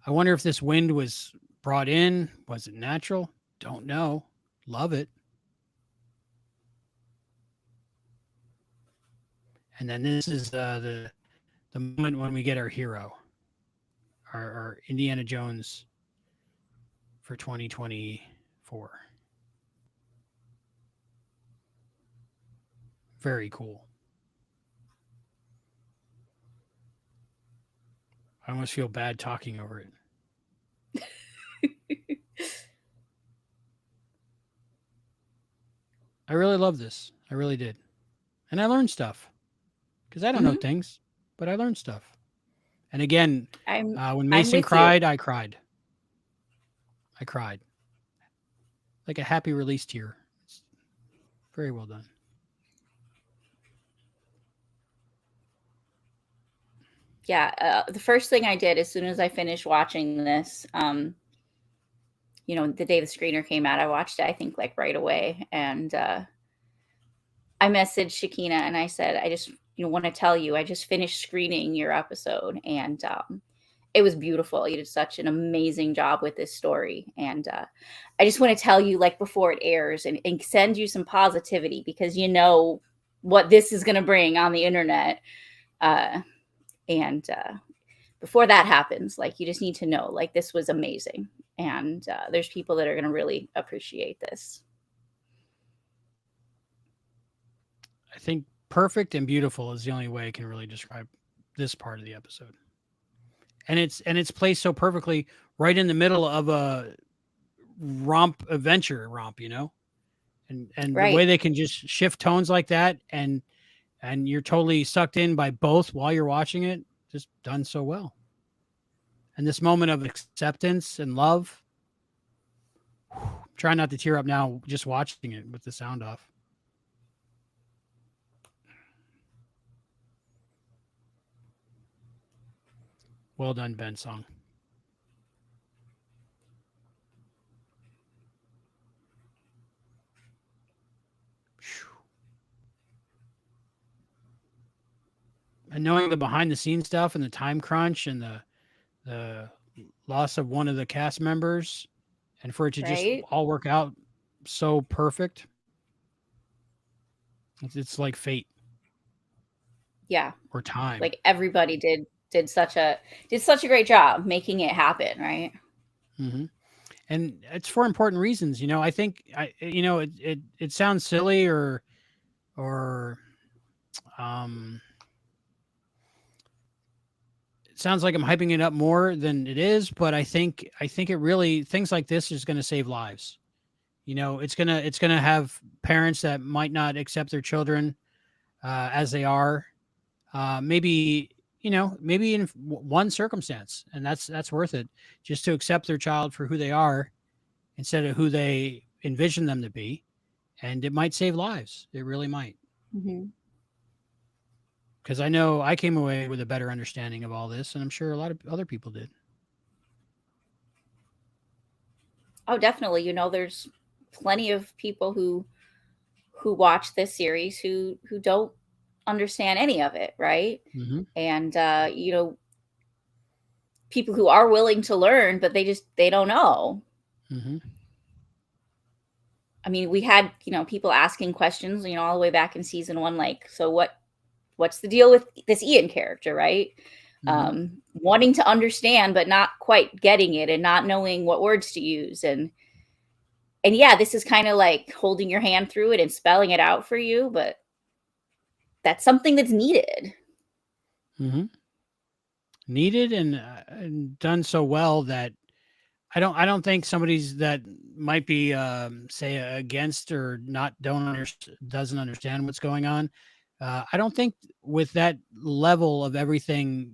I wonder if this wind was brought in. Was it natural? Don't know. Love it. And then this is the moment when we get our hero, our Indiana Jones for 2024. Very cool. I almost feel bad talking over it. I really love this. I really did. And I learned stuff because I don't know things, but I learned stuff. And again, when Mason cried, I cried. I cried. Like a happy release tear. It's very well done. Yeah, the first thing I did as soon as I finished watching this, you know, the day the screener came out, I watched it, I think, like right away. And I messaged Shakina and I said, I just want to tell you, I just finished screening your episode. And it was beautiful. You did such an amazing job with this story. And I just want to tell you, like, before it airs and send you some positivity, because you know what this is going to bring on the internet. And before that happens, like, you just need to know, like, this was amazing. And there's people that are going to really appreciate this. I think perfect and beautiful is the only way I can really describe this part of the episode. And it's placed so perfectly right in the middle of a adventure romp, you know? And right. The way they can just shift tones like that and you're totally sucked in by both while you're watching it, just done so well. And this moment of acceptance and love, try not to tear up now just watching it with the sound off. Well done, Ben Song. And knowing the behind the scenes stuff and the time crunch and the loss of one of the cast members, and for it to just all work out so perfect. It's like fate. Yeah. Or time. Like, everybody did such a great job making it happen, right? Mm-hmm. And it's for important reasons, you know. I think it sounds silly or it sounds like I'm hyping it up more than it is, but I think it really, things like this is going to save lives. You know, it's gonna have parents that might not accept their children as they are. Maybe in one circumstance, and that's worth it, just to accept their child for who they are instead of who they envision them to be. And it might save lives. It really might. Mm-hmm. Because I know I came away with a better understanding of all this, and I'm sure a lot of other people did. Oh, definitely. You know, there's plenty of people who watch this series who don't understand any of it, right? Mm-hmm. And people who are willing to learn, but they don't know. Mm-hmm. I mean, we had people asking questions, all the way back in season 1, like, so what's the deal with this Ian character, right? Mm-hmm. Wanting to understand, but not quite getting it and not knowing what words to use. And yeah, this is kind of like holding your hand through it and spelling it out for you, but that's something that's needed. Mm-hmm. Needed and done so well that I don't think somebody's that might be say against or doesn't understand what's going on. I don't think with that level of everything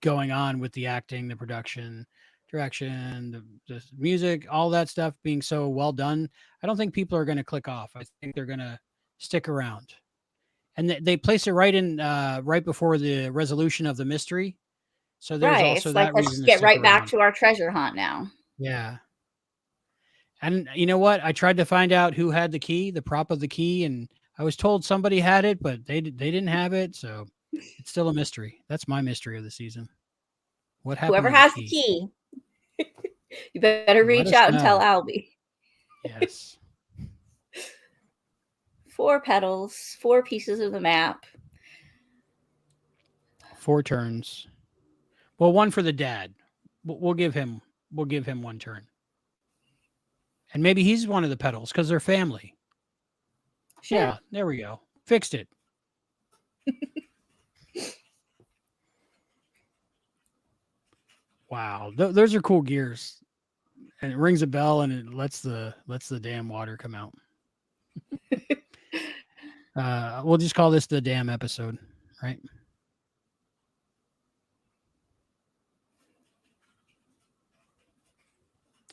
going on with the acting, the production, direction, the music, all that stuff being so well done, I don't think people are going to click off. I think they're going to stick around. And they place it right in right before the resolution of the mystery. So there's also it's that like, reason let's to get stick right back around. to our treasure hunt now. Yeah. And you know what? I tried to find out who had the key, the prop of the key, and I was told somebody had it, but they didn't have it. So it's still a mystery. That's my mystery of the season. What happened? Whoever has the key, you better reach out and tell Albie. Yes. 4 petals, 4 pieces of the map. 4 turns. Well, 1 for the dad. We'll give him 1 turn. And maybe he's one of the petals because they're family. Sure. Yeah, there we go. Fixed it. Wow, those are cool gears. And it rings a bell and it lets the damn water come out. We'll just call this the damn episode, right?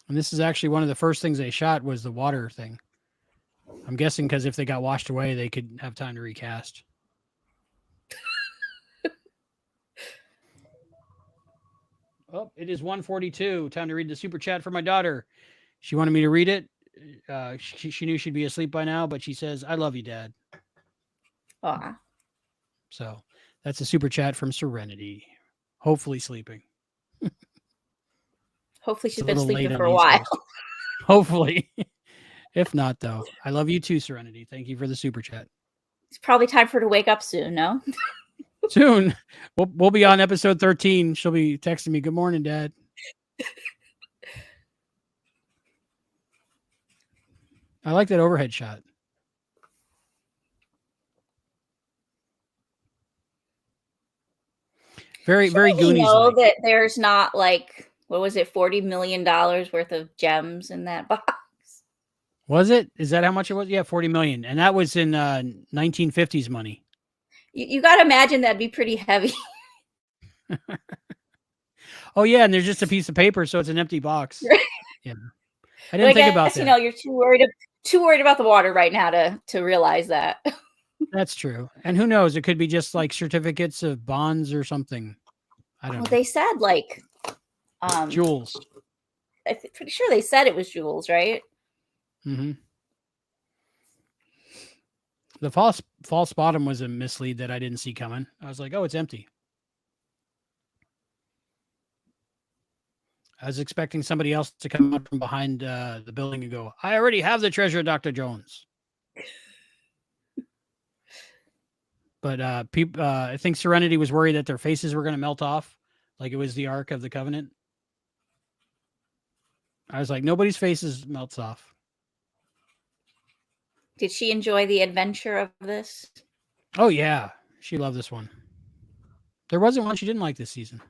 And this is actually one of the first things they shot was the water thing. I'm guessing because if they got washed away, they could have time to recast. Oh, it is 1:42. Time to read the super chat for my daughter. She wanted me to read it. She knew she'd be asleep by now, but she says, "I love you, Dad." Aw. So that's a super chat from Serenity. Hopefully sleeping. Hopefully It's she's a been little late sleeping on for a the East while. Coast. Hopefully. If not, though, I love you too, Serenity. Thank you for the super chat. It's probably time for her to wake up soon, no? Soon. We'll be on episode 13. She'll be texting me, "Good morning, Dad." I like that overhead shot. Very You Goonies know like. that there's not like, what was it, $40 million worth of gems in that box. Was it? Is that how much it was? Yeah, 40 million. And that was in 1950s money. You got to imagine that'd be pretty heavy. Oh, yeah. And there's just a piece of paper, so it's an empty box. Yeah. I But didn't think about guess, that. you know, you're too worried about the water right now to realize that. That's true. And who knows? It could be just like certificates of bonds or something. I don't Well, know. they said like Jewels. I'm pretty sure they said it was jewels, right? Mm-hmm. The false bottom was a mislead that I didn't see coming. I was like, oh, it's empty. I was expecting somebody else to come out from behind the building and go, "I already have the treasure, Dr. Jones." But I think Serenity was worried that their faces were going to melt off, like it was the Ark of the Covenant. I was like, nobody's faces melts off. Did she enjoy the adventure of this? Oh, yeah. She loved this one. There wasn't one she didn't like this season.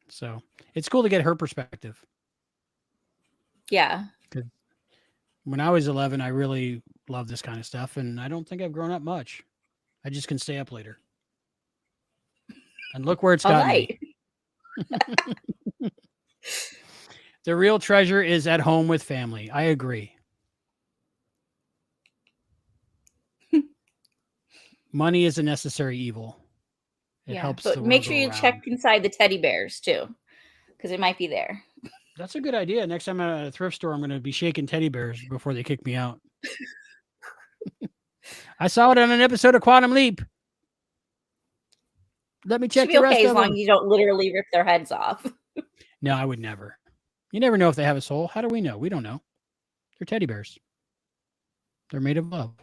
So it's cool to get her perspective. Yeah. When I was 11, I really loved this kind of stuff, and I don't think I've grown up much. I just can stay up later. And look where it's All gotten right. me. The real treasure is at home with family. I agree. Money is a necessary evil. It helps the But world make sure go you round. check inside the teddy bears too, because it might be there. That's a good idea. Next time I'm at a thrift store, I'm going to be shaking teddy bears before they kick me out. I saw it on an episode of Quantum Leap. Let me check Should be the rest okay as of long them. as you don't literally rip their heads off. No, I would never. You never know if they have a soul. How do we know? We don't know. They're teddy bears. They're made of love.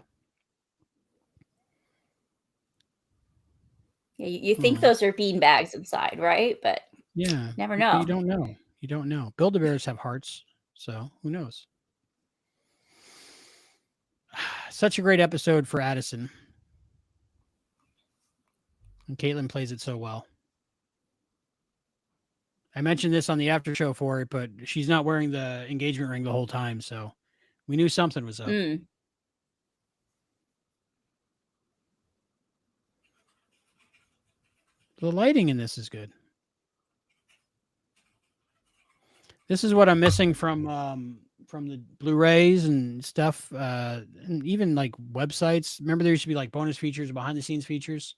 Yeah, you think those are bean bags inside, right? But Yeah. never but know. You don't know. You don't know. Build-A-Bears have hearts, so who knows? Such a great episode for Addison. And Caitlin plays it so well. I mentioned this on the after show for it, but she's not wearing the engagement ring the whole time, so we knew something was up. Mm. The lighting in this is good. This is what I'm missing from the Blu-rays and stuff, and even like websites. Remember, there used to be like bonus features, behind-the-scenes features.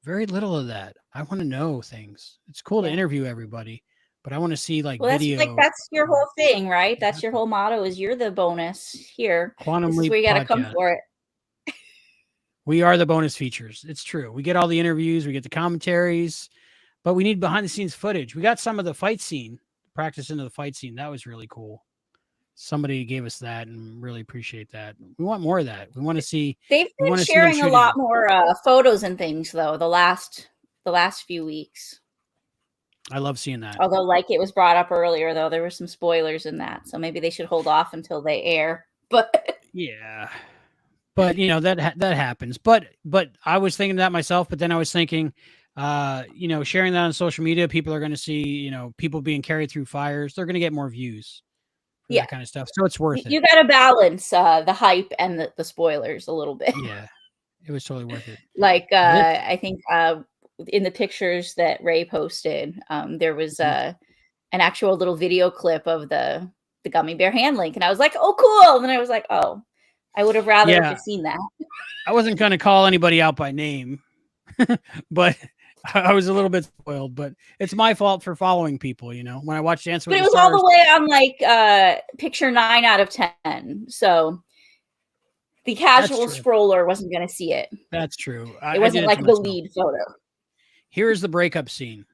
Very little of that. I want to know things. It's cool to interview everybody, but I want to see like Well, video. that's your whole thing, right? That's your whole motto is you're the bonus here. Quantum This is Leap where you got to come podcast. for it. We are the bonus features. It's true. We get all the interviews, we get the commentaries, but we need behind-the-scenes footage. We got some of the fight scene, practice into the fight scene. That was really cool. Somebody gave us that, and really appreciate that. We want more of that. We want to see. They've we been want to see them sharing a shooting. lot more photos and things though the last few weeks. I love seeing that. Although, like it was brought up earlier, though there were some spoilers in that, so maybe they should hold off until they air. But yeah, but you know that happens. But I was thinking that myself. But then I was thinking, you know, sharing that on social media, people are going to see, you know, people being carried through fires. They're going to get more views. Yeah, that kind of stuff. So it's worth it. You got to balance the hype and the spoilers a little bit. Yeah, it was totally worth it. Like I think in the pictures that Ray posted, there was an actual little video clip of the gummy bear hand link, and I was like, "Oh, cool!" And then I was like, "Oh, I would have rather have seen that." I wasn't going to call anybody out by name, but I was a little bit spoiled. But it's my fault for following people. You know, when I watched Dance with But the it was Stars, all the way on like picture 9 out of 10. So the casual scroller wasn't going to see it. That's true. It wasn't like the lead photo. Here's the breakup scene.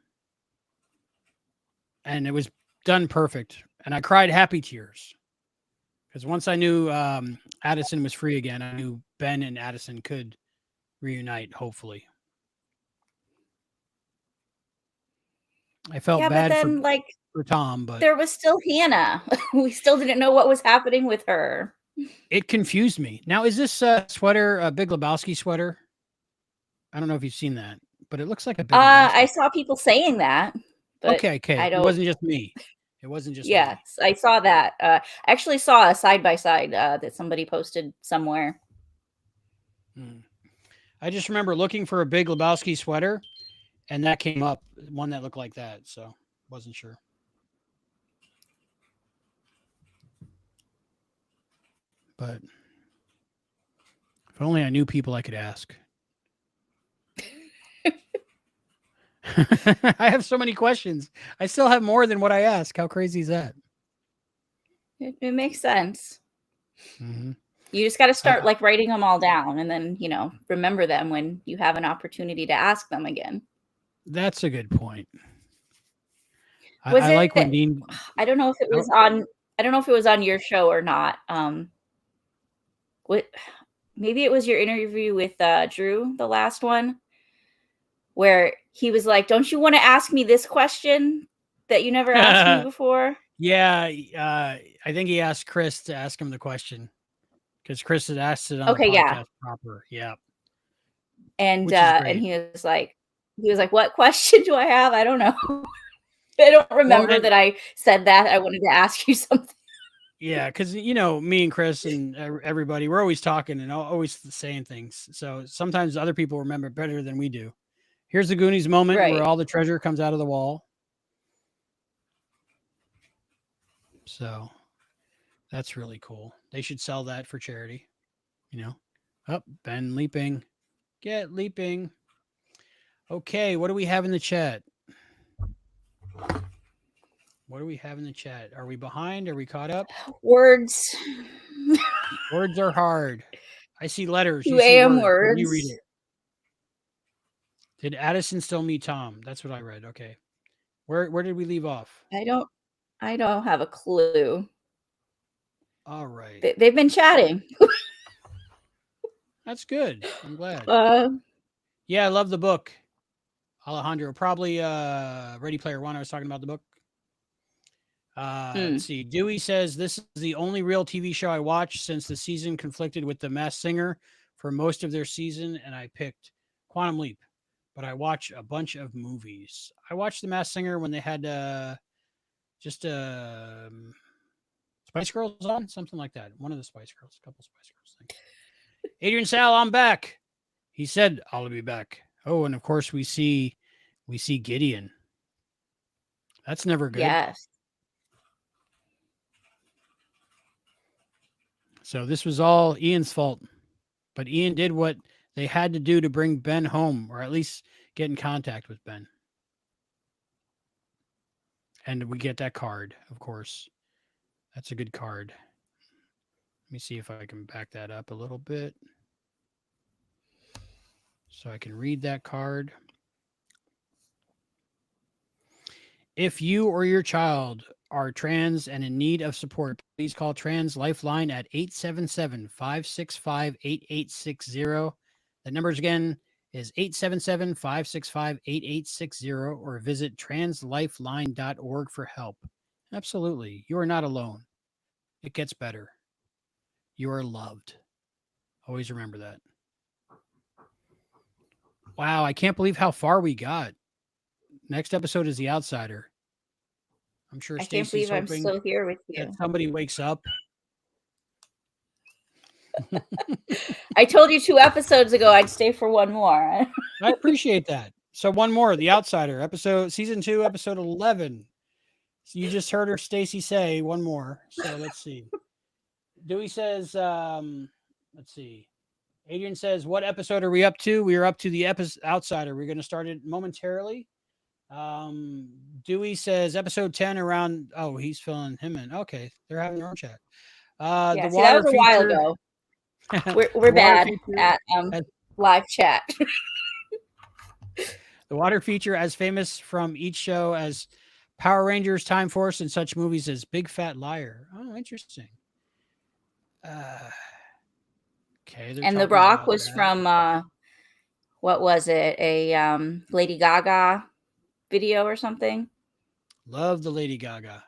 And it was done perfect. And I cried happy tears. Because once I knew Addison was free again, I knew Ben and Addison could reunite, hopefully. I felt bad for Tom, but there was still Hannah. We still didn't know what was happening with her. It confused me. Now, is this sweater a Big Lebowski sweater? I don't know if you've seen that, but it looks like a Big Lebowski. I saw people saying that. But okay. It wasn't just me. It wasn't just me. I saw that. I actually saw a side-by-side that somebody posted somewhere. I just remember looking for a Big Lebowski sweater, and that came up, one that looked like that, so wasn't sure. But if only I knew people I could ask. I have so many questions. I still have more than what I ask. How crazy is that? It makes sense. Mm-hmm. You just got to start like writing them all down and then, you know, remember them when you have an opportunity to ask them again. That's a good point. I like when Dean. I don't know if it was on. I don't know if it was on your show or not. Maybe it was your interview with Drew, the last one, where he was like, "Don't you want to ask me this question that you never asked me before?" Yeah, I think he asked Chris to ask him the question because Chris had asked it on the podcast proper. Yeah, and he was like, "What question do I have? I don't know. I don't remember that I said that. I wanted to ask you something." Yeah, because, you know, me and Chris and everybody, we're always talking and always saying things. So sometimes other people remember better than we do. Here's the Goonies moment where all the treasure comes out of the wall. So that's really cool. They should sell that for charity. You know, Ben leaping. Get leaping. Okay, what do we have in the chat? What do we have in the chat? Are we behind? Are we caught up? Words. Words are hard. I see letters. 2 a.m. words. You read it. Did Addison still meet Tom? That's what I read. Okay. Where did we leave off? I don't have a clue. All right. They've been chatting. That's good. I'm glad. Yeah, I love the book. Alejandro, probably Ready Player One. I was talking about the book. Let's see. Dewey says this is the only real TV show I watched since the season conflicted with The Masked Singer for most of their season, and I picked Quantum Leap. But I watch a bunch of movies. I watched The Masked Singer when they had just Spice Girls on, something like that. One of the Spice Girls, a couple Spice Girls things. Adrian Sal, I'm back. He said, "I'll be back." Oh, and of course we see Gideon. That's never good. Yes. So this was all Ian's fault, but Ian did what they had to do to bring Ben home, or at least get in contact with Ben. And we get that card, of course. That's a good card. Let me see if I can back that up a little bit so I can read that card. If you or your child are trans and in need of support, please call Trans Lifeline at 877-565-8860. The numbers again is 877-565-8860 or visit translifeline.org for help. Absolutely. You are not alone. It gets better. You are loved. Always remember that. Wow, I can't believe how far we got. Next episode is The Outsider. I'm sure I can't Stacy's believe I'm hoping still here with you. that somebody wakes up. I told you 2 episodes ago I'd stay for one more. I appreciate that. So one more, The Outsider, season 2, episode 11. So you just heard her, Stacy, say one more. So let's see. Dewey says, let's see. Adrian says, what episode are we up to? We are up to the Outsider. We're going to start it momentarily. Dewey says episode 10 around. Oh, he's filling him in. Okay. They're having their own chat. Yeah, The see, water that was a while feature- ago. We're bad at live chat. The water feature as famous from each show as Power Rangers, Time Force, and such movies as Big Fat Liar. Oh, interesting. Okay. And The Rock was from what was it? A Lady Gaga video or something? Love the Lady Gaga.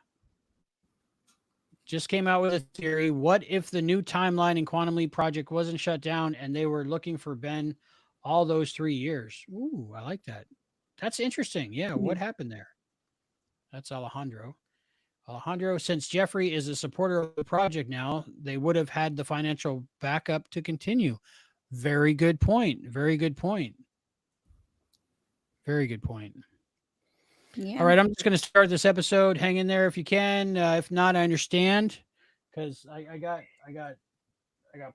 Just came out with a theory. What if the new timeline in Quantum Leap project wasn't shut down and they were looking for Ben all those 3 years? Ooh, I like that. That's interesting. Yeah, what happened there? That's Alejandro. Alejandro, since Jeffrey is a supporter of the project now, they would have had the financial backup to continue. Very good point. Very good point. Very good point. Yeah. All right, I'm just going to start this episode. Hang in there if you can. If not, I understand, because I got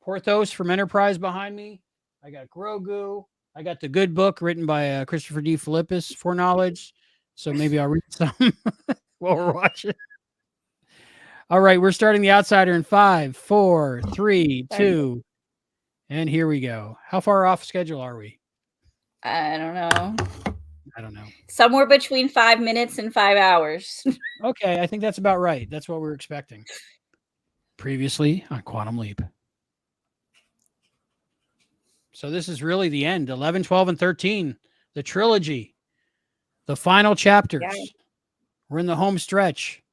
Porthos from Enterprise behind me. I got Grogu. I got the good book written by Christopher D. Philippus, Foreknowledge. So maybe I'll read some while we're watching. All right, we're starting The Outsider in 5, 4, 3, 2, and here we go. How far off schedule are we? I don't know. Somewhere between 5 minutes and 5 hours. Okay, I think that's about right. That's what we're expecting. Previously on Quantum Leap. So this is really the end. 11, 12, and 13. The trilogy. The final chapters. Yeah. We're in the home stretch.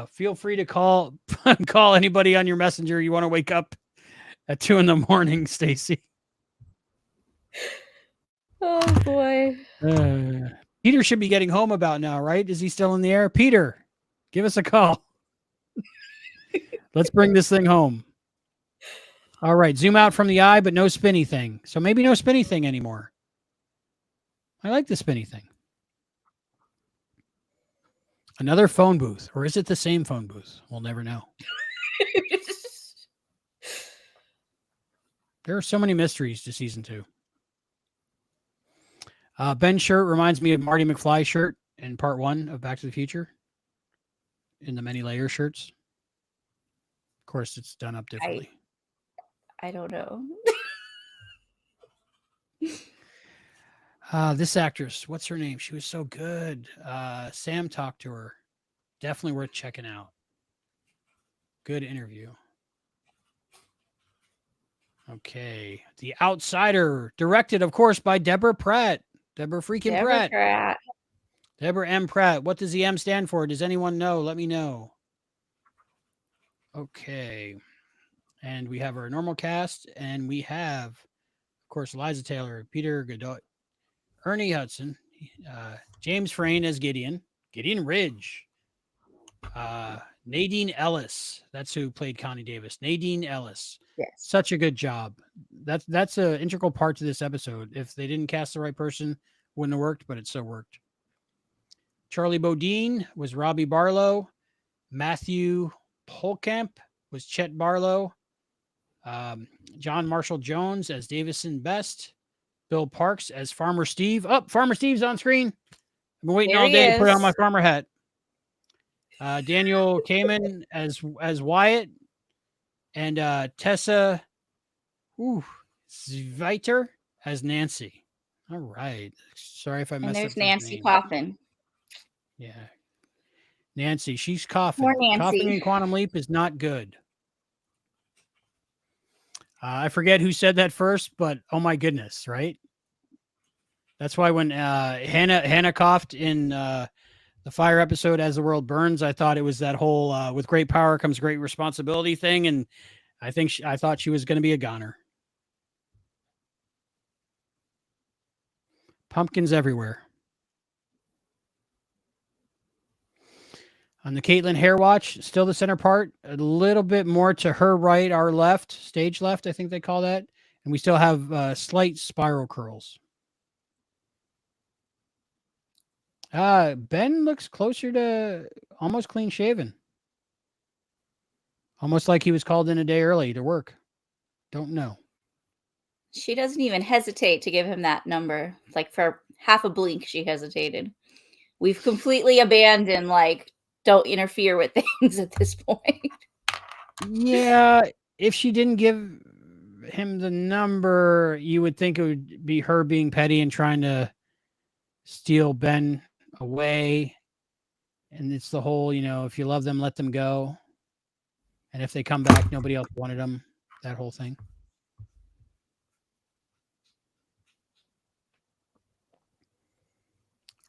Feel free to call anybody on your messenger you want to wake up at 2 a.m, Stacy. Oh boy. Peter should be getting home about now, right? Is he still in the air? Peter, give us a call. Let's bring this thing home. All right. Zoom out from the eye, but no spinny thing. So maybe no spinny thing anymore. I like the spinny thing. Another phone booth, or is it the same phone booth? We'll never know. There are so many mysteries to season 2. Ben's shirt reminds me of Marty McFly's shirt in part 1 of Back to the Future. In the many layer shirts. Of course, it's done up differently. I don't know. This actress, what's her name? She was so good. Sam talked to her. Definitely worth checking out. Good interview. Okay. The Outsider, directed, of course, by Deborah Pratt. Deborah Pratt. Deborah M. Pratt. What does the M stand for? Does anyone know? Let me know. Okay. And we have our normal cast, and we have, of course, Liza Taylor, Peter Godoy, Ernie Hudson, James Frain as Gideon Ridge, Nadine Ellis. That's who played Connie Davis. Nadine Ellis. Yes. Such a good job. That's an integral part to this episode. If they didn't cast the right person, wouldn't have worked, but it so worked. Charlie Bodine was Robbie Barlow. Matthew Polkamp was Chet Barlow. John Marshall Jones as Davison Best. Bill Parks as Farmer Steve. Oh, Farmer Steve's on screen. I've been waiting There all he day to put is. on my farmer hat. Daniel Kamen as Wyatt. And Tessa Zweiter as Nancy. All right. Sorry if I And messed up there's those Nancy names. coughing. Yeah. Nancy, she's coughing. More Coughing Nancy. in Quantum Leap is not good. I forget who said that first, but oh my goodness, right? That's why when Hannah coughed in the fire episode As the World Burns, I thought it was that whole with great power comes great responsibility thing, and I thought she was going to be a goner. Pumpkins everywhere. On the Caitlin hair watch, still the center part, a little bit more to her right, our left, stage left, I think they call that. And we still have slight spiral curls. Ben looks closer to almost clean shaven. Almost like he was called in a day early to work. Don't know. She doesn't even hesitate to give him that number. Like for half a blink, she hesitated. We've completely abandoned, like, don't interfere with things at this point. Yeah, if she didn't give him the number, you would think it would be her being petty and trying to steal Ben away. And it's the whole, if you love them, let them go. And if they come back, nobody else wanted them. That whole thing.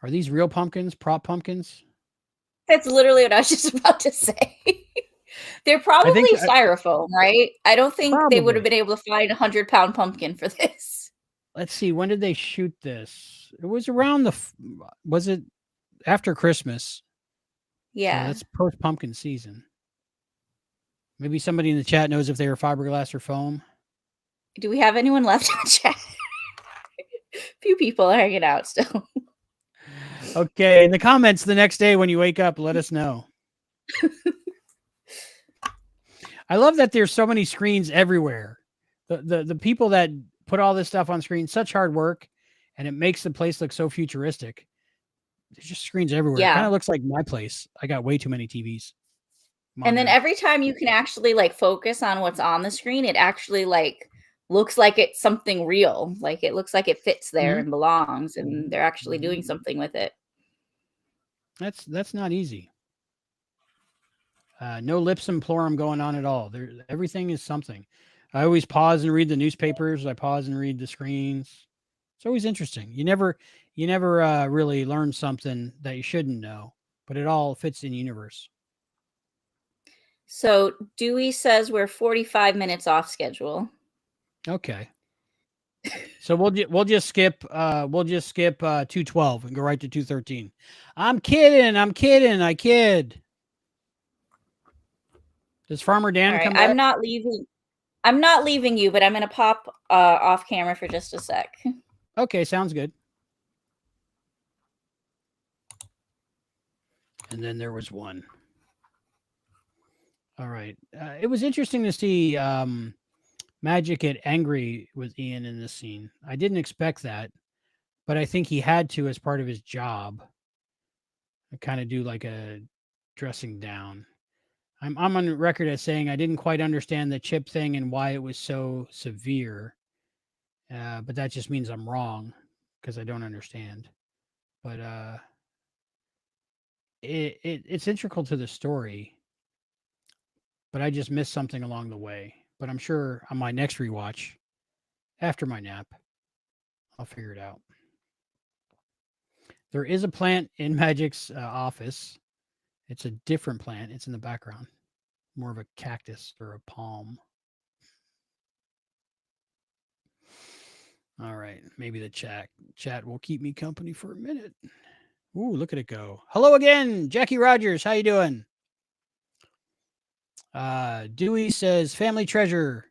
Are these real pumpkins? Prop pumpkins? That's literally what I was just about to say. They're probably styrofoam, right? I don't think they would have been able to find a 100-pound pumpkin for this. Let's see. When did they shoot this? It was around was it after Christmas? Yeah. So that's post pumpkin season. Maybe somebody in the chat knows if they were fiberglass or foam. Do we have anyone left in the chat? Few people are hanging out still. Okay, in the comments the next day when you wake up, let us know. I love that there's so many screens everywhere. The people that put all this stuff on screen, such hard work, and it makes the place look so futuristic. There's just screens everywhere. Yeah. It kind of looks like my place. I got way too many TVs. And then every time you can actually like focus on what's on the screen, it actually like looks like it's something real. Like it looks like it fits there and belongs, and they're actually doing something with it. That's not easy. No lips implorum going on at all. Everything is something. I always pause and read the newspapers. I pause and read the screens. It's always interesting. You never really learn something that you shouldn't know, but it all fits in universe. So Dewey says we're 45 minutes off schedule. Okay. So we'll just skip 2:12 and go right to 2:13. I'm kidding. I kid. Does Farmer Dan come back? I'm not leaving you, but I'm going to pop off camera for just a sec. Okay, sounds good. And then there was one. All right. It was interesting to see Magic get angry with Ian in this scene. I didn't expect that, but I think he had to as part of his job. Kind of do like a dressing down. I'm on record as saying I didn't quite understand the chip thing and why it was so severe. But that just means I'm wrong because I don't understand. But it's integral to the story. But I just missed something along the way. But I'm sure on my next rewatch, after my nap, I'll figure it out. There is a plant in Magic's office. It's a different plant. It's in the background. More of a cactus or a palm. All right. Maybe the chat will keep me company for a minute. Ooh, look at it go. Hello again, Jackie Rogers. How you doing? Dewey says, family treasure.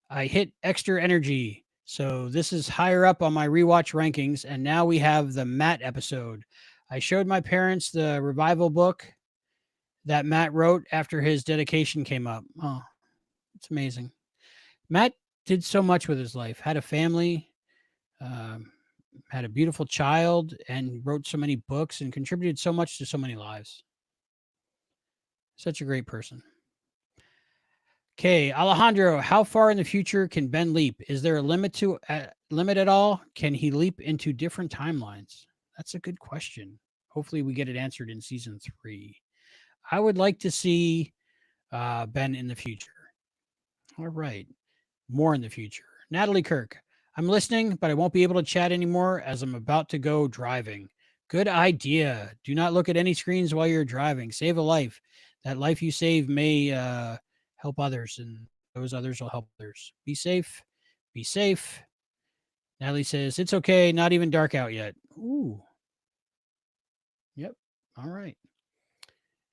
I hit extra energy. So this is higher up on my rewatch rankings. And now we have the Matt episode. I showed my parents the revival book that Matt wrote after his dedication came up. Oh, it's amazing. Matt did so much with his life, had a family, had a beautiful child, and wrote so many books and contributed so much to so many lives. Such a great person. Okay, Alejandro, how far in the future can Ben leap? Is there a limit at all? Can he leap into different timelines? That's a good question. Hopefully, we get it answered in season 3. I would like to see Ben in the future. All right, more in the future. Natalie Kirk, I'm listening, but I won't be able to chat anymore as I'm about to go driving. Good idea. Do not look at any screens while you're driving. Save a life. That life you save may help others, and those others will help others. Be safe. Be safe. Natalie says, it's okay. Not even dark out yet. Ooh. Yep. All right.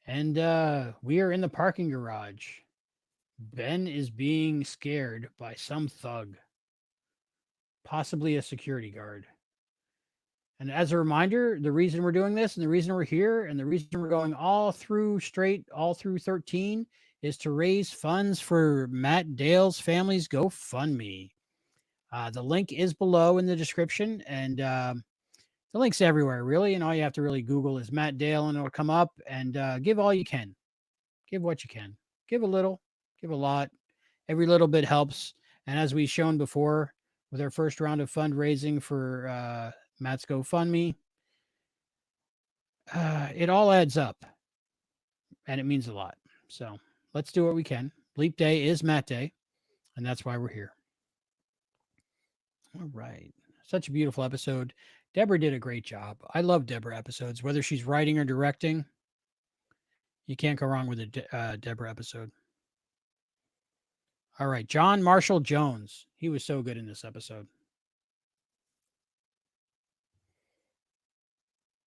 And we are in the parking garage. Ben is being scared by some thug, possibly a security guard. And as a reminder, the reason we're doing this and the reason we're here and the reason we're going all through 13 is to raise funds for Matt Dale's family's GoFundMe. The link is below in the description, and the link's everywhere, really. And all you have to really Google is Matt Dale, and it'll come up. And give all you can. Give what you can. Give a little. Give a lot. Every little bit helps. And as we've shown before with our first round of fundraising for Matt's GoFundMe, it all adds up. And it means a lot. So let's do what we can. Leap Day is Matt Day. And that's why we're here. All right. Such a beautiful episode. Deborah did a great job. I love Deborah episodes, whether she's writing or directing. You can't go wrong with a Deborah episode. All right. John Marshall Jones. He was so good in this episode.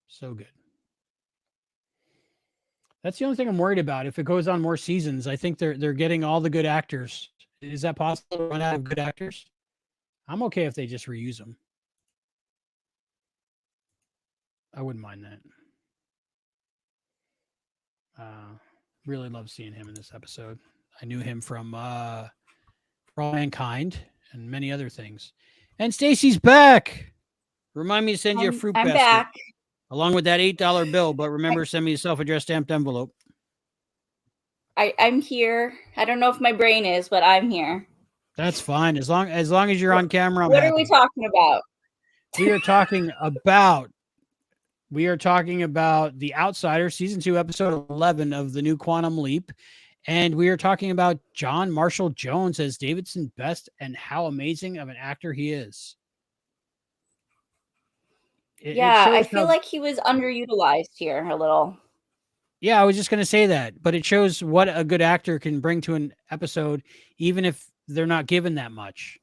So good. That's the only thing I'm worried about. If it goes on more seasons, I think they're getting all the good actors. Is that possible to run out of good actors? I'm okay if they just reuse them. I wouldn't mind that. Really love seeing him in this episode. I knew him from For All Mankind and many other things. And Stacy's back. Remind me to send you a fruit I'm basket. back. Along with that $8 bill, but remember, send me a self-addressed stamped envelope. I'm here. I don't know if my brain is, but I'm here. That's fine. As long as you're on camera, I'm What happy. are we talking about? We are talking about The Outsider, season 2, episode 11 of the new Quantum Leap. And we are talking about John Marshall Jones as Davidson Best and how amazing of an actor he is. I feel like he was underutilized here a little. Yeah, I was just going to say that, but it shows what a good actor can bring to an episode, even if they're not given that much.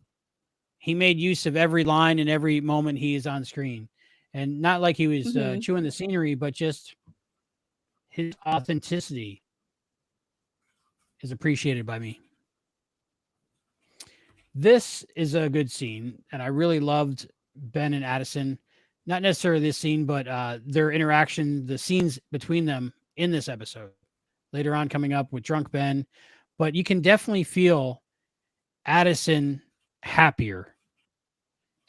He made use of every line and every moment he is on screen, and not like he was chewing the scenery, but just his authenticity is appreciated by me. This is a good scene, and I really loved Ben and Addison. Not necessarily this scene, but their interaction, the scenes between them in this episode. Later on coming up with Drunk Ben. But you can definitely feel Addison happier.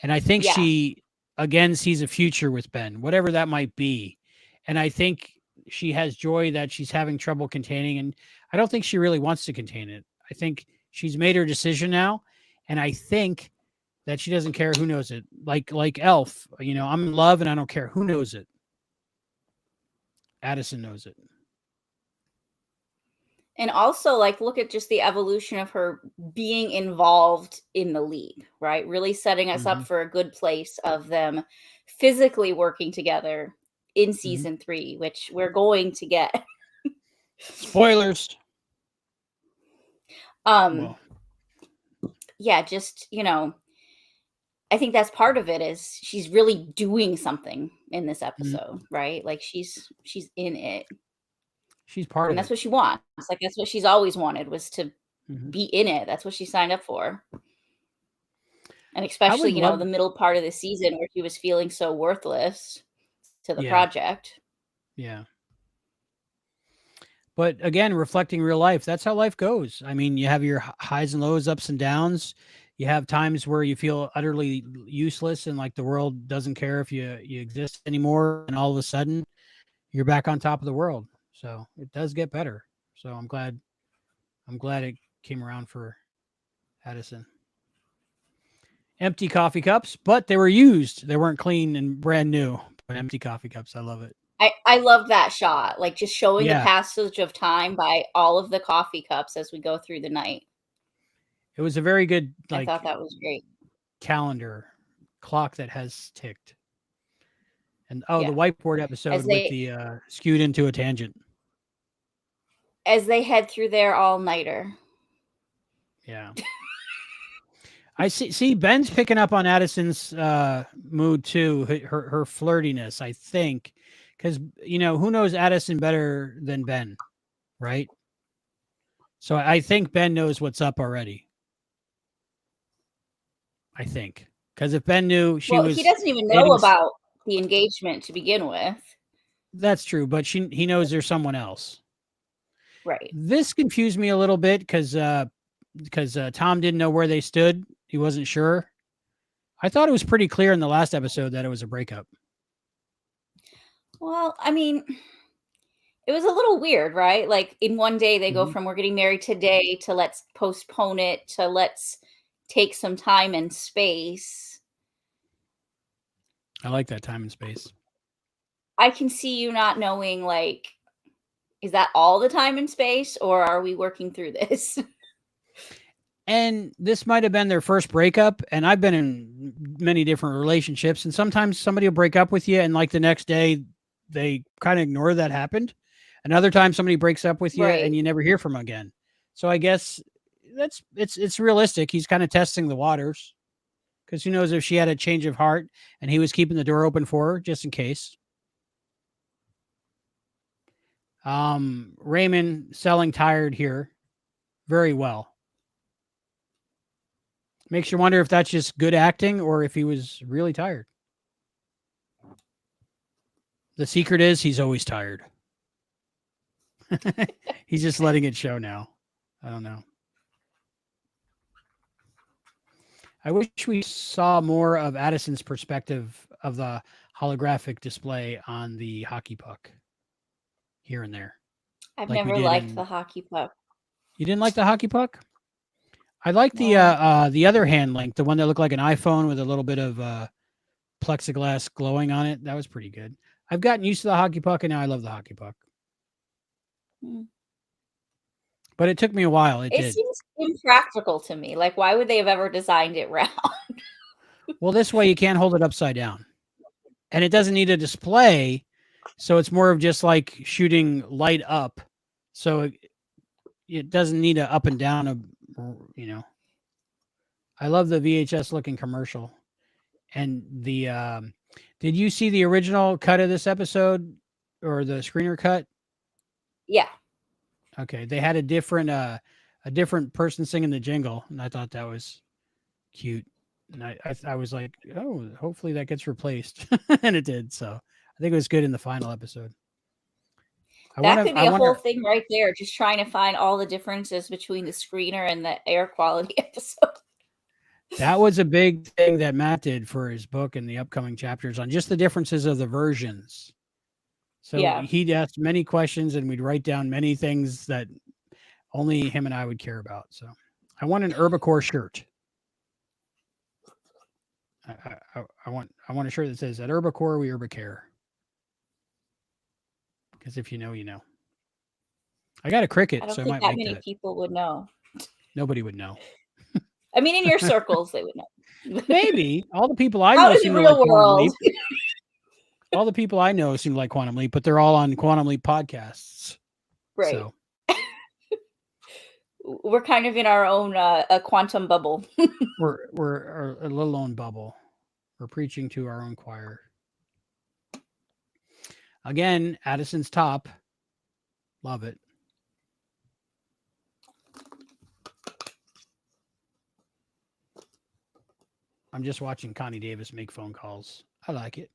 And I think she, again, sees a future with Ben, whatever that might be. And I think she has joy that she's having trouble containing. And I don't think she really wants to contain it. I think she's made her decision now. And I think that she doesn't care who knows it. Like Elf, I'm in love and I don't care who knows it. Addison knows it. And also, look at just the evolution of her being involved in the league, right? Really setting us up for a good place of them physically working together in season 3, which we're going to get. Spoilers. Yeah, just, I think that's part of it is she's really doing something in this episode, right? Like she's in it. She's part of it. And that's what she wants. That's what she's always wanted was to be in it. That's what she signed up for. And especially, the middle part of the season where she was feeling so worthless to the project. Yeah. But again, reflecting real life, that's how life goes. I mean, you have your highs and lows, ups and downs. You have times where you feel utterly useless and like the world doesn't care if you exist anymore. And all of a sudden you're back on top of the world. So it does get better. So I'm glad it came around for Addison. Empty coffee cups, but they were used. They weren't clean and brand new, but empty coffee cups. I love it. I love that shot. Like just showing Yeah. the passage of time by all of the coffee cups as we go through the night. It was a very good I thought that was great. calendar clock that has ticked. And Yeah. the whiteboard episode As with the skewed into a tangent. As they head through their all-nighter. Yeah. I see Ben's picking up on Addison's mood too, her flirtiness, I think. Because, who knows Addison better than Ben, right? So I think Ben knows what's up already. I think. Because if Ben knew he doesn't even know about the engagement to begin with. That's true, but he knows there's someone else. Right. This confused me a little bit because Tom didn't know where they stood. He wasn't sure. I thought it was pretty clear in the last episode that it was a breakup. Well, I mean, it was a little weird, right? Like in one day they go from we're getting married today to let's postpone it to let's take some time and space. I like that time and space. I can see you not knowing, like, is that all the time and space or are we working through this? And this might have been their first breakup. And I've been in many different relationships. And sometimes somebody will break up with you and like the next day they kind of ignore that happened. Another time somebody breaks up with you and you never hear from them again. So I guess it's realistic. He's kind of testing the waters because who knows if she had a change of heart and he was keeping the door open for her just in case. Raymond selling tired here very well. Makes you wonder if that's just good acting or if he was really tired. The secret is he's always tired. He's just letting it show now. I don't know. I wish we saw more of Addison's perspective of the holographic display on the hockey puck here and there. I've never liked the hockey puck. You didn't like the hockey puck? I like the other hand link, the one that looked like an iPhone with a little bit of plexiglass glowing on it. That was pretty good. I've gotten used to the hockey puck, and now I love the hockey puck. But it took me a while. It did. Seems impractical to me. Like, why would they have ever designed it round? Well, this way you can't hold it upside down. And it doesn't need a display, so it's more of just like shooting light up. So it doesn't need a up and down, I love the VHS looking commercial. And did you see the original cut of this episode or the screener cut? Yeah. Okay. They had a different person singing the jingle, and I thought that was cute. And I was like, oh, hopefully that gets replaced. And it did. So I think it was good in the final episode. That could be a whole thing right there, just trying to find all the differences between the screener and the air quality episode. That was a big thing that Matt did for his book and the upcoming chapters on just the differences of the versions. So he'd ask many questions and we'd write down many things that only him and I would care about. So I want an Herbicore shirt. I want a shirt that says at Herbicore we Herbicare. Because if you know, you know. I got a Cricut, I don't so I think might that make many people would know. Nobody would know. I mean, in your circles, they would know. Maybe all the people I know seem to like Quantum Leap. All the people I know seem like Quantum Leap, but they're all on Quantum Leap podcasts. Right. So. We're kind of in our own quantum bubble. we're a little own bubble. We're preaching to our own choir. Again, Addison's top. Love it. I'm just watching Connie Davis make phone calls. I like it.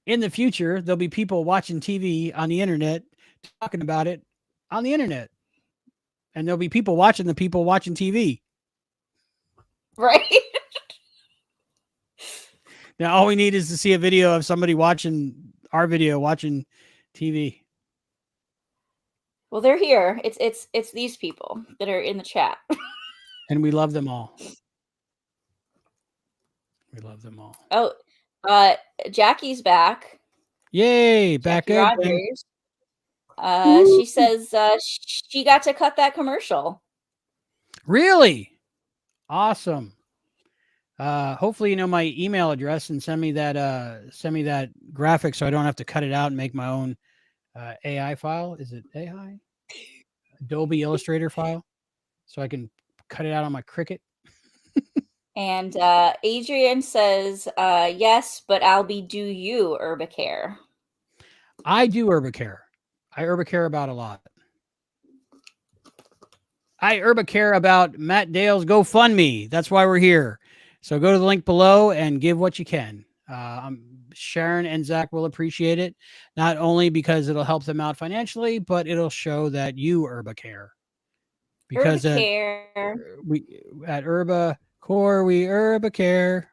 In the future, there'll be people watching TV on the internet, talking about it on the internet. And there'll be people watching the people watching TV. Right. Now, all we need is to see a video of somebody watching our video, watching TV. Well, they're here. It's these people that are in the chat. And we love them all. We love them all. Oh, Jackie's back. Yay, back Jackie again. Rogers. She says she got to cut that commercial. Really? Awesome. Hopefully you know my email address and send me that graphic so I don't have to cut it out and make my own AI file. Is it AI? Adobe Illustrator file, so I can cut it out on my Cricut. And Adrian says, yes, but Albie, do you Herbacare? I do Herbacare. I Herbacare about a lot. I Herbacare about Matt Dale's GoFundMe. That's why we're here. So go to the link below and give what you can. Sharon and Zach will appreciate it, not only because it'll help them out financially, but it'll show that you Herbacare. Because we at Herbacore, we Herbacare.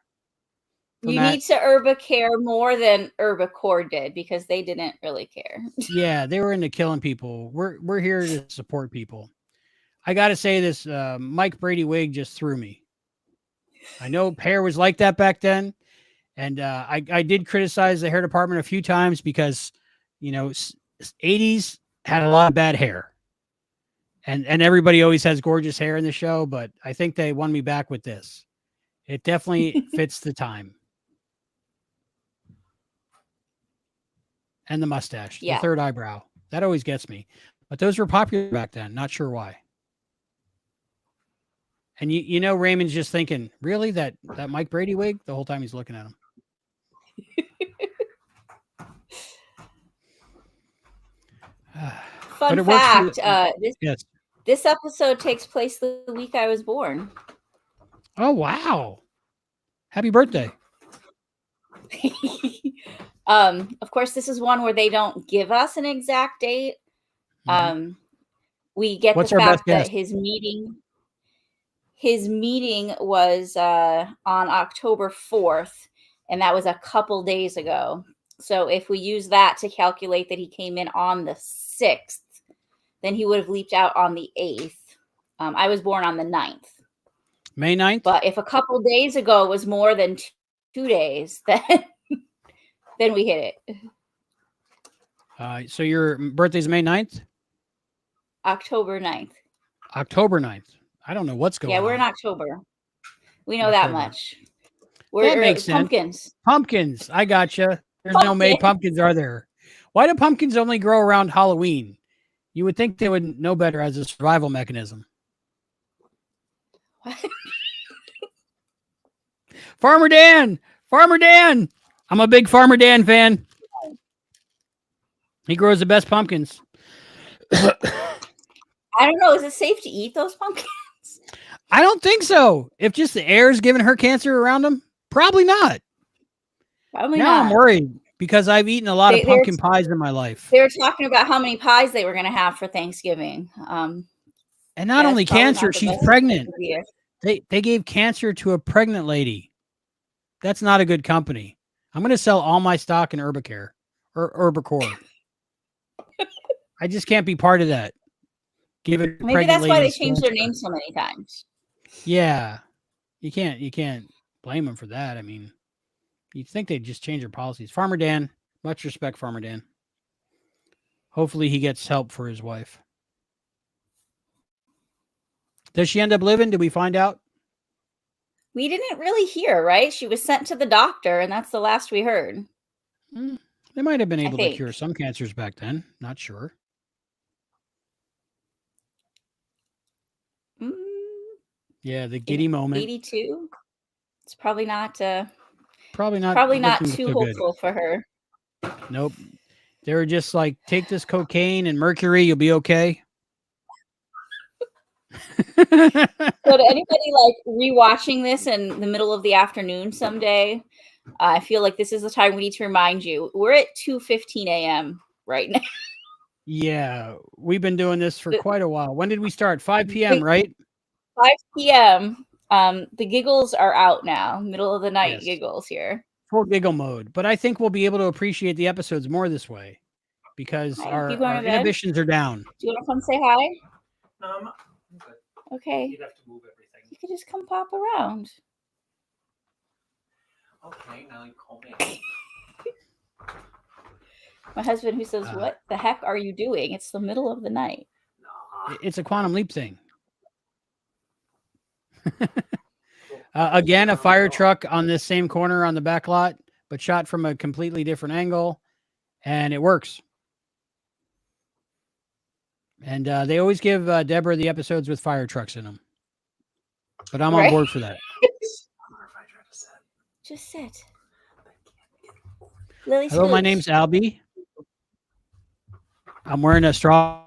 You need to Herbacare more than Herbacore did, because they didn't really care. Yeah, they were into killing people. We're here to support people. I got to say this, Mike Brady wig just threw me. I know hair was like that back then. And I did criticize the hair department a few times because, 80s had a lot of bad hair. And everybody always has gorgeous hair in the show, but I think they won me back with this. It definitely fits the time. And the mustache, the third eyebrow. That always gets me. But those were popular back then. Not sure why. And Raymond's just thinking, really, that Mike Brady wig? The whole time he's looking at him. Fun fact, this episode takes place the week I was born. Oh, wow. Happy birthday. Of course, this is one where they don't give us an exact date. We get the fact that his meeting was on October 4th, and that was a couple days ago. So if we use that to calculate that he came in on the 6th, then he would have leaped out on the 8th. I was born on the 9th. May 9th? But if a couple days ago was more than 2 days, then we hit it. So your birthday's May 9th? October 9th. October 9th. I don't know what's going on. Yeah, we're in October. We know that much. That makes sense. Pumpkins. Pumpkins. I gotcha. There's no May pumpkins, are there? Why do pumpkins only grow around Halloween? You would think they would know better as a survival mechanism. What? Farmer Dan! Farmer Dan! I'm a big Farmer Dan fan. He grows the best pumpkins. I don't know. Is it safe to eat those pumpkins? I don't think so. If just the air is giving her cancer around them, probably not. Probably now not. I'm worried because I've eaten a lot of pumpkin pies in my life. They were talking about how many pies they were going to have for Thanksgiving. And not only cancer, she's pregnant. They gave cancer to a pregnant lady. That's not a good company. I'm going to sell all my stock in Herbacare or Herbacore. I just can't be part of that. Maybe that's why they changed their name so many times. Yeah, you can't blame them for that. I mean, you'd think they'd just change their policies. Farmer Dan, much respect, Farmer Dan. Hopefully, he gets help for his wife. Does she end up living? Did we find out? We didn't really hear, right? She was sent to the doctor, and that's the last we heard. They might have been able to cure some cancers back then. Not sure. Yeah, the giddy moment. 82. It's probably not too so hopeful for her. Nope. They were just like, take this cocaine and mercury, you'll be okay. So to anybody like rewatching this in the middle of the afternoon someday, I feel like this is the time we need to remind you. We're at 2:15 a.m. right now. Yeah, we've been doing this for quite a while. When did we start? 5 p.m., right? 5 p.m. The giggles are out now. Middle of the night giggles here. Full giggle mode. But I think we'll be able to appreciate the episodes more this way because Hi, our, you going our to bed? inhibitions are down. Do you want to come say hi? No, I'm good. Okay. You'd have to move everything. You could just come pop around. Okay, now you call me. My husband who says, what the heck are you doing? It's the middle of the night. It's a quantum leap thing. Again, a fire truck on this same corner on the back lot, but shot from a completely different angle, and it works. And they always give Deborah the episodes with fire trucks in them. But I'm on board for that. Just sit. Lily, Hello, my name's Albie. I'm wearing a straw